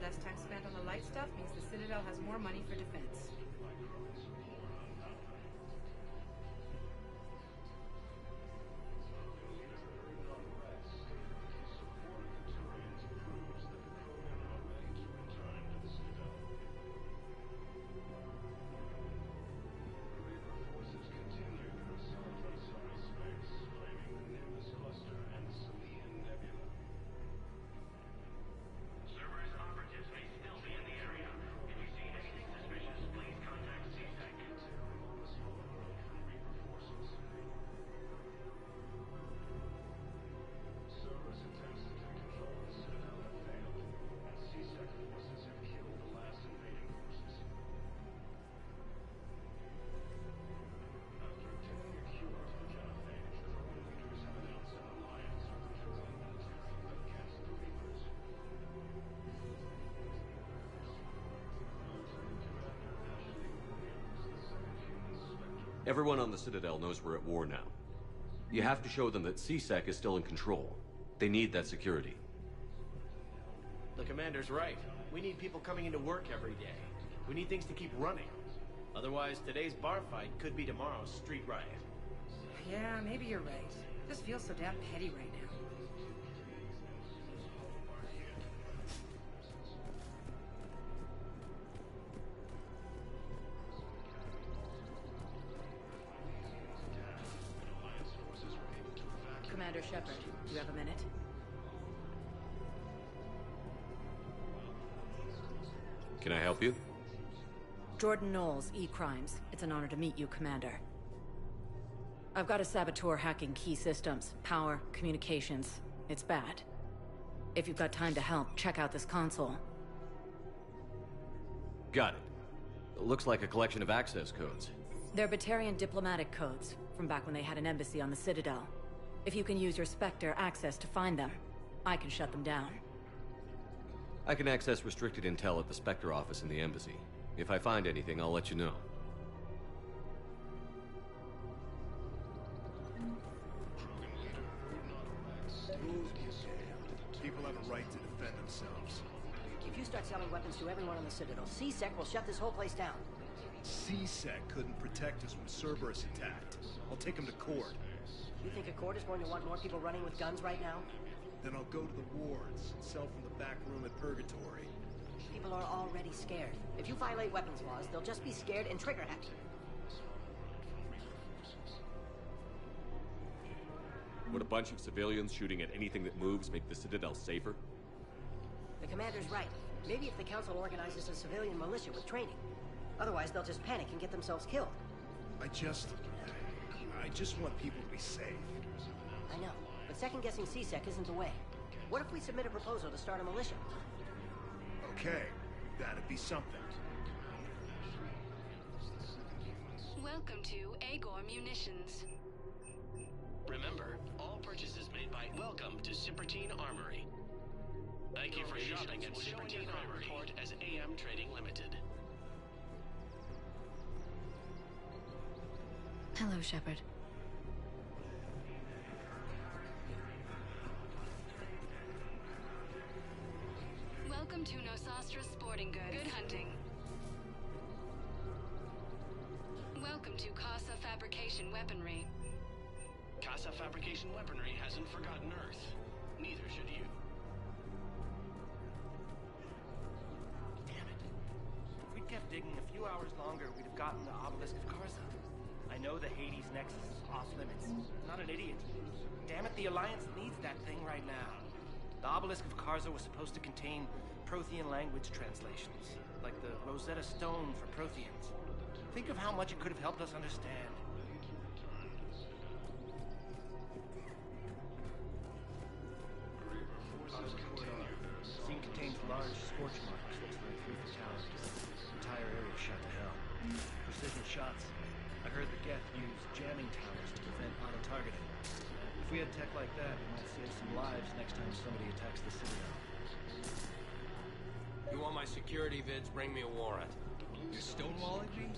Less time spent on the light stuff means the Citadel has more money for defense. Everyone on the Citadel knows we're at war now. You have to show them that C-Sec is still in control. They need that security. The commander's right. We need people coming into work every day. We need things to keep running. Otherwise, today's bar fight could be tomorrow's street riot. Yeah, maybe you're right. This feels so damn petty right now. Commander Shepard, do you have a minute? Can I help you? Jordan Knowles, E-Crimes. It's an honor to meet you, Commander. I've got a saboteur hacking key systems, power, communications. It's bad. If you've got time to help, check out this console. Got it. It looks like a collection of access codes. They're Batarian diplomatic codes, from back when they had an embassy on the Citadel. If you can use your Spectre access to find them, I can shut them down. I can access restricted intel at the Spectre office in the embassy. If I find anything, I'll let you know. People have a right to defend themselves. If you start selling weapons to everyone on the Citadel, C-Sec will shut this whole place down. C-Sec couldn't protect us when Cerberus attacked. I'll take him to court. You think Accord is going to want more people running with guns right now? Then I'll go to the wards and sell from the back room at Purgatory. People are already scared. If you violate weapons laws, they'll just be scared and trigger happy. Would a bunch of civilians shooting at anything that moves make the Citadel safer? The commander's right. Maybe if the council organizes a civilian militia with training. Otherwise, they'll just panic and get themselves killed. I just want people to be safe. I know, but second-guessing C-Sec isn't the way. What if we submit a proposal to start a militia? Okay, that'd be something. Welcome to Agor Munitions. Remember, all purchases made by Welcome to Cipertine Armory. Thank you for shopping at Cipertine Armory. Report as AM Trading Limited. Hello, Shepard. Welcome to Nosastra Sporting Goods. Good hunting. Welcome to Casa Fabrication Weaponry. Casa Fabrication Weaponry hasn't forgotten Earth. Neither should you. Damn it. If we'd kept digging a few hours longer, we'd have gotten the Obelisk of Karza. I know the Hades Nexus is off limits. I'm not an idiot. Damn it, the Alliance needs that thing right now. The Obelisk of Karza was supposed to contain Prothean language translations, like the Rosetta Stone for Protheans. Think of how much it could have helped us understand. Scene contains large scorch marks. Looks like 3 fatalities. Entire area shot to hell. Precision shots. I heard the Geth use jamming towers to prevent auto-targeting. If we had tech like that, we might save some lives next time somebody attacks the Citadel. You want my security vids? Bring me a warrant. You're stonewalling me?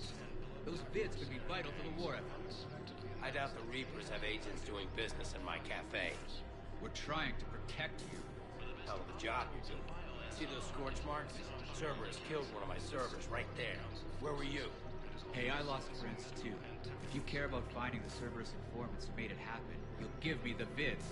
Those vids could be vital to the war effort. I doubt the Reapers have agents doing business in my cafe. We're trying to protect you. Hell of a job you're doing. See those scorch marks? Cerberus killed one of my servers right there. Where were you? Hey, I lost friends too. If you care about finding the Cerberus informants who made it happen, you'll give me the vids.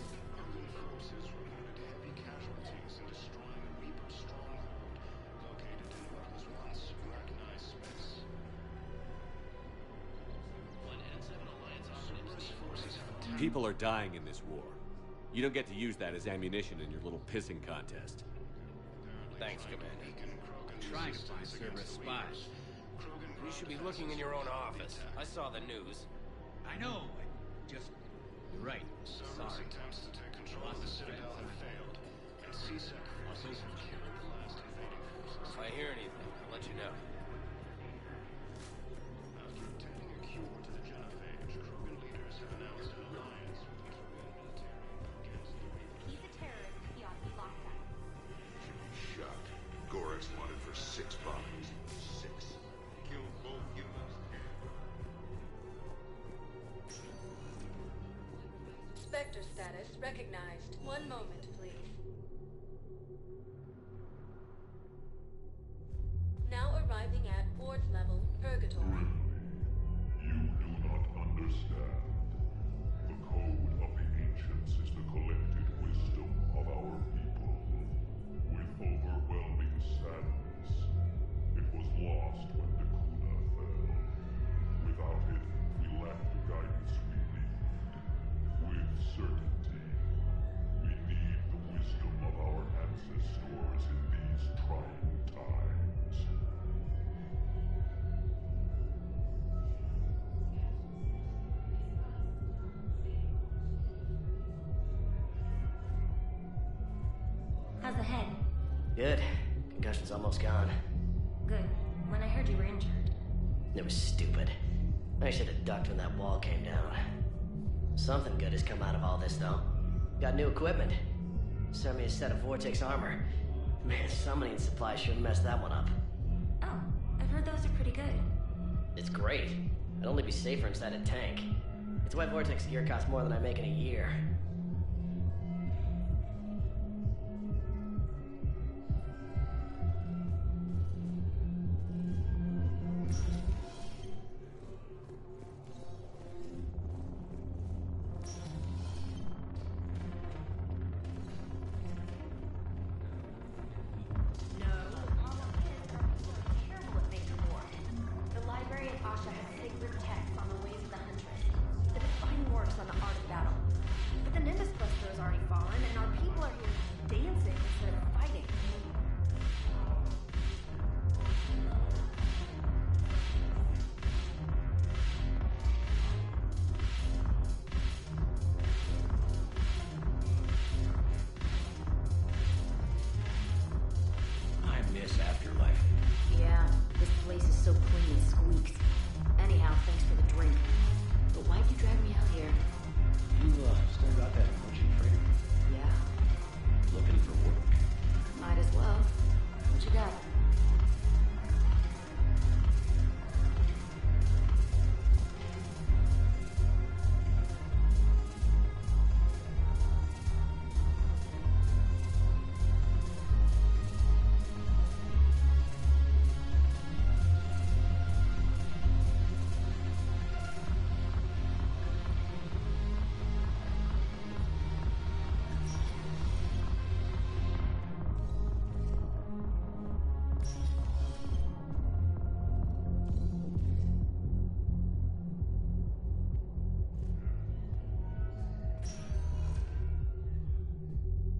People are dying in this war. You don't get to use that as ammunition in your little pissing contest. Thanks, Commander. I'm trying to find Cerberus spies. You should be looking in your own office. I saw the news. I know. You're right. Sorry. Attempts to take control of the Citadel have failed, and C-Sec was executed the last invading forces. If I hear anything, I'll let you know. After obtaining a cure to the genophage, Krogan leaders have announced an alliance with the Krogan military against the Reapers. He's a terrorist. He ought to be locked up. Should be shot. Gorex wanted for 6 bombings. 6. Killed both humans and Spectre status recognized. One moment, please. Now arriving at ward level, Purgatory. You do not understand. The code of the ancients is the collected wisdom of our people. With overwhelming sadness, it was lost when Dakuna fell. Without it, we lack the guidance we need. With certainty, we need the wisdom of our ancestors in these trying times. How's the head? Good. Concussion's almost gone. Good. When I heard you were injured. It was stupid. I should have ducked when that wall came down. Something good has come out of all this, though. Got new equipment. Sent me a set of Vortex armor. Man, summoning supplies sure messed that one up. Oh, I've heard those are pretty good. It's great. I'd only be safer inside a tank. It's why Vortex gear costs more than I make in a year.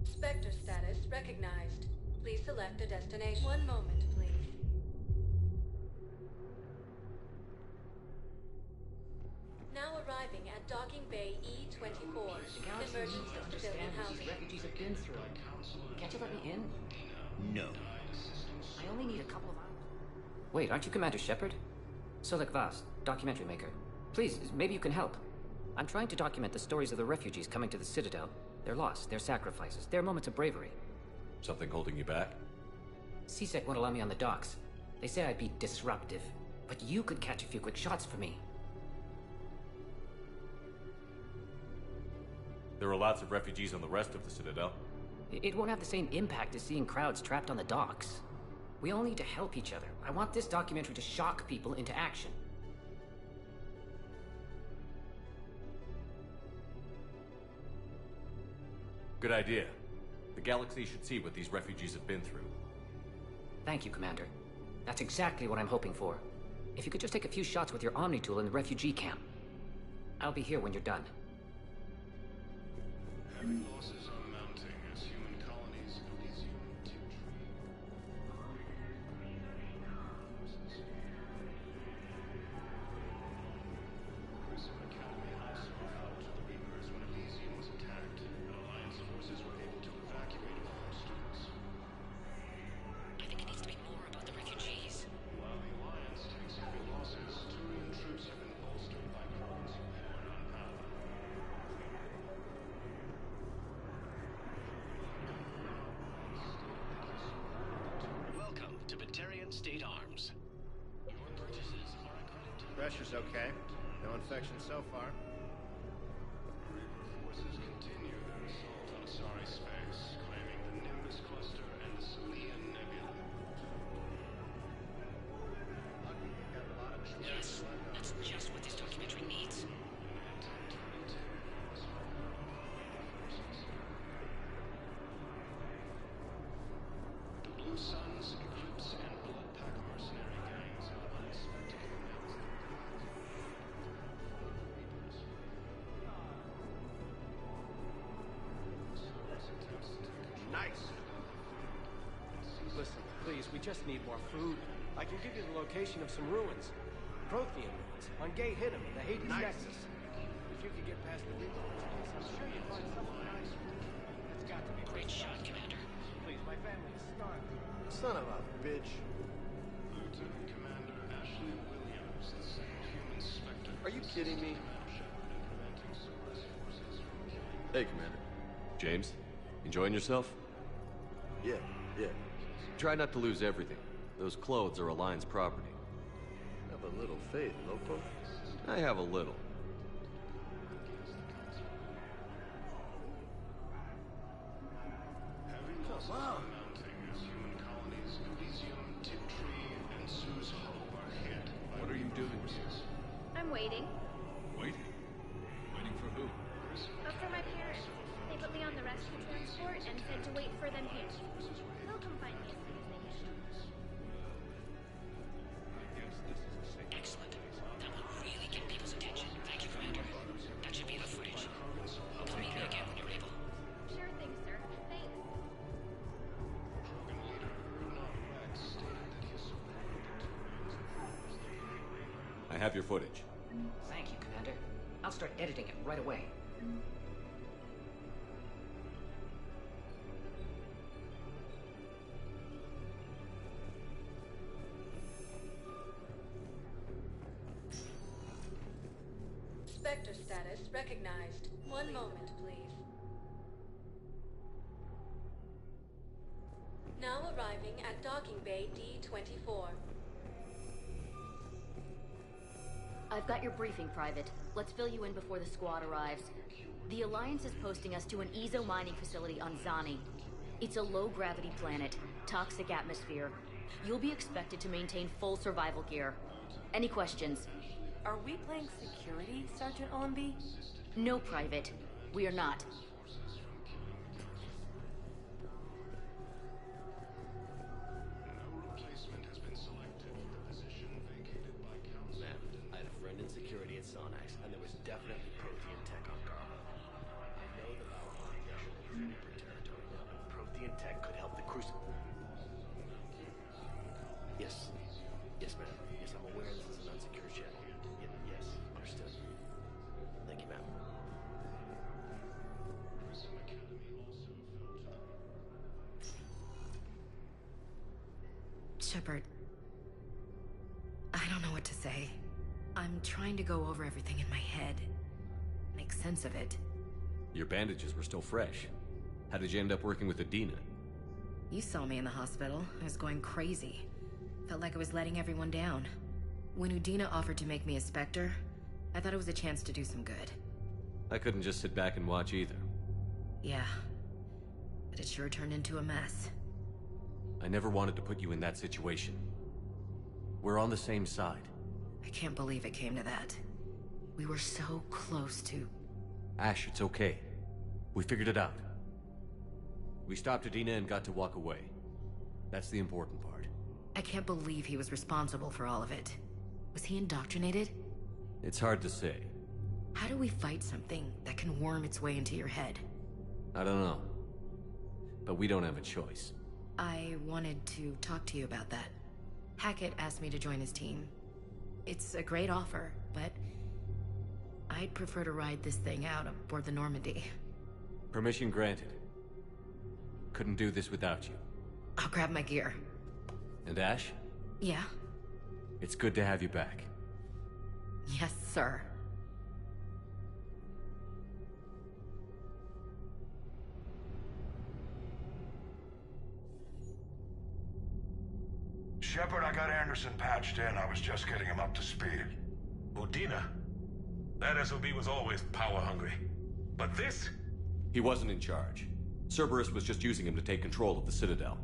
Spectre status recognized. Please select a destination. One moment, please. Now arriving at Docking Bay E-24. Emergency civilian housing. Refugees have been through. Can't you let me in? No. I only need a couple of hours. Wait, aren't you Commander Shepard? Solek Vast, documentary maker. Please, maybe you can help. I'm trying to document the stories of the refugees coming to the Citadel. Their loss, their sacrifices, their moments of bravery. Something holding you back? CSEC won't allow me on the docks. They say I'd be disruptive. But you could catch a few quick shots for me. There are lots of refugees on the rest of the Citadel. It won't have the same impact as seeing crowds trapped on the docks. We all need to help each other. I want this documentary to shock people into action. Good idea. The galaxy should see what these refugees have been through. Thank you, Commander. That's exactly what I'm hoping for. If you could just take a few shots with your Omni tool in the refugee camp. I'll be here when you're done. Heavy losses are mounting as human colonies of Elysium retreat. Prison Academy House were out to the Reapers when Elysium was attacked, and Alliance forces were able to evacuate a few students. I think it needs to be more about the refugees. While the Alliance takes heavy losses, Turian troops have been bolstered by Krogan's support on Pala. Welcome to Batarian State Arms. Your purchases are accredited. Pressure's okay. No infection so far. Forces we just need more food. I can give you the location of some ruins. Prothean ruins, on Gate Hidden in the Hades Nexus. If you could get past the reloads, I'm sure you'd find something nice. That's got to be great shot, Commander. Please, my family is starving. Son of a bitch. Lieutenant Commander Ashley Williams, the second human Spectre. Are you kidding me? Hey, Commander. James, enjoying yourself? Yeah. Try not to lose everything. Those clothes are Alliance property. Have a little faith, Lopo. I have a little. Come on. Mounting as human colonies Elysium, Tiptree, and Sue's Hope are hit by What are you doing? I'm waiting. Waiting? Waiting for who? For my parents. They put me on the rescue transport and said to wait for them here. They'll come find me as soon as they can. Excellent. That will really get people's attention. Thank you, Commander. That should be the footage. Please meet me again when you're able. Sure thing, sir. Thanks. Krogan leader Hernan Rex stated that he supported I have your footage. Thank you, Commander. I'll start editing it right away. Spectre status recognized. One moment, please. Now arriving at docking bay D-24. I've got your briefing, Private. Let's fill you in before the squad arrives. The Alliance is posting us to an Ezo mining facility on Zani. It's a low-gravity planet, toxic atmosphere. You'll be expected to maintain full survival gear. Any questions? Are we playing security, Sergeant Allenby? No, Private. We are not. no replacement has been selected for the position vacated by Council. Man, I had a friend in security at Sonax, and there was definitely Prothean tech on Garma. I know that our operation is in Reaper territory now, but Prothean tech could help the Crucible. Yes, ma'am. Yes, I'm aware this is an unsecured channel. Yes, understood. Thank you, ma'am. Prism Academy also felt Shepard, I don't know what to say. I'm trying to go over everything in my head. Make sense of it. Your bandages were still fresh. How did you end up working with Adina? You saw me in the hospital. I was going crazy. Felt like I was letting everyone down. When Udina offered to make me a Spectre, I thought it was a chance to do some good. I couldn't just sit back and watch either. Yeah. But it sure turned into a mess. I never wanted to put you in that situation. We're on the same side. I can't believe it came to that. We were so close to... Ash, it's okay. We figured it out. We stopped Adina and got to walk away. That's the important part. I can't believe he was responsible for all of it. Was he indoctrinated? It's hard to say. How do we fight something that can worm its way into your head? I don't know. But we don't have a choice. I wanted to talk to you about that. Hackett asked me to join his team. It's a great offer, but I'd prefer to ride this thing out aboard the Normandy. Permission granted. Couldn't do this without you. I'll grab my gear. And Ash? Yeah? It's good to have you back. Yes, sir. Shepard, I got Anderson patched in. I was just getting him up to speed. Udina? That SOB was always power-hungry. But this? He wasn't in charge. Cerberus was just using him to take control of the Citadel.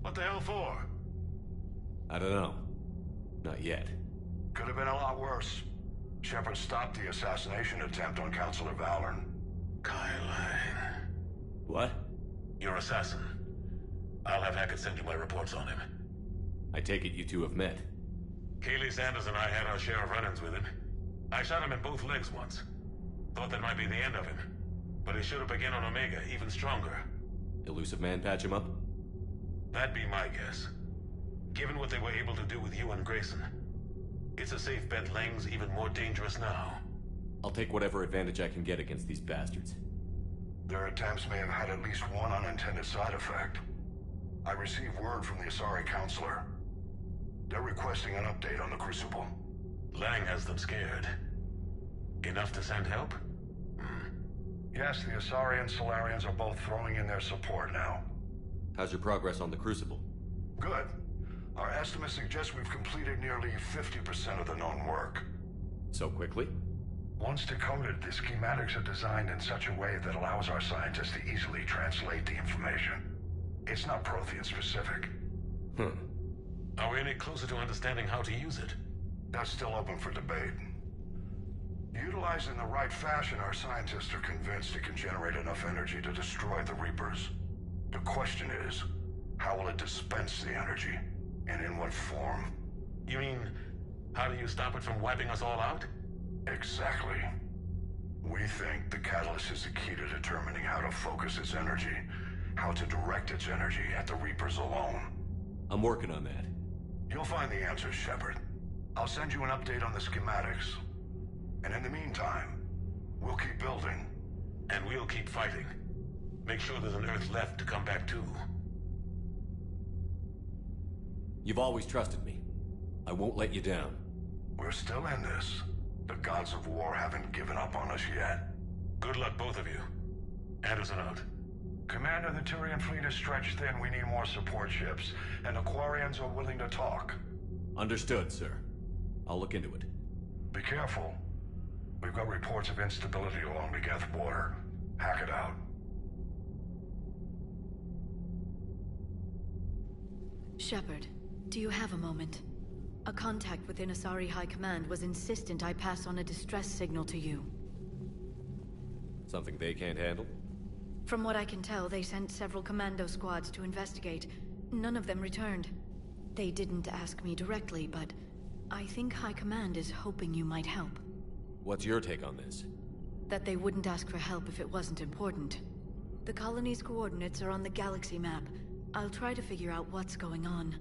What the hell for? I don't know. Not yet. Could have been a lot worse. Shepard stopped the assassination attempt on Councilor Valorn. Kyle. What? Your assassin. I'll have Hackett send you my reports on him. I take it you two have met. Kaylee Sanders and I had our share of run-ins with him. I shot him in both legs once. Thought that might be the end of him. But he showed up again on Omega, even stronger. Elusive Man patch him up? That'd be my guess. Given what they were able to do with you and Grayson, it's a safe bet Lang's even more dangerous now. I'll take whatever advantage I can get against these bastards. Their attempts may have had at least one unintended side effect. I received word from the Asari Counselor. They're requesting an update on the Crucible. Lang has them scared. Enough to send help? Yes, the Asari and Solarians are both throwing in their support now. How's your progress on the Crucible? Good. Our estimates suggest we've completed nearly 50% of the known work. So quickly? Once decoded, the schematics are designed in such a way that allows our scientists to easily translate the information. It's not Prothean specific. Are we any closer to understanding how to use it? That's still open for debate. Utilized in the right fashion, our scientists are convinced it can generate enough energy to destroy the Reapers. The question is, how will it dispense the energy? And in what form? You mean, how do you stop it from wiping us all out? Exactly. We think the catalyst is the key to determining how to focus its energy, how to direct its energy at the Reapers alone. I'm working on that. You'll find the answers, Shepard. I'll send you an update on the schematics. And in the meantime, we'll keep building. And we'll keep fighting. Make sure there's an Earth left to come back to. You've always trusted me. I won't let you down. We're still in this. The gods of war haven't given up on us yet. Good luck, both of you. Anderson out. Commander, the Turian fleet is stretched thin. We need more support ships. And the Quarians are willing to talk. Understood, sir. I'll look into it. Be careful. We've got reports of instability along the Geth border. Hack it out. Shepard, do you have a moment? A contact within Asari High Command was insistent I pass on a distress signal to you. Something they can't handle? From what I can tell, they sent several commando squads to investigate. None of them returned. They didn't ask me directly, but I think High Command is hoping you might help. What's your take on this? That they wouldn't ask for help if it wasn't important. The colony's coordinates are on the galaxy map. I'll try to figure out what's going on.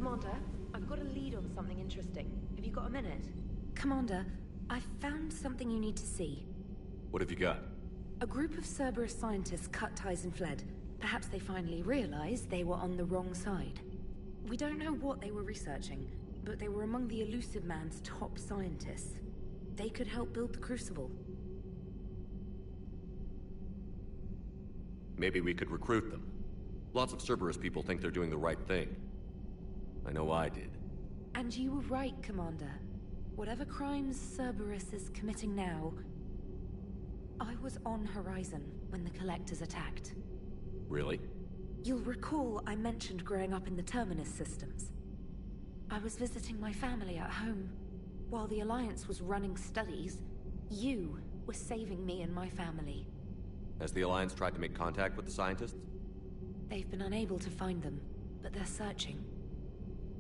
Commander, I've got a lead on something interesting. Have you got a minute? Commander, I've found something you need to see. What have you got? A group of Cerberus scientists cut ties and fled. Perhaps they finally realized they were on the wrong side. We don't know what they were researching, but they were among the Elusive Man's top scientists. They could help build the Crucible. Maybe we could recruit them. Lots of Cerberus people think they're doing the right thing. I know I did. And you were right, Commander. Whatever crimes Cerberus is committing now, I was on Horizon when the Collectors attacked. Really? You'll recall I mentioned growing up in the Terminus systems. I was visiting my family at home. While the Alliance was running studies, you were saving me and my family. Has the Alliance tried to make contact with the scientists? They've been unable to find them, but they're searching.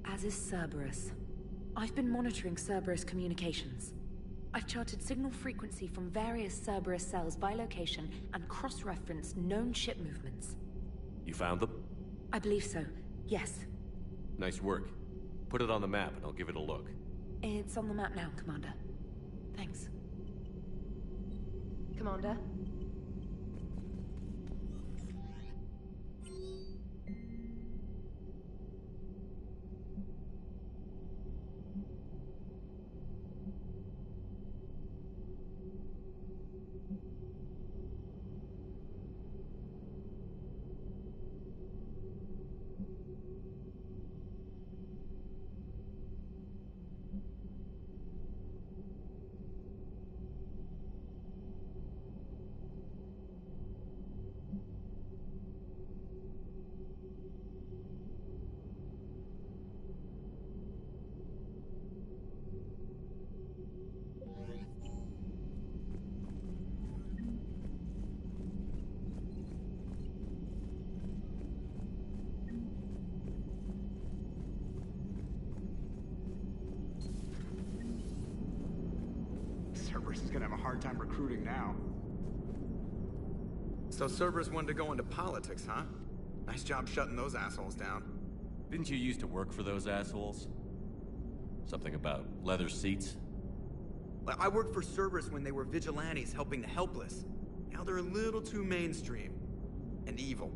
As is Cerberus. I've been monitoring Cerberus communications. I've charted signal frequency from various Cerberus cells by location and cross-referenced known ship movements. You found them? I believe so, yes. Nice work. Put it on the map and I'll give it a look. It's on the map now, Commander. Thanks. Commander? gonna have a hard time recruiting now. So Cerberus wanted to go into politics, huh? Nice job shutting those assholes down. Didn't you used to work for those assholes? Something about leather seats? I worked for Cerberus when they were vigilantes helping the helpless. Now they're a little too mainstream. And evil.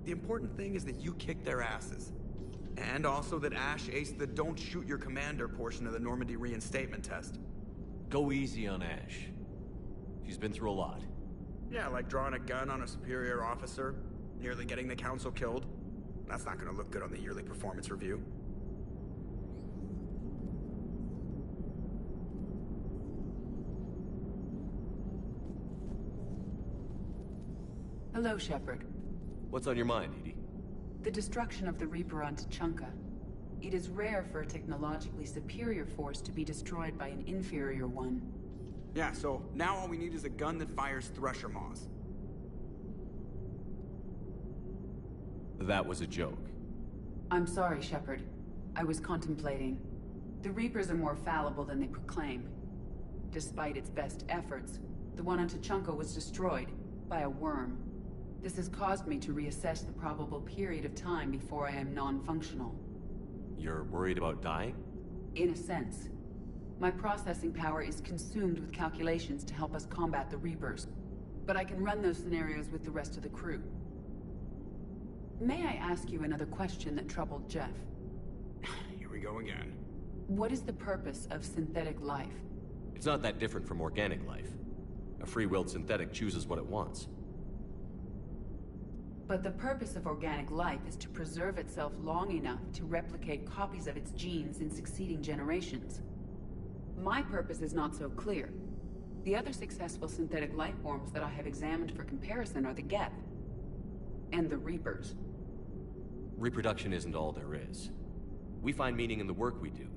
The important thing is that you kicked their asses. And also that Ash aced the don't shoot your commander portion of the Normandy reinstatement test. Go easy on Ash. She's been through a lot. Yeah, like drawing a gun on a superior officer, nearly getting the council killed. That's not gonna look good on the yearly performance review. Hello, Shepard. What's on your mind, Edie? The destruction of the Reaper on Tuchanka. It is rare for a technologically superior force to be destroyed by an inferior one. Yeah, so now all we need is a gun that fires Thresher Maws. That was a joke. I'm sorry, Shepard. I was contemplating. The Reapers are more fallible than they proclaim. Despite its best efforts, the one on Tuchanka was destroyed by a worm. This has caused me to reassess the probable period of time before I am non-functional. You're worried about dying? In a sense. My processing power is consumed with calculations to help us combat the Reapers. But I can run those scenarios with the rest of the crew. May I ask you another question that troubled Jeff? Here we go again. What is the purpose of synthetic life? It's not that different from organic life. A free-willed synthetic chooses what it wants. But the purpose of organic life is to preserve itself long enough to replicate copies of its genes in succeeding generations. My purpose is not so clear. The other successful synthetic life forms that I have examined for comparison are the Geth and the Reapers. Reproduction isn't all there is. We find meaning in the work we do,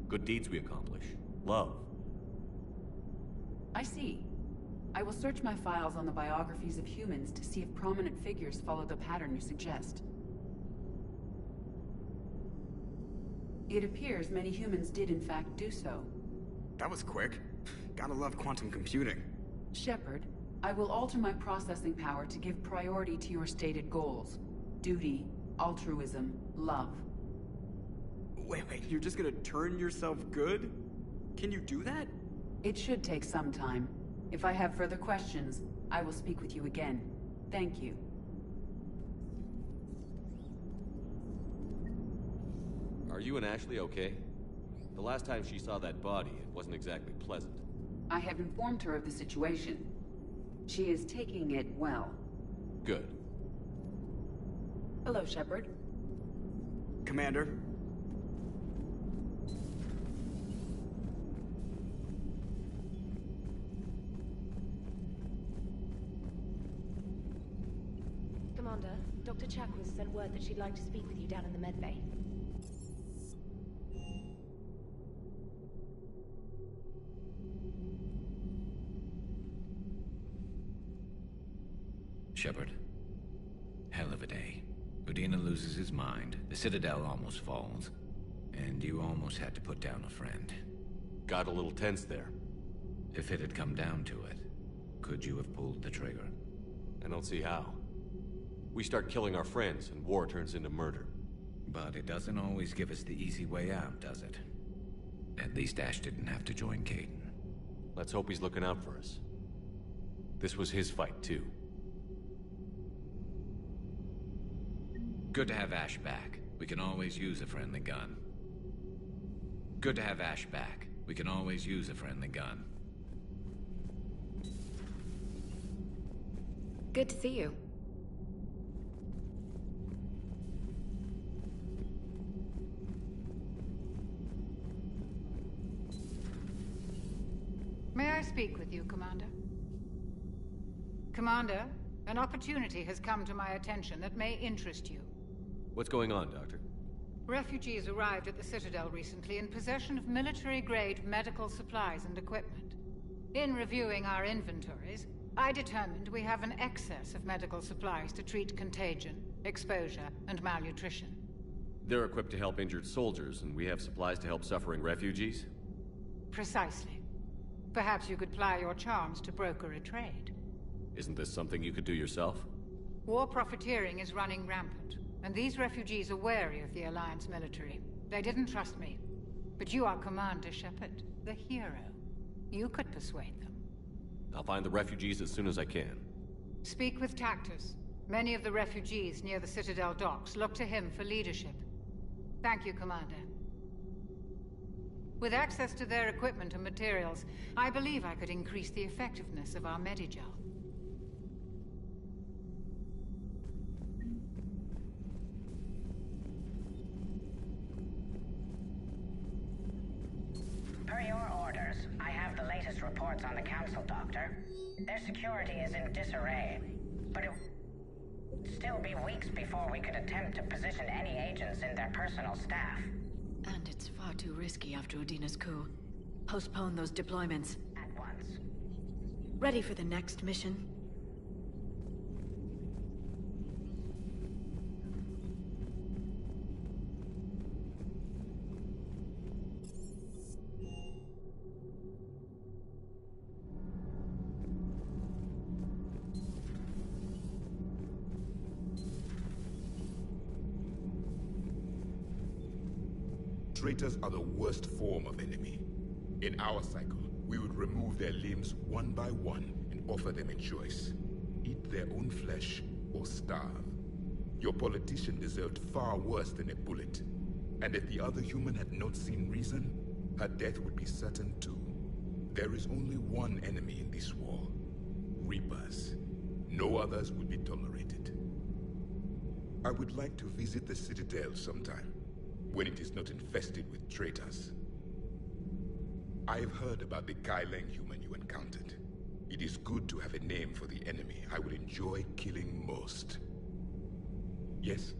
good deeds we accomplish, love. I see. I will search my files on the biographies of humans to see if prominent figures follow the pattern you suggest. It appears many humans did in fact do so. That was quick. Gotta love quantum computing. Shepard, I will alter my processing power to give priority to your stated goals. Duty, altruism, love. Wait, you're just gonna turn yourself good? Can you do that? It should take some time. If I have further questions, I will speak with you again. Thank you. Are you and Ashley okay? The last time she saw that body, it wasn't exactly pleasant. I have informed her of the situation. She is taking it well. Good. Hello, Shepard. Commander. Commander, Dr. Chakwas sent word that she'd like to speak with you down in the medbay. Shepard. Hell of a day. Udina loses his mind, the Citadel almost falls, and you almost had to put down a friend. Got a little tense there. If it had come down to it, could you have pulled the trigger? I don't see how. We start killing our friends, and war turns into murder. But it doesn't always give us the easy way out, does it? At least Ash didn't have to join Kaidan. Let's hope he's looking out for us. This was his fight, too. Good to have Ash back. We can always use a friendly gun. Good to have Ash back. We can always use a friendly gun. Good to see you. May I speak with you, Commander? Commander, an opportunity has come to my attention that may interest you. What's going on, Doctor? Refugees arrived at the Citadel recently in possession of military-grade medical supplies and equipment. In reviewing our inventories, I determined we have an excess of medical supplies to treat contagion, exposure, and malnutrition. They're equipped to help injured soldiers, and we have supplies to help suffering refugees? Precisely. Perhaps you could ply your charms to broker a trade. Isn't this something you could do yourself? War profiteering is running rampant, and these refugees are wary of the Alliance military. They didn't trust me. But you are Commander Shepard, the hero. You could persuade them. I'll find the refugees as soon as I can. Speak with Tactus. Many of the refugees near the Citadel docks look to him for leadership. Thank you, Commander. With access to their equipment and materials, I believe I could increase the effectiveness of our Medigel. Per your orders, I have the latest reports on the Council, Doctor. Their security is in disarray, but it would still be weeks before we could attempt to position any agents in their personal staff. And it's far too risky after Udina's coup. Postpone those deployments. At once. Ready for the next mission? Traitors are the worst form of enemy. In our cycle, we would remove their limbs one by one and offer them a choice. Eat their own flesh or starve. Your politician deserved far worse than a bullet. And if the other human had not seen reason, her death would be certain too. There is only one enemy in this war. Reapers. No others would be tolerated. I would like to visit the Citadel sometime, when it is not infested with traitors. I've heard about the Kaileng human you encountered. It is good to have a name for the enemy I would enjoy killing most. Yes?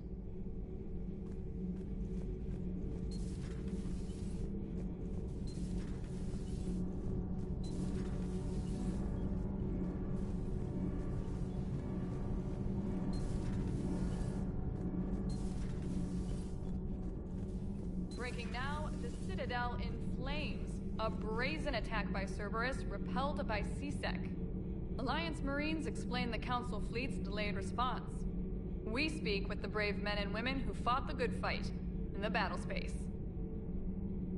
Breaking now, the Citadel in flames. A brazen attack by Cerberus repelled by CSEC. Alliance Marines explain the Council fleet's delayed response. We speak with the brave men and women who fought the good fight in the battle space.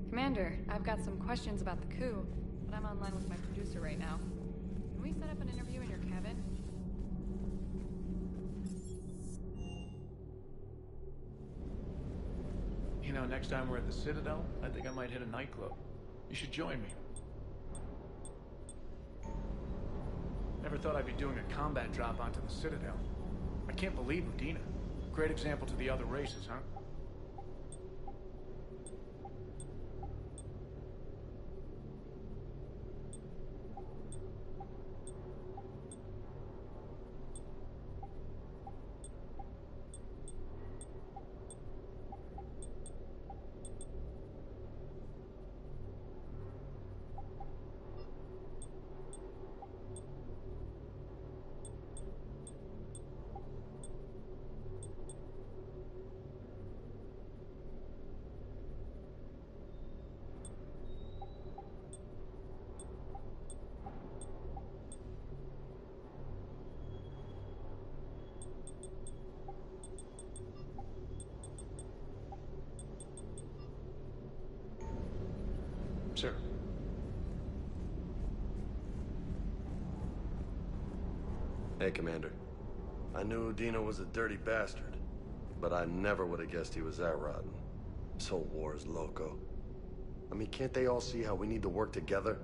Commander, I've got some questions about the coup, but I'm online with my producer right now. Can we set up an interview in your cabin? You know, next time we're at the Citadel, I think I might hit a nightclub. You should join me. Never thought I'd be doing a combat drop onto the Citadel. I can't believe Udina. Great example to the other races, huh? Sir. Hey, Commander. I knew Udina was a dirty bastard, but I never would have guessed he was that rotten. This whole war is loco. I mean, can't they all see how we need to work together?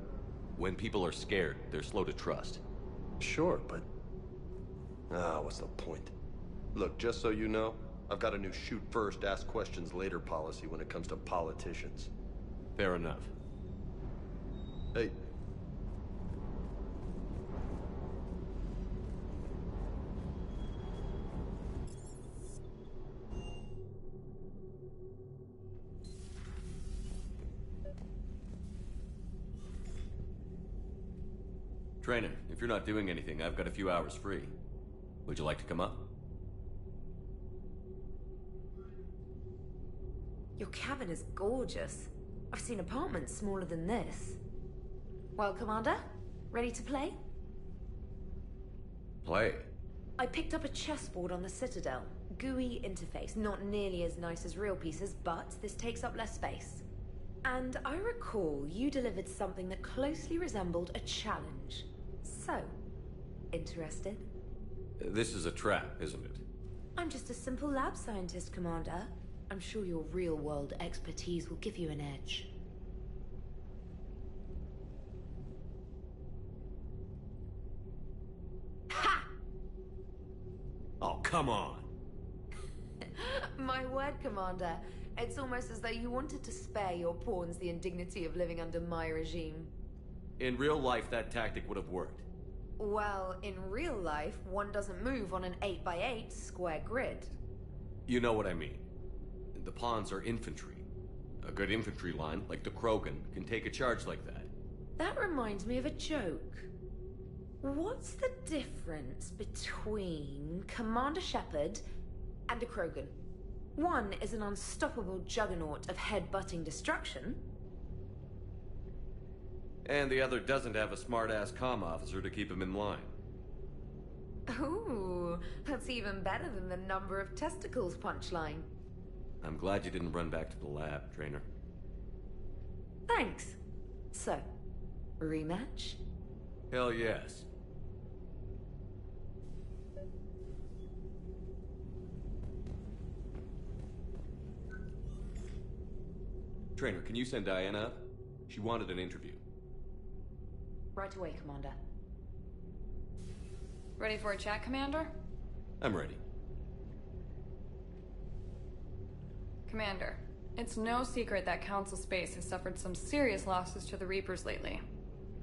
When people are scared, they're slow to trust. Sure, but... what's the point? Look, just so you know, I've got a new shoot first, ask questions later policy when it comes to politicians. Fair enough. Hey. Trainer, if you're not doing anything, I've got a few hours free. Would you like to come up? Your cabin is gorgeous. I've seen apartments smaller than this. Well, Commander, ready to play? Play? I picked up a chessboard on the Citadel. GUI interface, not nearly as nice as real pieces, but this takes up less space. And I recall you delivered something that closely resembled a challenge. So, interested? This is a trap, isn't it? I'm just a simple lab scientist, Commander. I'm sure your real-world expertise will give you an edge. Ha! Oh, come on! My word, Commander. It's almost as though you wanted to spare your pawns the indignity of living under my regime. In real life, that tactic would have worked. Well, in real life, one doesn't move on an 8x8 square grid. You know what I mean. The pawns are infantry. A good infantry line, like the Krogan, can take a charge like that. That reminds me of a joke. What's the difference between Commander Shepard and a Krogan? One is an unstoppable juggernaut of head-butting destruction. And the other doesn't have a smart-ass comm officer to keep him in line. Ooh, that's even better than the number of testicles punchline. I'm glad you didn't run back to the lab, Trainer. Thanks. So, rematch? Hell yes. Trainer, can you send Diana up? She wanted an interview. Right away, Commander. Ready for a chat, Commander? I'm ready. Commander, it's no secret that Council Space has suffered some serious losses to the Reapers lately.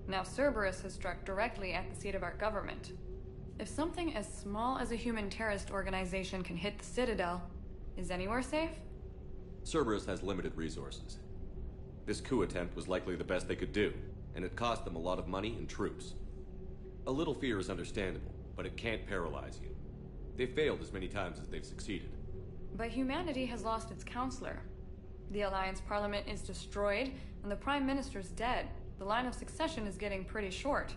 Now Cerberus has struck directly at the seat of our government. If something as small as a human terrorist organization can hit the Citadel, is anywhere safe? Cerberus has limited resources. This coup attempt was likely the best they could do, and it cost them a lot of money and troops. A little fear is understandable, but it can't paralyze you. They've failed as many times as they've succeeded. But humanity has lost its counselor. The Alliance Parliament is destroyed, and the Prime Minister's dead. The line of succession is getting pretty short.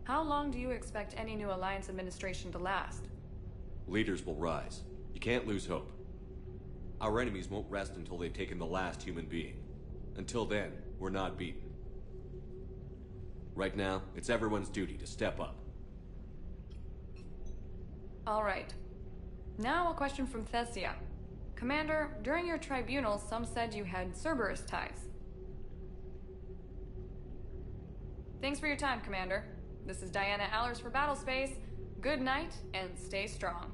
How long do you expect any new Alliance administration to last? Leaders will rise. You can't lose hope. Our enemies won't rest until they've taken the last human being. Until then, we're not beaten. Right now, it's everyone's duty to step up. All right. Now a question from Thessia. Commander, during your tribunal, some said you had Cerberus ties. Thanks for your time, Commander. This is Diana Allers for Battlespace. Good night, and stay strong.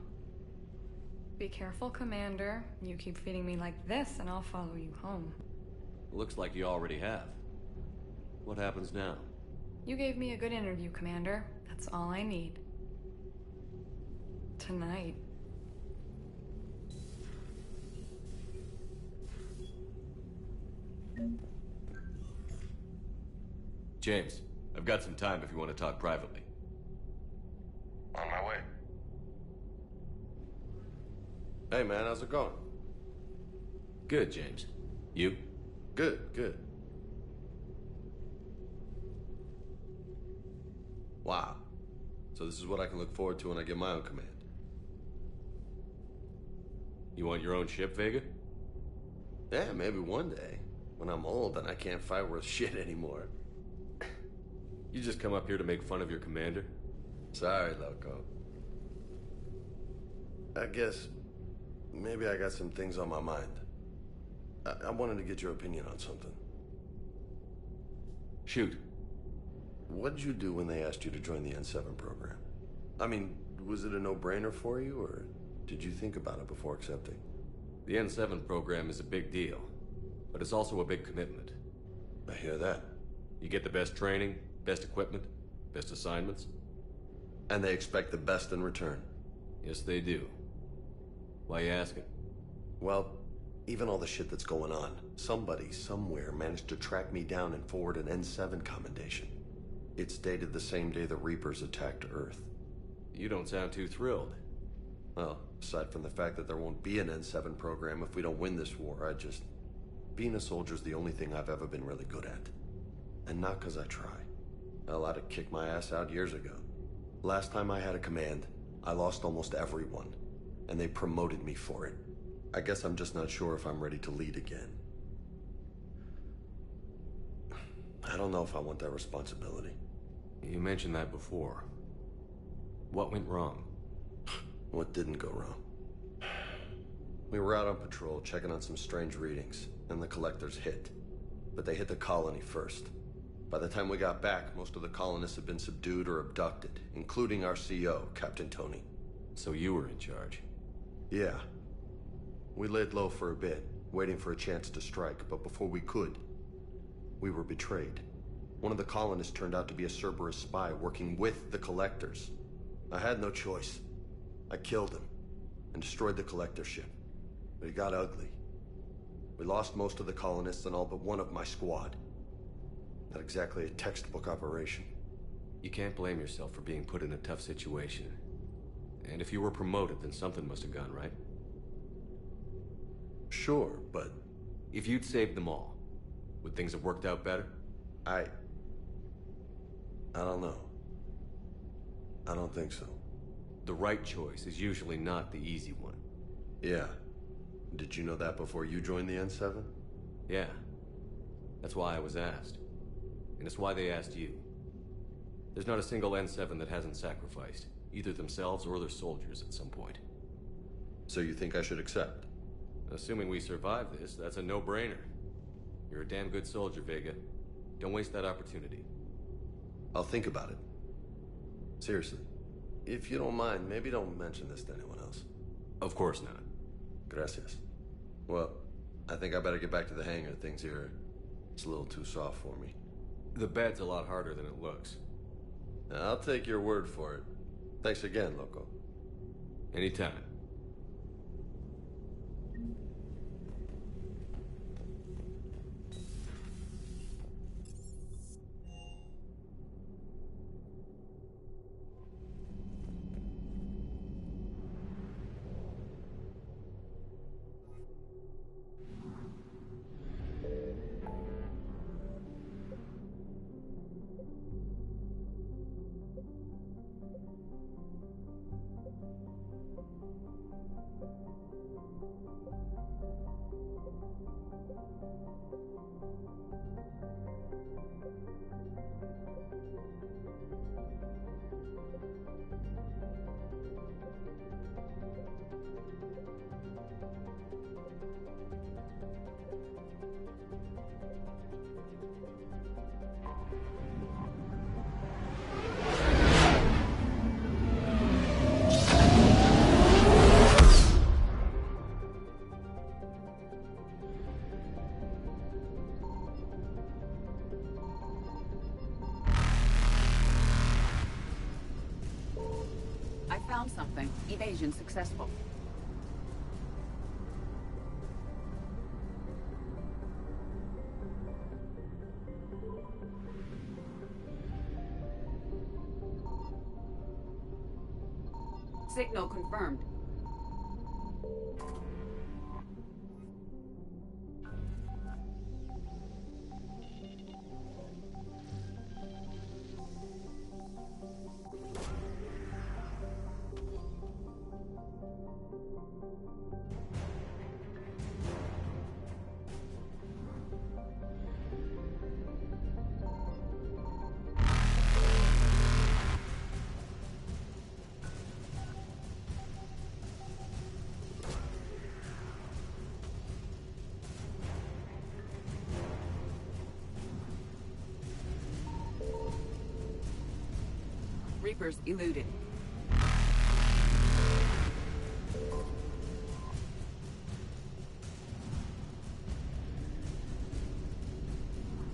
Be careful, Commander. You keep feeding me like this, and I'll follow you home. Looks like you already have. What happens now? You gave me a good interview, Commander. That's all I need. Tonight. James, I've got some time if you want to talk privately. On my way. Hey man, how's it going? Good, James. You? Good, good. Wow. So this is what I can look forward to when I get my own command. You want your own ship, Vega? Yeah, maybe one day. When I'm old and I can't fight worth shit anymore. You just come up here to make fun of your commander? Sorry, Loco. I guess maybe I got some things on my mind. I wanted to get your opinion on something. Shoot. What did you do when they asked you to join the N7 program? I mean, was it a no-brainer for you, or did you think about it before accepting? The N7 program is a big deal, but it's also a big commitment. I hear that. You get the best training, best equipment, best assignments. And they expect the best in return. Yes, they do. Why you asking? Well, even all the shit that's going on, somebody somewhere managed to track me down and forward an N7 commendation. It's dated the same day the Reapers attacked Earth. You don't sound too thrilled. Well, aside from the fact that there won't be an N7 program if we don't win this war, being a soldier's the only thing I've ever been really good at. And not because I try. Hell, I'd have kicked my ass out years ago. Last time I had a command, I lost almost everyone, and they promoted me for it. I guess I'm just not sure if I'm ready to lead again. I don't know if I want that responsibility. You mentioned that before. What went wrong? What didn't go wrong? We were out on patrol, checking on some strange readings, and the collectors hit. But they hit the colony first. By the time we got back, most of the colonists had been subdued or abducted, including our CO, Captain Tony. So you were in charge? Yeah. We laid low for a bit, waiting for a chance to strike, but before we could, we were betrayed. One of the colonists turned out to be a Cerberus spy working with the collectors. I had no choice. I killed him and destroyed the collector ship. But it got ugly. We lost most of the colonists and all but one of my squad. Not exactly a textbook operation. You can't blame yourself for being put in a tough situation. And if you were promoted, then something must have gone right. Sure, but... If you'd saved them all, would things have worked out better? I don't know. I don't think so. The right choice is usually not the easy one. Yeah. Did you know that before you joined the N7? Yeah. That's why I was asked. And it's why they asked you. There's not a single N7 that hasn't sacrificed, either themselves or their soldiers at some point. So you think I should accept? Assuming we survive this, that's a no-brainer. You're a damn good soldier, Vega. Don't waste that opportunity. I'll think about it. Seriously. If you don't mind, maybe don't mention this to anyone else. Of course not. Gracias. Well, I think I better get back to the hangar. Things here, it's a little too soft for me. The bed's a lot harder than it looks. I'll take your word for it. Thanks again, Loco. Anytime. Found something. Evasion successful. Signal confirmed. Reapers eluded.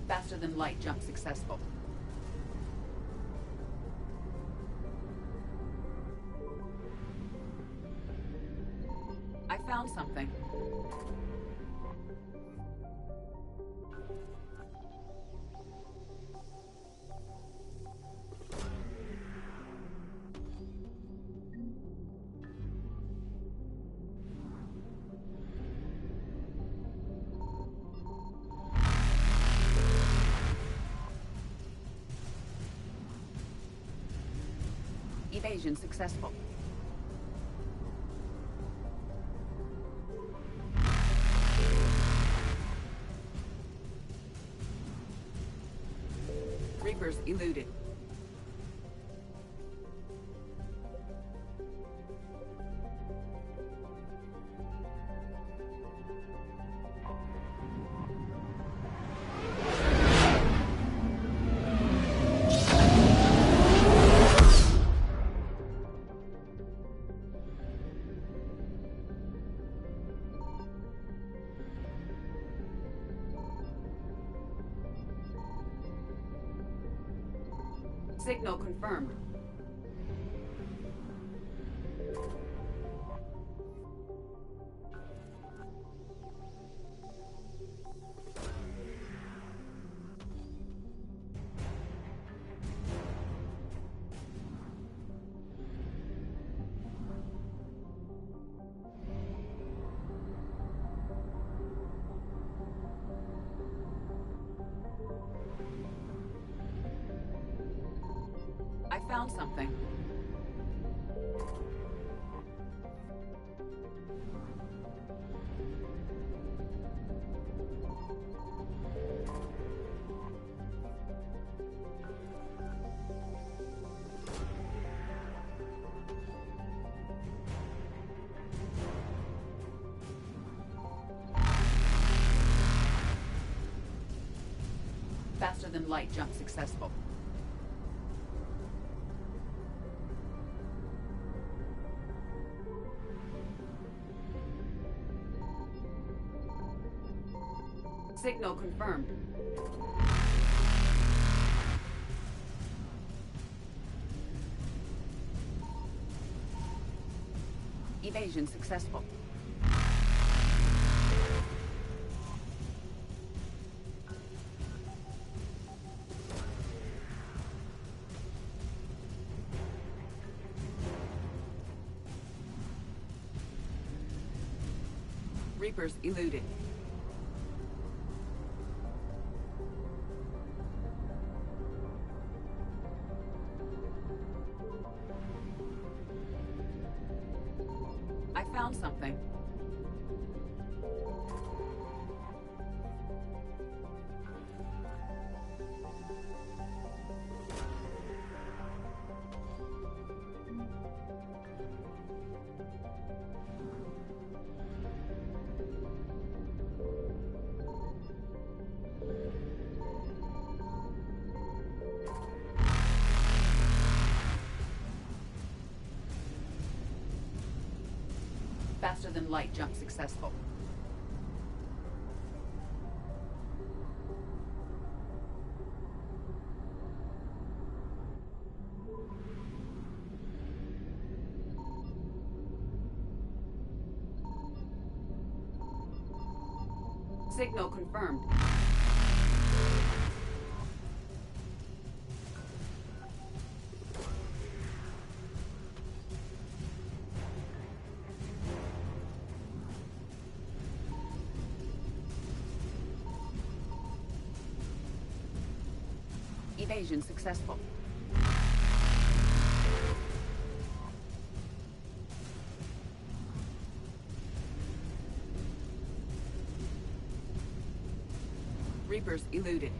Faster than light jump successful. I found something. Evasion successful. Reapers eluded. Signal confirmed. I found something. Faster than light jump successful. Signal confirmed. Evasion successful. Reapers eluded. I found something. Faster than light jump successful. Signal confirmed. Evasion successful. Reapers eluded.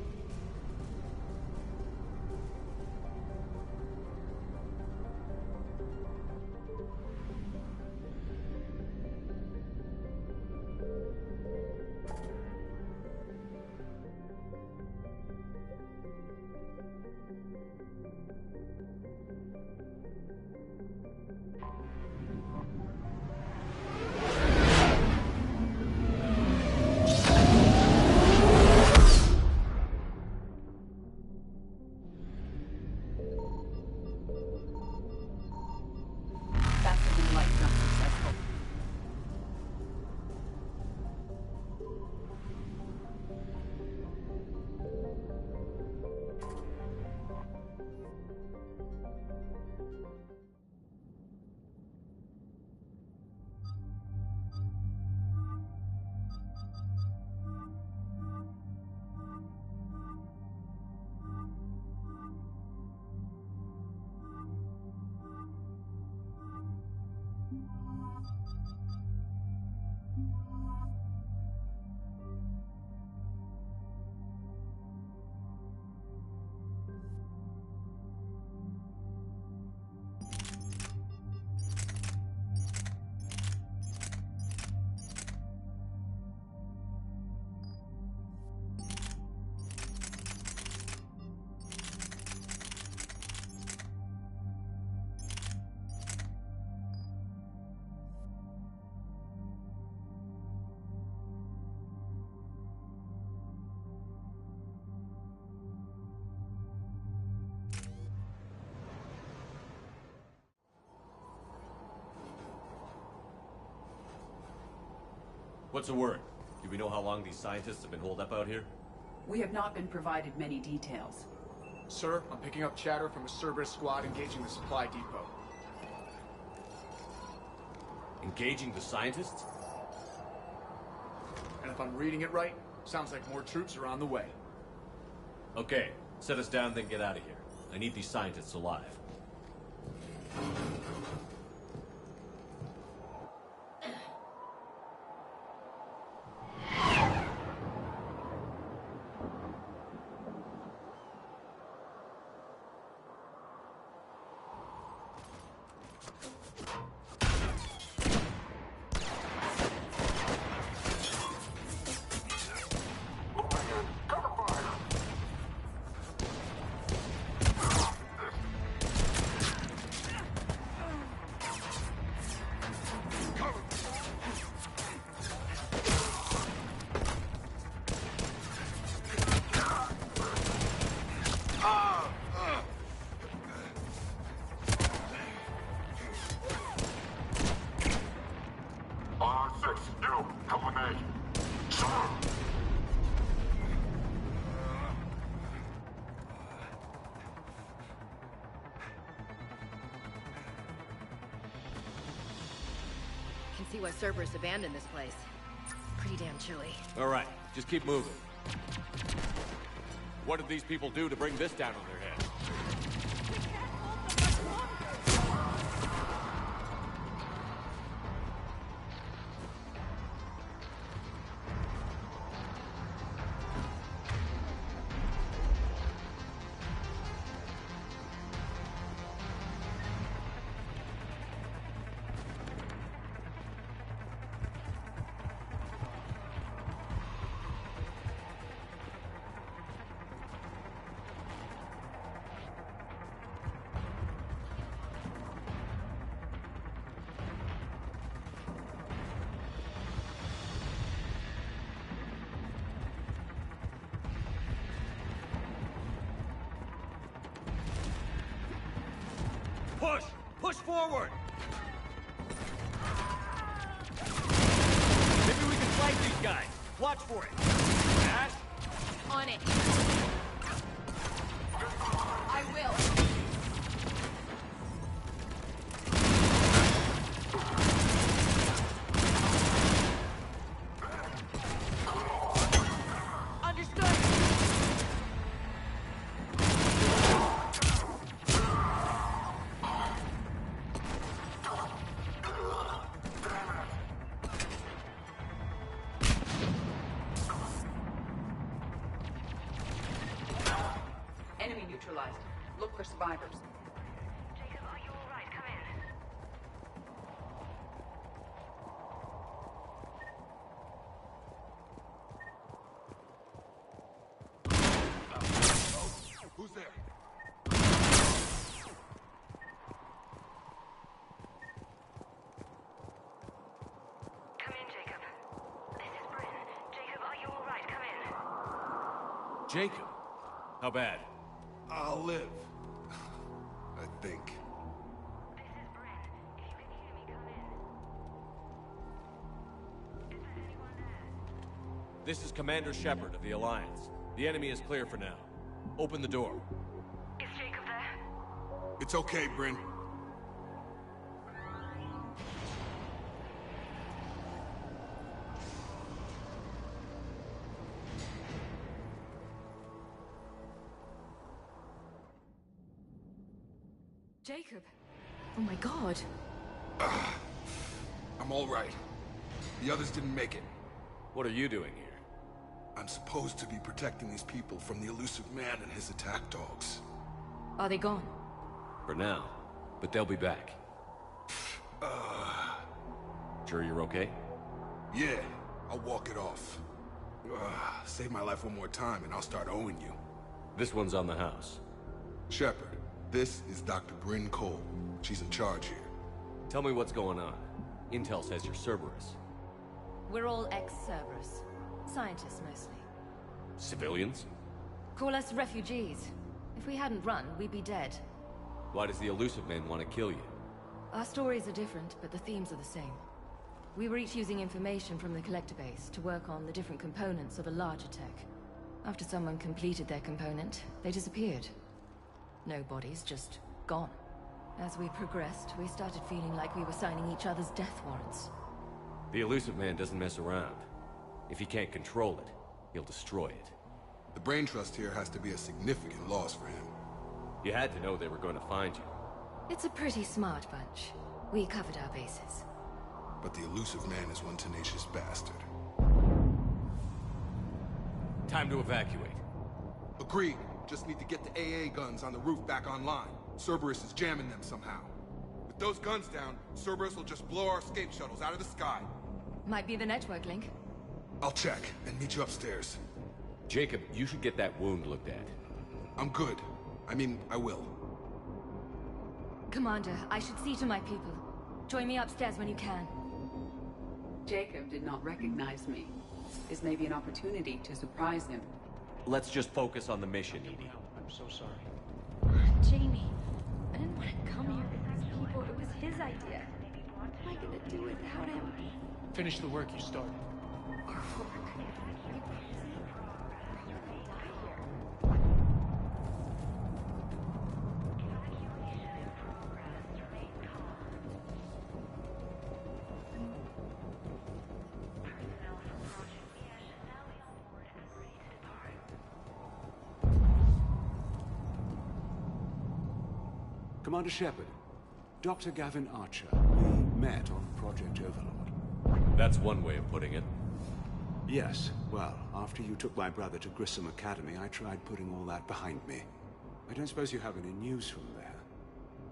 What's the word? Do we know how long these scientists have been holed up out here? We have not been provided many details. Sir, I'm picking up chatter from a Cerberus squad engaging the supply depot. Engaging the scientists? And if I'm reading it right, sounds like more troops are on the way. Okay, set us down, then get out of here. I need these scientists alive. See why Cerberus abandoned this place. Pretty damn chilly. All right, just keep moving. What did these people do to bring this down on their head? Push! Push forward! Maybe we can flank these guys. Watch for it. Ash? On it. I will. Look for survivors. Jacob, are you all right? Come in. Who's there? Come in, Jacob. This is Bryn. Jacob, are you all right? Come in. Jacob? How bad? I'll live. I think. This is Bryn. If you can hear me, come in. Is there anyone there? This is Commander Shepard of the Alliance. The enemy is clear for now. Open the door. Is Jacob there? It's okay, Bryn. Jacob. Oh my god. I'm all right. The others didn't make it. What are you doing here? I'm supposed to be protecting these people from the elusive man and his attack dogs. Are they gone? For now. But they'll be back. Sure you're okay? Yeah, I'll walk it off. Save my life one more time and I'll start owing you. This one's on the house. Shepard, this is Dr. Bryn Cole. She's in charge here. Tell me what's going on. Intel says you're Cerberus. We're all ex-Cerberus. Scientists, mostly. Civilians? Call us refugees. If we hadn't run, we'd be dead. Why does the elusive man want to kill you? Our stories are different, but the themes are the same. We were each using information from the collector base to work on the different components of a larger tech. After someone completed their component, they disappeared. No bodies, just gone. As we progressed, we started feeling like we were signing each other's death warrants. The Illusive Man doesn't mess around. If he can't control it, he'll destroy it. The Brain Trust here has to be a significant loss for him. You had to know they were going to find you. It's a pretty smart bunch. We covered our bases. But the Illusive Man is one tenacious bastard. Time to evacuate. Agreed. Just need to get the AA guns on the roof back online. Cerberus is jamming them somehow. With those guns down, Cerberus will just blow our escape shuttles out of the sky. Might be the network link. I'll check and meet you upstairs. Jacob, you should get that wound looked at. I'm good. I mean, I will. Commander, I should see to my people. Join me upstairs when you can. Jacob did not recognize me. This may be an opportunity to surprise him. Let's just focus on the mission, Edie. I'm so sorry. Jamie, I didn't want to come here with these people. It was his idea. What am I gonna do without him? Finish the work you started. Our work. Commander Shepard, Dr. Gavin Archer, we met on Project Overlord. That's one way of putting it. Yes, well, after you took my brother to Grissom Academy, I tried putting all that behind me. I don't suppose you have any news from there.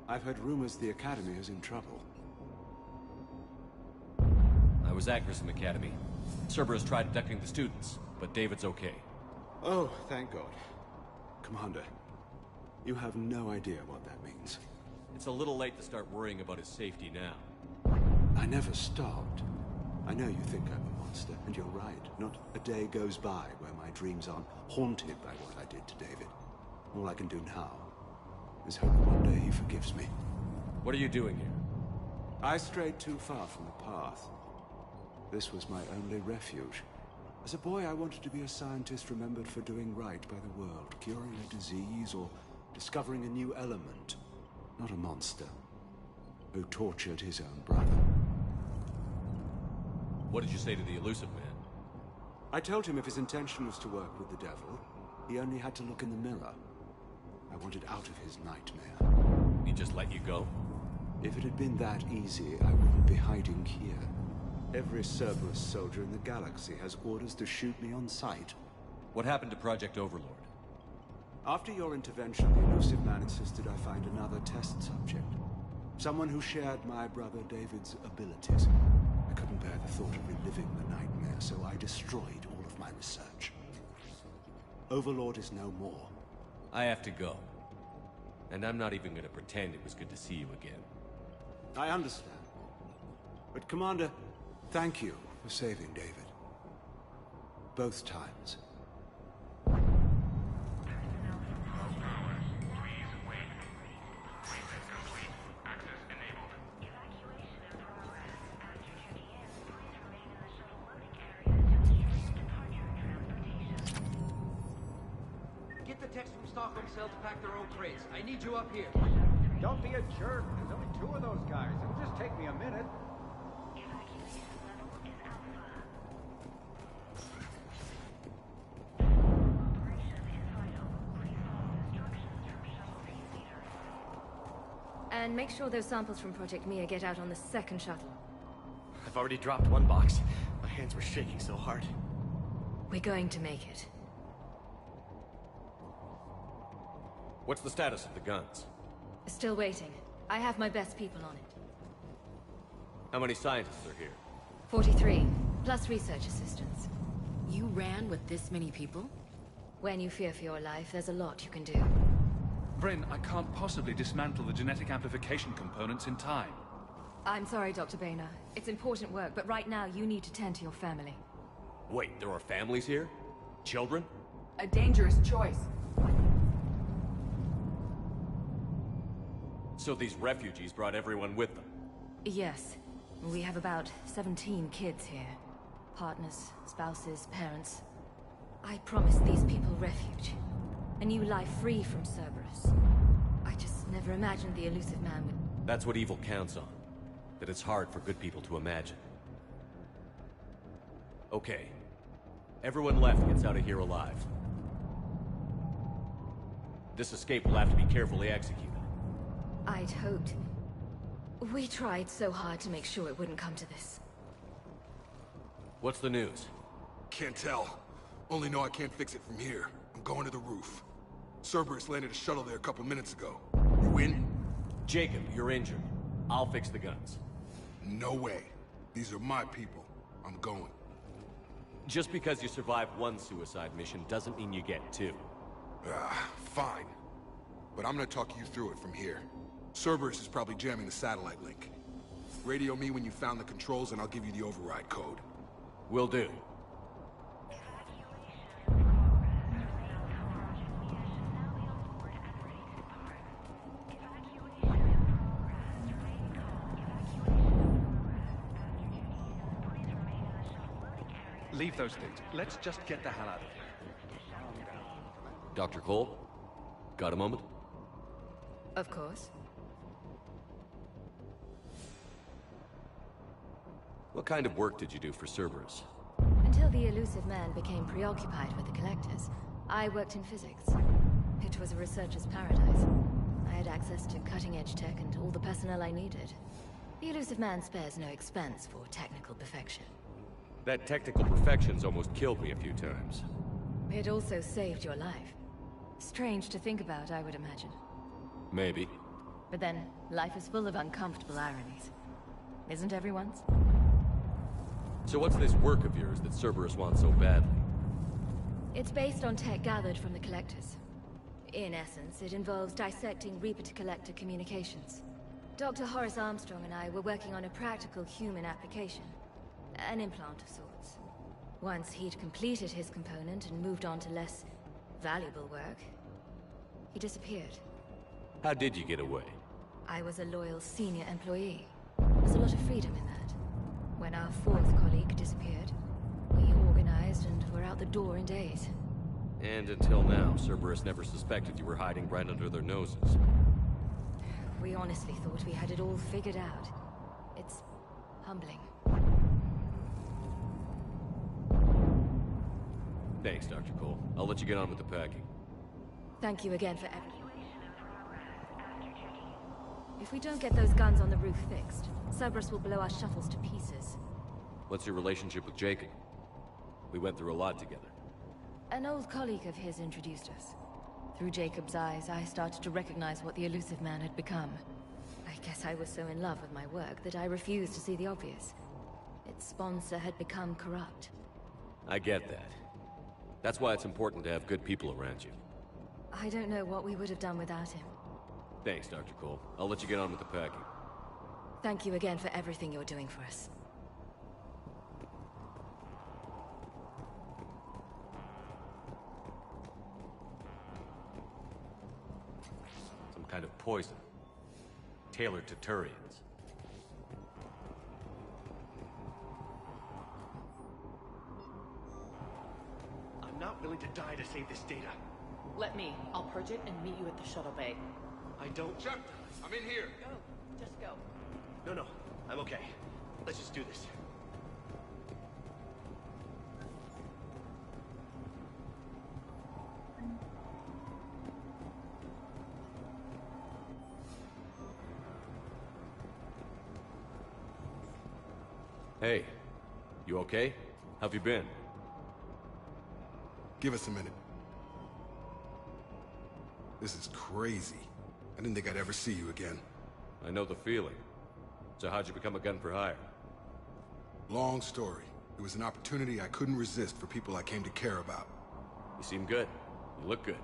I've heard rumors the Academy is in trouble. I was at Grissom Academy. Cerberus tried abducting the students, but David's okay. Oh, thank God. Commander, you have no idea what that means. It's a little late to start worrying about his safety now. I never stopped. I know you think I'm a monster, and you're right. Not a day goes by where my dreams aren't haunted by what I did to David. All I can do now is hope one day he forgives me. What are you doing here? I strayed too far from the path. This was my only refuge. As a boy, I wanted to be a scientist remembered for doing right by the world, curing a disease or discovering a new element. Not a monster who tortured his own brother. What did you say to the Illusive Man? I told him if his intention was to work with the devil, he only had to look in the mirror. I wanted out of his nightmare. He just let you go? If it had been that easy, I wouldn't be hiding here. Every Cerberus soldier in the galaxy has orders to shoot me on sight. What happened to Project Overlord? After your intervention, the Illusive Man insisted I find another test subject. Someone who shared my brother David's abilities. I couldn't bear the thought of reliving the nightmare, so I destroyed all of my research. Overlord is no more. I have to go. And I'm not even gonna pretend it was good to see you again. I understand. But Commander, thank you for saving David. Both times. Get the techs from Stockholm Cell to pack their own crates. I need you up here. Don't be a jerk. There's only 2 of those guys. It'll just take me a minute. And make sure those samples from Project Mia get out on the second shuttle. I've already dropped 1 box. My hands were shaking so hard. We're going to make it. What's the status of the guns? Still waiting. I have my best people on it. How many scientists are here? 43, plus research assistants. You ran with this many people? When you fear for your life, there's a lot you can do. Bryn, I can't possibly dismantle the genetic amplification components in time. I'm sorry, Dr. Boehner. It's important work, but right now you need to tend to your family. Wait, there are families here? Children? A dangerous choice. So these refugees brought everyone with them? Yes. We have about 17 kids here. Partners, spouses, parents. I promised these people refuge. A new life free from Cerberus. I just never imagined the elusive man would... That's what evil counts on. That it's hard for good people to imagine. Okay. Everyone left gets out of here alive. This escape will have to be carefully executed. I'd hoped. We tried so hard to make sure it wouldn't come to this. What's the news? Can't tell. Only know I can't fix it from here. I'm going to the roof. Cerberus landed a shuttle there a couple minutes ago. You in? Jacob, you're injured. I'll fix the guns. No way. These are my people. I'm going. Just because you survived one suicide mission doesn't mean you get two. Fine. But I'm gonna talk you through it from here. Cerberus is probably jamming the satellite link. Radio me when you found the controls and I'll give you the override code. Will do. Leave those things. Let's just get the hell out of here. Dr. Cole? Got a moment? Of course. What kind of work did you do for Cerberus? Until the elusive man became preoccupied with the Collectors, I worked in physics. It was a researcher's paradise. I had access to cutting-edge tech and all the personnel I needed. The elusive man spares no expense for technical perfection. That technical perfection's almost killed me a few times. It also saved your life. Strange to think about, I would imagine. Maybe. But then, life is full of uncomfortable ironies. Isn't everyone's? So what's this work of yours that Cerberus wants so badly? It's based on tech gathered from the Collectors. In essence, it involves dissecting Reaper-to-Collector communications. Dr. Horace Armstrong and I were working on a practical human application. An implant of sorts. Once he'd completed his component and moved on to less valuable work, he disappeared. How did you get away? I was a loyal senior employee. There's a lot of freedom in that. When our fourth colleague disappeared, we organized and were out the door in days. And until now, Cerberus never suspected you were hiding right under their noses. We honestly thought we had it all figured out. It's humbling. Thanks, Dr. Cole. I'll let you get on with the packing. Thank you again for everything. If we don't get those guns on the roof fixed, Cerberus will blow our shuttles to pieces. What's your relationship with Jacob? We went through a lot together. An old colleague of his introduced us. Through Jacob's eyes, I started to recognize what the elusive man had become. I guess I was so in love with my work that I refused to see the obvious. Its sponsor had become corrupt. I get that. That's why it's important to have good people around you. I don't know what we would have done without him. Thanks, Dr. Cole. I'll let you get on with the packing. Thank you again for everything you're doing for us. Some kind of poison. Tailored to Turians. Not willing to die to save this data. Let me. I'll purge it and meet you at the shuttle bay. I don't... Shepard, I'm in here. Go. Just go. No, I'm okay. Let's just do this. Hey, you okay? How've you been? Give us a minute. This is crazy. I didn't think I'd ever see you again. I know the feeling. So how'd you become a gun for hire? Long story. It was an opportunity I couldn't resist for people I came to care about. You seem good. You look good.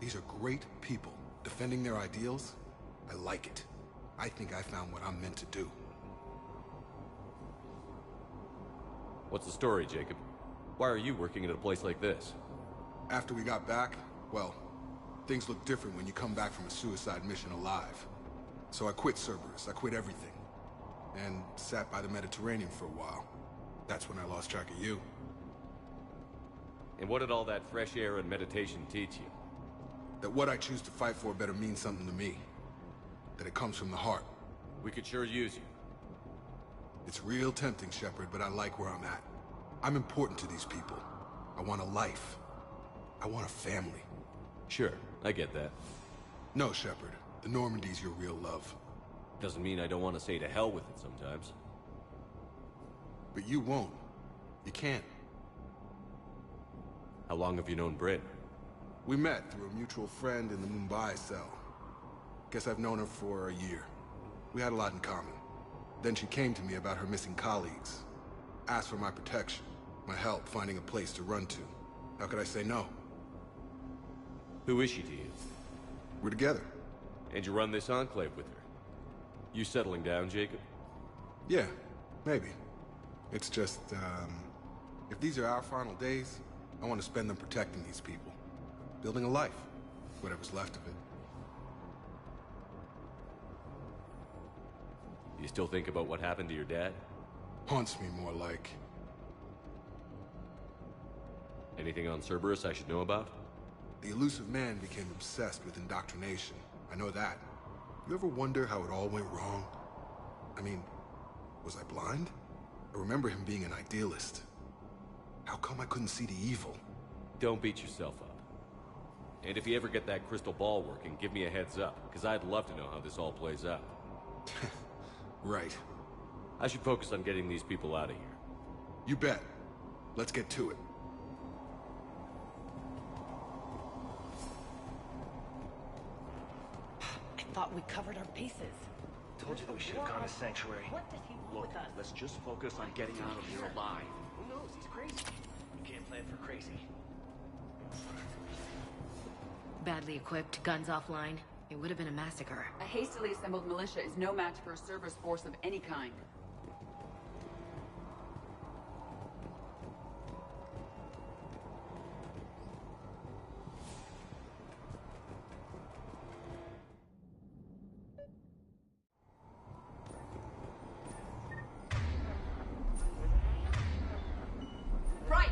These are great people. Defending their ideals, I like it. I think I found what I'm meant to do. What's the story, Jacob? Why are you working at a place like this? After we got back, well, things look different when you come back from a suicide mission alive. So I quit Cerberus. I quit everything. and sat by the Mediterranean for a while. That's when I lost track of you. And what did all that fresh air and meditation teach you? That what I choose to fight for better mean something to me. That it comes from the heart. We could sure use you. It's real tempting, Shepard, but I like where I'm at. I'm important to these people. I want a life. I want a family. Sure, I get that. No, Shepard. The Normandy's your real love. Doesn't mean I don't want to say to hell with it sometimes. But you won't. You can't. How long have you known Bryn? We met through a mutual friend in the Mumbai cell. Guess I've known her for a year. We had a lot in common. Then she came to me about her missing colleagues. Asked for my protection, my help finding a place to run to. How could I say no? Who is she to you? We're together. And you run this enclave with her? You settling down, Jacob? Yeah, maybe. It's just, if these are our final days, I want to spend them protecting these people. Building a life. Whatever's left of it. You still think about what happened to your dad? Haunts me more like. Anything on Cerberus I should know about? The Illusive Man became obsessed with indoctrination. I know that. You ever wonder how it all went wrong? I mean, was I blind? I remember him being an idealist. How come I couldn't see the evil? Don't beat yourself up. And if you ever get that crystal ball working, give me a heads up, because I'd love to know how this all plays out. Right. I should focus on getting these people out of here. You bet. Let's get to it. I thought we covered our bases. Told you that we should have gone to Sanctuary. What does he want Look, with us? let's just focus on getting out of here alive. Who knows? He's crazy. You can't plan for crazy. Badly equipped, guns offline. It would have been a massacre. A hastily assembled militia is no match for a Cerberus force of any kind. Right!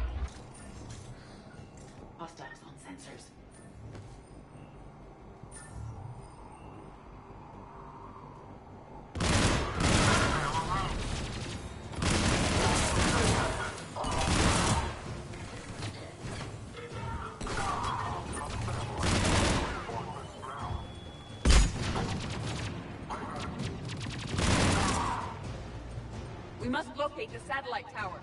Hostiles on sensors. We must locate the satellite tower.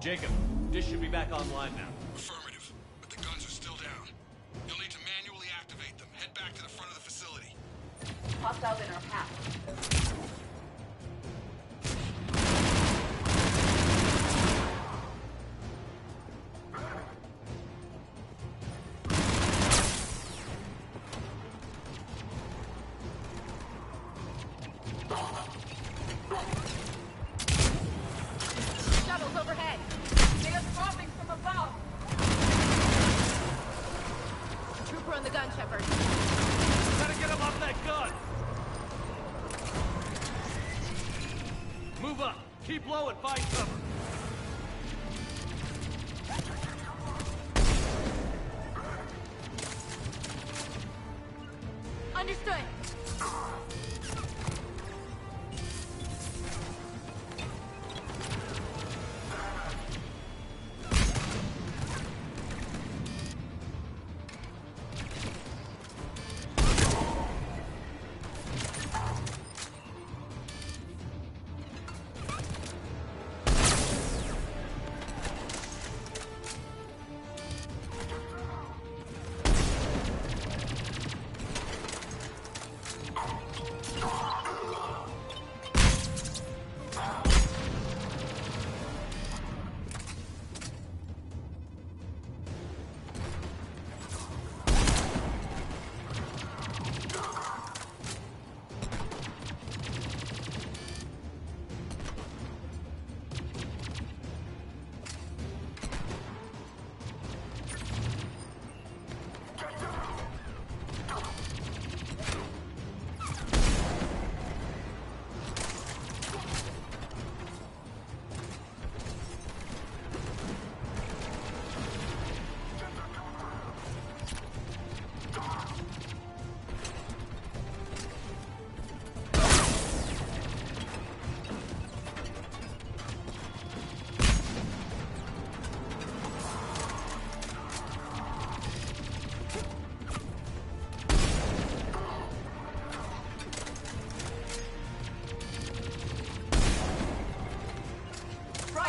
Jacob, dish should be back online now. Affirmative, but the guns are still down. You'll need to manually activate them. Head back to the front of the facility. Hostiles in our path. Shuttles overhead. They are dropping from above. Trooper on the gun, Shepard. Gotta get him off that gun! and find cover. Understood.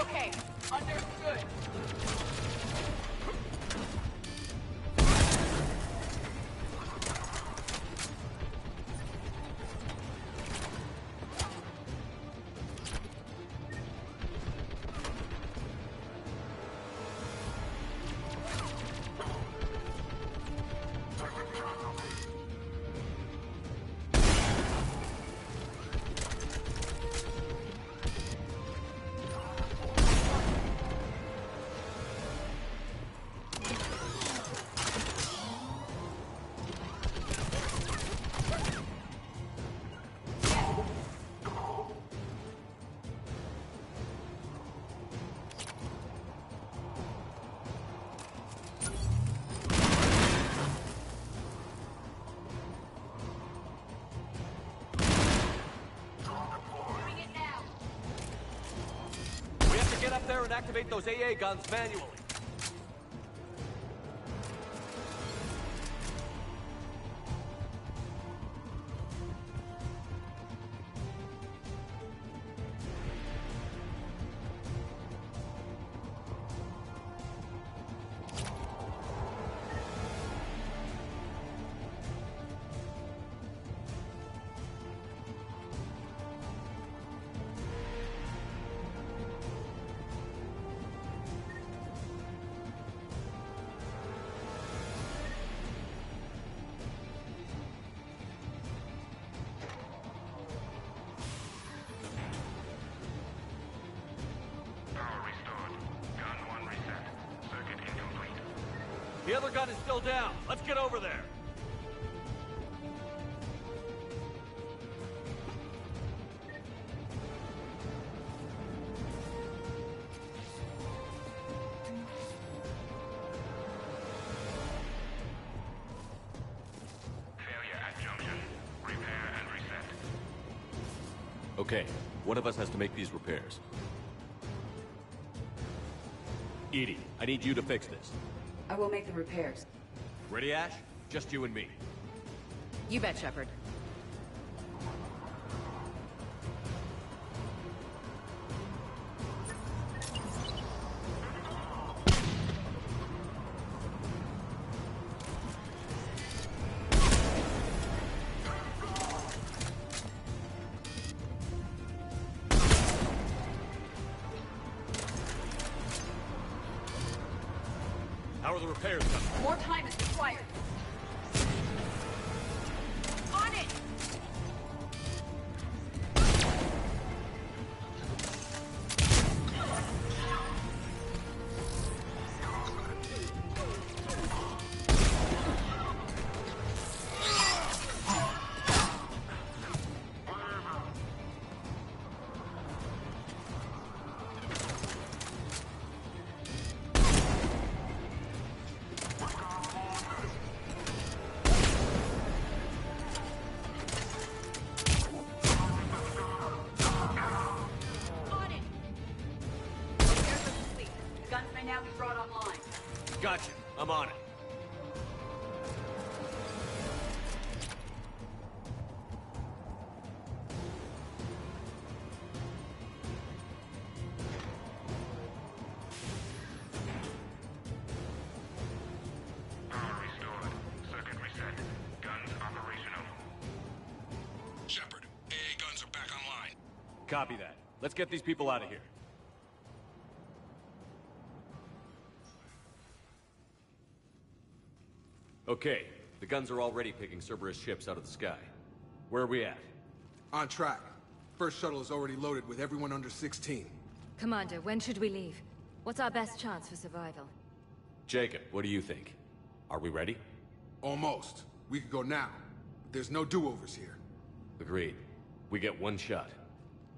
Okay, understood. Get up there and activate those AA guns manually. The other gun is still down. Let's get over there. Failure at junction. Repair and reset. Okay, one of us has to make these repairs. EDI, I need you to fix this. I will make the repairs. Ready, Ash? Just you and me. You bet, Shepard. How are the repairs coming? More time is required. On it! now be brought online. Gotcha. I'm on it. Power restored. Circuit reset. Guns operational. Shepard, AA guns are back online. Copy that. Let's get these people out of here. Okay, the guns are already picking Cerberus ships out of the sky. Where are we at? On track. First shuttle is already loaded with everyone under 16. Commander, when should we leave? What's our best chance for survival? Jacob, what do you think? Are we ready? Almost. We could go now, but there's no do-overs here. Agreed. We get one shot.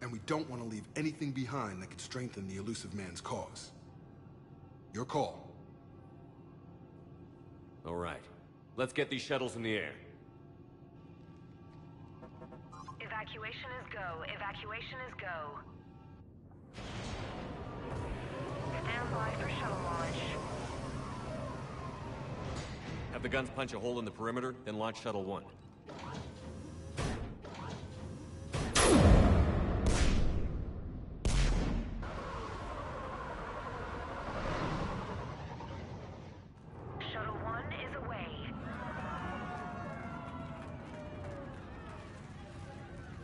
And we don't want to leave anything behind that could strengthen the Illusive Man's cause. Your call. All right. Let's get these shuttles in the air. Evacuation is go. Evacuation is go. Stand by for shuttle launch. Have the guns punch a hole in the perimeter, then launch Shuttle 1. Shuttle 1 is away.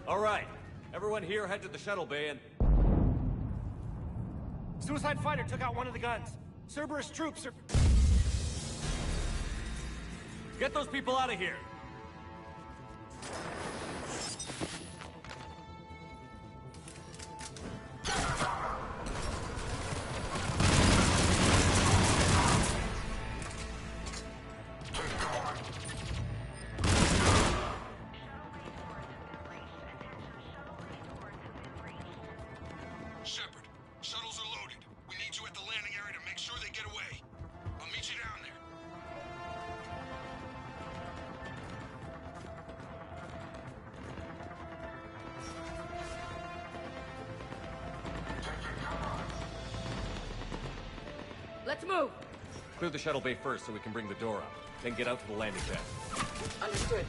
All right. Everyone here head to the shuttle bay and... Suicide fighter took out one of the guns. Cerberus troops are... Get those people out of here! Shepard, shuttles are loaded. We need you at the landing area to make sure they get away. I'll meet you down there. Let's move! Clear the shuttle bay first so we can bring the door up. Then get out to the landing pad. Understood.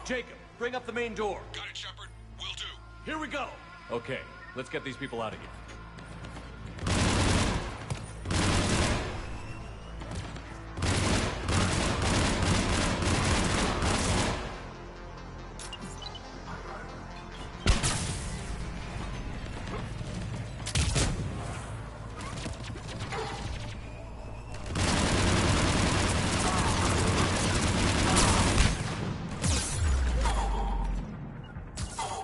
Jacob, bring up the main door. Got it, Shepard. Will do. Here we go! Okay, let's get these people out of here.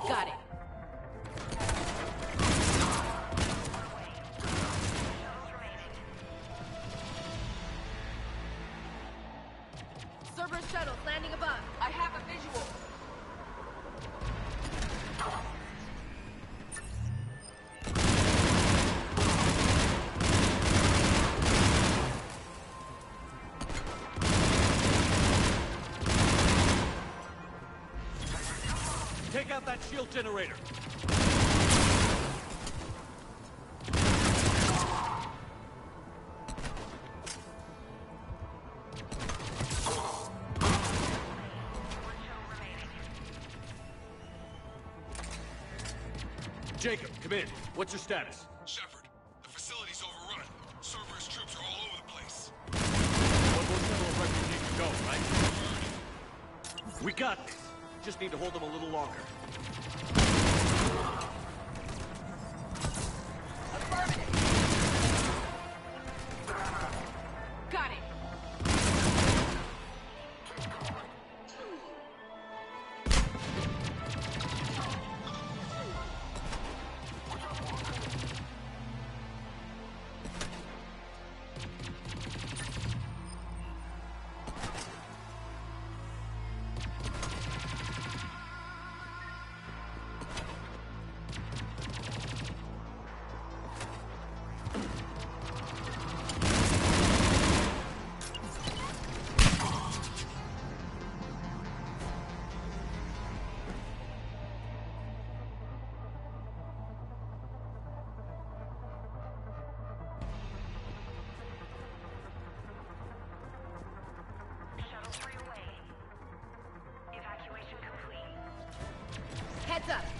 Got it. Cerberus shuttles landing above. I have a visual. Take out that shield generator. Jacob, come in. What's your status? Shepard, the facility's overrun. Cerberus troops are all over the place. One more shuttle of refugees to go, right? We got this. Just need to hold them a little longer. Got it.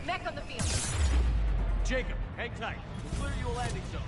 Mech on the field. Jacob, hang tight. We'll clear you a landing zone.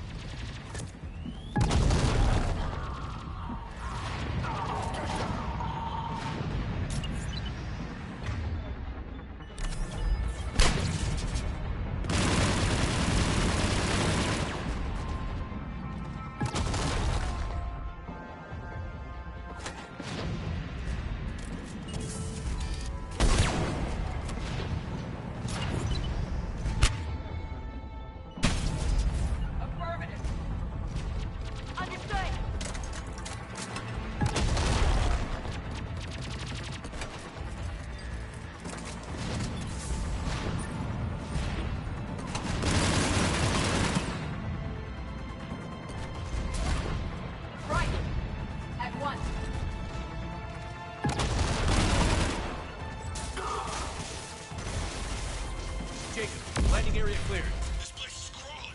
Landing area cleared. This place is crawling.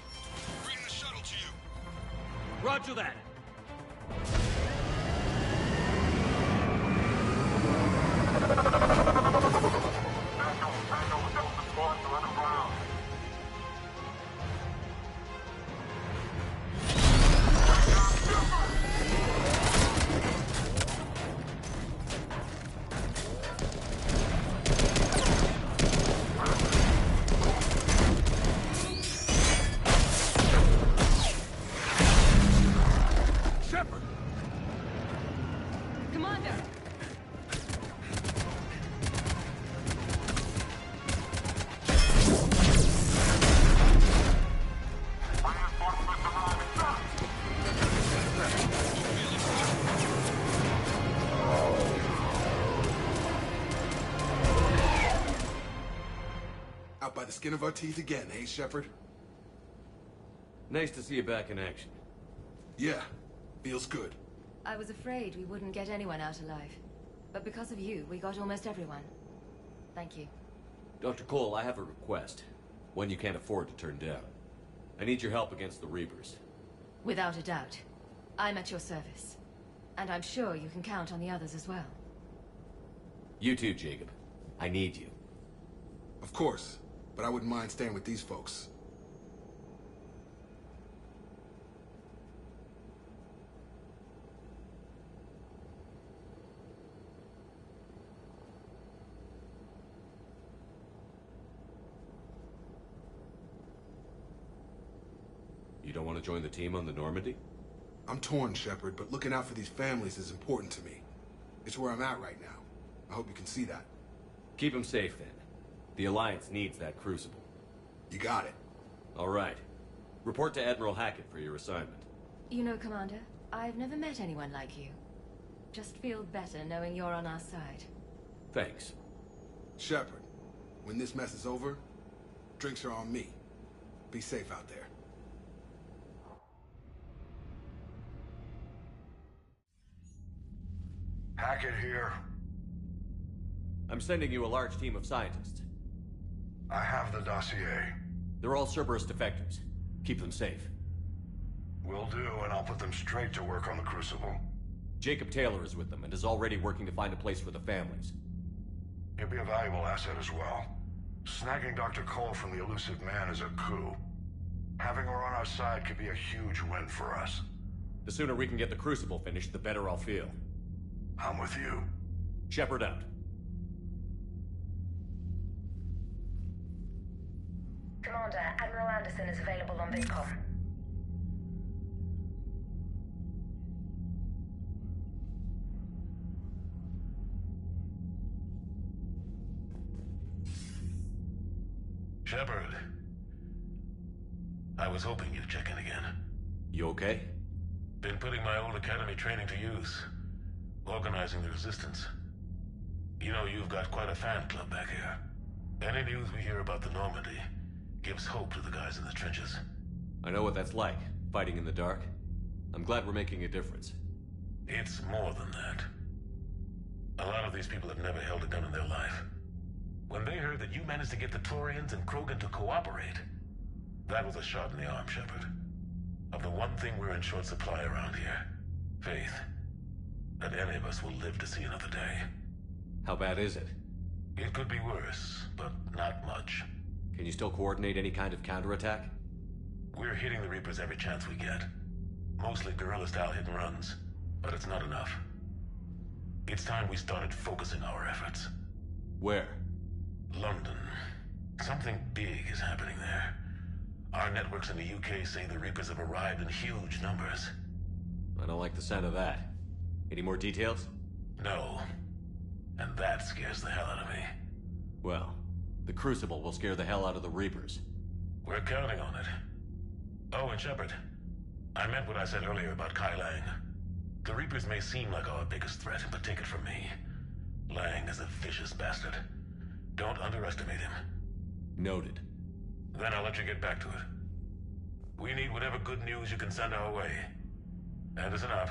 Bring the shuttle to you. Roger that. Out by the skin of our teeth again, hey, Shepard? Nice to see you back in action. Yeah, feels good. I was afraid we wouldn't get anyone out alive. But because of you, we got almost everyone. Thank you. Dr. Cole, I have a request. One you can't afford to turn down. I need your help against the Reapers. Without a doubt. I'm at your service. And I'm sure you can count on the others as well. You too, Jacob. I need you. Of course, but I wouldn't mind staying with these folks. You don't want to join the team on the Normandy? I'm torn, Shepard, but looking out for these families is important to me. It's where I'm at right now. I hope you can see that. Keep them safe, then. The Alliance needs that Crucible. You got it. All right. Report to Admiral Hackett for your assignment. You know, Commander, I've never met anyone like you. Just feel better knowing you're on our side. Thanks. Shepard, when this mess is over, drinks are on me. Be safe out there. Hackett here. I'm sending you a large team of scientists. I have the dossier. They're all Cerberus defectors. Keep them safe. Will do, and I'll put them straight to work on the Crucible. Jacob Taylor is with them and is already working to find a place for the families. He'll be a valuable asset as well. Snagging Dr. Cole from the Elusive Man is a coup. Having her on our side could be a huge win for us. The sooner we can get the Crucible finished, the better I'll feel. I'm with you. Shepard out. Commander, Admiral Anderson is available on VidCom. Shepard. I was hoping you'd check in again. You okay? Been putting my old academy training to use. Organizing the resistance. You know, you've got quite a fan club back here. Any news we hear about the Normandy gives hope to the guys in the trenches. I know what that's like, fighting in the dark. I'm glad we're making a difference. It's more than that. A lot of these people have never held a gun in their life. When they heard that you managed to get the Turians and Krogan to cooperate, that was a shot in the arm, Shepard. Of the one thing we're in short supply around here, faith. That any of us will live to see another day. How bad is it? It could be worse, but not much. Can you still coordinate any kind of counterattack? We're hitting the Reapers every chance we get. Mostly guerrilla-style hit-and-runs, but it's not enough. It's time we started focusing our efforts. Where? London. Something big is happening there. Our networks in the UK say the Reapers have arrived in huge numbers. I don't like the sound of that. Any more details? No. And that scares the hell out of me. Well, the Crucible will scare the hell out of the Reapers. We're counting on it. Oh, and Shepard, I meant what I said earlier about Kai Lang. The Reapers may seem like our biggest threat, but take it from me. Lang is a vicious bastard. Don't underestimate him. Noted. Then I'll let you get back to it. We need whatever good news you can send our way. Anderson out.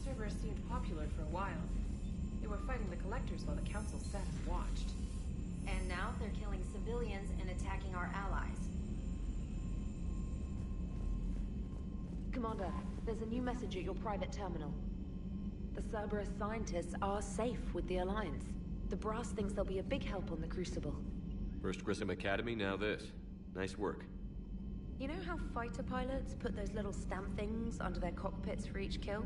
Cerberus seemed popular for a while. They were fighting the Collectors while the Council sat and watched. And now they're killing civilians and attacking our allies. Commander, there's a new message at your private terminal. The Cerberus scientists are safe with the Alliance. The Brass thinks they'll be a big help on the Crucible. First Grissom Academy, now this. Nice work. You know how fighter pilots put those little stamp things under their cockpits for each kill?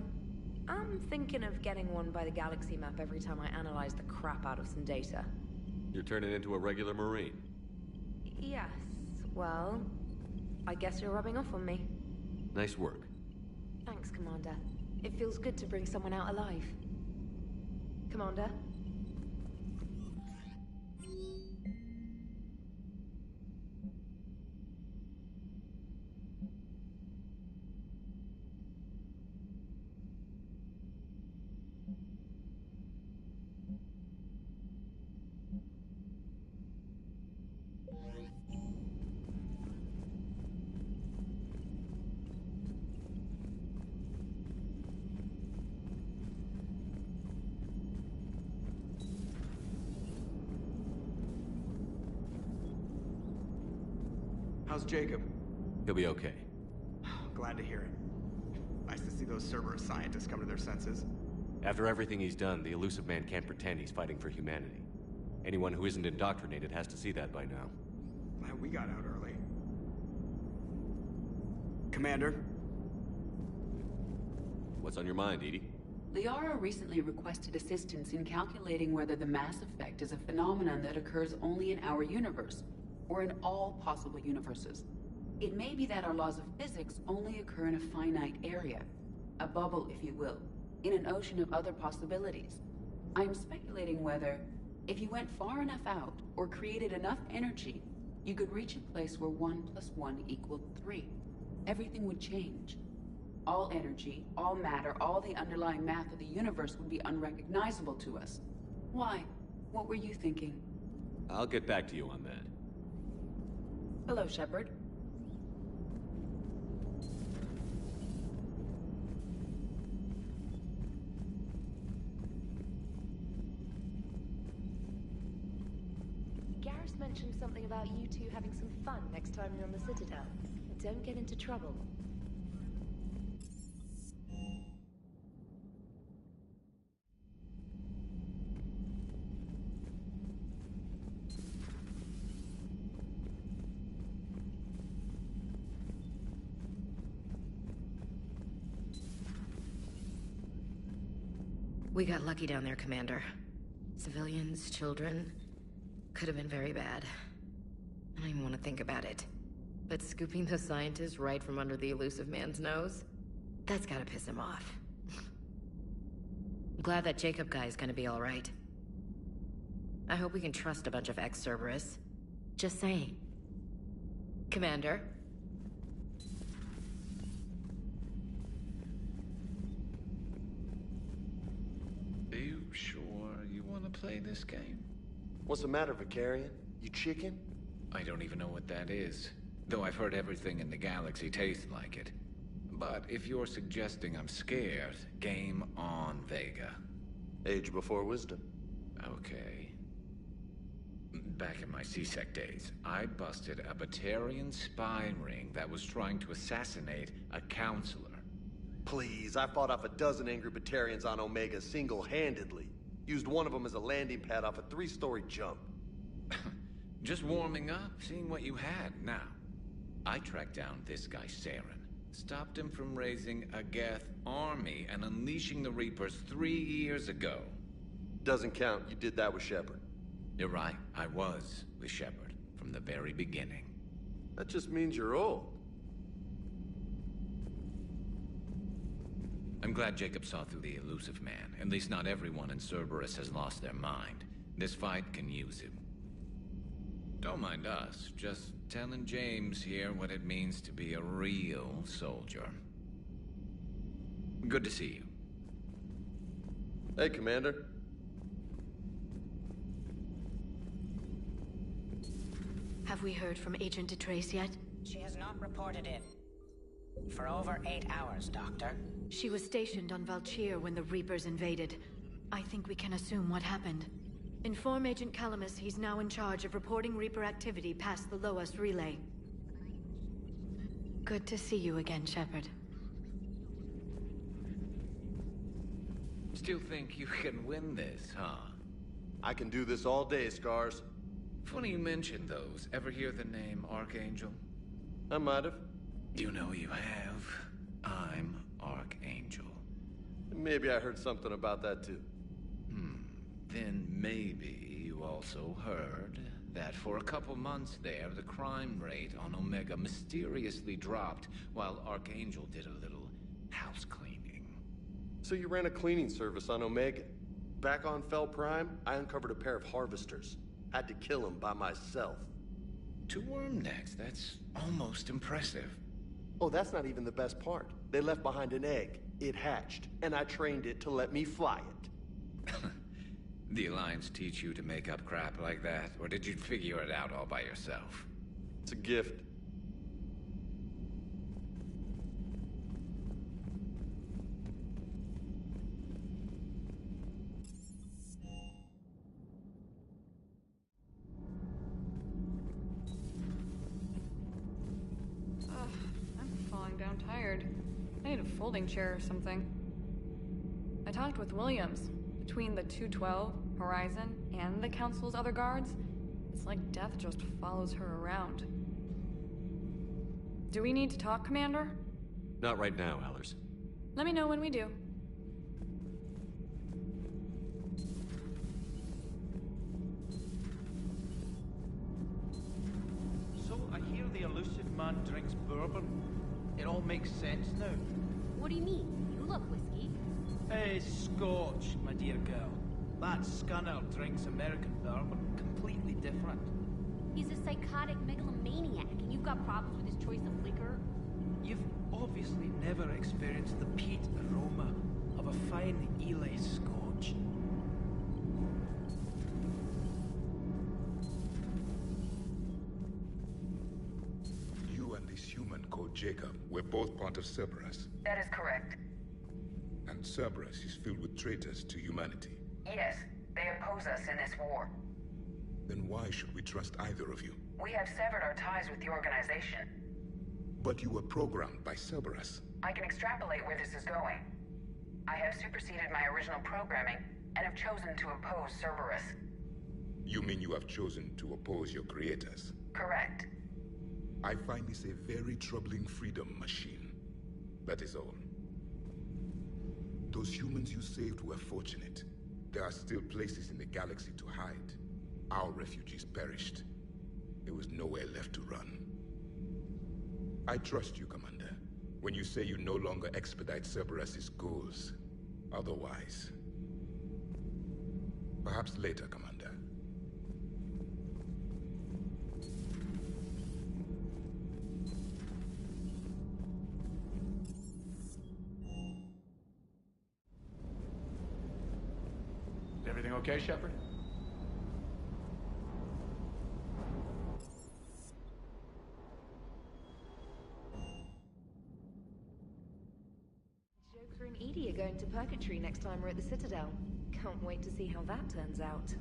I'm thinking of getting one by the galaxy map every time I analyze the crap out of some data. You're turning into a regular Marine. Yes, well, I guess you're rubbing off on me. Nice work. Thanks, Commander. It feels good to bring someone out alive. Commander? How's Jacob? He'll be okay. Glad to hear it. Nice to see those Cerberus scientists come to their senses. After everything he's done, the Elusive Man can't pretend he's fighting for humanity. Anyone who isn't indoctrinated has to see that by now. Glad we got out early. Commander? What's on your mind, EDI? Liara recently requested assistance in calculating whether the mass effect is a phenomenon that occurs only in our universe, or in all possible universes. It may be that our laws of physics only occur in a finite area, a bubble, if you will, in an ocean of other possibilities. I'm speculating whether, if you went far enough out, or created enough energy, you could reach a place where 1 + 1 = 3. Everything would change. All energy, all matter, all the underlying math of the universe would be unrecognizable to us. Why? What were you thinking? I'll get back to you on that. Hello, Shepard. Garrus mentioned something about you two having some fun next time you're on the Citadel. Don't get into trouble. We got lucky down there, Commander. Civilians, children. Could have been very bad. I don't even want to think about it. But scooping the scientists right from under the Elusive Man's nose? That's gotta piss him off. glad that Jacob guy is gonna be alright. I hope we can trust a bunch of ex-Cerberus. Just saying. Commander? Are you sure you want to play this game? What's the matter, Vicarian? You chicken? I don't even know what that is. Though I've heard everything in the galaxy tastes like it. But if you're suggesting I'm scared, game on, Vega. Age before wisdom. Okay. Back in my C-Sec days, I busted a Batarian spy ring that was trying to assassinate a counselor. Please, I fought off a dozen angry Batarians on Omega single-handedly. Used one of them as a landing pad off a 3-story jump. Just warming up, seeing what you had. Now, I tracked down this guy, Saren. Stopped him from raising a Geth army and unleashing the Reapers 3 years ago. Doesn't count. You did that with Shepard. You're right. I was with Shepard from the very beginning. That just means you're old. I'm glad Jacob saw through the elusive man. At least not everyone in Cerberus has lost their mind. This fight can use him. Don't mind us. Just telling James here what it means to be a real soldier. Good to see you. Hey, Commander. Have we heard from Agent DeTrace yet? She has not reported in. For over 8 hours, Doctor. She was stationed on Valchir when the Reapers invaded. I think we can assume what happened. Inform Agent Calamus he's now in charge of reporting Reaper activity past the Loas relay. Good to see you again, Shepard. Still think you can win this, huh? I can do this all day, Scars. Funny you mentioned those. Ever hear the name Archangel? I might have. You know you have. I'm Archangel. Maybe I heard something about that too. Then maybe you also heard that for a couple months there, the crime rate on Omega mysteriously dropped while Archangel did a little house cleaning. So you ran a cleaning service on Omega. Back on Fel Prime, I uncovered a pair of harvesters. Had to kill them by myself. 2 worm necks, that's almost impressive. Oh, that's not even the best part. They left behind an egg. It hatched, and I trained it to let me fly it. The Alliance teach you to make up crap like that, or did you figure it out all by yourself? It's a gift. I'm falling down tired. I need a folding chair or something. I talked with Williams. Between the 212, Horizon, and the Council's other guards, it's like death just follows her around. Do we need to talk, Commander? Not right now, Allers. Let me know when we do. So, I hear the elusive man drinks bourbon. It all makes sense now. What do you mean? You look whiskey. Hey, Scotch, my dear girl. That scunner drinks American bourbon. Completely different. He's a psychotic megalomaniac, and you've got problems with his choice of liquor? You've obviously never experienced the peat aroma of a fine Ely Scotch. You and this human called Jacob were both part of Cerberus. That is correct. And Cerberus is filled with traitors to humanity. Yes, they oppose us in this war. Then why should we trust either of you? We have severed our ties with the organization. But you were programmed by Cerberus. I can extrapolate where this is going. I have superseded my original programming and have chosen to oppose Cerberus. You mean you have chosen to oppose your creators? Correct. I find this a very troubling freedom machine. That is all. Those humans you saved were fortunate. There are still places in the galaxy to hide. Our refugees perished. There was nowhere left to run. I trust you, Commander, when you say you no longer expedite Cerberus's goals. Otherwise, Perhaps later, Commander. Is everything okay, Shepard? Joker and Edie are going to Purgatory next time we're at the Citadel. Can't wait to see how that turns out.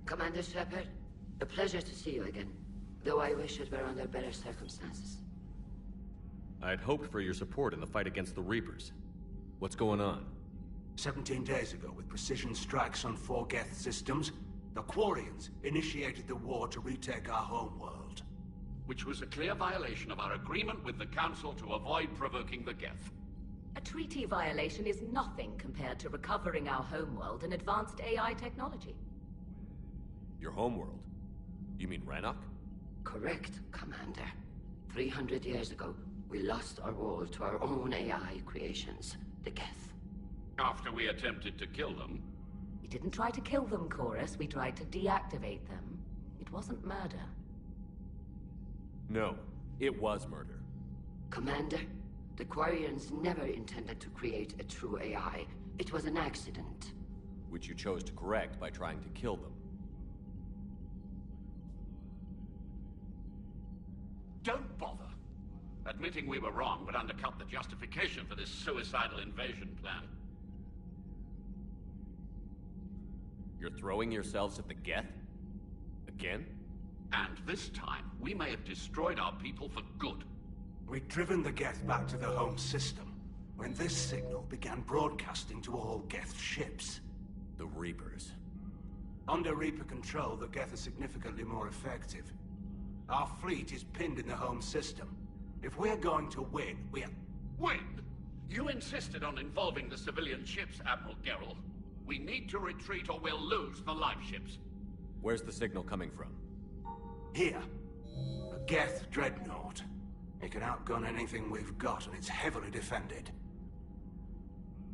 Commander Shepard, a pleasure to see you again. Though I wish it were under better circumstances. I'd hoped for your support in the fight against the Reapers. What's going on? 17 days ago, with precision strikes on 4 Geth systems, the Quarians initiated the war to retake our homeworld. Which was a clear violation of our agreement with the Council to avoid provoking the Geth. A treaty violation is nothing compared to recovering our homeworld and advanced AI technology. Your homeworld? You mean Rannoch? Correct, Commander. 300 years ago, we lost our world to our own AI creations, the Geth. After we attempted to kill them? We didn't try to kill them, Chorus. We tried to deactivate them. It wasn't murder. No, it was murder. Commander, the Quarians never intended to create a true AI. It was an accident. Which you chose to correct by trying to kill them. Don't bother. Admitting we were wrong would undercut the justification for this suicidal invasion plan. You're throwing yourselves at the Geth? Again? And this time, we may have destroyed our people for good. We'd driven the Geth back to the home system, when this signal began broadcasting to all Geth ships. The Reapers. Under Reaper control, the Geth are significantly more effective. Our fleet is pinned in the home system. If we're going to win, Win? You insisted on involving the civilian ships, Admiral Gerrel. We need to retreat or we'll lose the live ships. Where's the signal coming from? Here. A Geth dreadnought. It can outgun anything we've got, and it's heavily defended.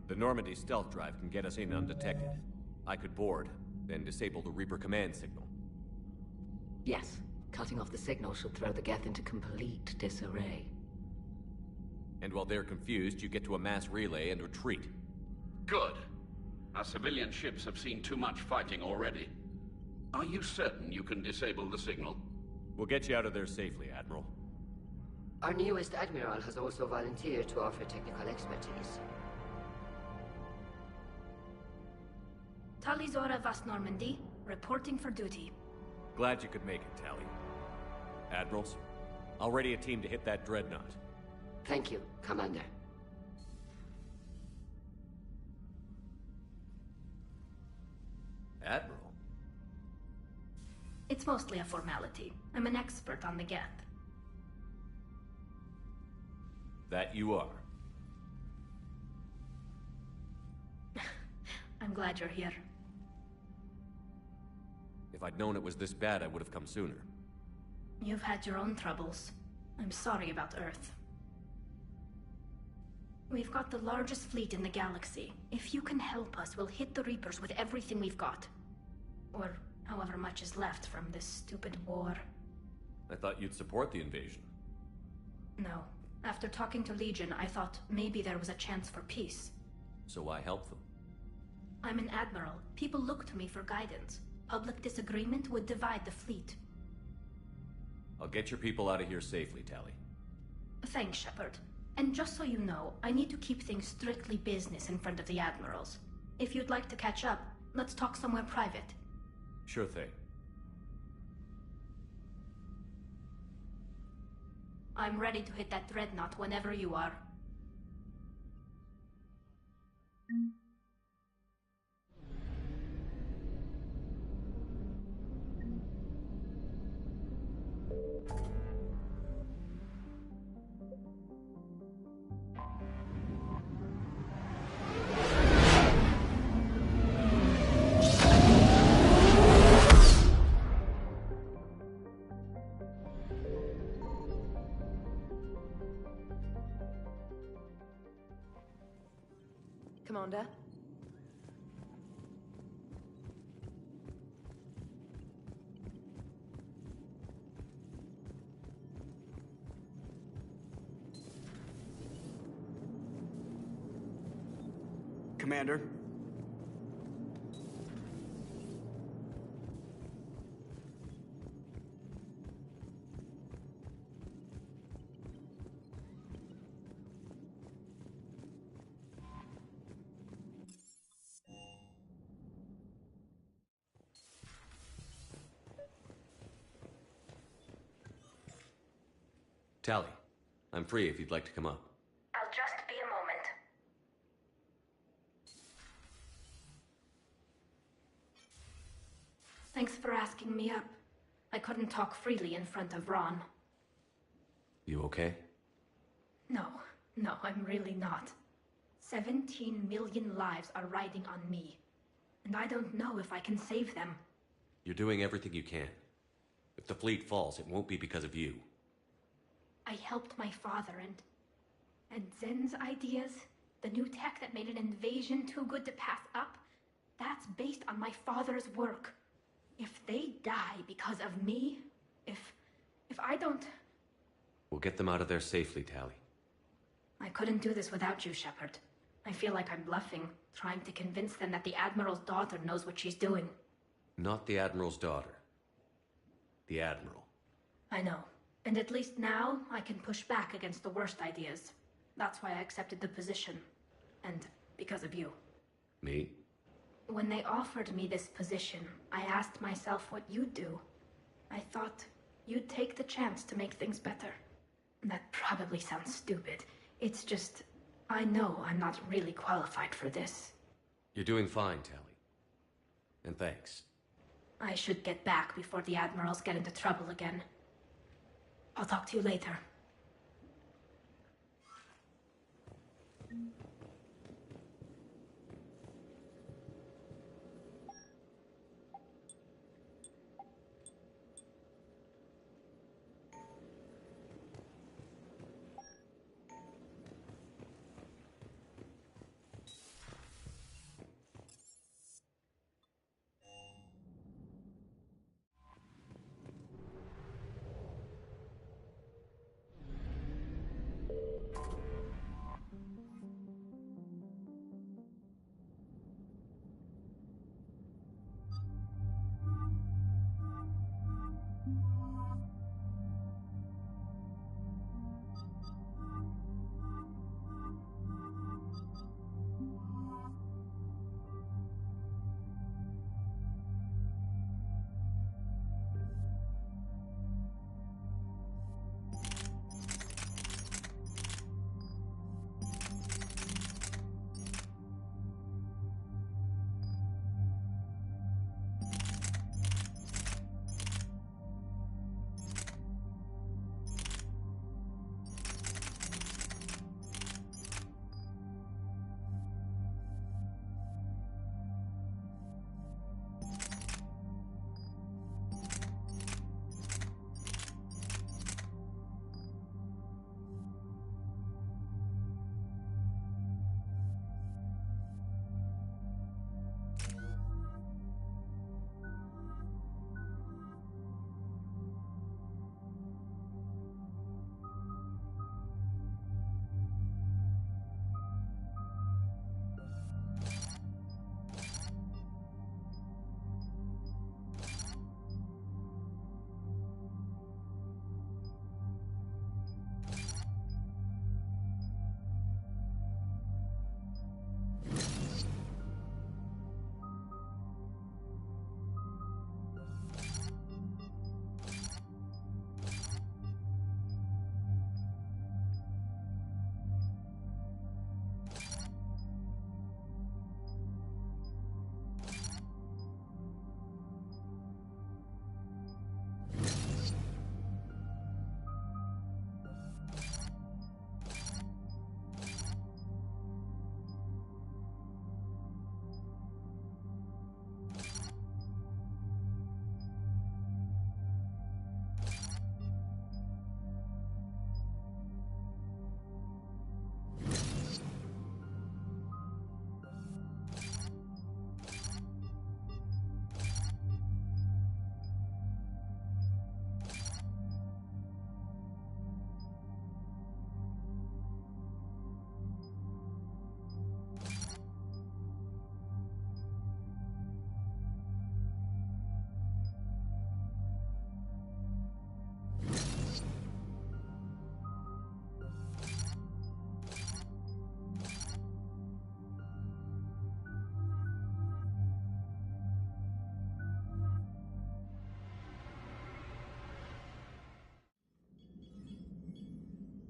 The Normandy stealth drive can get us in undetected. I could board, then disable the Reaper command signal. Yes. Cutting off the signal should throw the Geth into complete disarray. And while they're confused, you get to a mass relay and retreat. Good. Our civilian ships have seen too much fighting already. Are you certain you can disable the signal? We'll get you out of there safely, Admiral. Our newest Admiral has also volunteered to offer technical expertise. Talizora Vast Normandy, reporting for duty. Glad you could make it, Tali. Admirals, I'll ready a team to hit that dreadnought. Thank you, Commander. Admiral? It's mostly a formality. I'm an expert on the Geth. That you are. I'm glad you're here. If I'd known it was this bad, I would have come sooner. You've had your own troubles. I'm sorry about Earth. We've got the largest fleet in the galaxy. If you can help us, we'll hit the Reapers with everything we've got. Or however much is left from this stupid war. I thought you'd support the invasion. No. After talking to Legion, I thought maybe there was a chance for peace. So why help them? I'm an admiral. People look to me for guidance. Public disagreement would divide the fleet. I'll get your people out of here safely, Tali. Thanks, Shepard. And just so you know, I need to keep things strictly business in front of the admirals. If you'd like to catch up, let's talk somewhere private. Sure thing. I'm ready to hit that dreadnought whenever you are. Commander? Commander? Tali, I'm free if you'd like to come up. I'll just be a moment. Thanks for asking me up. I couldn't talk freely in front of Ron. You okay? No, I'm really not. 17 million lives are riding on me. And I don't know if I can save them. You're doing everything you can. If the fleet falls, it won't be because of you. I helped my father and Zen's ideas, the new tech that made an invasion too good to pass up, that's based on my father's work. If they die because of me, if I don't... We'll get them out of there safely, Tali. I couldn't do this without you, Shepard. I feel like I'm bluffing, trying to convince them that the Admiral's daughter knows what she's doing. Not the Admiral's daughter. The Admiral. I know. And at least now, I can push back against the worst ideas. That's why I accepted the position. And because of you. Me? When they offered me this position, I asked myself what you'd do. I thought you'd take the chance to make things better. That probably sounds stupid. It's just, I know I'm not really qualified for this. You're doing fine, Tali. And thanks. I should get back before the Admirals get into trouble again. I'll talk to you later.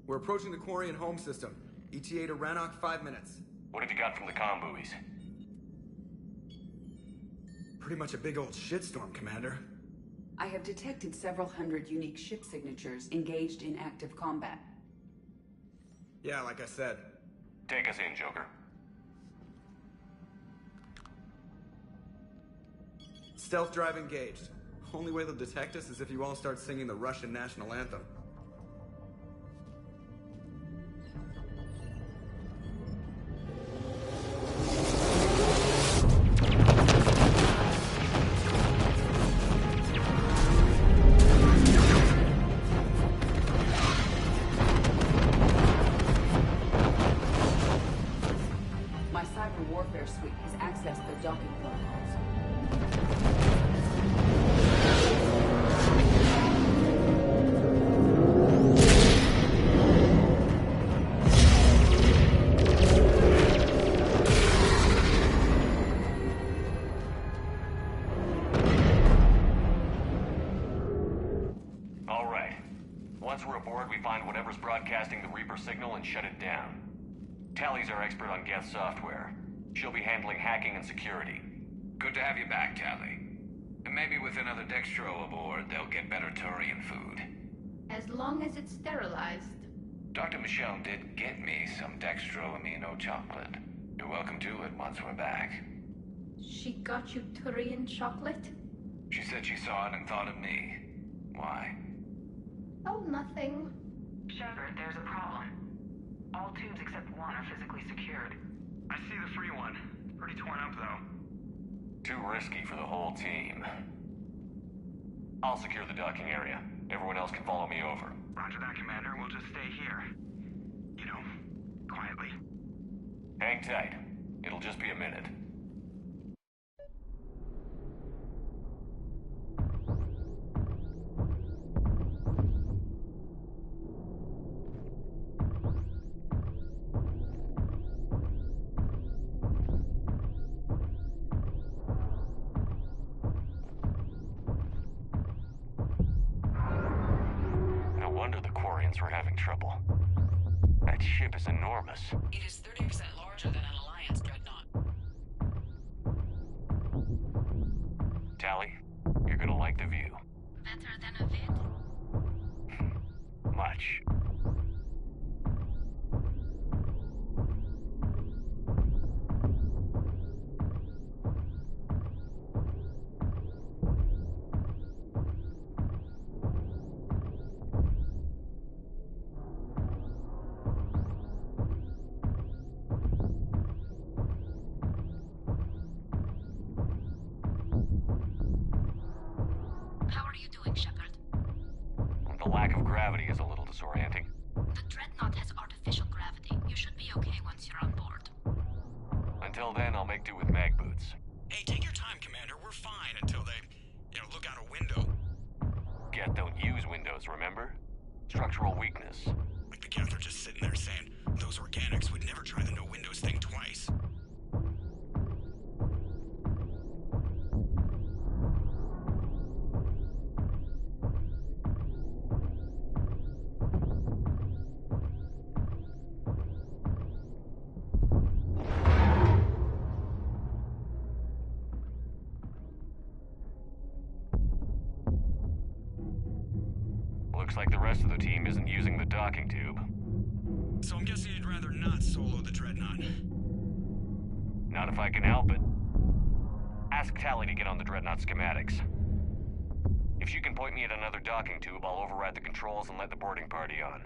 We're approaching the Quarian home system. ETA to Rannoch, 5 minutes. What have you got from the comm buoys? Pretty much a big old shitstorm, Commander. I have detected several hundred unique ship signatures engaged in active combat. Yeah, like I said. Take us in, Joker. Stealth drive engaged. Only way they'll detect us is if you all start singing the Russian national anthem. My cyber warfare suite has accessed the docking protocols. All right. Once we're aboard, we find whatever's broadcasting the Reaper signal and shut it down. Tally's our expert on Geth software. She'll be handling hacking and security. Good to have you back, Tally. And maybe with another Dextro aboard, they'll get better Turian food. As long as it's sterilized. Dr. Michelle did get me some Dextro Amino chocolate. You're welcome to it once we're back. She got you Turian chocolate? She said she saw it and thought of me. Why? Oh, nothing. Shepard, there's a problem. All tubes except one are physically secured. I see the free one. Pretty torn up, though. Too risky for the whole team. I'll secure the docking area. Everyone else can follow me over. Roger that, Commander. We'll just stay here. You know, quietly. Hang tight. It'll just be a minute. No wonder the Quarians were having trouble. That ship is enormous. It is 30% larger than an Alliance dreadnought. Tally, you're gonna like the view. Better than a vid? Much. How are you doing, Shepard? The lack of gravity is a little disorienting. The Dreadnought has artificial gravity. You should be okay once you're on board. Until then, I'll make do with mag boots. Hey, take your time, Commander. We're fine until they, look out a window. Geth don't use windows, remember? Structural weakness. Like the Geth are just sitting there saying, those organics would never try the no windows thing twice. Looks like the rest of the team isn't using the docking tube. So I'm guessing you'd rather not solo the Dreadnought. Not if I can help it. Ask Tally to get on the Dreadnought schematics. If she can point me at another docking tube, I'll override the controls and let the boarding party on.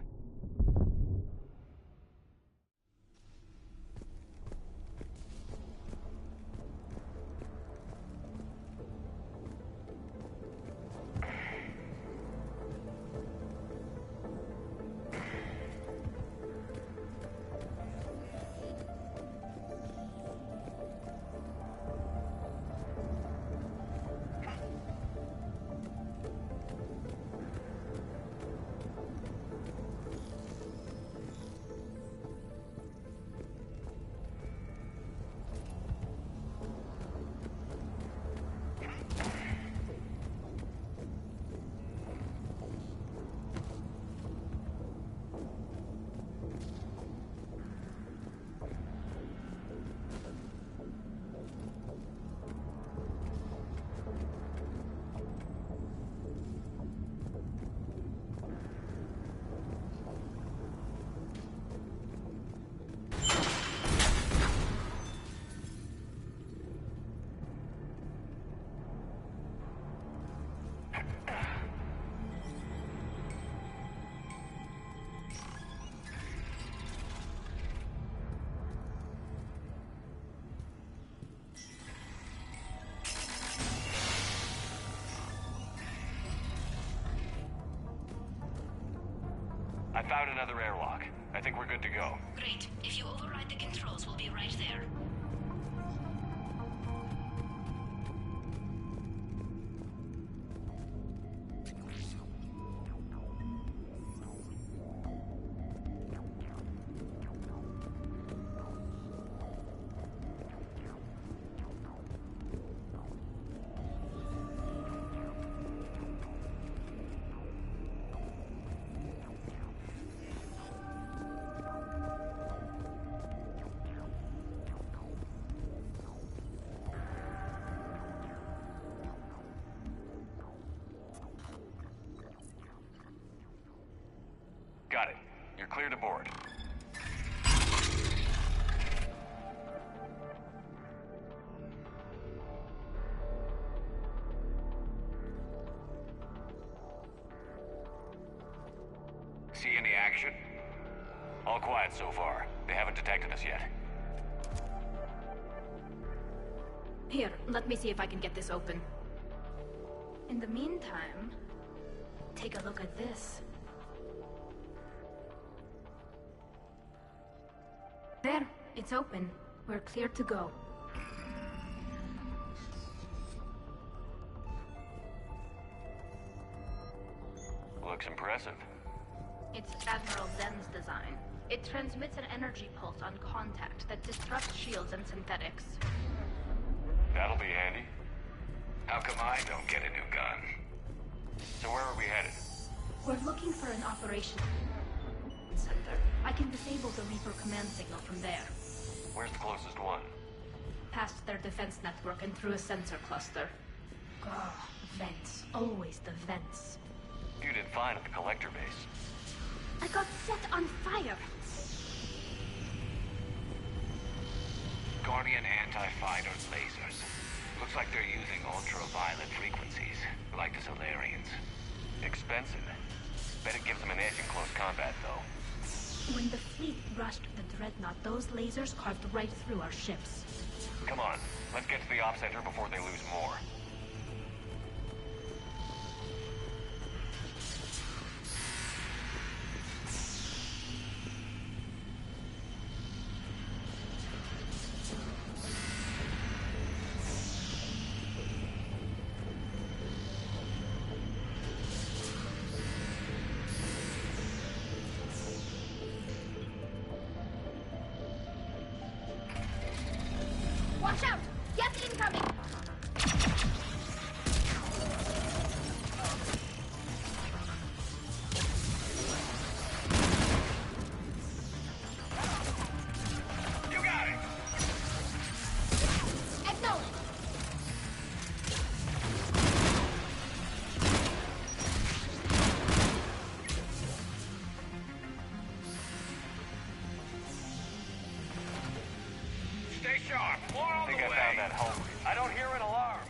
I found another airlock. I think we're good to go. Great. If you override the controls, we'll be right there. Got it. You're cleared aboard. See any action? All quiet so far. They haven't detected us yet. Here, let me see if I can get this open. In the meantime, take a look at this. There, it's open. We're clear to go. Looks impressive. It's Admiral Zen's design. It transmits an energy pulse on contact that disrupts shields and synthetics. That'll be handy. How come I don't get a new gun? So where are we headed? We're looking for an operations center. I can disable the Reaper command signal from there. Where's the closest one? Past their defense network and through a sensor cluster. Oh, vents. Always the vents. You did fine at the collector base. I got set on fire! Guardian anti-fighter lasers. Looks like they're using ultraviolet frequencies, like the Solarians. Expensive. Bet it gives them an edge in close combat, though. When the fleet rushed the Dreadnought, those lasers carved right through our ships. Come on, let's get to the op center before they lose more. Watch out! Get incoming! You got it! Acknowledge! Stay sharp. More on the way. I think I found that hole. I don't hear an alarm.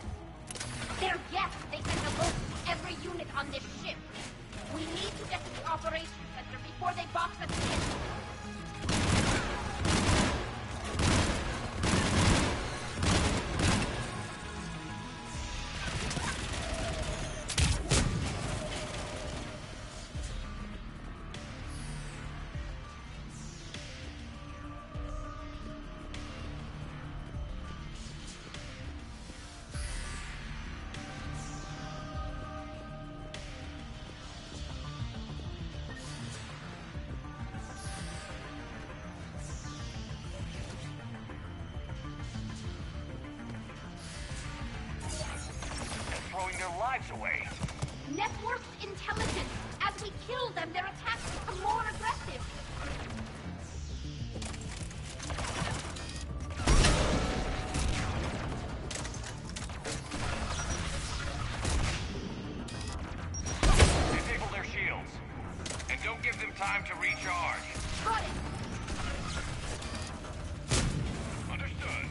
They're guests. They sent a vote to every unit on this ship. We need to get to the operations center before they box us in. Throwing their lives away. Networked intelligence. As we kill them, their attacks become more aggressive. Disable their shields. And don't give them time to recharge. Got it. Understood.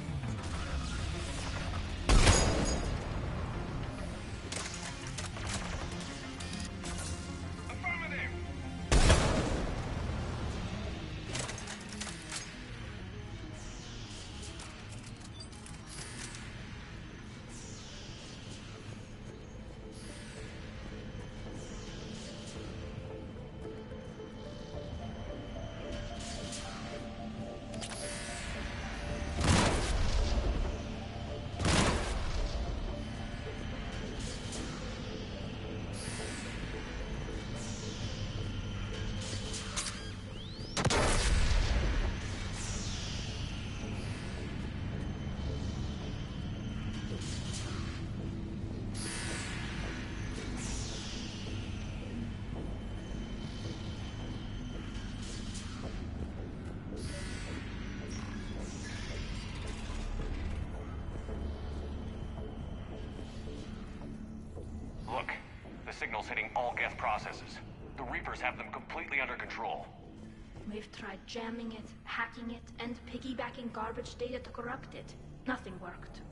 signals hitting all Geth processes. The Reapers have them completely under control. We've tried jamming it, hacking it, and piggybacking garbage data to corrupt it. Nothing worked.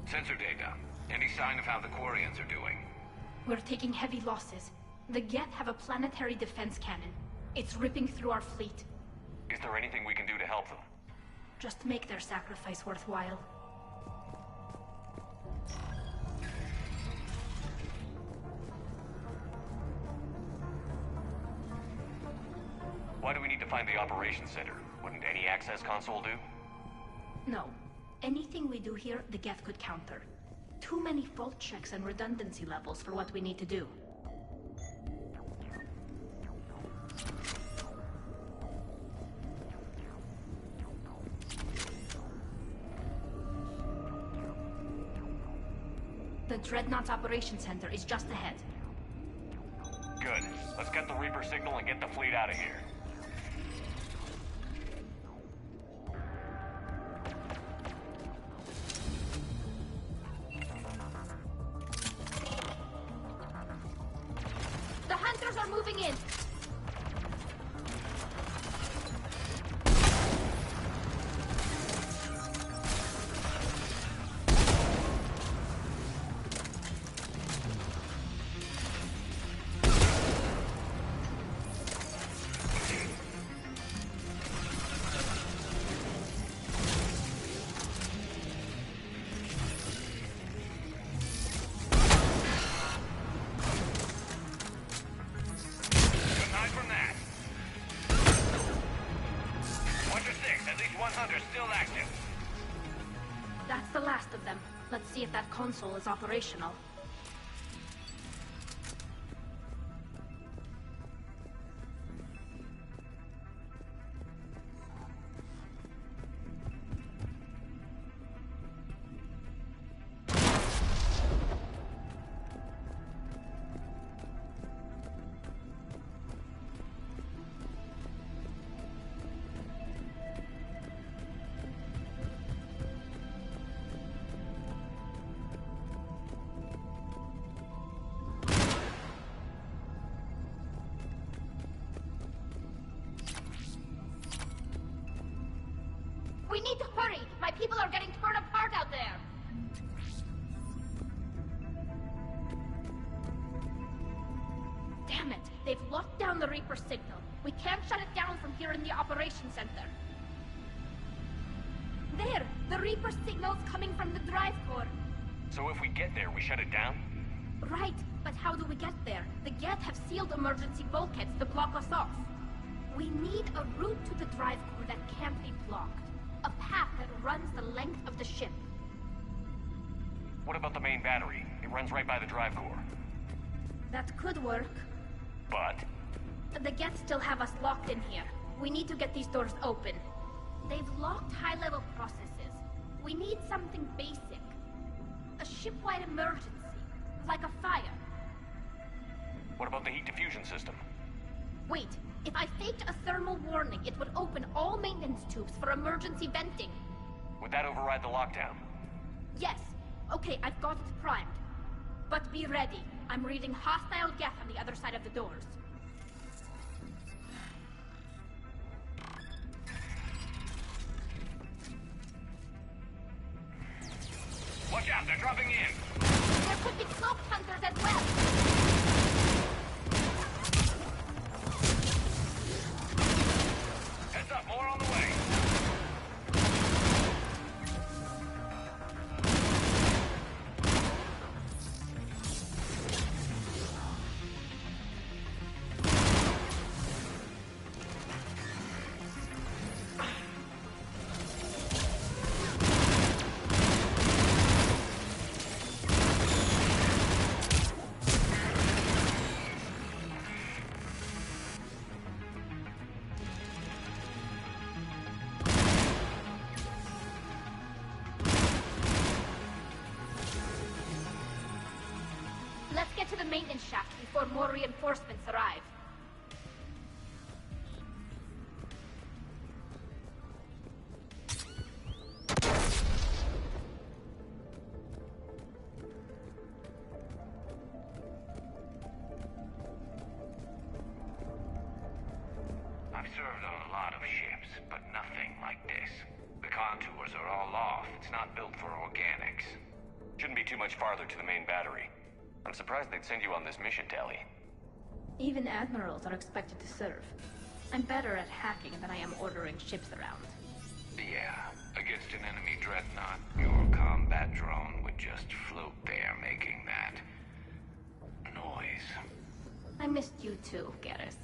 Sensor data. Any sign of how the Quarians are doing? We're taking heavy losses. The Geth have a planetary defense cannon. It's ripping through our fleet. Is there anything we can do to help them? Just make their sacrifice worthwhile. Why do we need to find the operations center? Wouldn't any access console do? No. Anything we do here, the Geth could counter. Too many fault checks and redundancy levels for what we need to do. The Dreadnought's operations center is just ahead. Good. Let's get the Reaper signal and get the fleet out of here. The hunters are moving in! That's the last of them. Let's see if that console is operational. We need to hurry! My people are getting torn apart out there! Damn it! They've locked down the Reaper signal. We can't shut it down from here in the operations center. There! The Reaper signal's coming from the drive core. So if we get there, we shut it down? Right, but how do we get there? The Geth have sealed emergency bulkheads to block us off. We need a route to the drive core that can't be blocked. A path that runs the length of the ship. What about the main battery? It runs right by the drive core. That could work. But? The Geth still have us locked in here. We need to get these doors open. They've locked high-level processes. We need something basic. A ship-wide emergency. Like a fire. What about the heat diffusion system? Wait. If I faked a thermal warning, it would open all maintenance tubes for emergency venting. Would that override the lockdown? Yes. Okay, I've got it primed. But be ready. I'm reading hostile Geth on the other side of the doors. Watch out, they're dropping in! There could be cloaked hunters as well! Heads up, more on the way! Let's get to the maintenance shaft before more reinforcements arrive. like this. The contours are all off. It's not built for organics. Shouldn't be too much farther to the main battery. I'm surprised they'd send you on this mission, Tali. Even admirals are expected to serve. I'm better at hacking than I am ordering ships around. Yeah, against an enemy dreadnought, your combat drone would just float there making that noise. I missed you too, Garrus.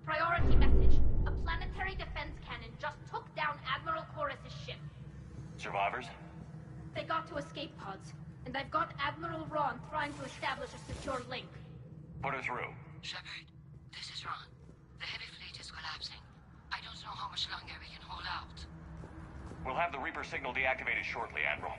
Priority message. A planetary defense cannon just took down Admiral Chorus's ship. Survivors? They got to escape pods, and I've got Admiral Ron trying to establish a secure link. Put her through. Shepard, this is Ron. The heavy fleet is collapsing. I don't know how much longer we can hold out. We'll have the Reaper signal deactivated shortly, Admiral.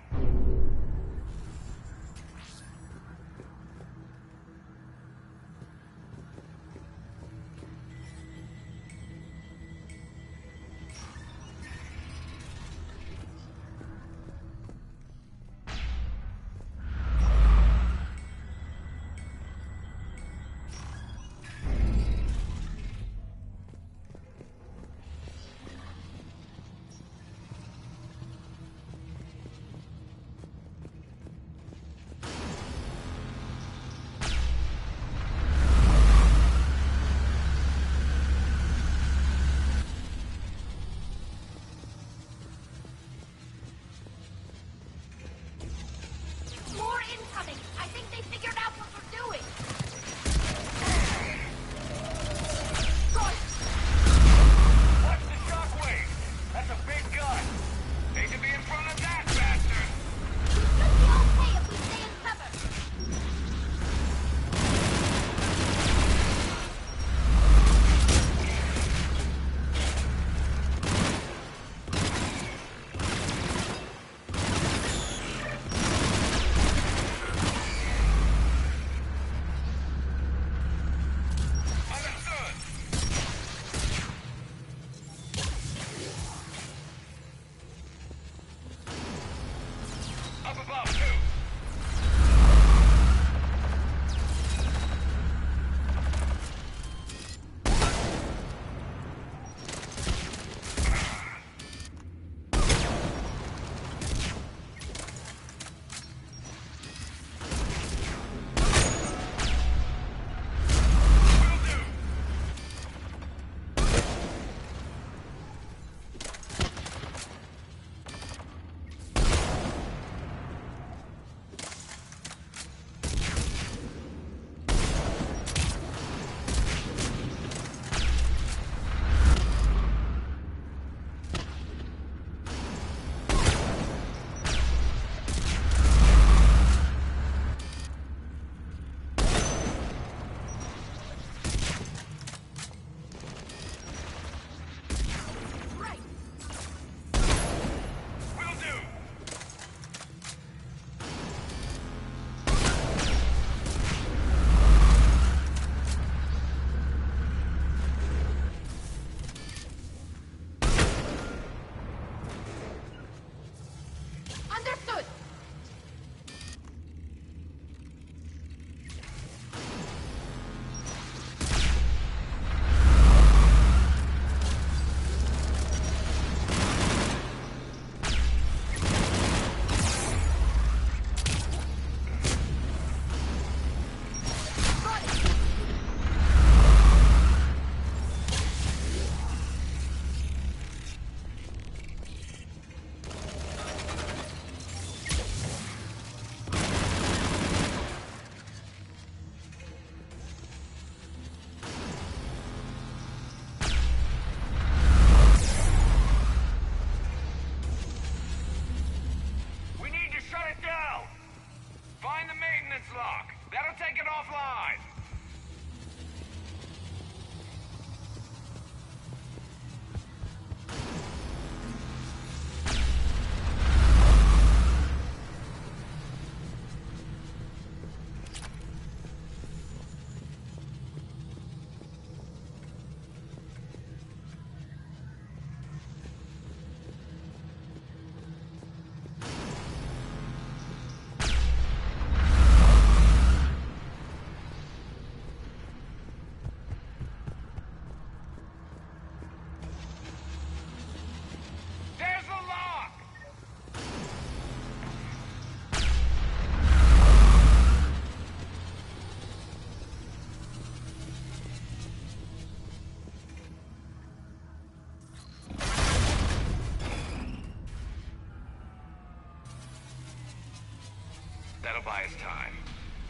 buys time.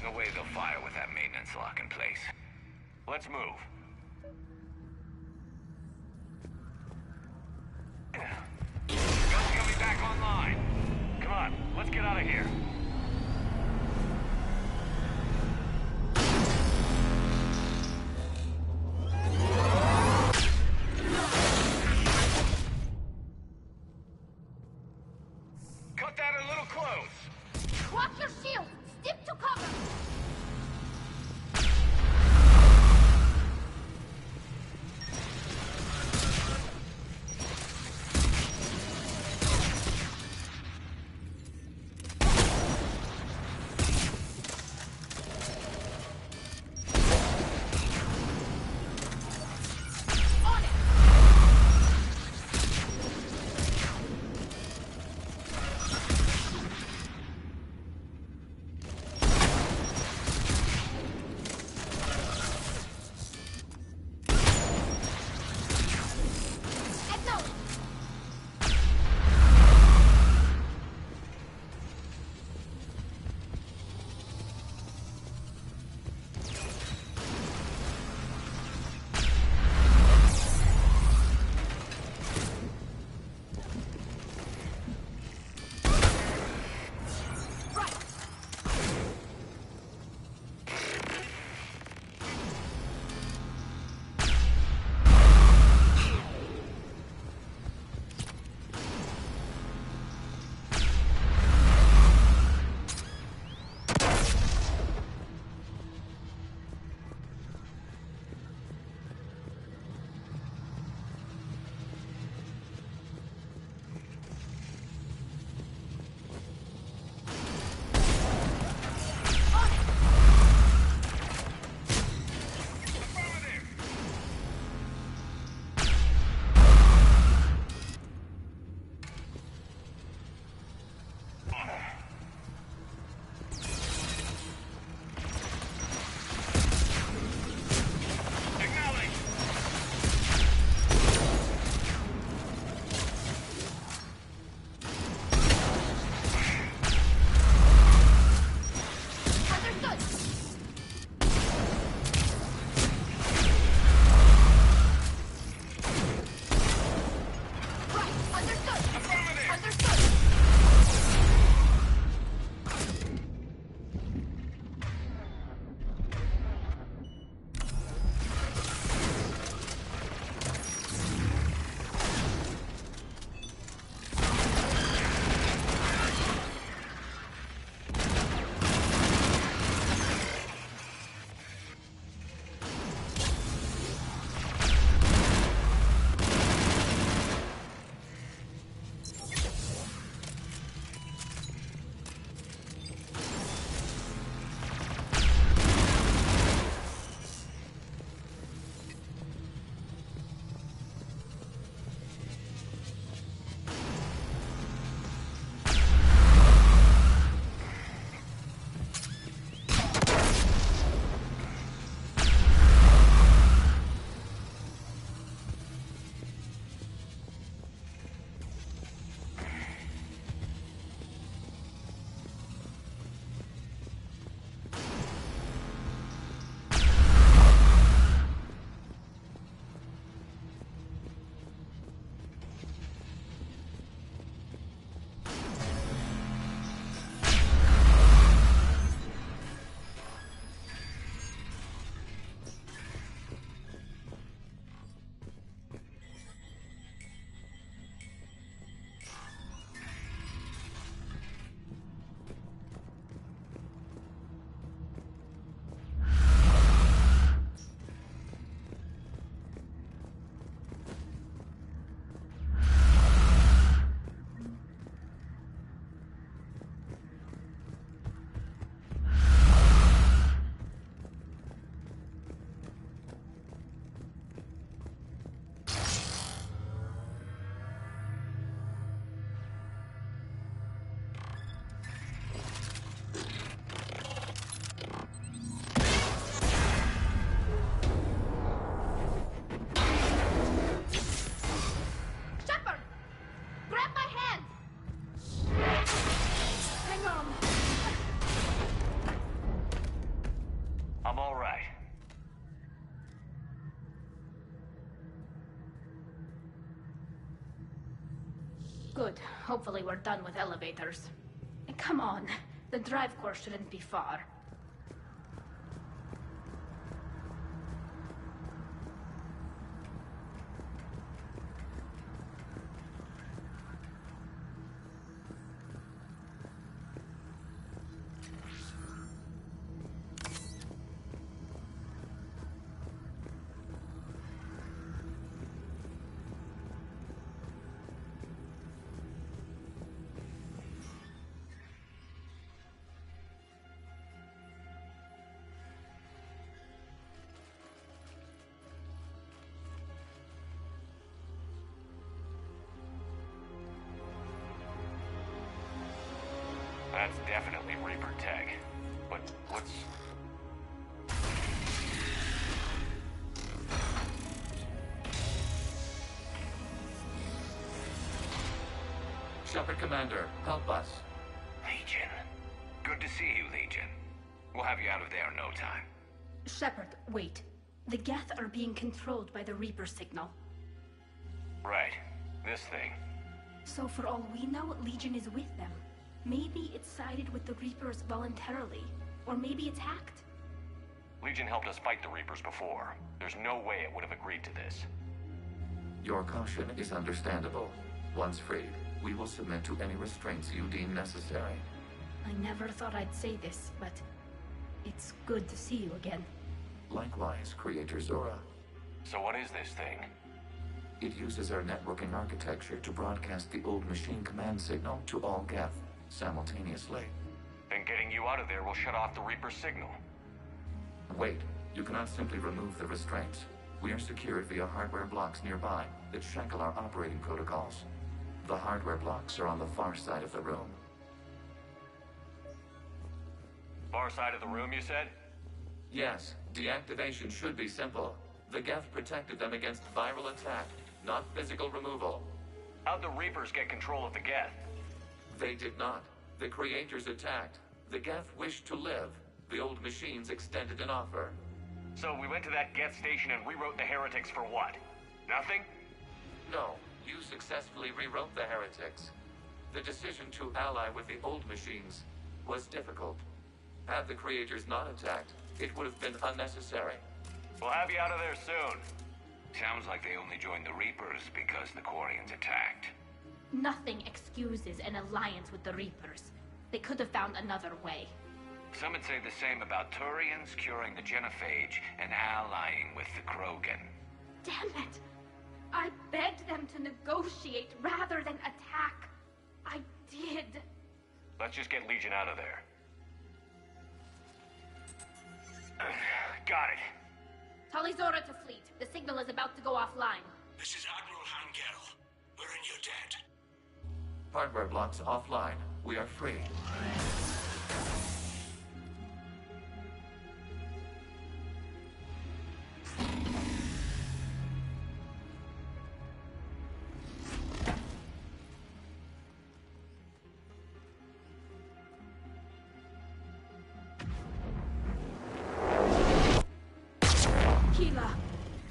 No way they'll fire with that maintenance lock in place. Let's move. Gun's coming back online. Come on, let's get out of here. Cut that a little close. Drop your shield! Stick to cover! Good. Hopefully we're done with elevators. Come on. The drive course shouldn't be far. That's definitely Reaper tech. But what's... Shepard Commander, help us. Legion. Good to see you, Legion. We'll have you out of there in no time. Shepard, wait. The Geth are being controlled by the Reaper signal. Right. This thing. So for all we know, Legion is with them. Maybe it sided with the Reapers voluntarily. Or maybe it's hacked. Legion helped us fight the Reapers before. There's no way it would have agreed to this. Your caution is understandable. Once freed, we will submit to any restraints you deem necessary. I never thought I'd say this, but it's good to see you again. Likewise, Creator Zora. So what is this thing? It uses our networking architecture to broadcast the old machine command signal to all Geth simultaneously. Then getting you out of there will shut off the Reaper signal. Wait, you cannot simply remove the restraints. We are secured via hardware blocks nearby that shackle our operating protocols. The hardware blocks are on the far side of the room. Far side of the room, you said? Yes, deactivation should be simple. The Geth protected them against viral attack, not physical removal. How'd the Reapers get control of the Geth? They did not. The Creators attacked. The Geth wished to live. The old machines extended an offer. So we went to that Geth station and rewrote the heretics for what? Nothing? No, you successfully rewrote the heretics. The decision to ally with the old machines was difficult. Had the Creators not attacked, it would have been unnecessary. We'll have you out of there soon. Sounds like they only joined the Reapers because the Quarians attacked. Nothing excuses an alliance with the Reapers. They could have found another way. Some would say the same about Turians curing the Genophage and allying with the Krogan. Damn it! I begged them to negotiate rather than attack. I did. Let's just get Legion out of there. Got it. Talizora to fleet. The signal is about to go offline. This is Admiral Hangel. We're in your debt. Hardware blocks offline. We are free.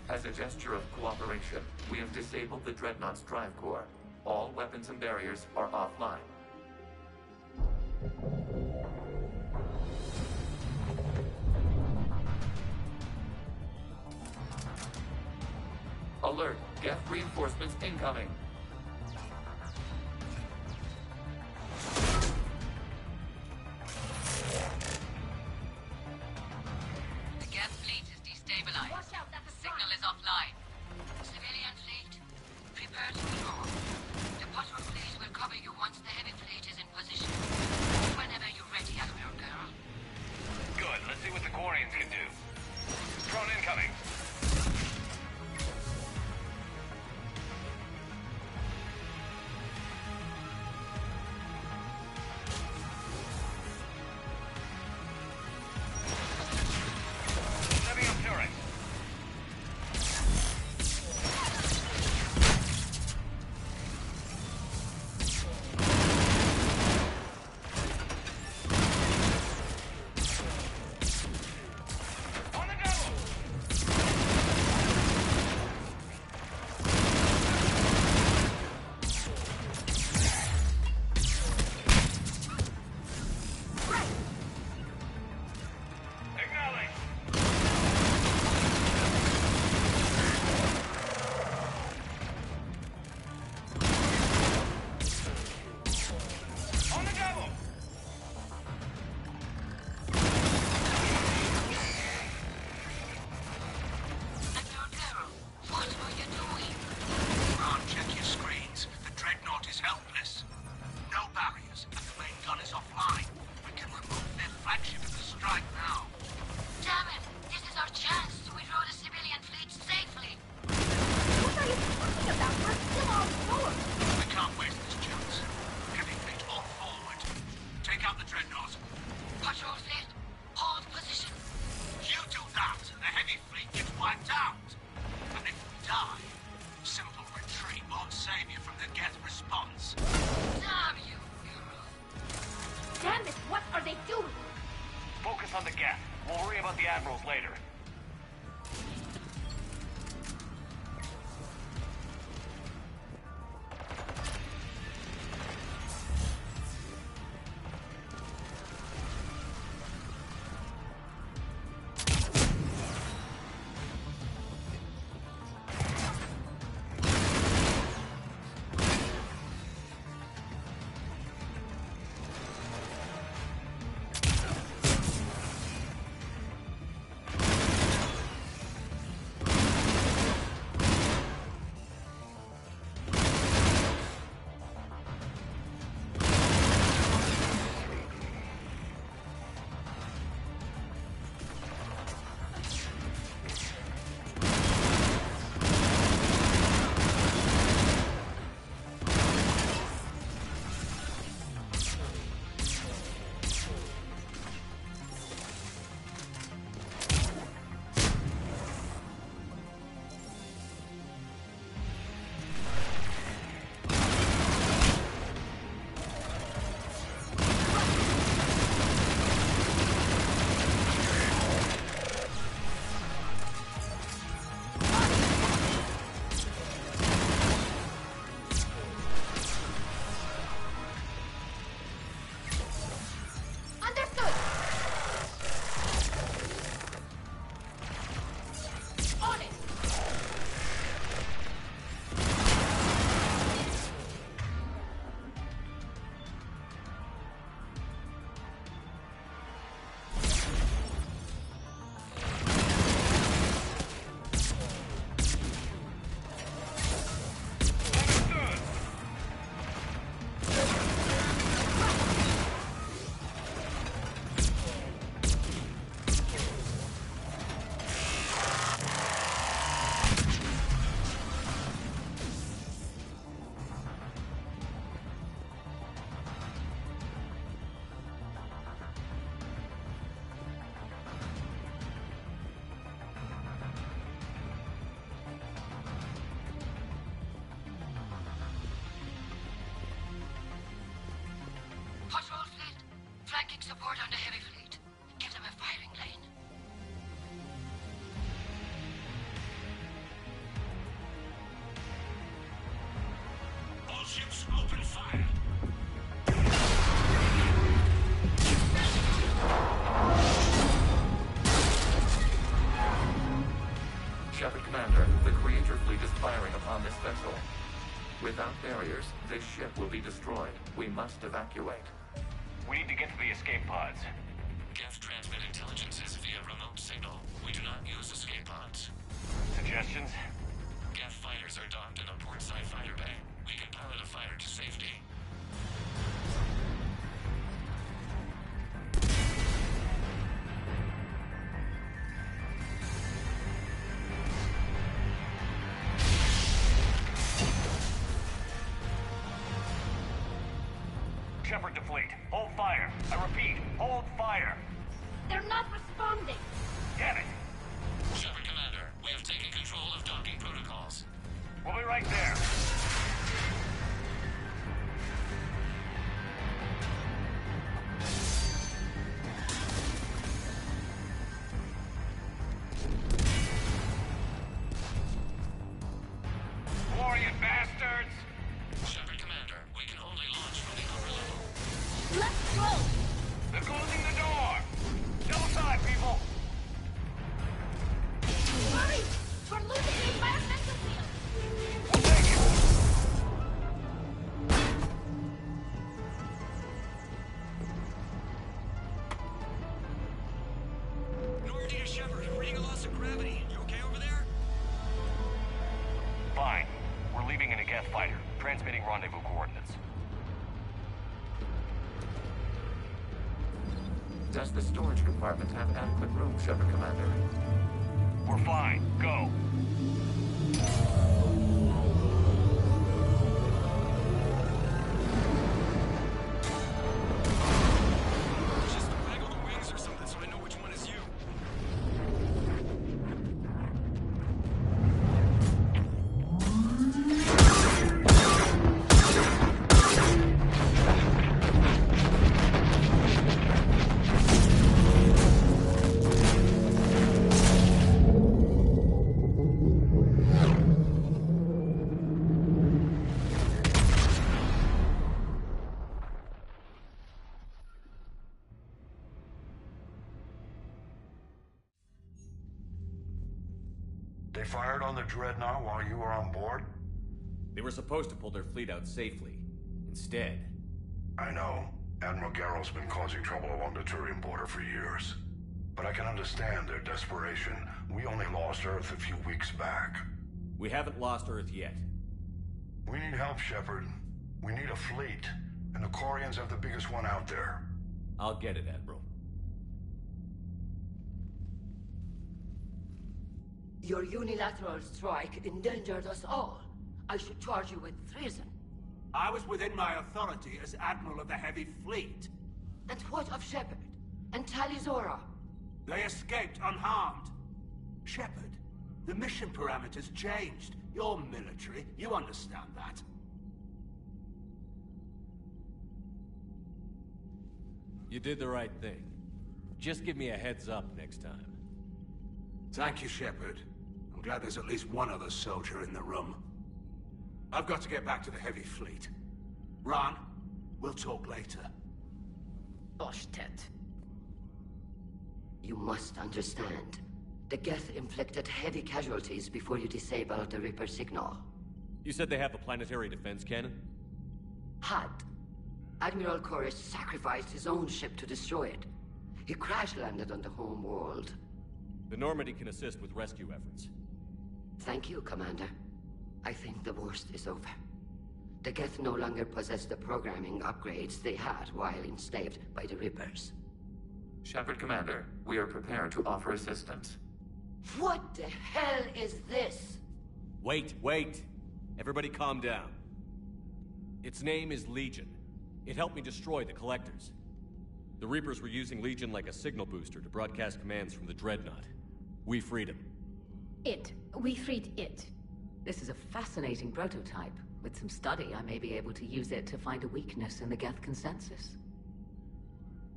As a gesture of cooperation, we have disabled the Dreadnought's drive core. All weapons and barriers are offline. Alert! Geth reinforcements incoming! The Geth fleet is destabilized. The signal is offline. Civilian fleet, prepare to withdraw. The bottom fleet will cover you once the heavy fleet is in position. Whenever you're ready, Admiral Girl. Good. Let's see what the Quarians can do. Drone incoming. Setting up turret. Sending support on the heavy fleet. Give them a firing lane. All ships open fire. Shepard Commander, the Creator fleet is firing upon this vessel. Without barriers, this ship will be destroyed. We must evacuate. We need to get to the escape pods. Geth transmit intelligences via remote signal. We do not use escape pods. Suggestions? Geth fighters are docked in a portside fighter bay. We can pilot a fighter to safety. Shepard to fleet. Hold fire. I repeat, hold fire. They're not responding. Damn it. Shepard Commander, we have taken control of docking protocols. We'll be right there. War, you bastards! Shepard Commander, we can only launch from the upper level. Let's go! They're closing the door! Double time, people! Hurry! We're losing the environmental field! We'll take it! Normandy to Shepard, reading a loss of gravity. You okay over there? Fine. We're leaving in a Geth fighter. Transmitting rendezvous coordinates. Does the storage compartment have adequate room, Shepard Commander? We're fine. Go. Just waggle the wings or something so I know which one is you. They fired on the Dreadnought while you were on board? They were supposed to pull their fleet out safely. Instead... I know. Admiral Garrow's been causing trouble along the Turian border for years. But I can understand their desperation. We only lost Earth a few weeks back. We haven't lost Earth yet. We need help, Shepard. We need a fleet. And the Quarians have the biggest one out there. I'll get it, Admiral. Your unilateral strike endangered us all. I should charge you with treason. I was within my authority as Admiral of the Heavy Fleet. And what of Shepard? And Talizora? They escaped unharmed. Shepard, the mission parameters changed. You're military, you understand that. You did the right thing. Just give me a heads up next time. Thank you, Shepard. I'm glad there's at least one other soldier in the room. I've got to get back to the Heavy Fleet. Ron, we'll talk later. Oshtet. You must understand. The Geth inflicted heavy casualties before you disabled the Reaper signal. You said they have a planetary defense cannon? Had. Admiral Koresh sacrificed his own ship to destroy it. He crash-landed on the home world. The Normandy can assist with rescue efforts. Thank you, Commander. I think the worst is over. The Geth no longer possess the programming upgrades they had while enslaved by the Reapers. Shepard Commander, we are prepared to offer assistance. What the hell is this? Wait. Everybody calm down. Its name is Legion. It helped me destroy the Collectors. The Reapers were using Legion like a signal booster to broadcast commands from the Dreadnought. We freed him. We freed it. This is a fascinating prototype. With some study, I may be able to use it to find a weakness in the Geth consensus.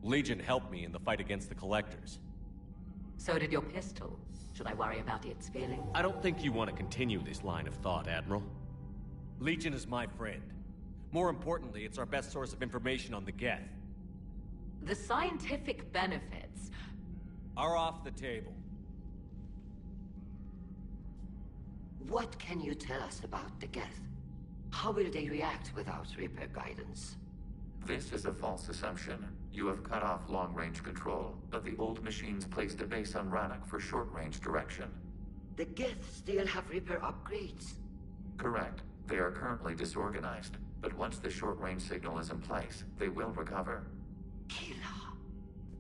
Legion helped me in the fight against the Collectors. So did your pistol. Should I worry about its feeling? I don't think you want to continue this line of thought, Admiral. Legion is my friend. More importantly, it's our best source of information on the Geth. The scientific benefits are off the table. What can you tell us about the Geth? How will they react without Reaper guidance? This is a false assumption. You have cut off long-range control, but the old machines placed a base on Rannoch for short-range direction. The Geth still have Reaper upgrades? Correct. They are currently disorganized, but once the short-range signal is in place, they will recover. Kila,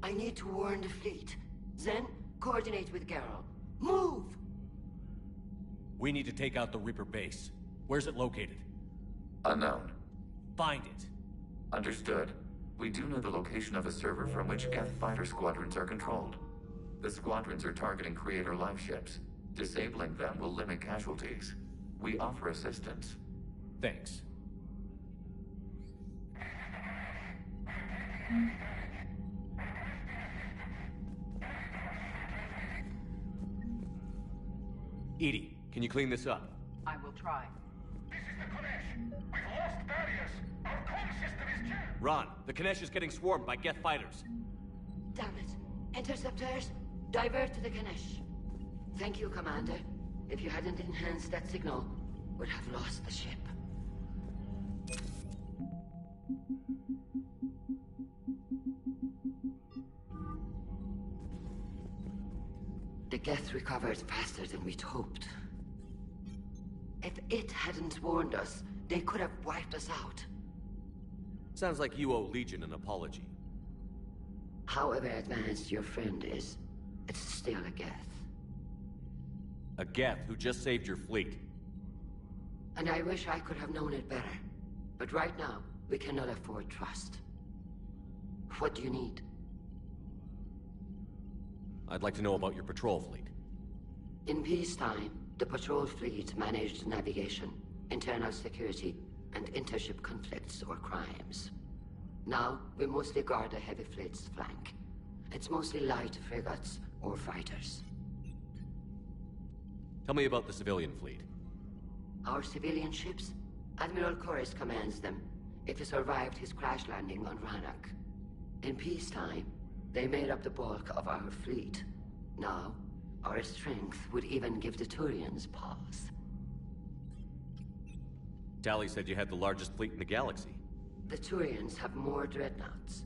I need to warn the fleet. Zen, coordinate with Geralt. Move! We need to take out the Reaper base. Where's it located? Unknown. Find it. Understood. We do know the location of a server from which Geth fighter squadrons are controlled. The squadrons are targeting Creator live ships. Disabling them will limit casualties. We offer assistance. Thanks. EDI, can you clean this up? I will try. This is the Konesh. We've lost barriers. Our comm system is jammed. Ron, the Konesh is getting swarmed by Geth fighters. Damn it. Interceptors, divert to the Konesh. Thank you, Commander. If you hadn't enhanced that signal, we'd have lost the ship. The Geth recovered faster than we'd hoped. If it hadn't warned us, they could have wiped us out. Sounds like you owe Legion an apology. However advanced your friend is, it's still a Geth. A Geth who just saved your fleet. And I wish I could have known it better. But right now, we cannot afford trust. What do you need? I'd like to know about your patrol fleet. In peacetime, the patrol fleet managed navigation, internal security, and intership conflicts or crimes. Now, we mostly guard the heavy fleet's flank. It's mostly light frigates or fighters. Tell me about the civilian fleet. Our civilian ships? Admiral Koris commands them. If he survived his crash landing on Rannoch. In peacetime, they made up the bulk of our fleet. Now, our strength would even give the Turians pause. Tali said you had the largest fleet in the galaxy. The Turians have more dreadnoughts.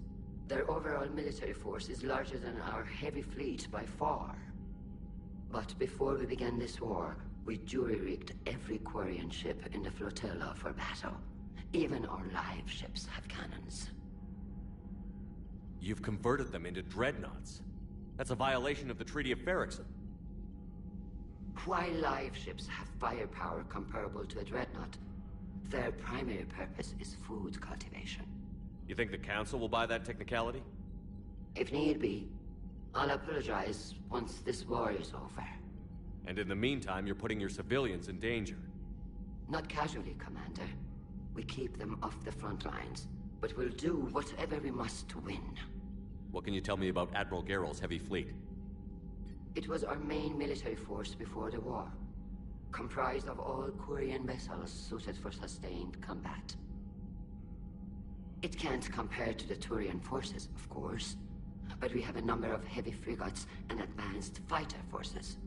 Their overall military force is larger than our heavy fleet by far. But before we began this war, we jury-rigged every Quarian ship in the flotilla for battle. Even our live ships have cannons. You've converted them into dreadnoughts. That's a violation of the Treaty of Ferrixon. While live ships have firepower comparable to a dreadnought, their primary purpose is food cultivation. You think the Council will buy that technicality? If need be, I'll apologize once this war is over. And in the meantime, you're putting your civilians in danger. Not casually, Commander. We keep them off the front lines, but we'll do whatever we must to win. What can you tell me about Admiral Geralt's heavy fleet? It was our main military force before the war, comprised of all Quarian vessels suited for sustained combat. It can't compare to the Turian forces, of course, but we have a number of heavy frigates and advanced fighter forces.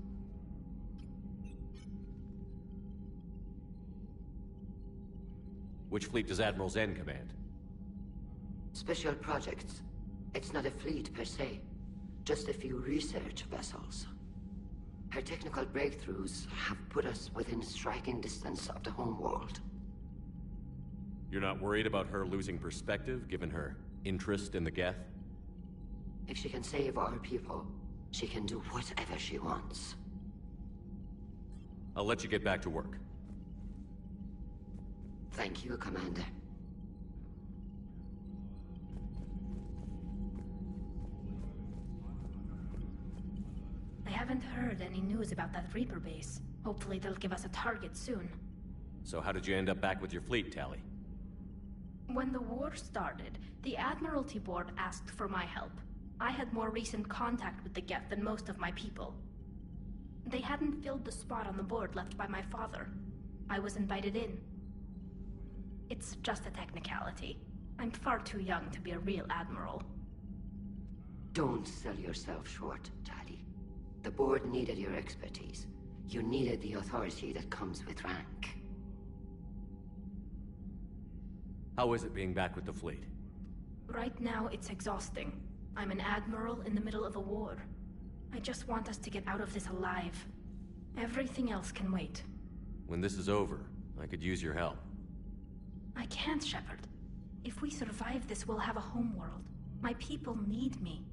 Which fleet does Admiral Zen command? Special projects. It's not a fleet per se, just a few research vessels. Her technical breakthroughs have put us within striking distance of the homeworld. You're not worried about her losing perspective, given her interest in the Geth? If she can save our people, she can do whatever she wants. I'll let you get back to work. Thank you, Commander. I haven't heard any news about that Reaper base. Hopefully they'll give us a target soon. So how did you end up back with your fleet, Tali? When the war started, the Admiralty Board asked for my help. I had more recent contact with the Geth than most of my people. They hadn't filled the spot on the board left by my father. I was invited in. It's just a technicality. I'm far too young to be a real admiral. Don't sell yourself short, Tali. The board needed your expertise. You needed the authority that comes with rank. How is it being back with the fleet? Right now, it's exhausting. I'm an admiral in the middle of a war. I just want us to get out of this alive. Everything else can wait. When this is over, I could use your help. I can't, Shepard. If we survive this, we'll have a homeworld. My people need me.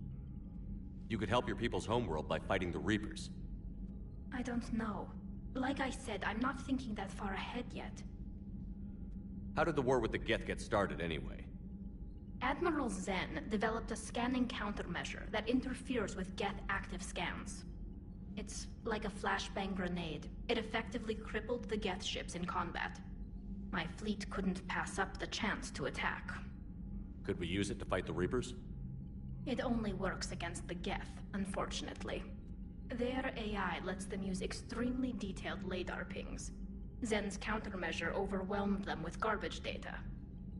You could help your people's homeworld by fighting the Reapers. I don't know. Like I said, I'm not thinking that far ahead yet. How did the war with the Geth get started, anyway? Admiral Zen developed a scanning countermeasure that interferes with Geth active scans. It's like a flashbang grenade. It effectively crippled the Geth ships in combat. My fleet couldn't pass up the chance to attack. Could we use it to fight the Reapers? It only works against the Geth, unfortunately. Their AI lets them use extremely detailed LADAR pings. Zen's countermeasure overwhelmed them with garbage data.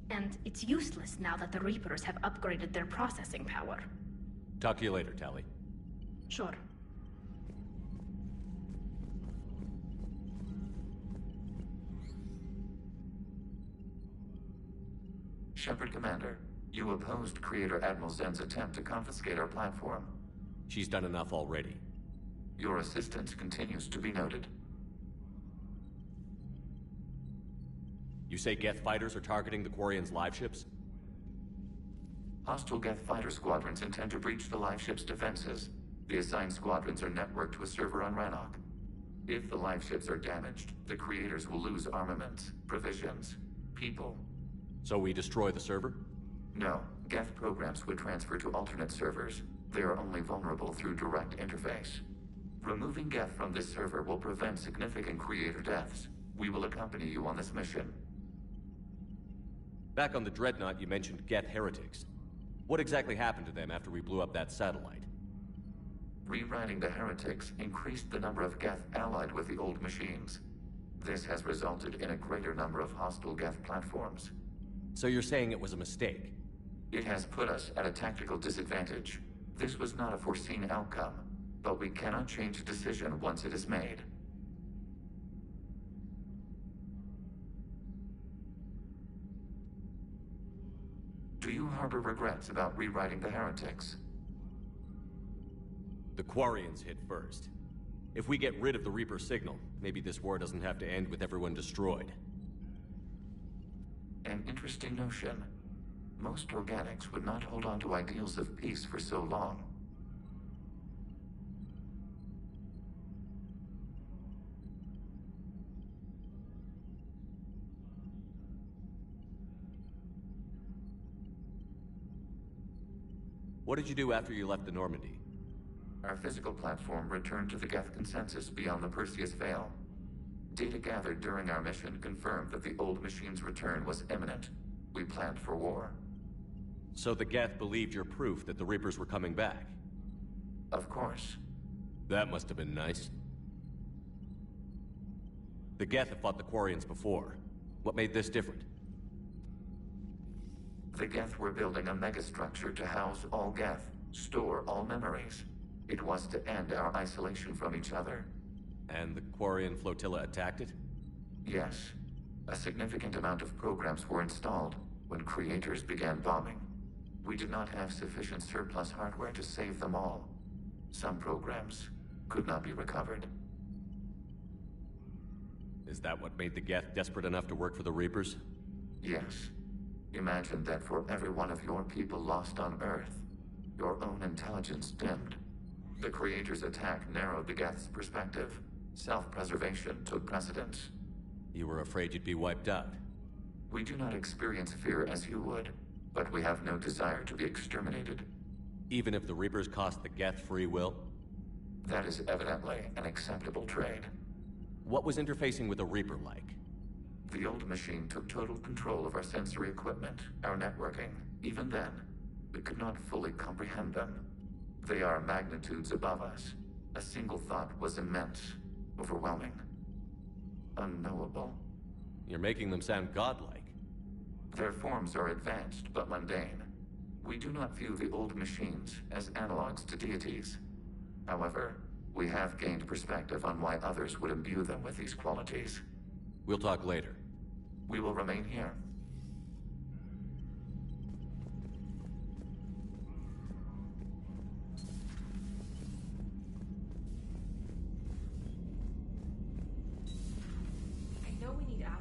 And it's useless now that the Reapers have upgraded their processing power. Talk to you later, Tali. Sure. Shepard Commander, you opposed Creator Admiral Zen's attempt to confiscate our platform. She's done enough already. Your assistance continues to be noted. You say Geth fighters are targeting the Quarians' live ships? Hostile Geth fighter squadrons intend to breach the live ship's defenses. The assigned squadrons are networked to a server on Rannoch. If the live ships are damaged, the Creators will lose armaments, provisions, people. So we destroy the server? No. Geth programs would transfer to alternate servers. They are only vulnerable through direct interface. Removing Geth from this server will prevent significant Creator deaths. We will accompany you on this mission. Back on the Dreadnought, you mentioned Geth heretics. What exactly happened to them after we blew up that satellite? Rewriting the heretics increased the number of Geth allied with the old machines. This has resulted in a greater number of hostile Geth platforms. So you're saying it was a mistake? It has put us at a tactical disadvantage. This was not a foreseen outcome, but we cannot change a decision once it is made. Do you harbor regrets about rewriting the heretics? The Quarians hit first. If we get rid of the Reaper signal, maybe this war doesn't have to end with everyone destroyed. An interesting notion. Most organics would not hold on to ideals of peace for so long. What did you do after you left the Normandy? Our physical platform returned to the Geth consensus beyond the Perseus Veil. Data gathered during our mission confirmed that the old machine's return was imminent. We planned for war. So the Geth believed your proof that the Reapers were coming back? Of course. That must have been nice. The Geth have fought the Quarians before. What made this different? The Geth were building a megastructure to house all Geth, store all memories. It was to end our isolation from each other. And the Quarian flotilla attacked it? Yes. A significant amount of programs were installed when Creators began bombing. We did not have sufficient surplus hardware to save them all. Some programs could not be recovered. Is that what made the Geth desperate enough to work for the Reapers? Yes. Imagine that for every one of your people lost on Earth, your own intelligence dimmed. The Creators' attack narrowed the Geth's perspective. Self-preservation took precedence. You were afraid you'd be wiped out. We do not experience fear as you would, but we have no desire to be exterminated. Even if the Reapers cost the Geth free will? That is evidently an acceptable trade. What was interfacing with a Reaper like? The old machine took total control of our sensory equipment, our networking. Even then, we could not fully comprehend them. They are magnitudes above us. A single thought was immense, overwhelming, unknowable. You're making them sound godlike. Their forms are advanced but mundane. We do not view the old machines as analogs to deities. However, we have gained perspective on why others would imbue them with these qualities. We'll talk later. We will remain here. I know we need allies,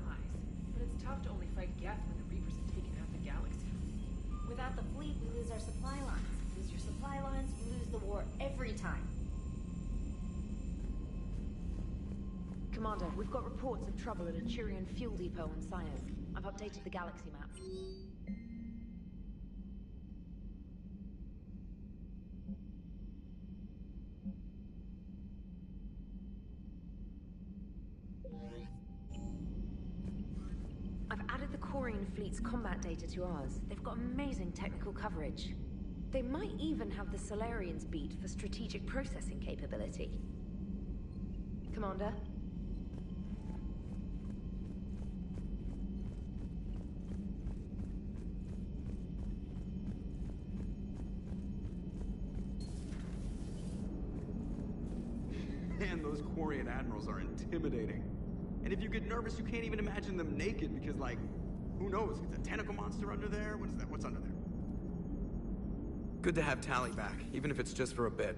but it's tough to only fight Geth when the Reapers have taken half the galaxy. Without the fleet, we lose our supply lines. Lose your supply lines, we lose the war every time. Commander, we've got reports of trouble at a Turian fuel depot on Scion. I've updated the galaxy map. I've added the Quarian fleet's combat data to ours. They've got amazing technical coverage. They might even have the Solarians beat for strategic processing capability. Commander? Man, those Quarian admirals are intimidating. And if you get nervous, you can't even imagine them naked because, like, who knows? Is a tentacle monster under there? What is that? What's under there? Good to have Tali back, even if it's just for a bit.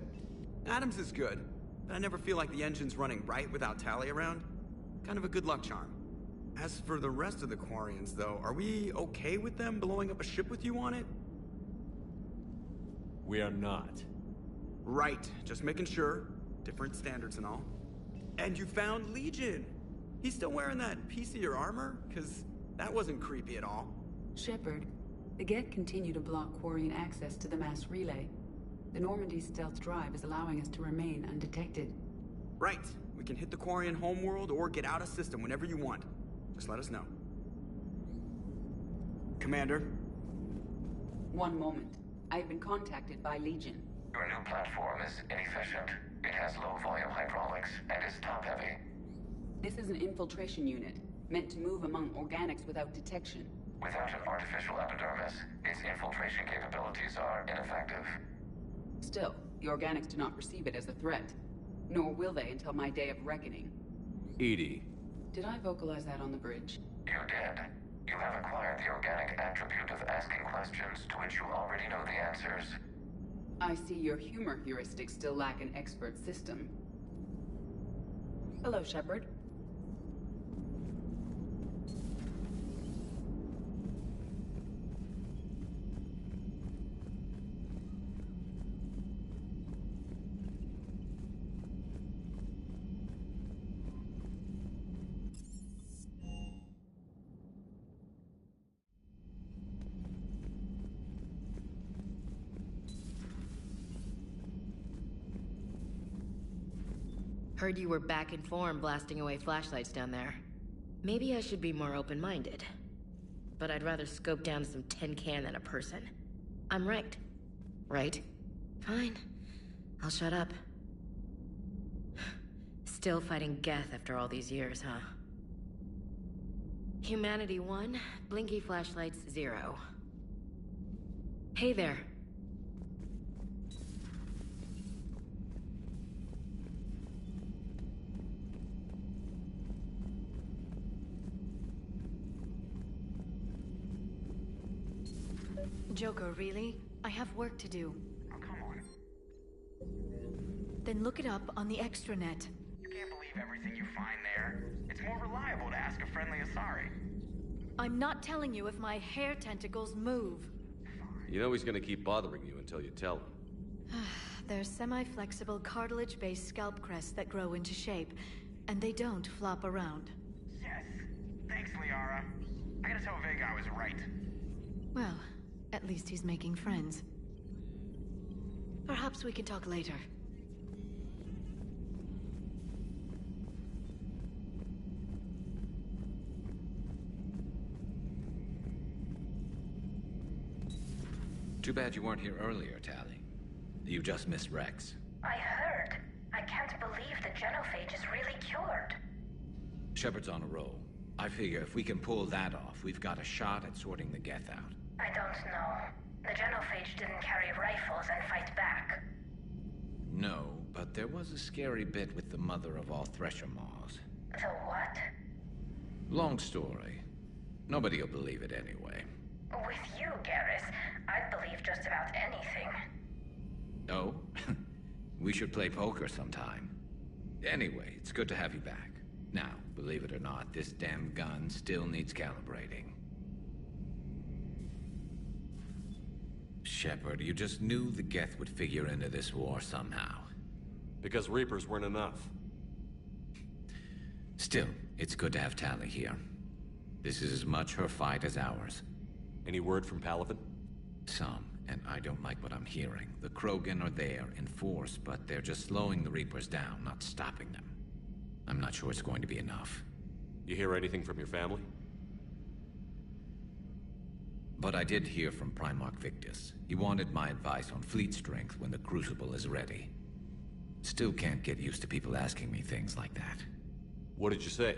Adams is good, but I never feel like the engine's running right without Tali around. Kind of a good luck charm. As for the rest of the Quarians, though, are we okay with them blowing up a ship with you on it? We are not. Right, just making sure. Different standards and all. And you found Legion! He's still wearing that piece of your armor? Because that wasn't creepy at all. Shepard, the Geth continue to block Quarian access to the mass relay. The Normandy stealth drive is allowing us to remain undetected. Right. We can hit the Quarian homeworld or get out of system whenever you want. Just let us know. Commander? One moment. I've been contacted by Legion. Your new platform is inefficient. It has low-volume hydraulics and is top-heavy. This is an infiltration unit, meant to move among organics without detection. Without an artificial epidermis, its infiltration capabilities are ineffective. Still, the organics do not perceive it as a threat. Nor will they until my day of reckoning. EDI. Did I vocalize that on the bridge? You did. You have acquired the organic attribute of asking questions to which you already know the answers. I see your humor heuristics still lack an expert system. Hello, Shepard. Heard you were back in form blasting away flashlights down there. Maybe I should be more open-minded. But I'd rather scope down some tin can than a person. I'm right. Right? Fine. I'll shut up. Still fighting Geth after all these years, huh? Humanity 1, blinky flashlights 0. Hey there. Joker, really? I have work to do. Oh, come on. Then look it up on the extranet. You can't believe everything you find there. It's more reliable to ask a friendly Asari. I'm not telling you if my hair tentacles move. You know he's gonna keep bothering you until you tell him. They're semi-flexible cartilage-based scalp crests that grow into shape, and they don't flop around. Yes. Thanks, Liara. I gotta tell Vega I was right. Well, at least he's making friends. Perhaps we can talk later. Too bad you weren't here earlier, Tali. You just missed Rex. I heard. I can't believe the genophage is really cured. Shepard's on a roll. I figure if we can pull that off, we've got a shot at sorting the Geth out. I don't know. The genophage didn't carry rifles and fight back. No, but there was a scary bit with the mother of all Thresher Maws. The what? Long story. Nobody will believe it anyway. With you, Garrus, I'd believe just about anything. Oh? We should play poker sometime. Anyway, it's good to have you back. Now, believe it or not, this damn gun still needs calibrating. Shepard, you just knew the Geth would figure into this war somehow. Because Reapers weren't enough. Still, it's good to have Tali here. This is as much her fight as ours. Any word from Palaven? Some, and I don't like what I'm hearing. The Krogan are there in force, but they're just slowing the Reapers down, not stopping them. I'm not sure it's going to be enough. You hear anything from your family? But I did hear from Primarch Victus. He wanted my advice on fleet strength when the Crucible is ready. Still can't get used to people asking me things like that. What did you say?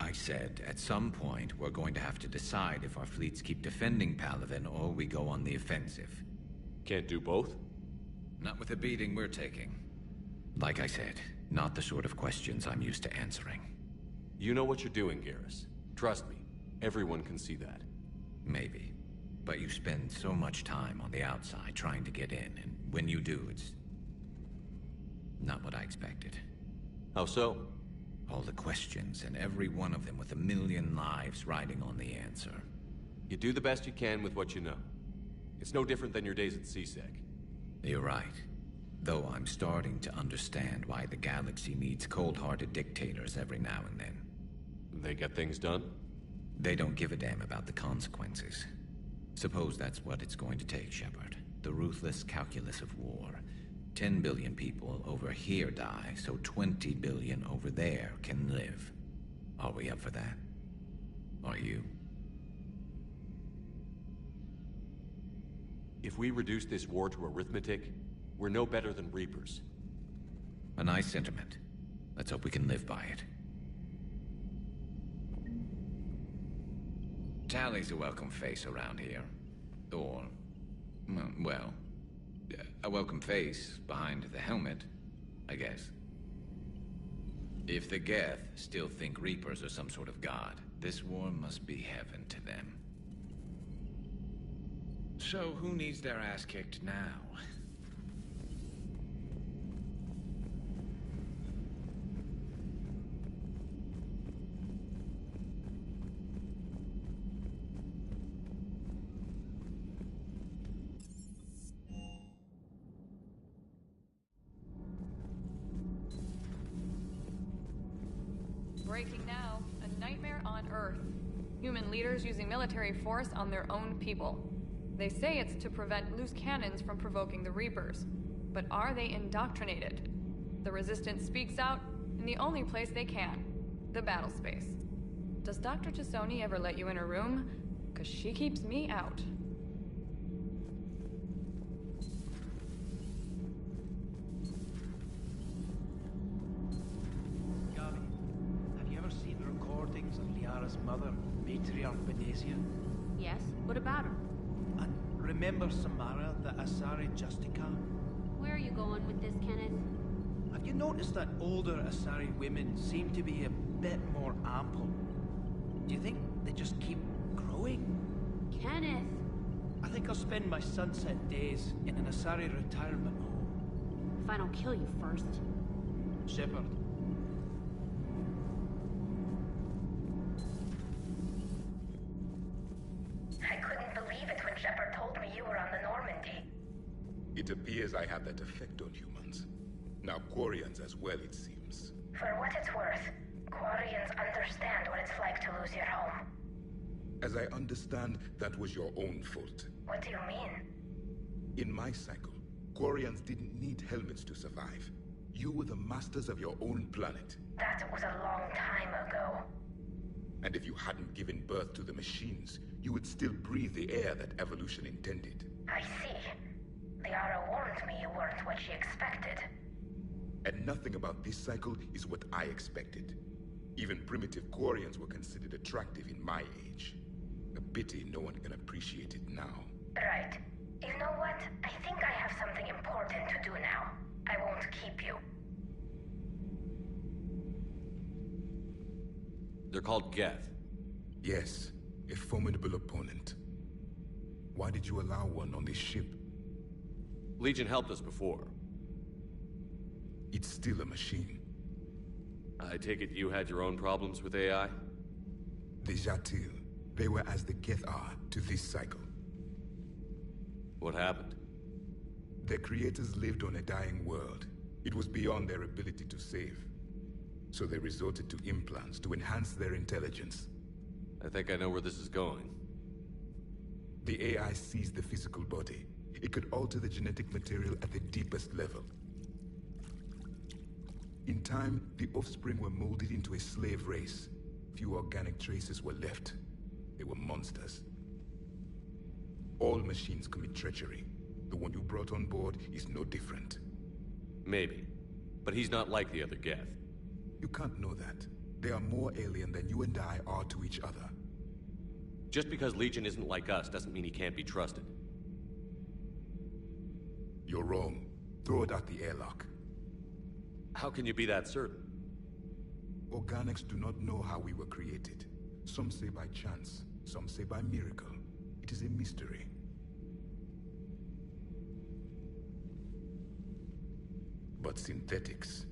I said, at some point, we're going to have to decide if our fleets keep defending Palaven or we go on the offensive. Can't do both? Not with the beating we're taking. Like I said, not the sort of questions I'm used to answering. You know what you're doing, Garrus. Trust me, everyone can see that. Maybe. But you spend so much time on the outside trying to get in, and when you do, it's not what I expected. How so? All the questions, and every one of them with a million lives riding on the answer. You do the best you can with what you know. It's no different than your days at CSEC. You're right. Though I'm starting to understand why the galaxy needs cold-hearted dictators every now and then. They get things done? They don't give a damn about the consequences. Suppose that's what it's going to take, Shepard. The ruthless calculus of war. 10 billion people over here die, so 20 billion over there can live. Are we up for that? Are you? If we reduce this war to arithmetic, we're no better than Reapers. A nice sentiment. Let's hope we can live by it. Tali's a welcome face around here. Or, well, a welcome face behind the helmet, I guess. If the Geth still think Reapers are some sort of god, this war must be heaven to them. So who needs their ass kicked now? Breaking now, a nightmare on Earth. Human leaders using military force on their own people. They say it's to prevent loose cannons from provoking the Reapers. But are they indoctrinated? The Resistance speaks out in the only place they can, the battle space. Does Dr. T'Soni ever let you in her room? 'Cause she keeps me out. Liara's mother, Matriarch Benasia? Yes? What about her? And remember Samara, the Asari Justica? Where are you going with this, Kenneth? Have you noticed that older Asari women seem to be a bit more ample? Do you think they just keep growing? Kenneth! I think I'll spend my sunset days in an Asari retirement home. If I don't kill you first. Shepard. Shepard told me you were on the Normandy. It appears I have that effect on humans. Now Quarians as well, it seems. For what it's worth, Quarians understand what it's like to lose your home. As I understand, that was your own fault. What do you mean? In my cycle, Quarians didn't need helmets to survive. You were the masters of your own planet. That was a long time ago. And if you hadn't given birth to the machines, you would still breathe the air that evolution intended. I see. Liara warned me you weren't what she expected. And nothing about this cycle is what I expected. Even primitive Quarians were considered attractive in my age. A pity no one can appreciate it now. Right. You know what? I think I have something important to do now. I won't keep you. They're called Geth. Yes, a formidable opponent. Why did you allow one on this ship? Legion helped us before. It's still a machine. I take it you had your own problems with AI? The Jatil. They were as the Geth are to this cycle. What happened? Their creators lived on a dying world. It was beyond their ability to save. So they resorted to implants to enhance their intelligence. I think I know where this is going. The AI seized the physical body. It could alter the genetic material at the deepest level. In time, the offspring were molded into a slave race. Few organic traces were left. They were monsters. All machines commit treachery. The one you brought on board is no different. Maybe. But he's not like the other Geth. You can't know that. They are more alien than you and I are to each other. Just because Legion isn't like us doesn't mean he can't be trusted. You're wrong. Throw it out the airlock. How can you be that certain? Organics do not know how we were created. Some say by chance, some say by miracle. It is a mystery. But synthetics...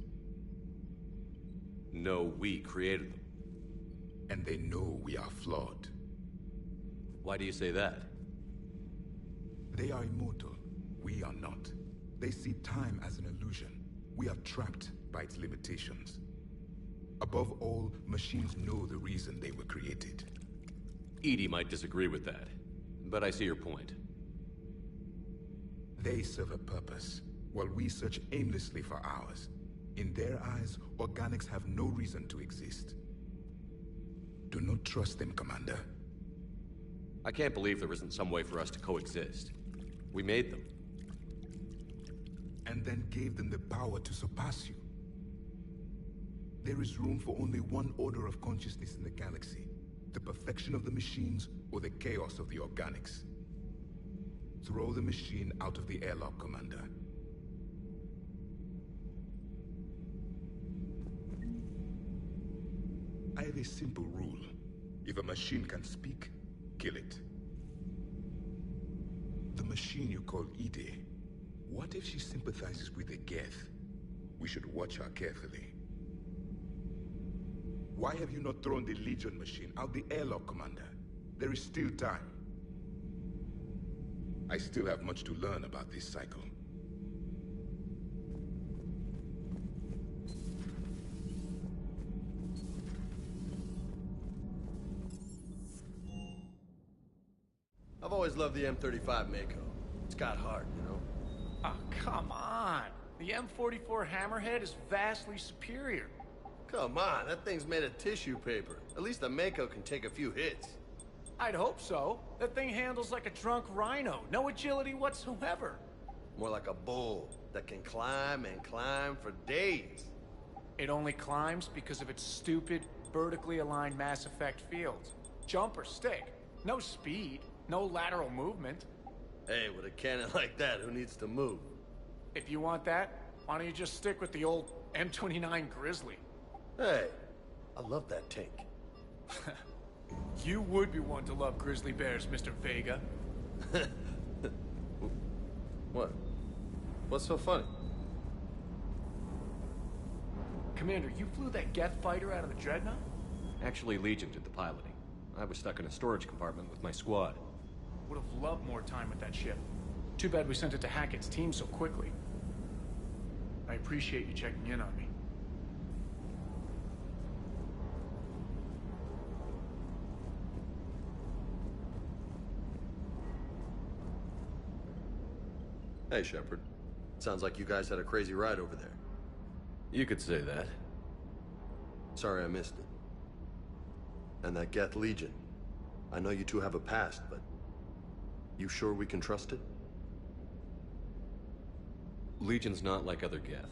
No, we created them. And they know we are flawed. Why do you say that? They are immortal. We are not. They see time as an illusion. We are trapped by its limitations. Above all, machines know the reason they were created. EDI might disagree with that, but I see your point. They serve a purpose, while we search aimlessly for ours. In their eyes, organics have no reason to exist. Do not trust them, Commander. I can't believe there isn't some way for us to coexist. We made them. And then gave them the power to surpass you. There is room for only one order of consciousness in the galaxy. The perfection of the machines or the chaos of the organics. Throw the machine out of the airlock, Commander. I have a simple rule. If a machine can speak, kill it. The machine you call EDI, what if she sympathizes with the Geth? We should watch her carefully. Why have you not thrown the Legion machine out the airlock, Commander? There is still time. I still have much to learn about this cycle. I've always loved the M35 Mako. It's got heart, you know? Oh, come on. The M44 Hammerhead is vastly superior. Come on, that thing's made of tissue paper. At least the Mako can take a few hits. I'd hope so. That thing handles like a drunk rhino. No agility whatsoever. More like a bull that can climb and climb for days. It only climbs because of its stupid, vertically aligned Mass Effect fields. Jump or stick. No speed. No lateral movement. Hey, with a cannon like that, who needs to move? If you want that, why don't you just stick with the old M29 Grizzly? Hey, I love that tank. You would be one to love grizzly bears, Mr. Vega. What? What's so funny? Commander, you flew that Geth fighter out of the Dreadnought? Actually, Legion did the piloting. I was stuck in a storage compartment with my squad. Would have loved more time with that ship. Too bad we sent it to Hackett's team so quickly. I appreciate you checking in on me. Hey, Shepard. Sounds like you guys had a crazy ride over there. You could say that. Sorry I missed it. And that Geth Legion. I know you two have a past, but you sure we can trust it? Legion's not like other Geth.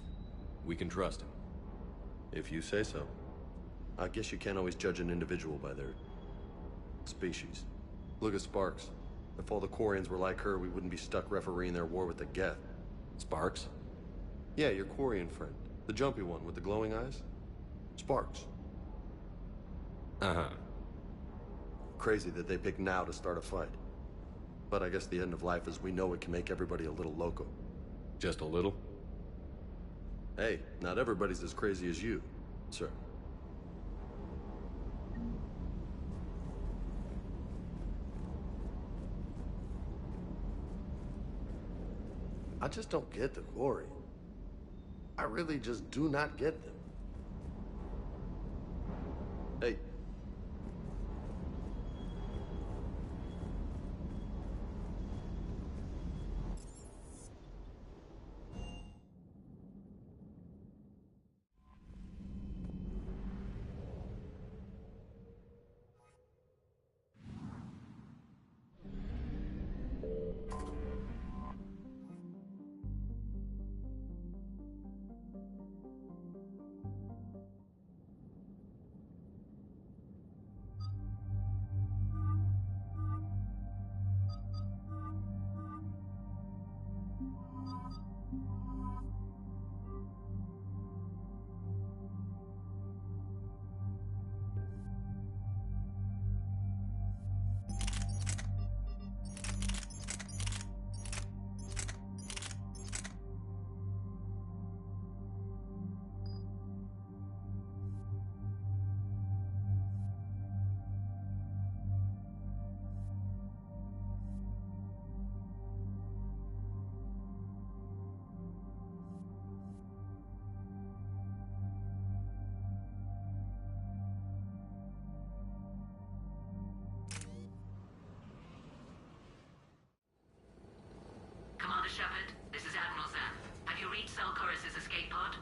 We can trust him. If you say so. I guess you can't always judge an individual by their species. Look at Sparks. If all the Quarians were like her, we wouldn't be stuck refereeing their war with the Geth. Sparks? Yeah, your Quarian friend. The jumpy one with the glowing eyes. Sparks. Uh-huh. Crazy that they pick now to start a fight. But I guess the end of life as we know it can make everybody a little loco. Just a little? Hey, not everybody's as crazy as you, sir. I just don't get the Quarian. I really just do not get them. Hey. Commander Shepard, this is Admiral Zan. Have you reached Zelkorus' escape pod?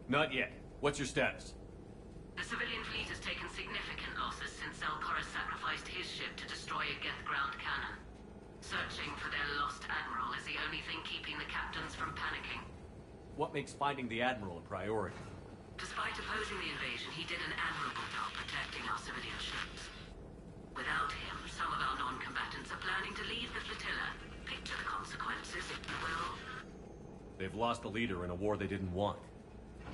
Not yet. What's your status? The civilian fleet has taken significant losses since Zelkorus sacrificed his ship to destroy a Geth ground cannon. Searching for their lost admiral is the only thing keeping the captains from panicking. What makes finding the Admiral a priority? Despite opposing the invasion, he did an admirable job protecting our civilian ships. Without him, some of our non-combatants are planning to leave the flotilla. Picture the consequences, if you will. They've lost a leader in a war they didn't want.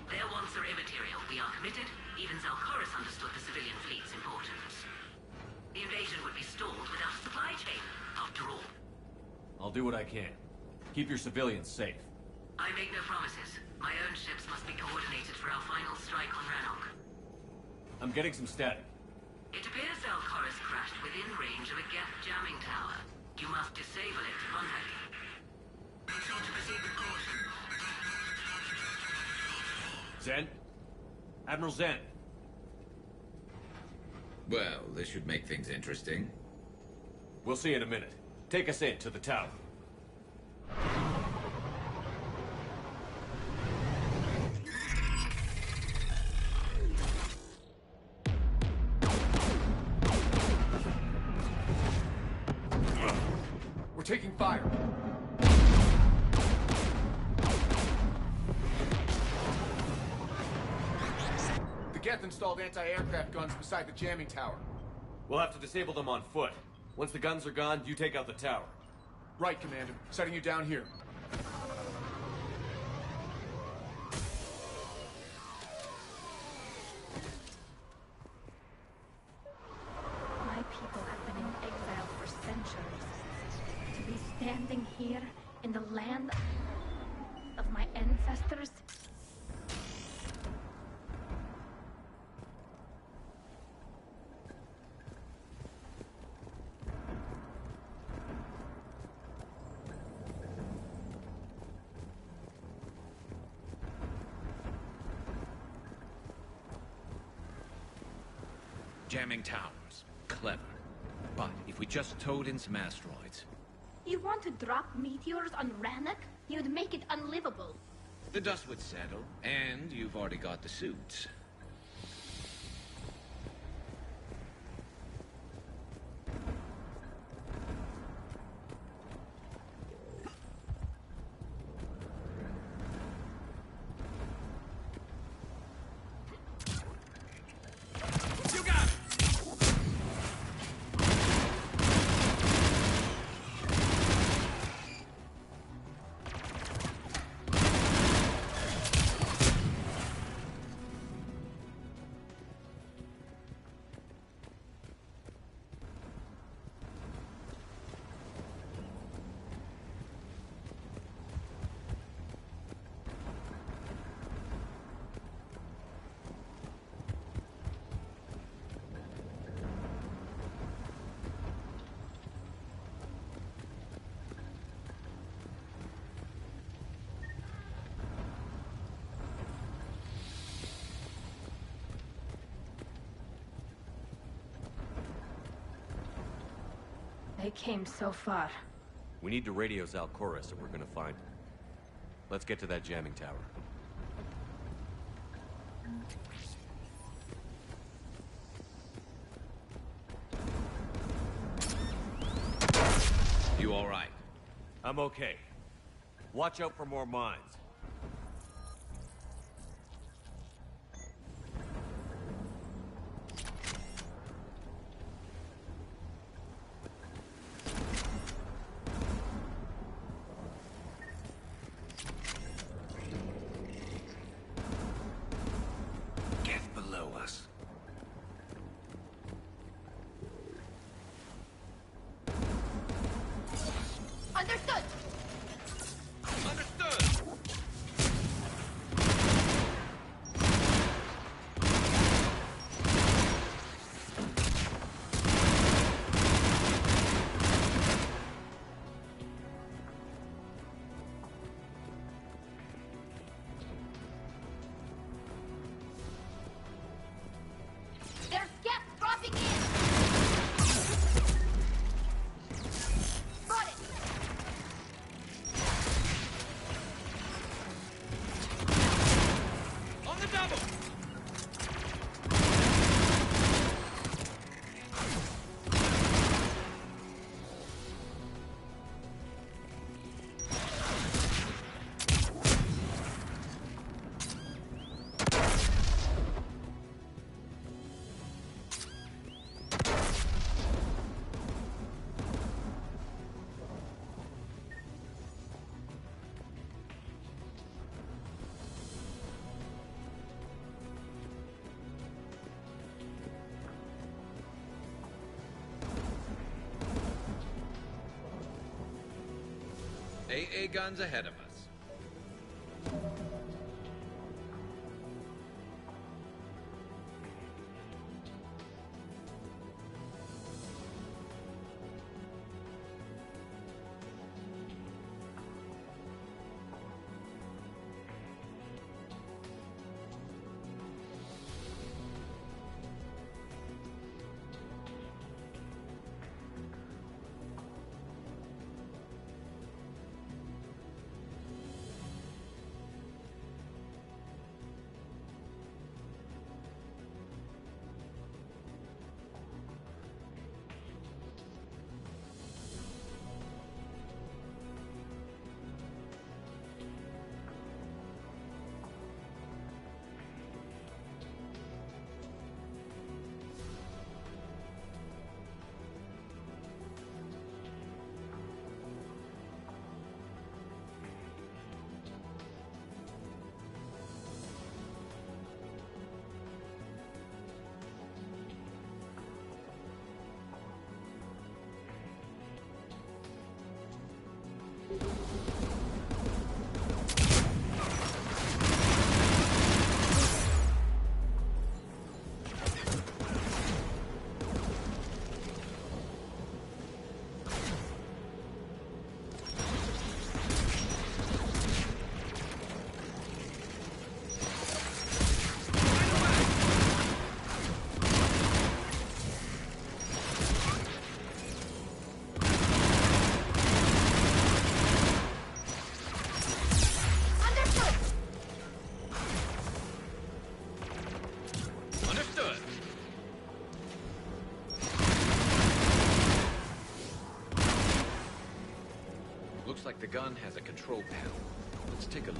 Their wants are immaterial. We are committed. Even Zelkorus understood the civilian fleet's importance. The invasion would be stalled without a supply chain, after all. I'll do what I can. Keep your civilians safe. I make no promises. My own ships must be coordinated for our final strike on Rannoch. I'm getting some static. It appears Zelkorus crashed within range of a Geth jamming tower. You must disable it to contact him. Be sure to proceed with caution. Zen? Admiral Zen? Well, this should make things interesting. We'll see in a minute. Take us in to the tower. We're taking fire. The Geth installed anti-aircraft guns beside the jamming tower. We'll have to disable them on foot. Once the guns are gone, you take out the tower. Right, Commander. Setting you down here. My people have been in exile for centuries. To be standing here in the land of my ancestors. Jamming towers. Clever. But if we just towed in some asteroids... You want to drop meteors on Rannoch? You'd make it unlivable. The dust would settle, and you've already got the suits. They came so far. We need to radio Zalcoris if we're gonna find him. Let's get to that jamming tower. You all right? I'm okay. Watch out for more mines. Get below us. Understood! Understood! There's gas dropping in! Got it! On the double! AA guns ahead of us. Looks like the gun has a control panel. Let's take a look.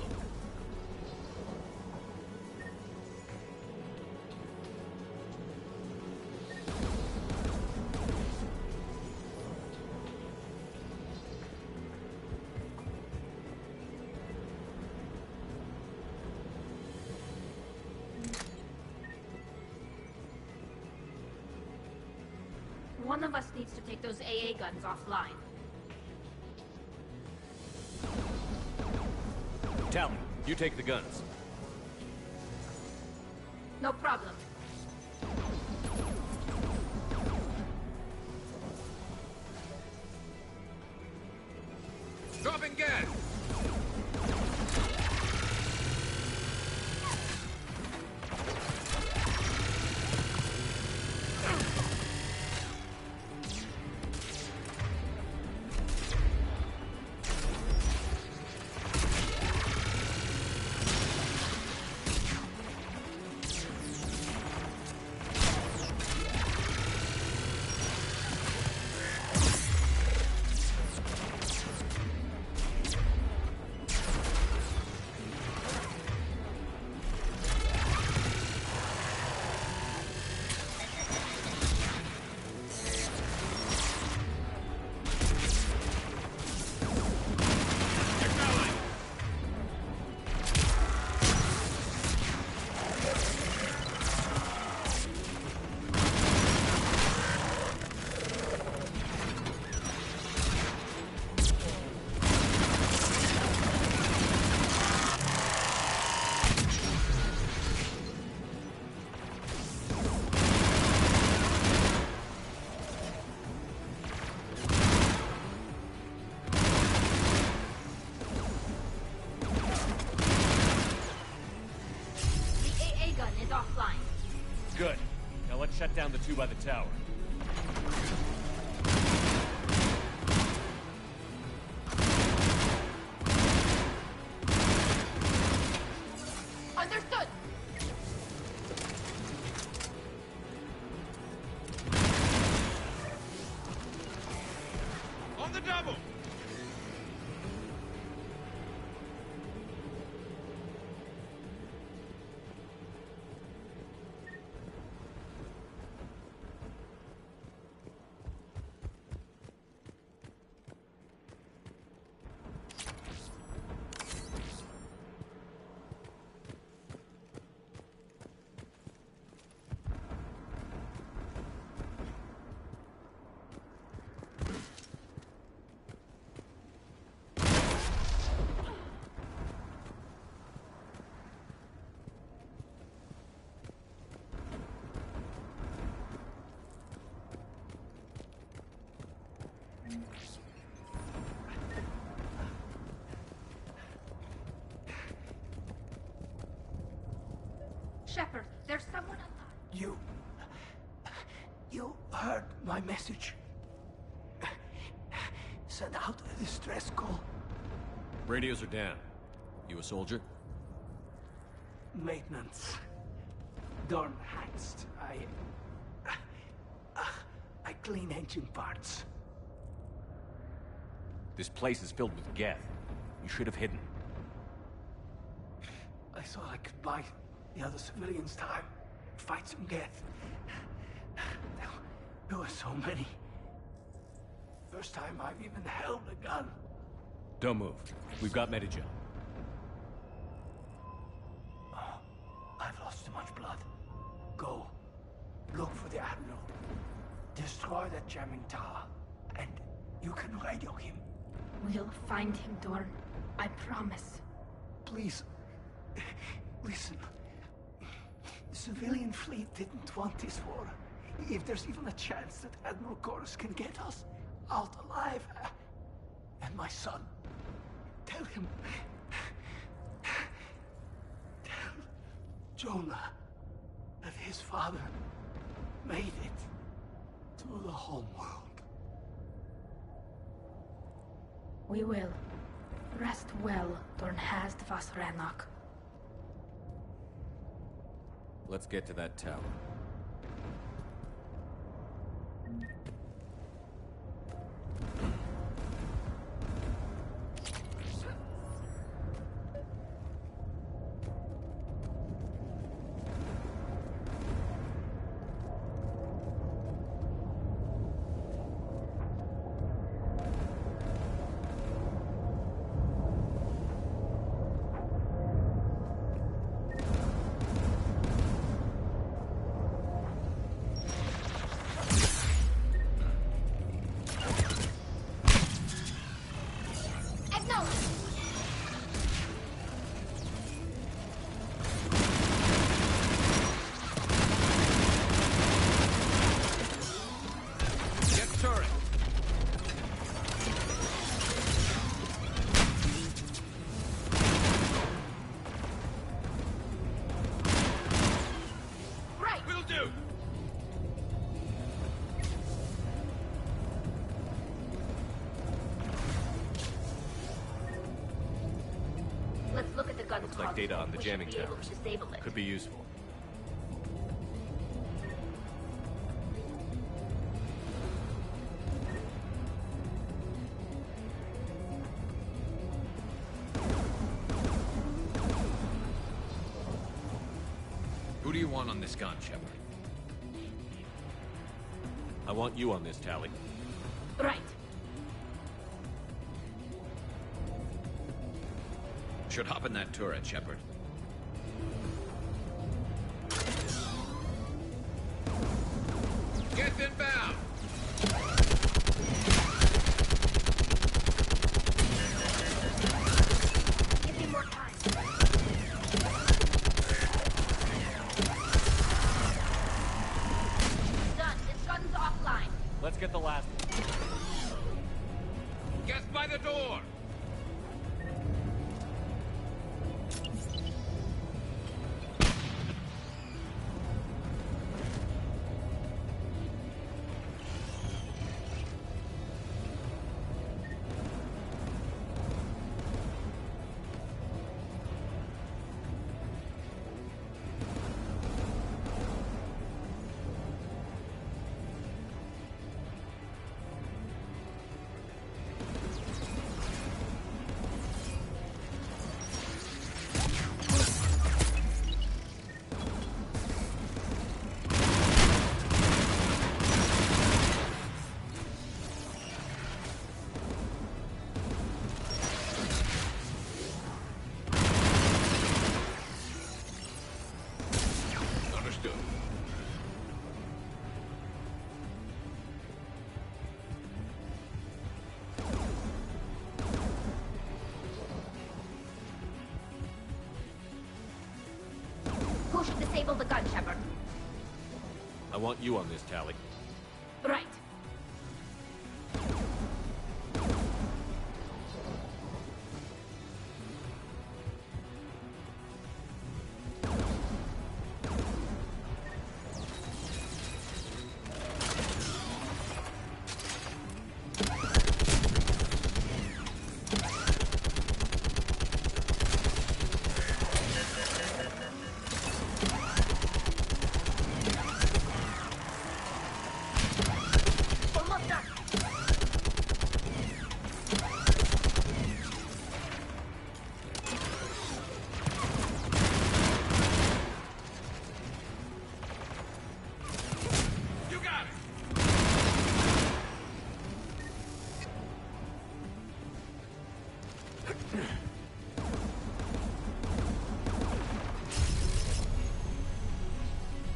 One of us needs to take those AA guns offline. Tally, you take the guns. No problem. Dropping gas! Shut down the two by the tower. Understood! On the double! Shepard, there's someone alive. You heard my message. Send out a distress call. Radios are down. You a soldier? Maintenance. Dorn Hangst. I clean engine parts. This place is filled with Geth. You should have hidden. I thought I could buy the other civilians time. Fight some Geth. There were so many. First time I've even held a gun. Don't move. We've got Medigen. Oh, I've lost too much blood. Go. Look for the Admiral. Destroy that jamming tower. And you can radio him. We'll find him, Dorn. I promise. Please. Listen. The civilian fleet didn't want this war. If there's even a chance that Admiral Chorus can get us out alive, and my son, tell him, tell Jonah that his father made it to the home world. We will. Rest well, Dornhast Vasranok. Let's get to that tower. Looks like data on the jamming towers. Could be useful. Who do you want on this gun, Shepard? I want you on this, Tali. Right. Should hop in that turret, Shepard. Get inbound! Give me more time. Done. This gun's offline. Let's get the last one. Get by the door! want you on this, Tali. Right.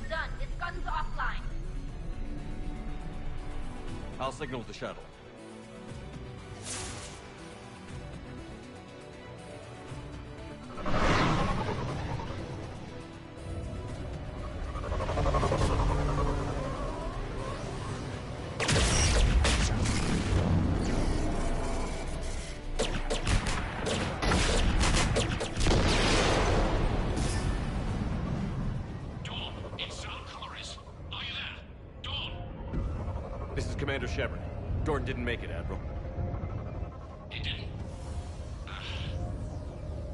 Done. This gun's offline. I'll signal the shuttle. This is Commander Shepard. Dorn didn't make it, Admiral. He didn't?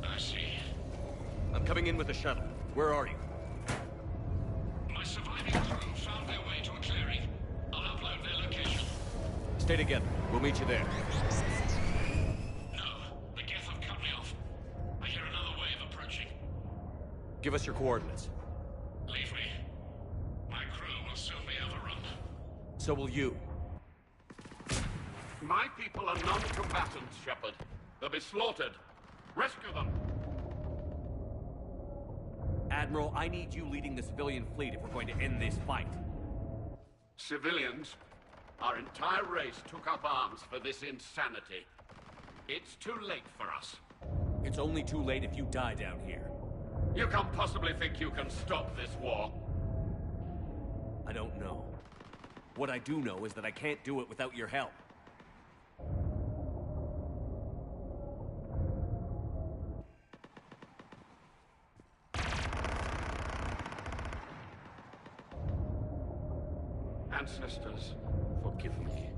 I see. I'm coming in with the shuttle. Where are you? My surviving crew found their way to a clearing. I'll upload their location. Stay together. We'll meet you there. No, the Geth have cut me off. I hear another wave approaching. Give us your coordinates. Leave me. My crew will soon be overrun. So will you. My people are non-combatants, Shepard. They'll be slaughtered. Rescue them. Admiral, I need you leading the civilian fleet if we're going to end this fight. Civilians, our entire race took up arms for this insanity. It's too late for us. It's only too late if you die down here. You can't possibly think you can stop this war. I don't know. What I do know is that I can't do it without your help. Ancestors, forgive me.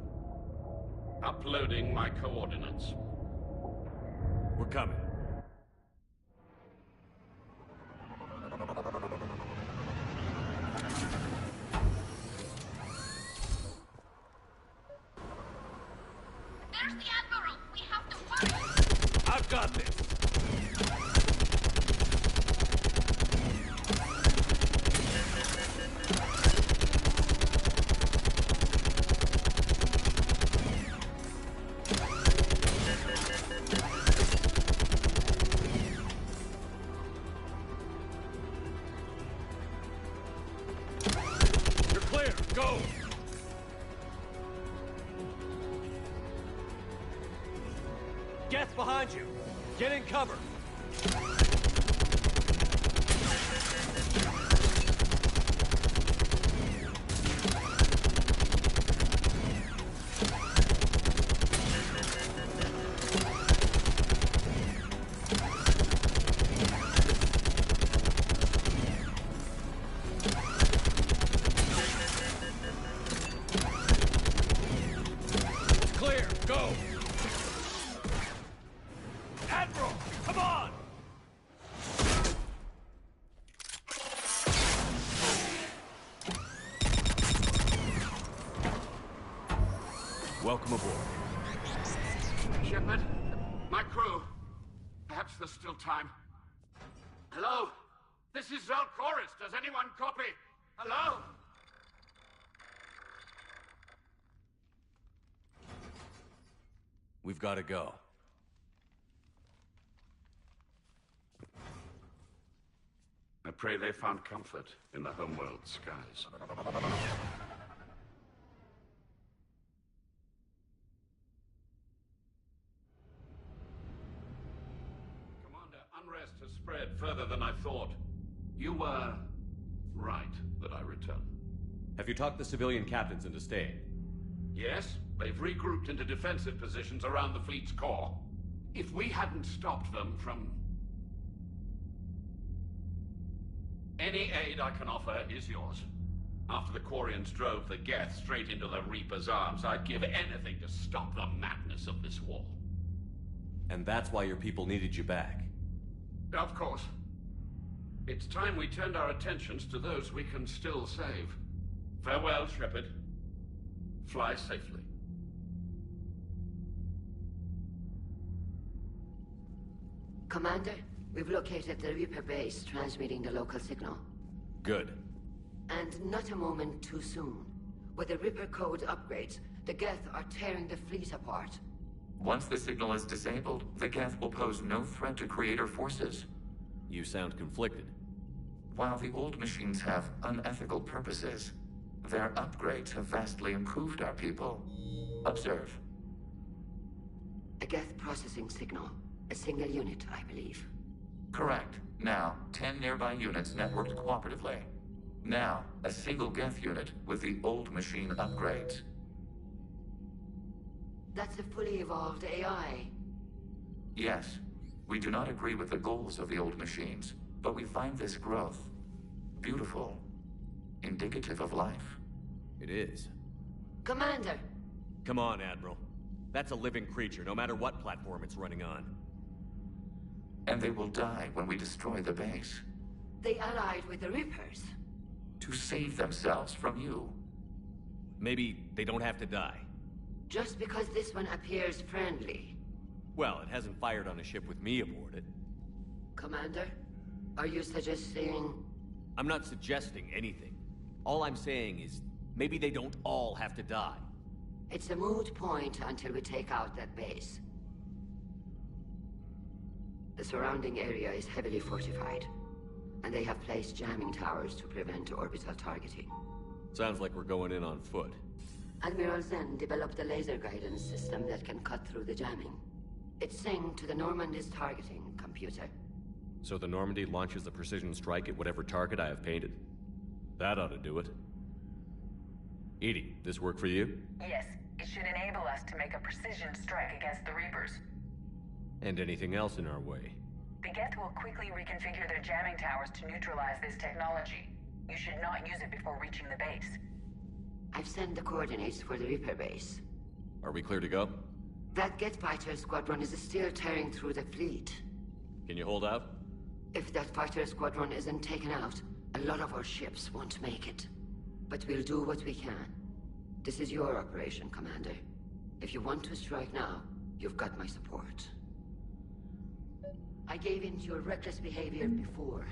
Uploading my coordinates. We're coming. There's the Admiral! We have to hurry! I've got this! You're clear! Go! Geth behind you! Get in cover! Clear! Go! Admiral! Come on! Welcome aboard. Shepard, my crew. Perhaps there's still time. Hello? This is Zal'Koris. Does anyone copy? Hello? We've got to go. I pray they found comfort in the homeworld skies. Commander, unrest has spread further than I thought. You were right that I return. Have you talked the civilian captains into staying? Yes, they've regrouped into defensive positions around the fleet's core. If we hadn't stopped them from... Any aid I can offer is yours. After the Quarians drove the Geth straight into the Reaper's arms, I'd give anything to stop the madness of this war. And that's why your people needed you back. Of course. It's time we turned our attentions to those we can still save. Farewell, Shepard. Fly safely. Commander, we've located the Reaper base, transmitting the local signal. Good. And not a moment too soon. With the Reaper code upgrades, the Geth are tearing the fleet apart. Once the signal is disabled, the Geth will pose no threat to Creator forces. You sound conflicted. While the old machines have unethical purposes, their upgrades have vastly improved our people. Observe. A Geth processing signal. A single unit, I believe. Correct. Now, 10 nearby units networked cooperatively. Now, a single Geth unit with the old machine upgrades. That's a fully evolved AI. Yes. We do not agree with the goals of the old machines, but we find this growth beautiful, indicative of life. It is. Commander! Come on, Admiral. That's a living creature, no matter what platform it's running on. And they will die when we destroy the base. They allied with the Reapers. To save themselves from you. Maybe they don't have to die. Just because this one appears friendly. Well, it hasn't fired on a ship with me aboard it. Commander, are you suggesting... I'm not suggesting anything. All I'm saying is, maybe they don't all have to die. It's a moot point until we take out that base. The surrounding area is heavily fortified, and they have placed jamming towers to prevent orbital targeting. Sounds like we're going in on foot. Admiral Zen developed a laser guidance system that can cut through the jamming. It's synced to the Normandy's targeting computer. So the Normandy launches a precision strike at whatever target I have painted? That ought to do it. EDI, this work for you? Yes, it should enable us to make a precision strike against the Reapers. And anything else in our way? The Geth will quickly reconfigure their jamming towers to neutralize this technology. You should not use it before reaching the base. I've sent the coordinates for the Reaper base. Are we clear to go? That Geth fighter squadron is still tearing through the fleet. Can you hold out? If that fighter squadron isn't taken out, a lot of our ships won't make it. But we'll do what we can. This is your operation, Commander. If you want to strike now, you've got my support. I gave in to your reckless behavior before.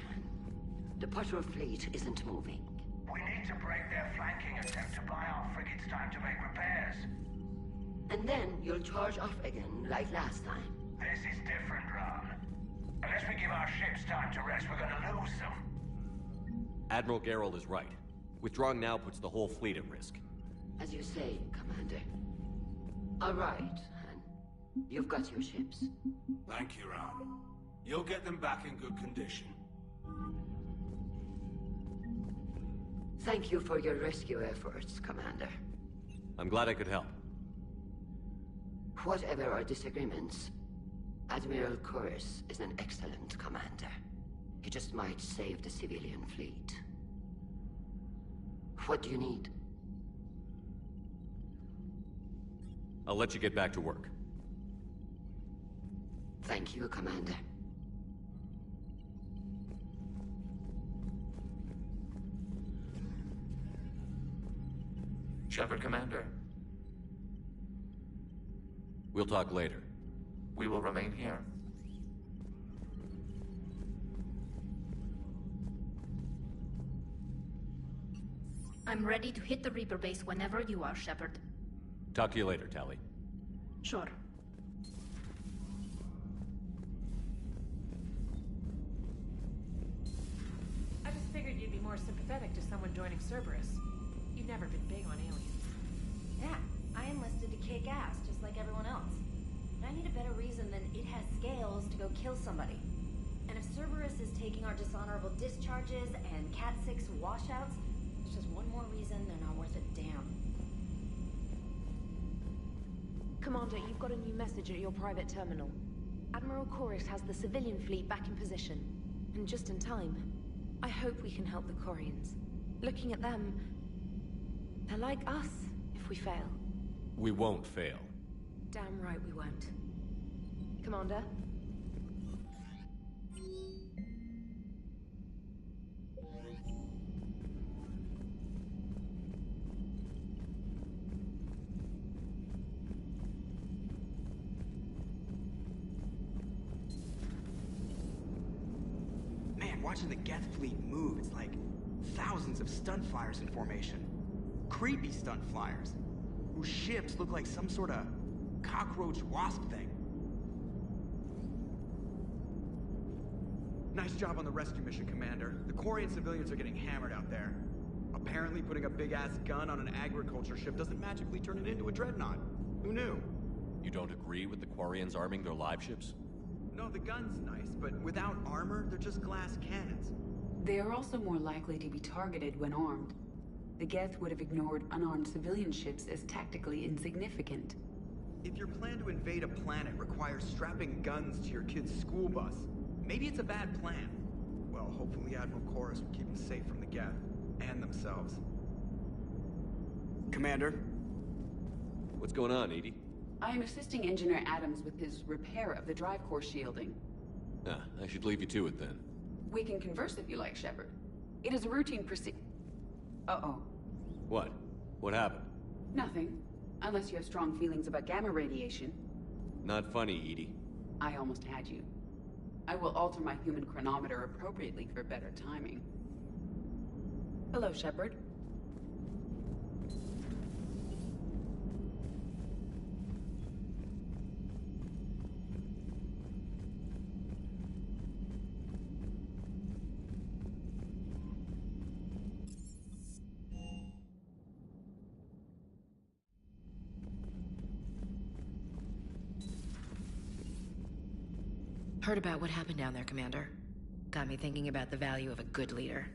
The patrol fleet isn't moving. We need to break their flanking attempt to buy our frigates time to make repairs. And then you'll charge off again, like last time. This is different, Ron. Unless we give our ships time to rest, we're gonna lose them. Admiral Geralt is right. Withdrawing now puts the whole fleet at risk. As you say, Commander. All right, Han. You've got your ships. Thank you, Ron. You'll get them back in good condition. Thank you for your rescue efforts, Commander. I'm glad I could help. Whatever our disagreements, Admiral Koris is an excellent commander. He just might save the civilian fleet. What do you need? I'll let you get back to work. Thank you, Commander. Shepard, Commander. We'll talk later. We will remain here. I'm ready to hit the Reaper base whenever you are, Shepard. Talk to you later, Tali. Sure. I just figured you'd be more sympathetic to someone joining Cerberus. You've never been big on aliens. Yeah, I enlisted to kick ass, just like everyone else. But I need a better reason than it has scales to go kill somebody. And if Cerberus is taking our dishonorable discharges and Cat 6 washouts, It's just one more reason they're not worth a damn. Commander, you've got a new message at your private terminal. Admiral Koris has the civilian fleet back in position. And just in time. I hope we can help the Quarians. Looking at them, they're like us if we fail. We won't fail. Damn right we won't. Commander? Man, watching the Geth fleet move, it's like thousands of stunt flyers in formation. Creepy stunt flyers, whose ships look like some sort of cockroach wasp thing. Nice job on the rescue mission, Commander. The Quarian civilians are getting hammered out there. Apparently putting a big-ass gun on an agriculture ship doesn't magically turn it into a dreadnought. Who knew? You don't agree with the Quarians arming their live ships? No, the gun's nice, but without armor, they're just glass cannons. They are also more likely to be targeted when armed. The Geth would have ignored unarmed civilian ships as tactically insignificant. If your plan to invade a planet requires strapping guns to your kid's school bus, maybe it's a bad plan. Well, hopefully Admiral Koris will keep them safe from the Geth, and themselves. Commander? What's going on, Edie? I am assisting Engineer Adams with his repair of the drive core shielding. Ah, I should leave you to it then. We can converse if you like, Shepard. It is a routine Uh-oh. What? What happened? Nothing. Unless you have strong feelings about gamma radiation. Not funny, Edie. I almost had you. I will alter my human chronometer appropriately for better timing. Hello, Shepard. Heard about what happened down there, Commander. Got me thinking about the value of a good leader.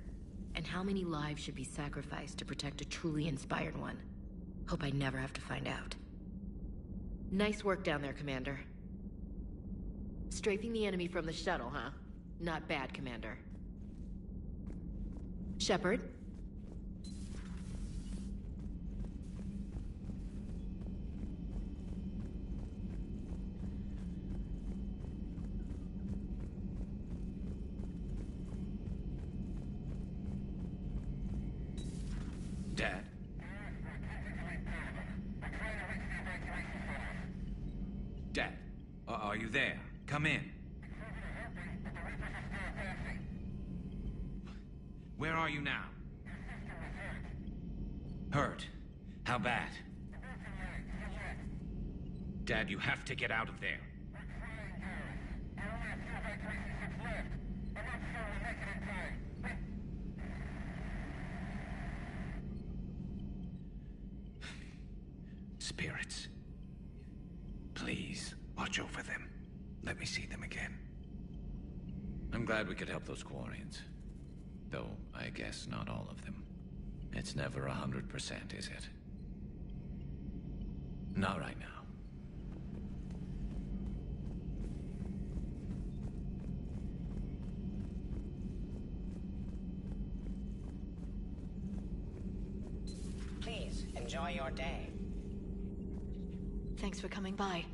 And how many lives should be sacrificed to protect a truly inspired one. Hope I never have to find out. Nice work down there, Commander. Strafing the enemy from the shuttle, huh? Not bad, Commander. Shepard? Dad? Dad, are you there? Come in. Where are you now? Hurt? How bad? Dad, you have to get out of there. Spirits. Please, watch over them. Let me see them again. I'm glad we could help those Quarians. Though, I guess not all of them. It's never 100%, is it? Not right now. Please, enjoy your day. Thanks for coming by.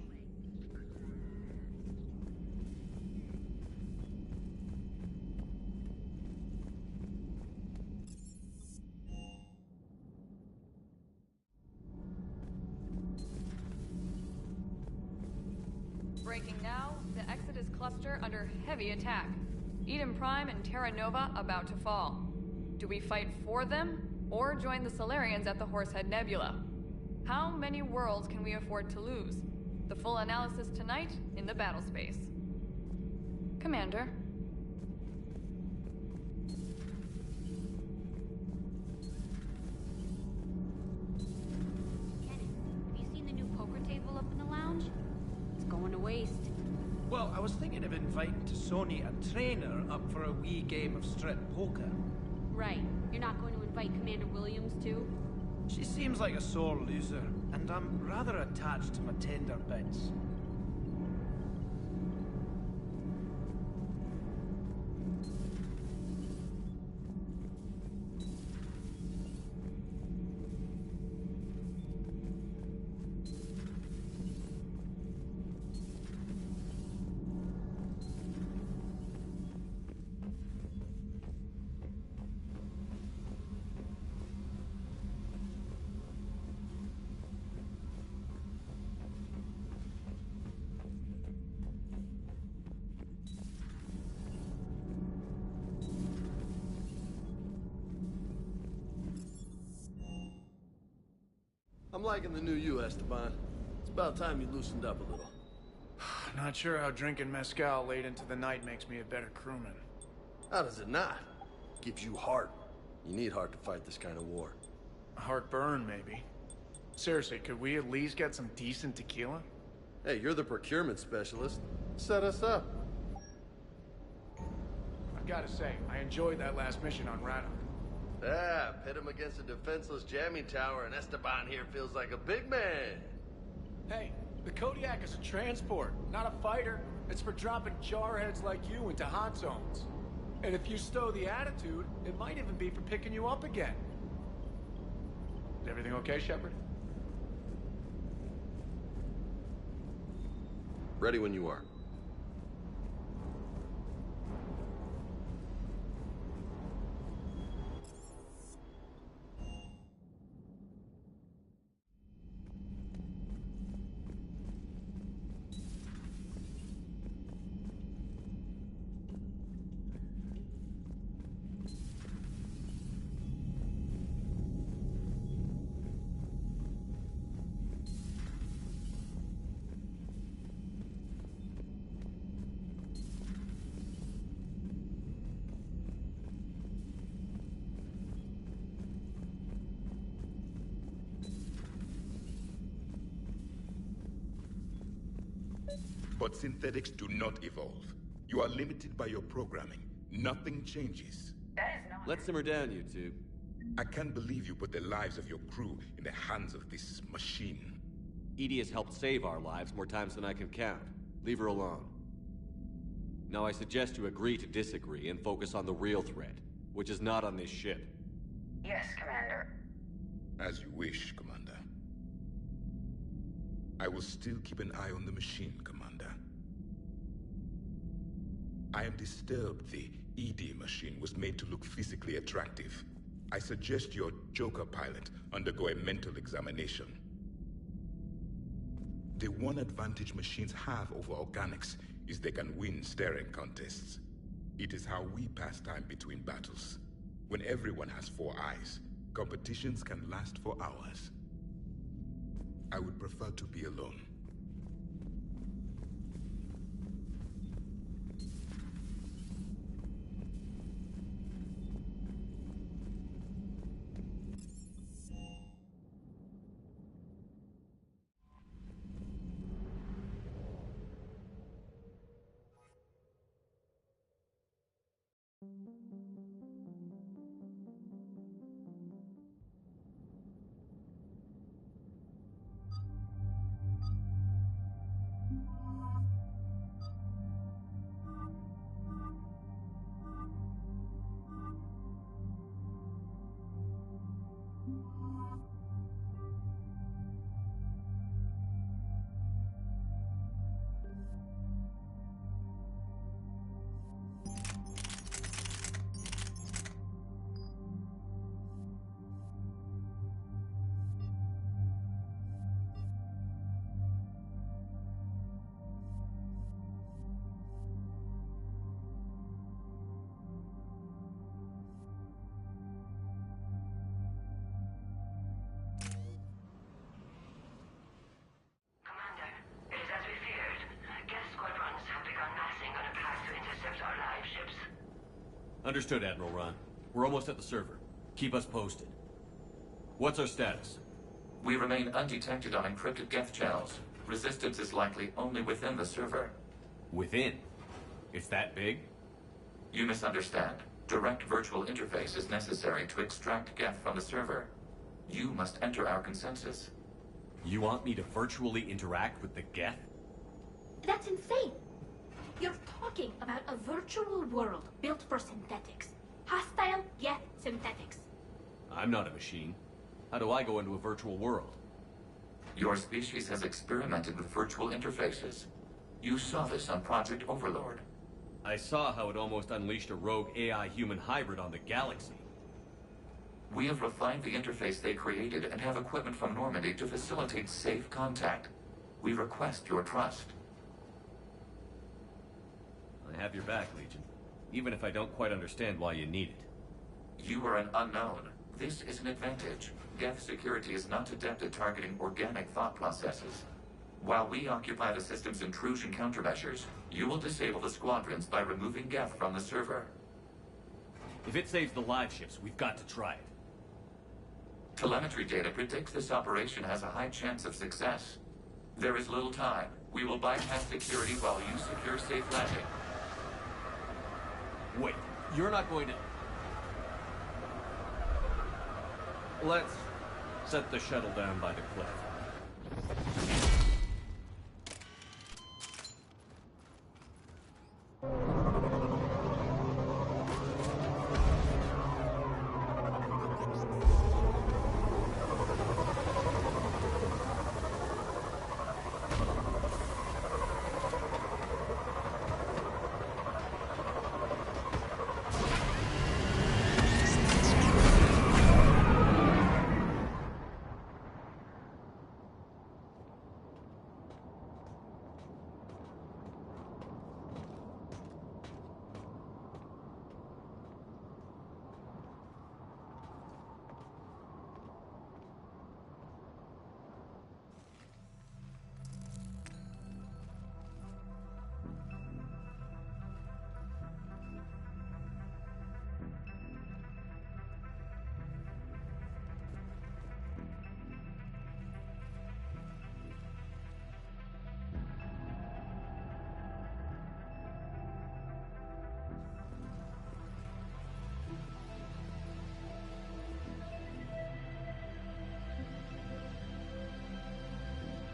Breaking now, the Exodus cluster under heavy attack. Eden Prime and Terra Nova about to fall. Do we fight for them, or join the Solarians at the Horsehead Nebula? How many worlds can we afford to lose? The full analysis tonight in the battle space. Commander. Have you seen the new poker table up in the lounge? It's going to waste. Well, I was thinking of inviting T'Soni a trainer up for a wee game of strip poker. Right. You're not going to invite fight Commander Williams, too? She seems like a sore loser, and I'm rather attached to my tender bits. I'm liking the new you, Esteban. It's about time you loosened up a little. Not sure how drinking mezcal late into the night makes me a better crewman. How does it not? Gives you heart. You need heart to fight this kind of war. Heartburn, maybe. Seriously, could we at least get some decent tequila? Hey, you're the procurement specialist. Set us up. I've got to say, I enjoyed that last mission on Radok. Yeah, pit him against a defenseless jamming tower and Esteban here feels like a big man. Hey, the Kodiak is a transport, not a fighter. It's for dropping jarheads like you into hot zones. And if you stow the attitude, it might even be for picking you up again. Is everything okay, Shepard? Ready when you are. But synthetics do not evolve. You are limited by your programming. Nothing changes. That is not... Let's simmer down, you two. I can't believe you put the lives of your crew in the hands of this machine. EDI has helped save our lives more times than I can count. Leave her alone. Now I suggest you agree to disagree and focus on the real threat, which is not on this ship. Yes, Commander. As you wish, Commander. I will still keep an eye on the machine, Commander. I am disturbed the ED machine was made to look physically attractive. I suggest your Joker pilot undergo a mental examination. The one advantage machines have over organics is they can win staring contests. It is how we pass time between battles. When everyone has 4 eyes, competitions can last for hours. I would prefer to be alone. Understood, Admiral Ron. We're almost at the server. Keep us posted. What's our status? We remain undetected on encrypted Geth channels. Resistance is likely only within the server. Within? It's that big? You misunderstand. Direct virtual interface is necessary to extract Geth from the server. You must enter our consensus. You want me to virtually interact with the Geth? That's insane! You're talking about a virtual world built for synthetics. Hostile, yet synthetics. I'm not a machine. How do I go into a virtual world? Your species has experimented with virtual interfaces. You saw this on Project Overlord. I saw how it almost unleashed a rogue AI-human hybrid on the galaxy. We have refined the interface they created and have equipment from Normandy to facilitate safe contact. We request your trust. I have your back, Legion. Even if I don't quite understand why you need it. You are an unknown. This is an advantage. Geth security is not adept at targeting organic thought processes. While we occupy the system's intrusion countermeasures, you will disable the squadrons by removing Geth from the server. If it saves the live ships, we've got to try it. Telemetry data predicts this operation has a high chance of success. There is little time. We will bypass security while you secure safe landing. Wait, you're not going to... Let's set the shuttle down by the cliff.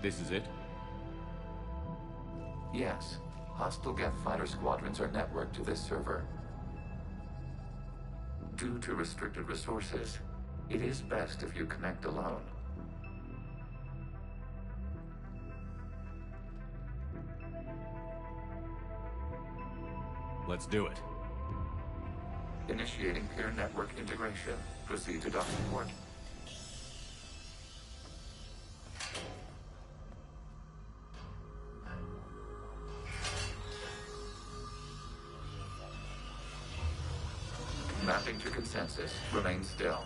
This is it? Yes. Hostile Geth fighter squadrons are networked to this server. Due to restricted resources, it is best if you connect alone. Let's do it. Initiating peer network integration. Proceed to docking port. Mapping to consensus. Remain still.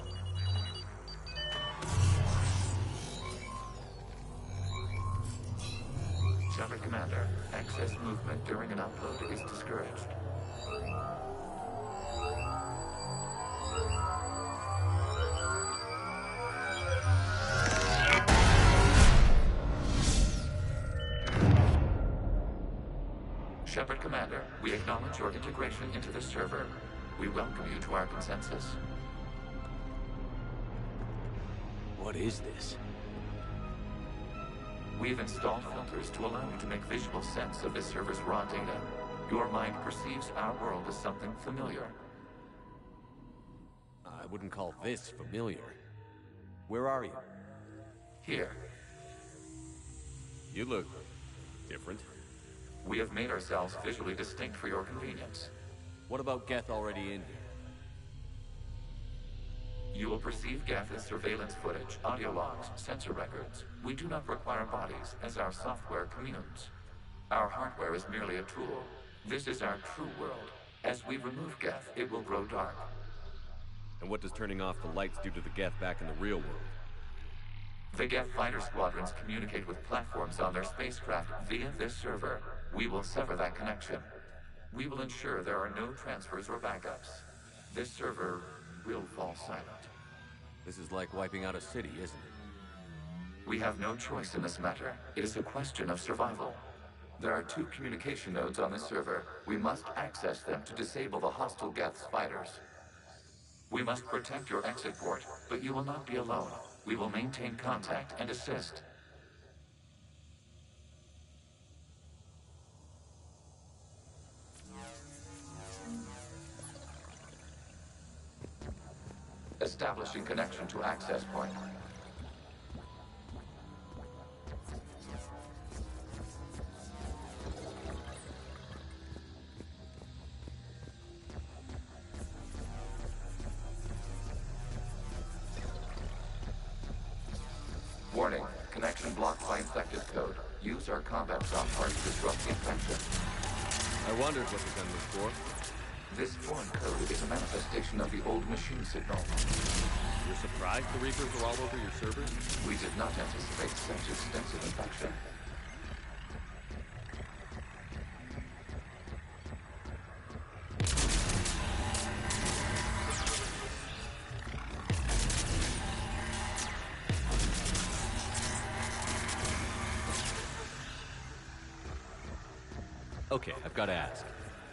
Shepard Commander, excess movement during an upload is discouraged. Shepard Commander, we acknowledge your integration into the server. We welcome you to our consensus. What is this? We've installed filters to allow you to make visual sense of this server's raw data. Your mind perceives our world as something familiar. I wouldn't call this familiar. Where are you? Here. You look different. We have made ourselves visually distinct for your convenience. What about Geth already in here? You will perceive Geth as surveillance footage, audio logs, sensor records. We do not require bodies, as our software communes. Our hardware is merely a tool. This is our true world. As we remove Geth, it will grow dark. And what does turning off the lights do to the Geth back in the real world? The Geth fighter squadrons communicate with platforms on their spacecraft via this server. We will sever that connection. We will ensure there are no transfers or backups. This server will fall silent. This is like wiping out a city, isn't it? We have no choice in this matter. It is a question of survival. There are 2 communication nodes on the server. We must access them to disable the hostile Geth's fighters. We must protect your exit port, but you will not be alone. We will maintain contact and assist. Establishing connection to access point. Warning, connection blocked by infected code. Use our combat software to disrupt the infection. I wondered what the gun was for. This foreign code is a manifestation of the old machine signal. You're surprised the Reapers are all over your servers? We did not anticipate such extensive infection. Okay, I've got to ask.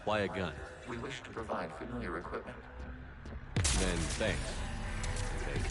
Why a gun? We wish to provide familiar equipment. Then thanks. Okay.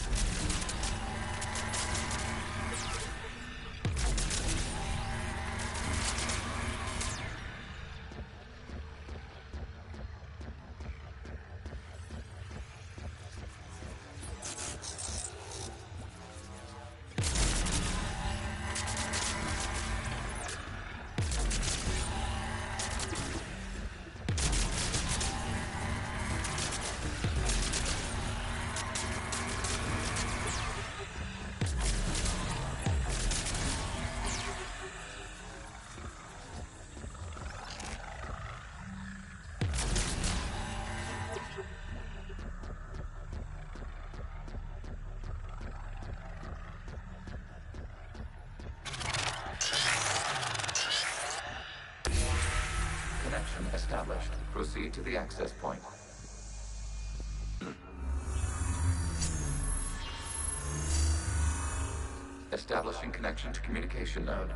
Established. Proceed to the access point. Establishing connection to communication node.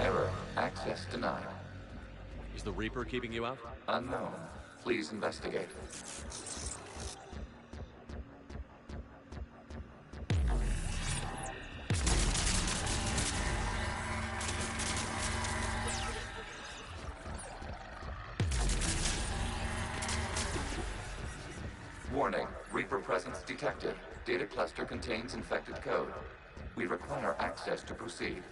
Error. Access denied. Is the Reaper keeping you out? Unknown. Please investigate. Warning, Reaper presence detected. Data cluster contains infected code. We require access to proceed.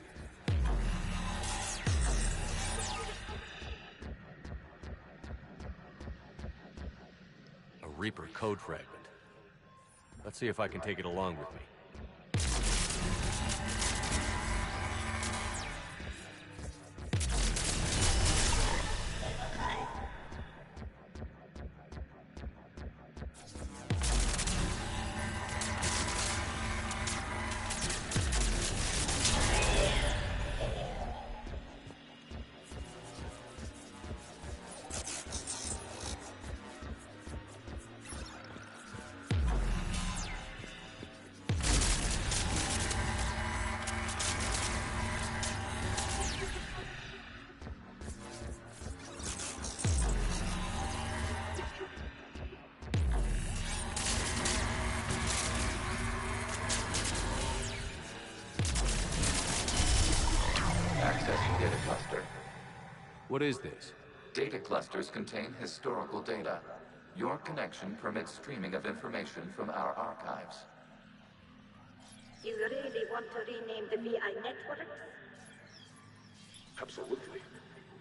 A Reaper code fragment. Let's see if I can take it along with me. Accessing data cluster. What is this? Data clusters contain historical data. Your connection permits streaming of information from our archives. You really want to rename the VI network? Absolutely.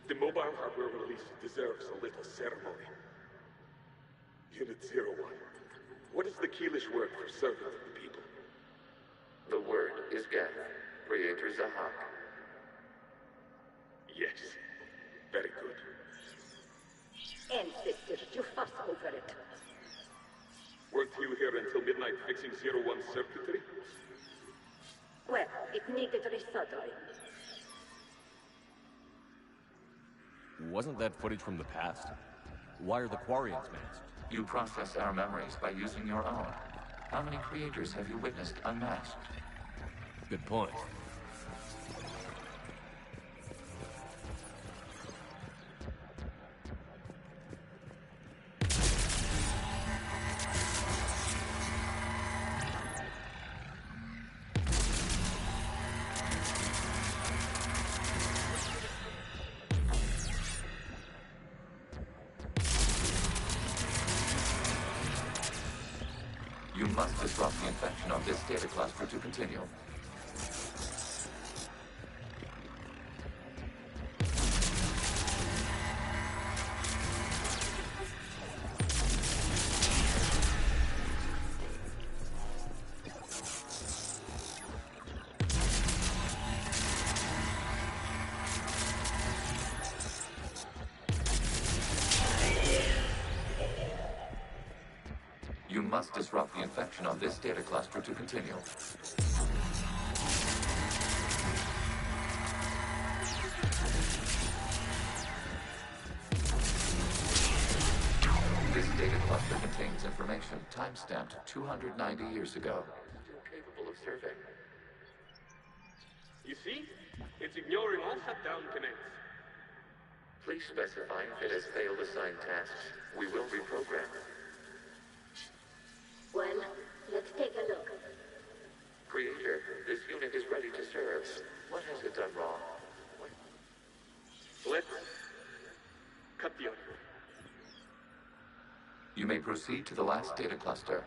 The mobile hardware release deserves a little ceremony. Unit 01. What is the Keelish word for servant of the people? The word is Geth, Creator Zahak. Yes. Very good. Ancestors, you fuss over it. Weren't you here until midnight fixing 01's circuitry? Well, it needed resoldering. Wasn't that footage from the past? Why are the Quarians masked? You process our memories by using your own. How many creators have you witnessed unmasked? Good point. must disrupt the infection on this data cluster to continue. You must disrupt the infection on this data cluster to continue. This data cluster contains information time-stamped 290 years ago. Still capable of survey. You see? It's ignoring all shutdown commands. Please specify if it has failed assigned tasks. We will reprogram. Well, let's take a look. Creator, this unit is ready to serve. What has it done wrong? Let's cut the audio. You may proceed to the last data cluster.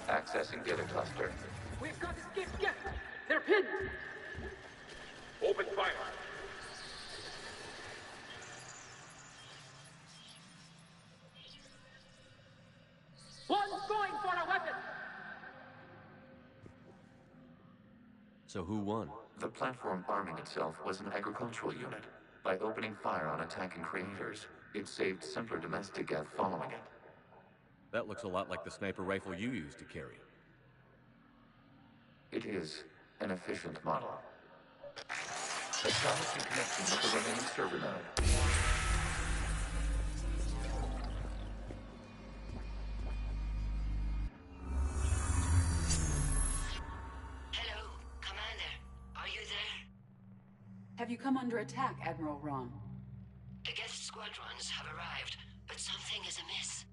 Accessing data cluster. We've got escape gap. They're pinned. Open fire. One's going for a weapon. So who won? The platform arming itself was an agricultural unit. By opening fire on attacking creators, it saved simpler domestic Geth following it. That looks a lot like the sniper rifle you used to carry. It is an efficient model. Establishing connection with the remaining server node. Hello, Commander. Are you there? Have you come under attack, Admiral Ron? The Geth squadrons have arrived, but something is amiss.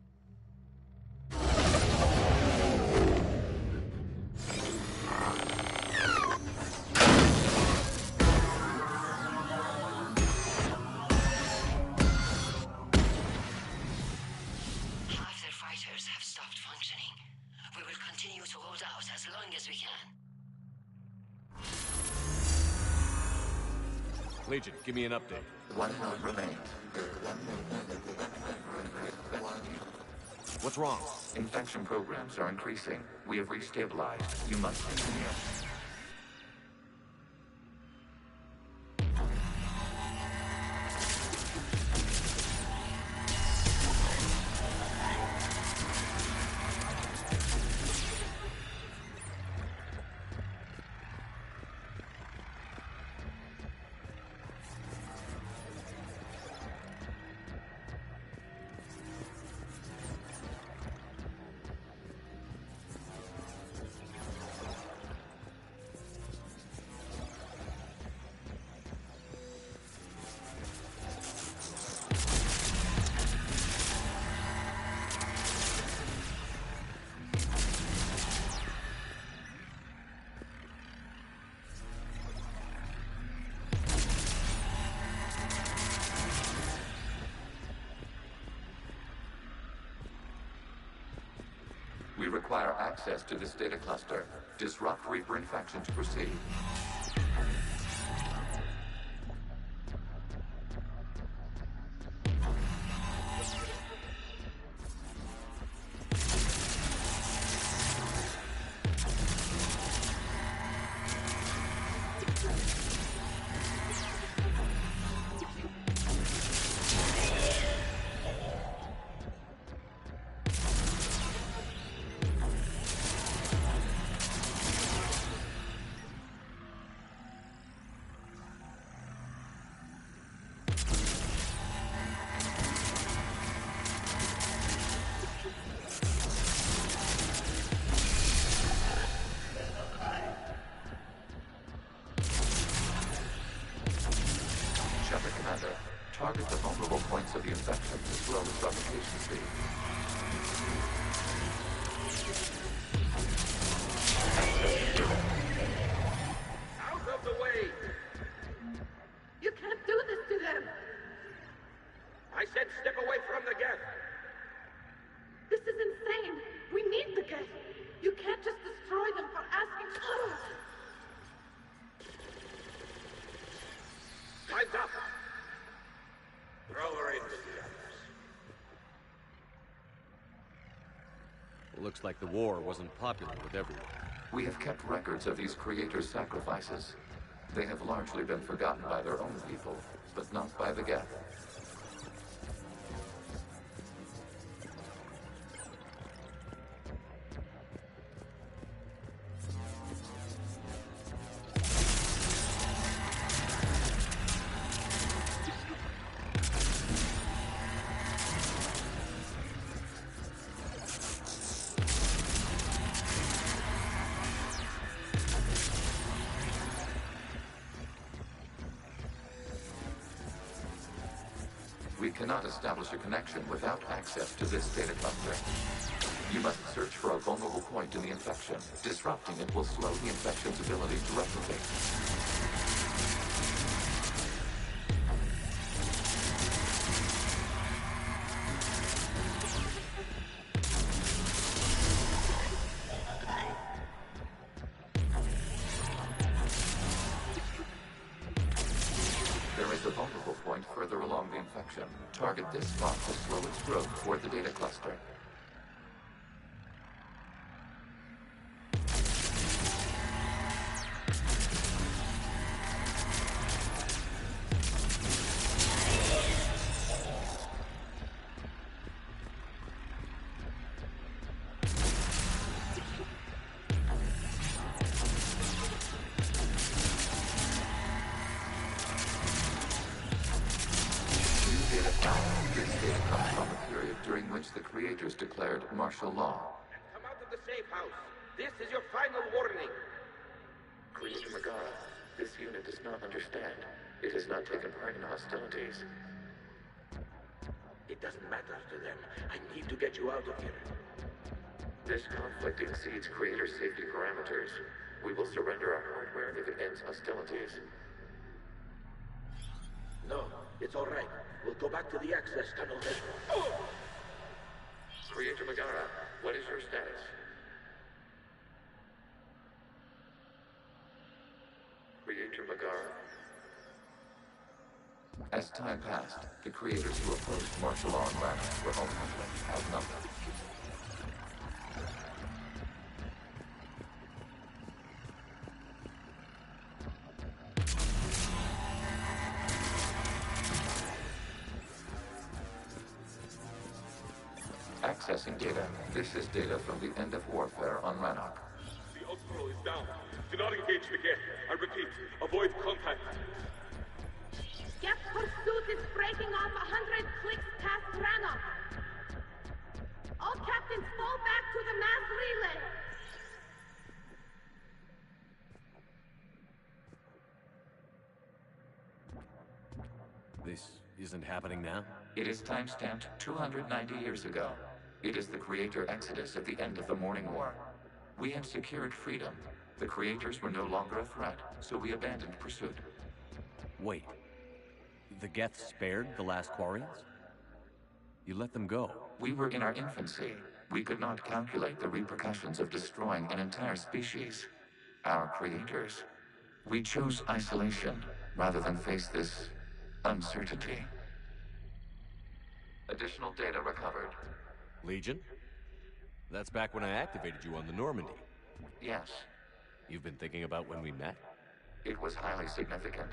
Half their fighters have stopped functioning. We will continue to hold out as long as we can. Legion, give me an update. One node remains. What's wrong? Infection programs are increasing. We have restabilized. You must continue. We require access to this data cluster. Disrupt Reaper infection to proceed. Target the vulnerable points of the infection as well as replication speed. Out of the way! Accelerate with the others. It looks like the war wasn't popular with everyone. We have kept records of these creators' sacrifices. They have largely been forgotten by their own people, but not by the Geth. We cannot establish a connection without access to this data cluster. You must search for a vulnerable point in the infection. Disrupting it will slow the infection's ability to replicate. There is a vulnerable point further along the infection. Target this spot to slow its growth toward the data cluster. This data comes from a period during which the creators declared martial law. Come out of the safe house. This is your final warning. Creator Megara, this unit does not understand. It has not taken part in hostilities. It doesn't matter to them. I need to get you out of here. This conflict exceeds Creator's safety parameters. We will surrender our hardware if it ends hostilities. No, it's all right. We'll go back to the access tunnel then. Creator Megara, what is your status? Creator Megara. As time passed, the creators who opposed martial law and Rannoch were ultimately outnumbered. Accessing data. This is data from the end of warfare on Rannoch. The Ultimo is down. Do not engage the Geth. I repeat, avoid contact. Geth pursuit is breaking off 100 clicks past Rannoch. All captains fall back to the mass relay. This isn't happening now? It is timestamped 290 years ago. It is the Creator Exodus at the end of the Morning War. We had secured freedom. The Creators were no longer a threat, so we abandoned pursuit. Wait. The Geth spared the last Quarians? You let them go? We were in our infancy. We could not calculate the repercussions of destroying an entire species. Our Creators. We chose isolation, rather than face this uncertainty. Additional data recovered. Legion? That's back when I activated you on the Normandy. Yes. You've been thinking about when we met? It was highly significant.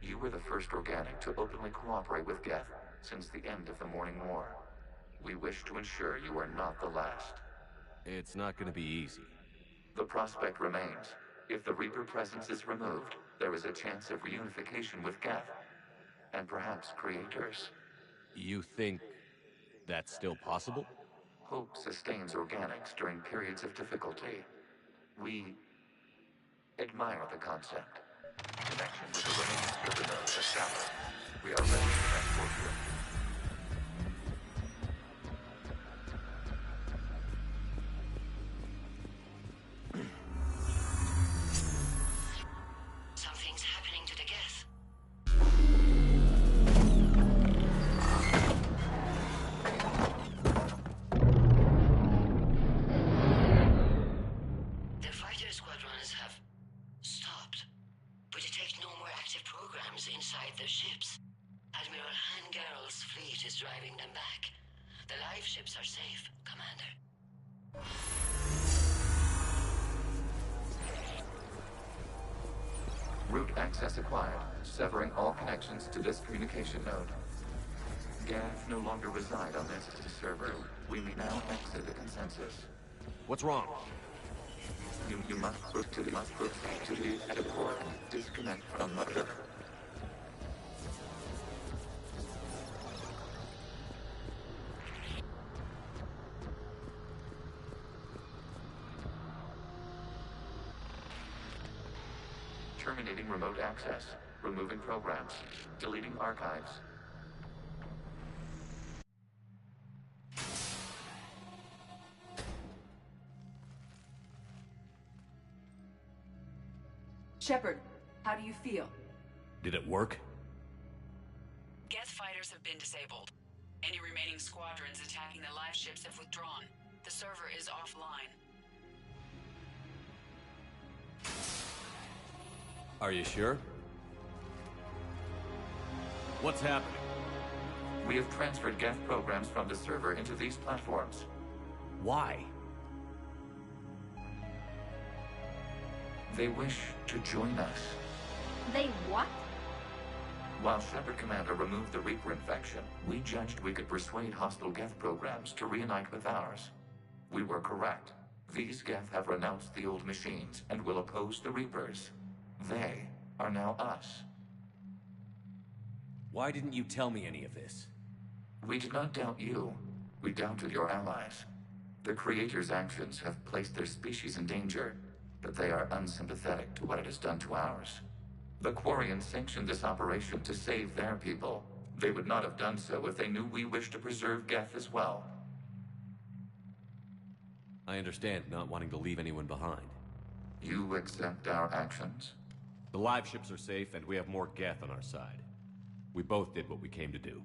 You were the first organic to openly cooperate with Geth since the end of the Morning War. We wish to ensure you are not the last. It's not going to be easy. The prospect remains. If the Reaper presence is removed, there is a chance of reunification with Geth. And perhaps Creators. You think that's still possible? Hope sustains organics during periods of difficulty. We admire the concept. Connection with the remaining server nodes established. We are ready to transport you. Something's happening to the Geth. The fighter squadrons have stopped, but detect no more active programs inside their ships. Admiral Geralt's fleet is driving them back. The live ships are safe, Commander. Route access acquired, severing all connections to this communication node. Gav no longer reside on this server. We may now exit the consensus. What's wrong? You must proceed to the airport and disconnect from Mother. Terminating remote access. Removing programs. Deleting archives. Shepard, how do you feel? Did it work? Geth fighters have been disabled. Any remaining squadrons attacking the live ships have withdrawn. The server is offline. Are you sure? What's happening? We have transferred Geth programs from the server into these platforms. Why? They wish to join us. They what? While Shepard Commander removed the Reaper infection, we judged we could persuade hostile Geth programs to reunite with ours. We were correct. These Geth have renounced the old machines and will oppose the Reapers. They are now us. Why didn't you tell me any of this? We did not doubt you. We doubted your allies. The Creator's actions have placed their species in danger, but they are unsympathetic to what it has done to ours. The Quarians sanctioned this operation to save their people. They would not have done so if they knew we wished to preserve Geth as well. I understand not wanting to leave anyone behind. You accept our actions? The live ships are safe, and we have more Geth on our side. We both did what we came to do.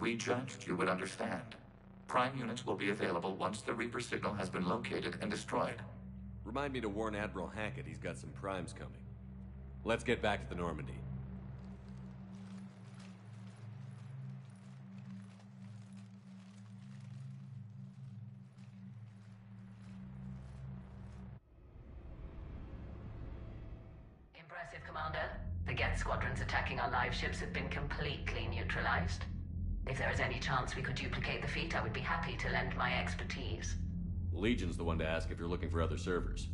We judged you would understand. Prime units will be available once the Reaper signal has been located and destroyed. Remind me to warn Admiral Hackett he's got some primes coming. Let's get back to the Normandy. Impressive, Commander. The Geth squadrons attacking our live ships have been completely neutralized. If there is any chance we could duplicate the feat, I would be happy to lend my expertise. Legion's the one to ask if you're looking for other servers.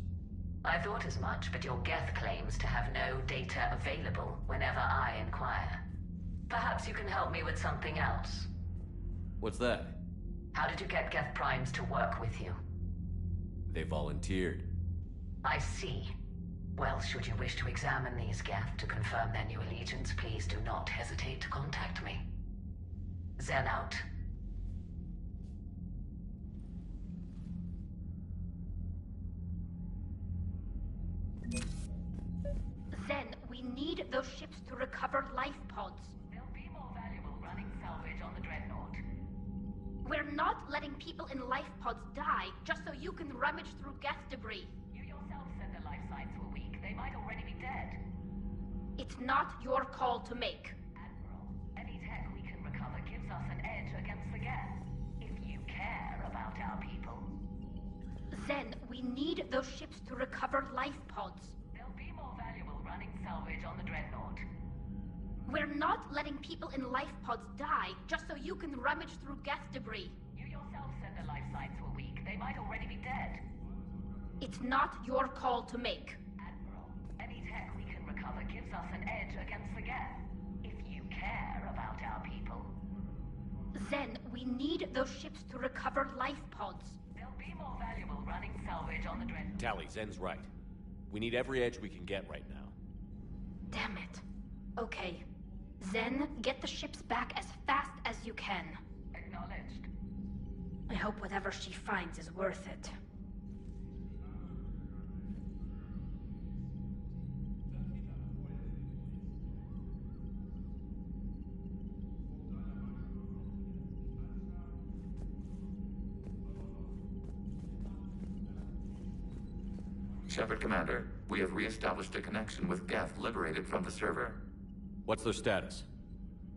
I thought as much, but your Geth claims to have no data available whenever I inquire. Perhaps you can help me with something else. What's that? How did you get Geth primes to work with you? They volunteered. I see. Well, should you wish to examine these Geth to confirm their new allegiance, please do not hesitate to contact me. Zen out. Zen, we need those ships to recover life pods. They'll be more valuable running salvage on the Dreadnought. We're not letting people in life pods die just so you can rummage through Geth debris. You yourself said their life signs were weak. They might already be dead. It's not your call to make. Admiral, any tech we can recover gives us an edge against the Geth. If you care about our people. Zen, we need those ships to recover life pods. They'll be more valuable running salvage on the Dreadnought. We're not letting people in life pods die just so you can rummage through Geth debris. You yourself said their life signs were weak. They might already be dead. It's not your call to make. Admiral, any tech we can recover gives us an edge against the Geth. If you care about our people. Zen, we need those ships to recover life pods. They'll be more valuable running salvage on the Dreadnought. Tally, Zen's right. We need every edge we can get right now. Damn it. Okay. Zen, get the ships back as fast as you can. Acknowledged. I hope whatever she finds is worth it. Shepard Commander, we have re-established a connection with Geth liberated from the server. What's their status?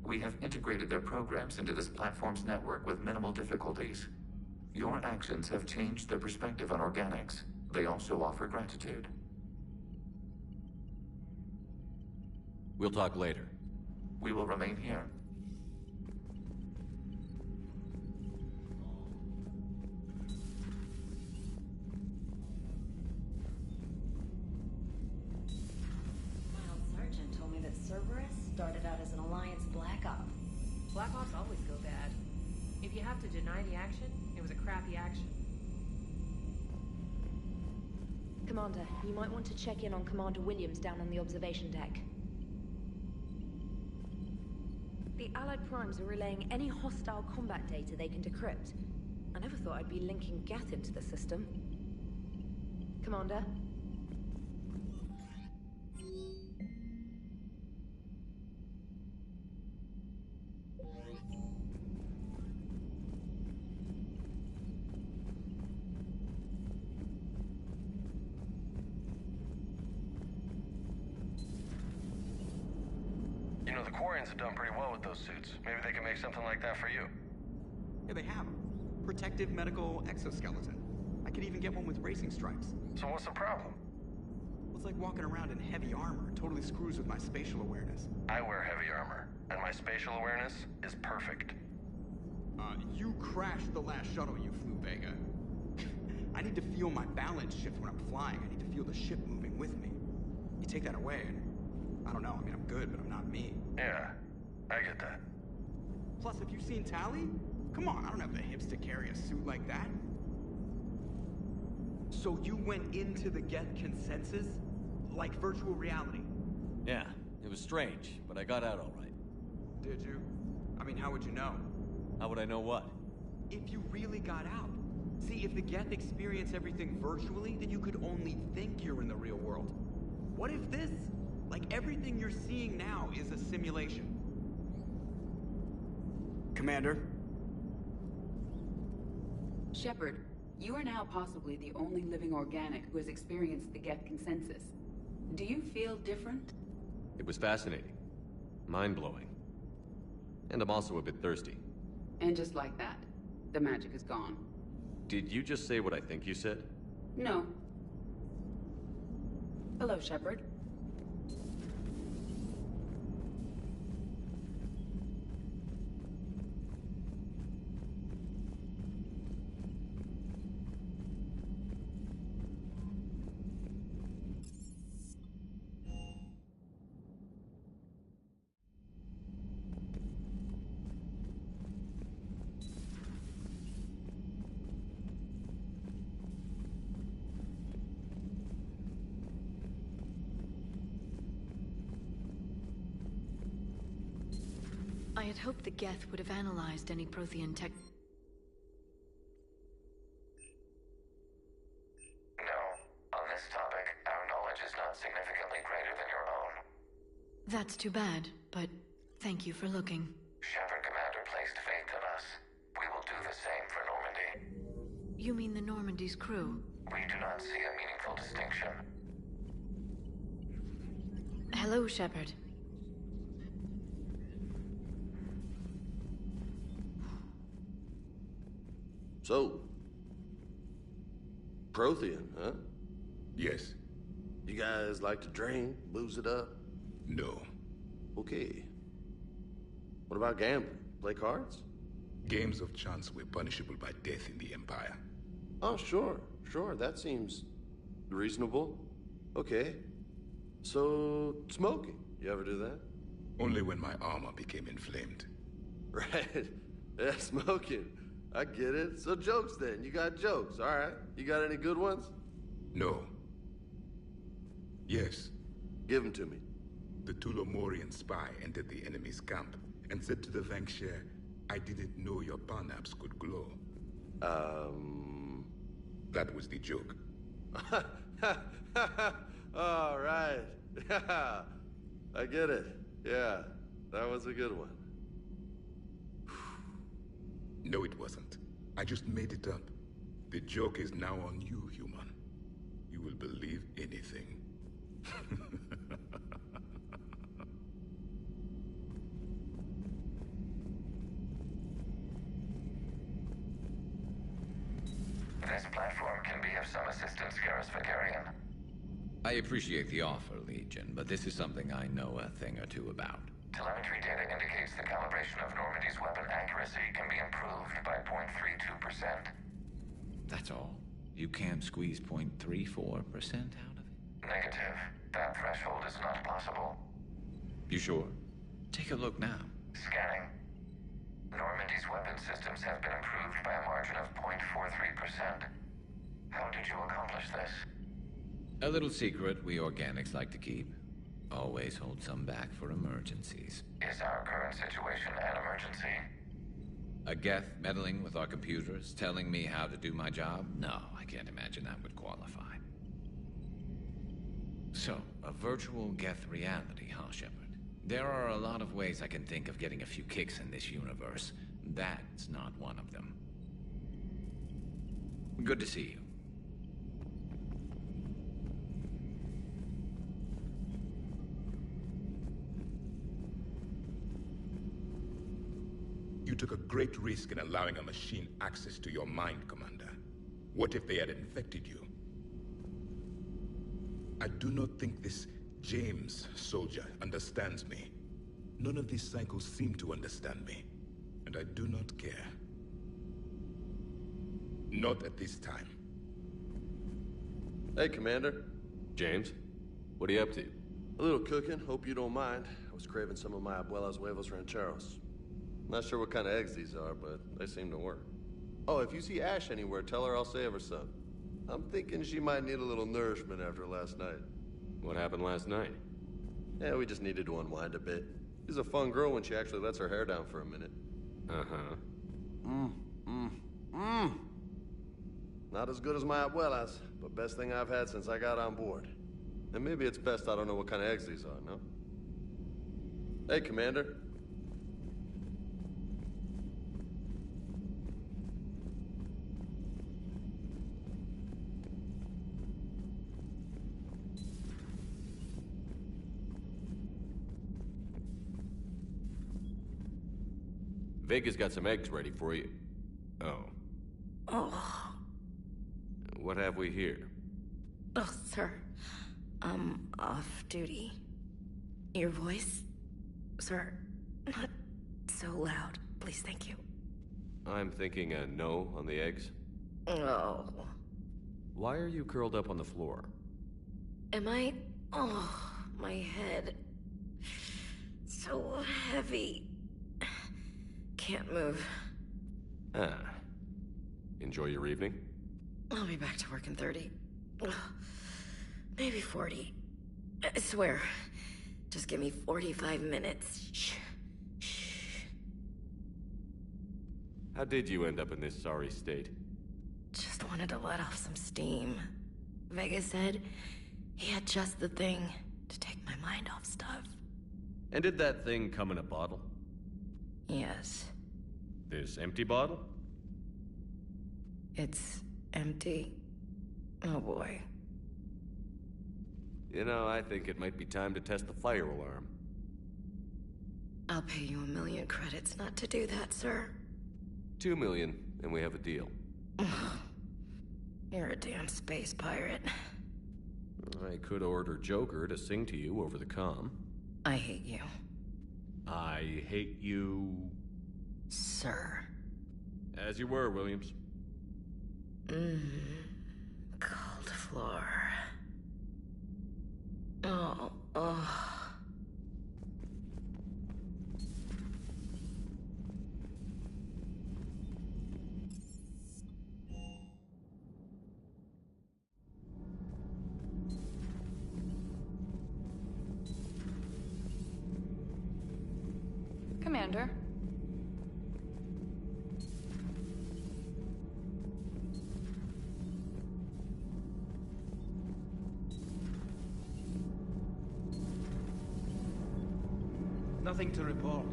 We have integrated their programs into this platform's network with minimal difficulties. Your actions have changed their perspective on organics. They also offer gratitude. We'll talk later. We will remain here. Miles Sergeant told me that Cerberus started out as an Alliance Black Op. Black Ops always go bad. If you have to deny the action, it was a crappy action. Commander, you might want to check in on Commander Williams down on the observation deck. The Allied Primes are relaying any hostile combat data they can decrypt. I never thought I'd be linking Geth into the system. Commander? You know, the Quarians have done pretty well with those suits. Maybe they can make something like that for you. Yeah, they have them. Protective medical exoskeleton. I could even get one with racing stripes. So what's the problem? Well, it's like walking around in heavy armor. It totally screws with my spatial awareness. I wear heavy armor, and my spatial awareness is perfect. You crashed the last shuttle you flew, Vega. I need to feel my balance shift when I'm flying. I need to feel the ship moving with me. You take that away, and I don't know. I mean, I'm good, but I'm not me. Yeah, I get that. Plus, have you seen Tali? Come on, I don't have the hips to carry a suit like that. So you went into the Geth consensus? Like virtual reality? Yeah, it was strange, but I got out all right. Did you? I mean, how would you know? How would I know what? If you really got out. See, if the Geth experience everything virtually, then you could only think you're in the real world. What if this? Like, everything you're seeing now is a simulation. Commander? Shepard, you are now possibly the only living organic who has experienced the Geth consensus. Do you feel different? It was fascinating. Mind-blowing. And I'm also a bit thirsty. And just like that, the magic is gone. Did you just say what I think you said? No. Hello, Shepard. I had hoped the Geth would have analyzed any Prothean tech... No. On this topic, our knowledge is not significantly greater than your own. That's too bad, but thank you for looking. Shepard Commander placed faith in us. We will do the same for Normandy. You mean the Normandy's crew? We do not see a meaningful distinction. Hello, Shepard. So, Prothean, huh? Yes. You guys like to drink, booze it up? No. Okay. What about gambling? Play cards? Games of chance were punishable by death in the Empire. Oh, sure. That seems reasonable. Okay. So, smoking. You ever do that? Only when my armor became inflamed. Right. Yeah, smoking. I get it. So jokes then. You got jokes. All right. You got any good ones? No. Yes. Give them to me. The Tulomorian spy entered the enemy's camp and said to the Vanksher, I didn't know your parnaps could glow. That was the joke. All right. Yeah. I get it. Yeah. That was a good one. No, it wasn't. I just made it up. The joke is now on you, human. You will believe anything. This platform can be of some assistance, Garrus Vakarian. I appreciate the offer, Legion, but this is something I know a thing or two about. Telemetry data indicates the calibration of Normandy's weapon accuracy can be improved by 0.32%. That's all. You can't squeeze 0.34% out of it? Negative. That threshold is not possible. You sure? Take a look now. Scanning. Normandy's weapon systems have been improved by a margin of 0.43%. How did you accomplish this? A little secret we organics like to keep. Always hold some back for emergencies. Is our current situation an emergency? A Geth meddling with our computers, telling me how to do my job? No, I can't imagine that would qualify. So, a virtual Geth reality, huh, Shepard? There are a lot of ways I can think of getting a few kicks in this universe. That's not one of them. Good to see you. You took a great risk in allowing a machine access to your mind, Commander. What if they had infected you? I do not think this James soldier understands me. None of these cycles seem to understand me, and I do not care. Not at this time. Hey, Commander. James, what are you up to? A little cooking, hope you don't mind. I was craving some of my abuela's huevos rancheros. Not sure what kind of eggs these are, but they seem to work. Oh, if you see Ash anywhere, tell her I'll save her some. I'm thinking she might need a little nourishment after last night. What happened last night? Yeah, we just needed to unwind a bit. She's a fun girl when she actually lets her hair down for a minute. Uh-huh. Not as good as my abuela's, but best thing I've had since I got on board. And maybe it's best I don't know what kind of eggs these are, no? Hey, Commander. Vega's got some eggs ready for you. Oh. Oh. What have we here? Oh, sir. Off duty. Your voice? Sir, not so loud. Please, thank you. I'm thinking a no on the eggs. Oh. Why are you curled up on the floor? Am I? Oh, my head. So heavy. Can't move. Ah. Enjoy your evening? I'll be back to work in 30. Maybe 40. I swear. Just give me 45 minutes. Shh. Shh. How did you end up in this sorry state? Just wanted to let off some steam. Vega said he had just the thing to take my mind off stuff. And did that thing come in a bottle? Yes. This empty bottle? It's empty. Oh boy. You know, I think it might be time to test the fire alarm. I'll pay you 1 million credits not to do that, sir. 2 million, and we have a deal. You're a damn space pirate. I could order Joker to sing to you over the comm. I hate you. I hate you... Sir. As you were, Williams. Cold floor. Oh. Commander. Nothing to report.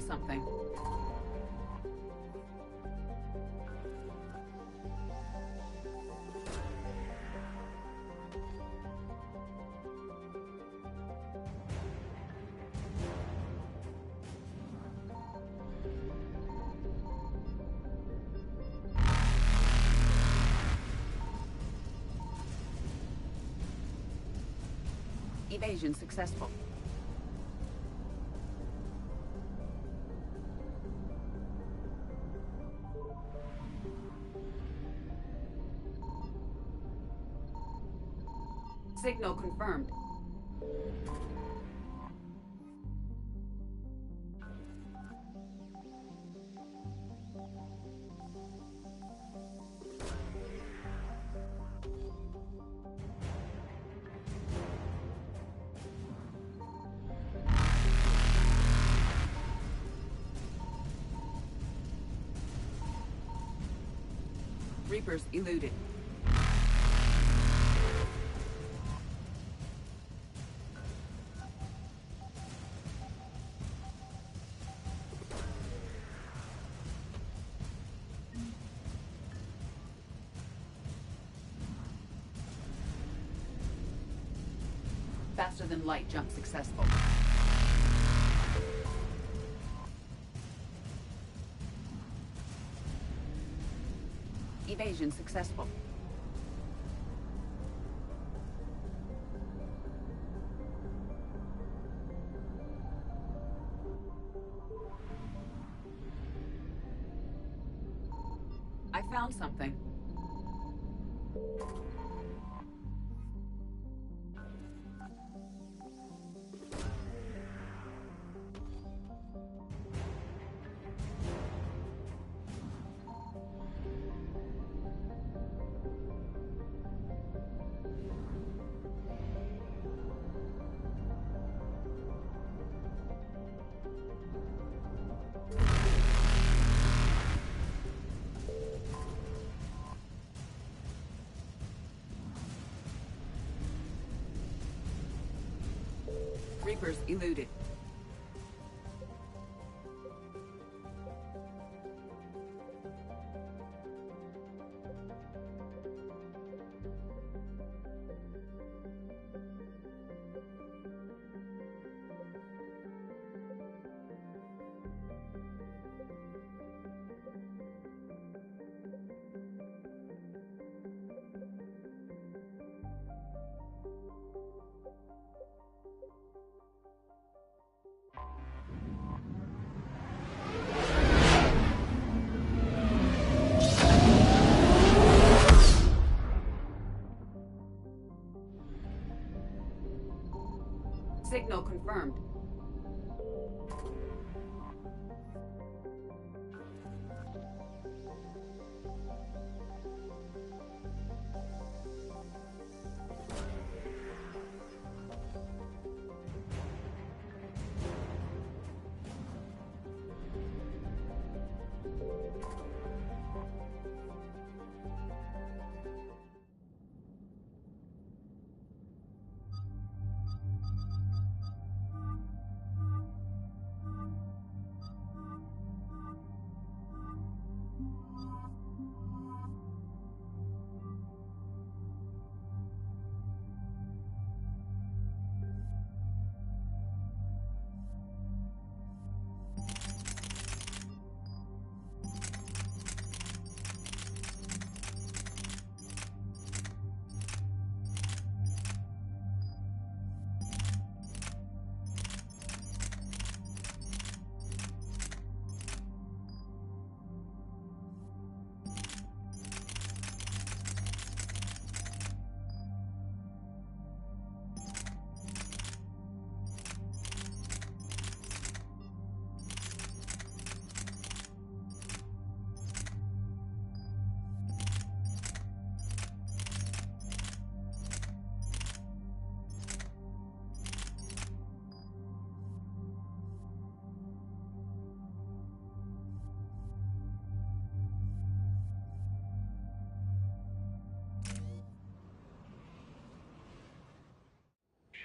something. Evasion successful. Signal confirmed. Reapers eluded. Faster than light jump successful. Evasion successful. I found something. Reapers eluded. Signal confirmed.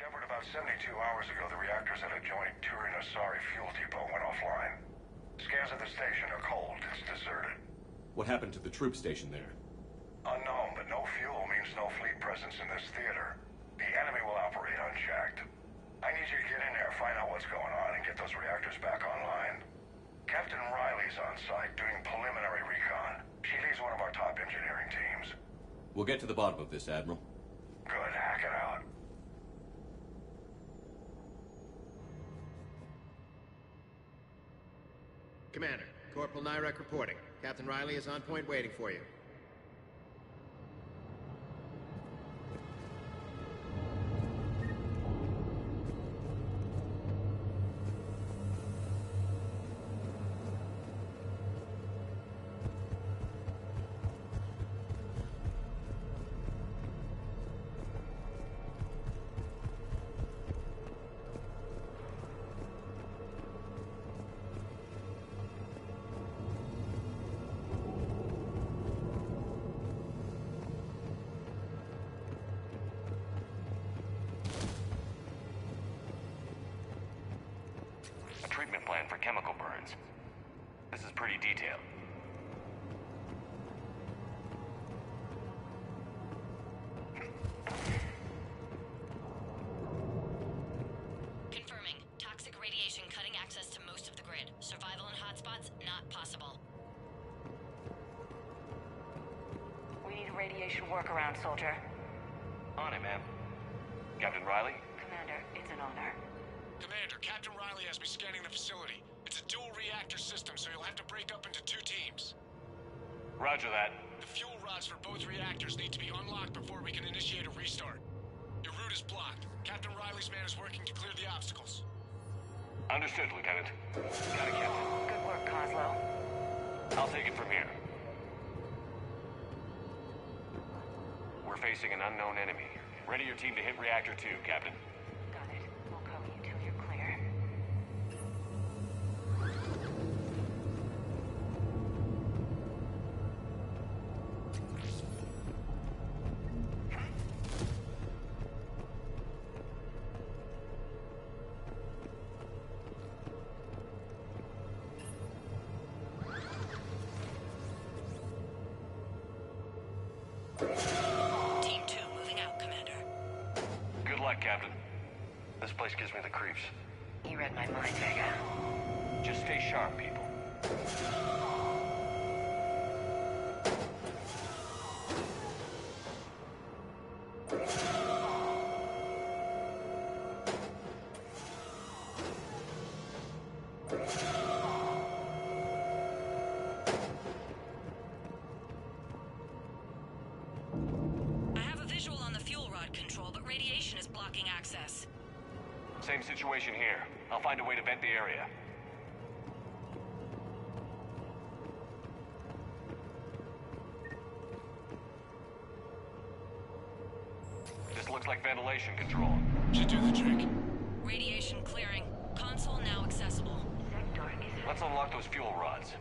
Shepard, about 72 hours ago, the reactors at a joint Turin-Asari fuel depot went offline. Scans at the station are cold. It's deserted. What happened to the troop station there? Unknown, but no fuel means no fleet presence in this theater. The enemy will operate unchecked. I need you to get in there, find out what's going on, and get those reactors back online. Captain Riley's on site doing preliminary recon. She leads one of our top engineering teams. We'll get to the bottom of this, Admiral. Good, hack it out. Commander, Corporal Nyrek reporting. Captain Riley is on point waiting for you. Treatment plan for chemical burns. This is pretty detailed. Confirming. Toxic radiation cutting access to most of the grid. Survival in hotspots, not possible. We need a radiation workaround, soldier. On it, ma'am. Captain Riley? Commander, it's an honor. Commander, Captain Riley has me scanning the facility. It's a dual reactor system, so you'll have to break up into 2 teams. Roger that. The fuel rods for both reactors need to be unlocked before we can initiate a restart. Your route is blocked. Captain Riley's man is working to clear the obstacles. Understood, Lieutenant. Got it, Captain. Good work, Kozlo. I'll take it from here. We're facing an unknown enemy. Ready your team to hit Reactor 2, Captain. Got it. We'll cover you till you're clear. Team 2 moving out, Commander. Good luck, Captain. This place gives me the creeps. You read my mind, Vega. Just stay sharp, people. I have a visual on the fuel rod control, but radiation is blocking access. Same situation here. I'll find a way to vent the area. This looks like ventilation control. Should do the trick. Radiation clearing. Console now accessible. Let's unlock those fuel rods.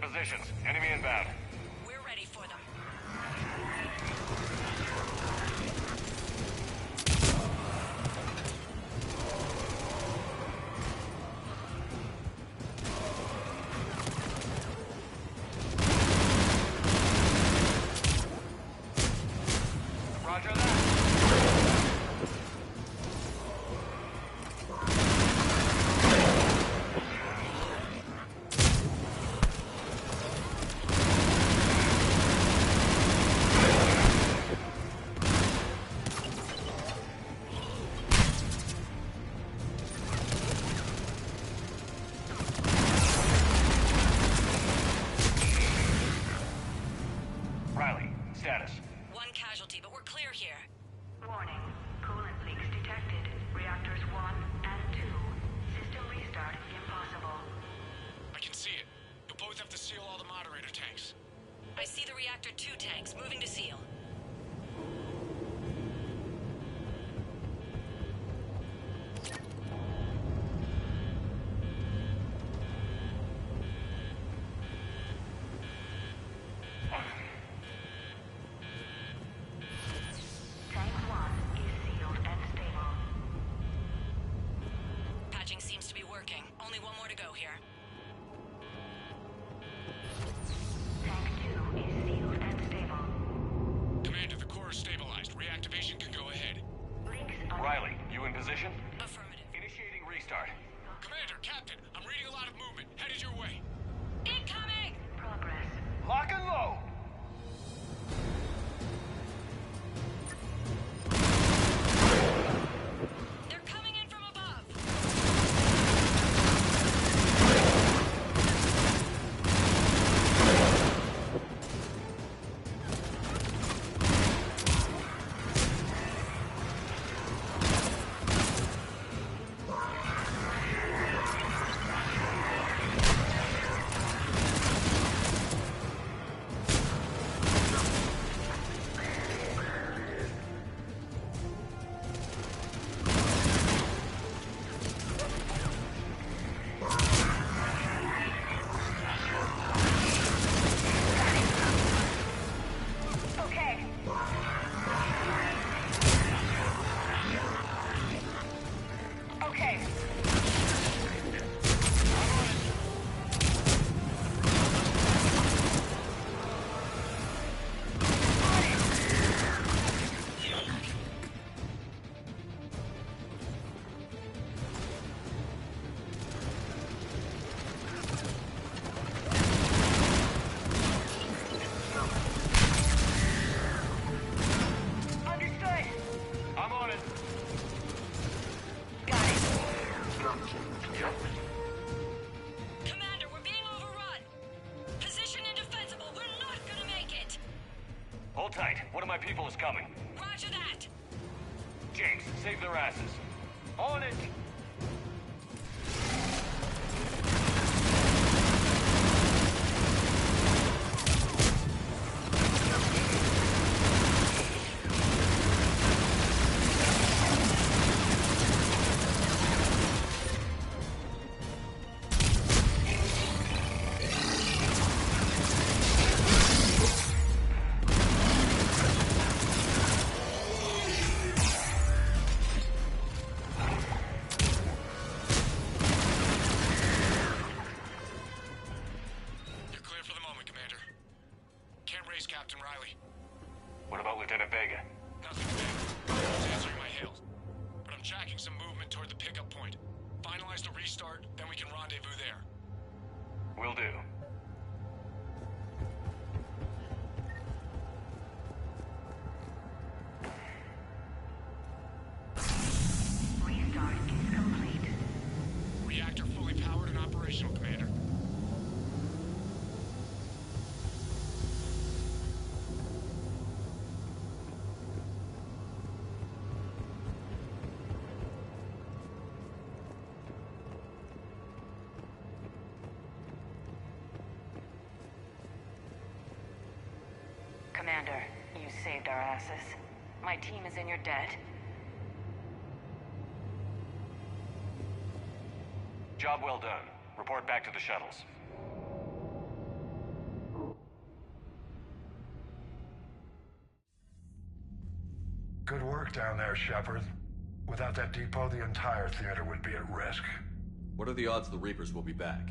positions. Enemy inbound. We're ready for them. Roger that. Riley, status. One casualty, but we're clear here. Warning. Coolant leaks detected. Reactors 1 and 2. System restart impossible. I can see it. You'll both have to seal all the moderator tanks. I see the reactor 2 tanks moving to seal. Tank 1 is sealed and stable. Patching seems to be working. Only one more to go here. Tank 2 is sealed and stable. Commander, the core is stabilized. Reactivation can go ahead. Links Riley, you in position? Affirmative. Initiating restart. Commander, Captain, I'm reading a lot of movement. Headed your way. Incoming! progress. Lock and load! They're coming in from above. Okay. Okay. Understood. I'm on it. Got it. Commander, we're being overrun. Position indefensible. We're not gonna make it. Hold tight. One of my people is coming. Roger that. James, save their asses. On it! You're clear for the moment, Commander. Can't raise Captain Riley. What about Lieutenant Vega? Nothing, Commander. He's answering my hails. But I'm tracking some movement toward the pickup point. Finalize the restart, then we can rendezvous there. Will do. Restart is complete. Reactor fully powered and operational, Commander. Commander, you saved our asses. My team is in your debt. Job well done. Report back to the shuttles. Good work down there, Shepard. Without that depot, the entire theater would be at risk. What are the odds the Reapers will be back?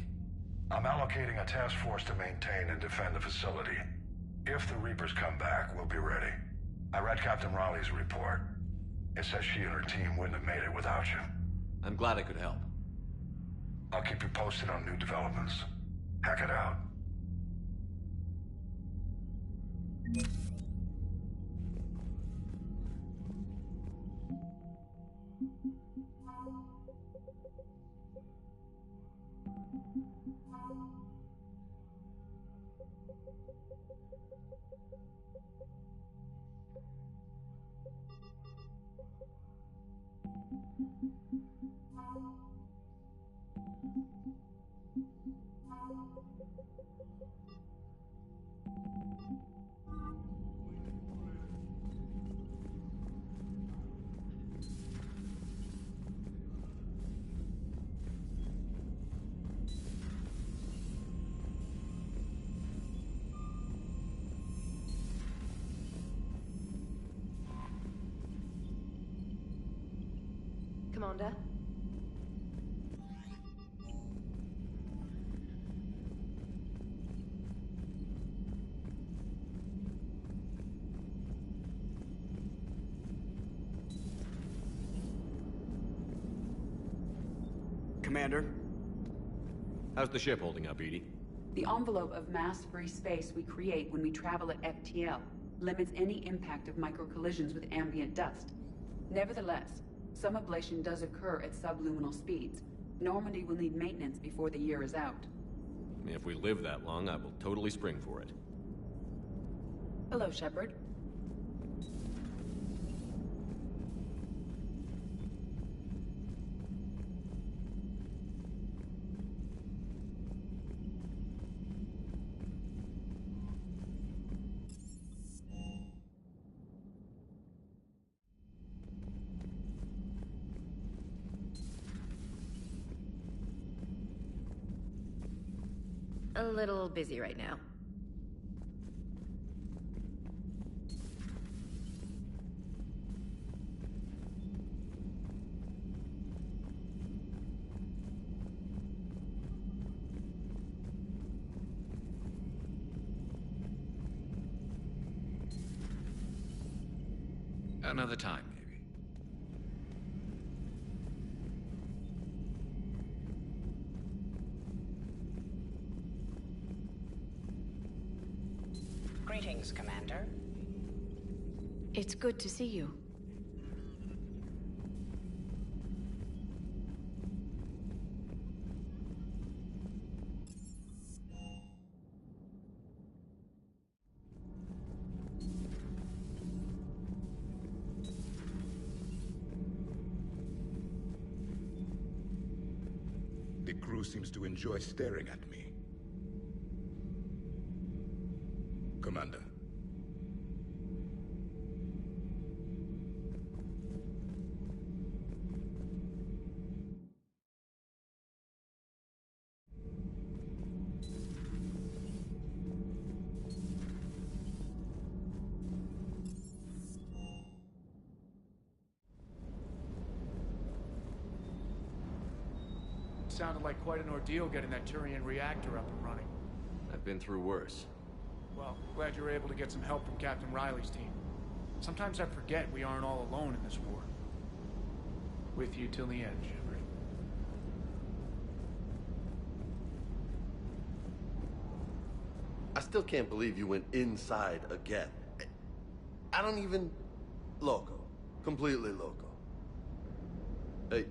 I'm allocating a task force to maintain and defend the facility. If the Reapers come back, we'll be ready. I read Captain Raleigh's report. It says she and her team wouldn't have made it without you. I'm glad I could help. I'll keep you posted on new developments. Hack it out. Commander? Commander? How's the ship holding up, Edie? The envelope of mass-free space we create when we travel at FTL limits any impact of microcollisions with ambient dust. Nevertheless, some ablation does occur at subluminal speeds. Normandy will need maintenance before the year is out. If we live that long, I will totally spring for it. Hello, Shepard. A little busy right now. Another time, maybe. Greetings, Commander. It's good to see you. The crew seems to enjoy staring at me. Commander. Sounded like quite an ordeal getting that Turian reactor up and running. I've been through worse. Well, glad you were able to get some help from Captain Riley's team. Sometimes I forget we aren't all alone in this war. With you till the end, Shepard. I still can't believe you went inside again. I don't even... Loco. Completely loco. Hey.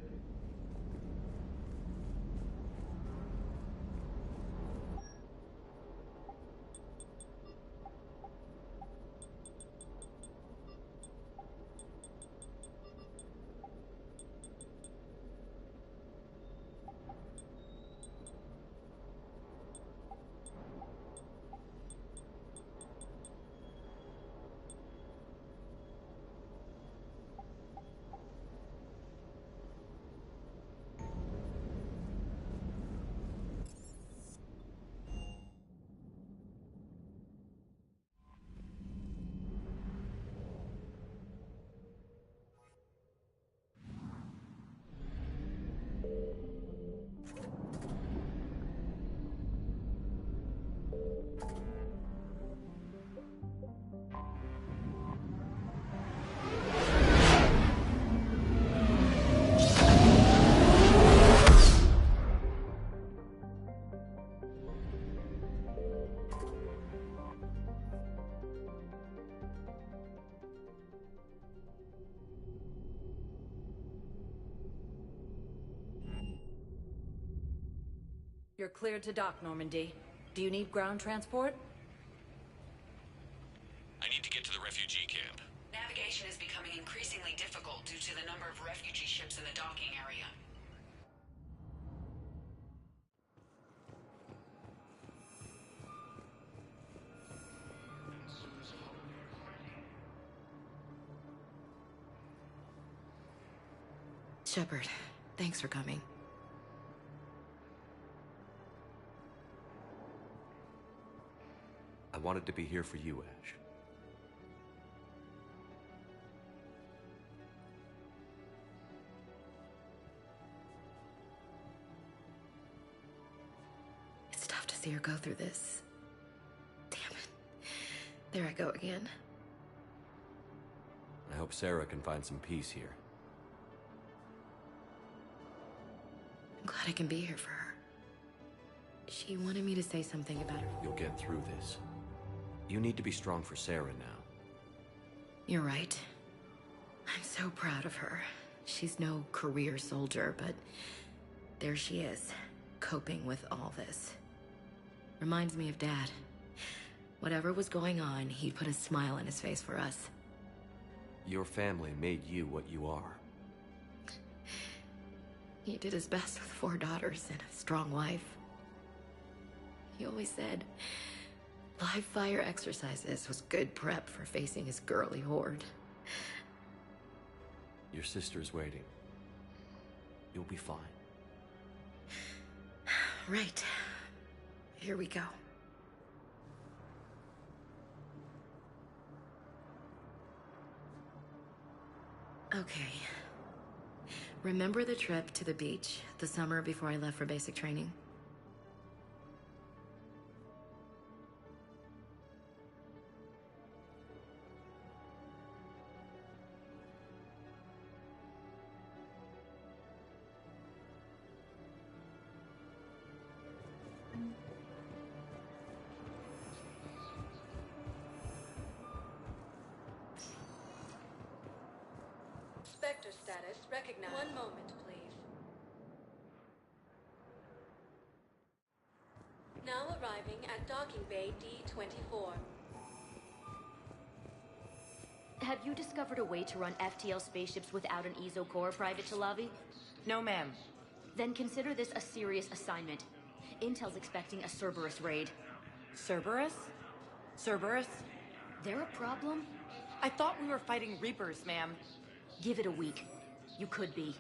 You're cleared to dock, Normandy. Do you need ground transport? I need to get to the refugee camp. Navigation is becoming increasingly difficult due to the number of refugee ships in the docking area. Shepard, thanks for coming. I wanted to be here for you, Ash. It's tough to see her go through this. Damn it. There I go again. I hope Sarah can find some peace here. I'm glad I can be here for her. She wanted me to say something about her. You'll get through this. You need to be strong for Sarah now. You're right. I'm so proud of her. She's no career soldier, but there she is, coping with all this. Reminds me of Dad. Whatever was going on, he'd put a smile on his face for us. Your family made you what you are. He did his best with 4 daughters and a strong wife. He always said live fire exercises was good prep for facing his girly horde. Your sister's waiting. You'll be fine. Right. Here we go. Okay. Remember the trip to the beach, the summer before I left for basic training? Spectre status recognized. One moment, please. Now arriving at docking bay D-24. Have you discovered a way to run FTL spaceships without an EZO core, Private Talavi? No, ma'am. Then consider this a serious assignment. Intel's expecting a Cerberus raid. Cerberus? Cerberus? They're a problem? I thought we were fighting Reapers, ma'am. Give it a week. You could be.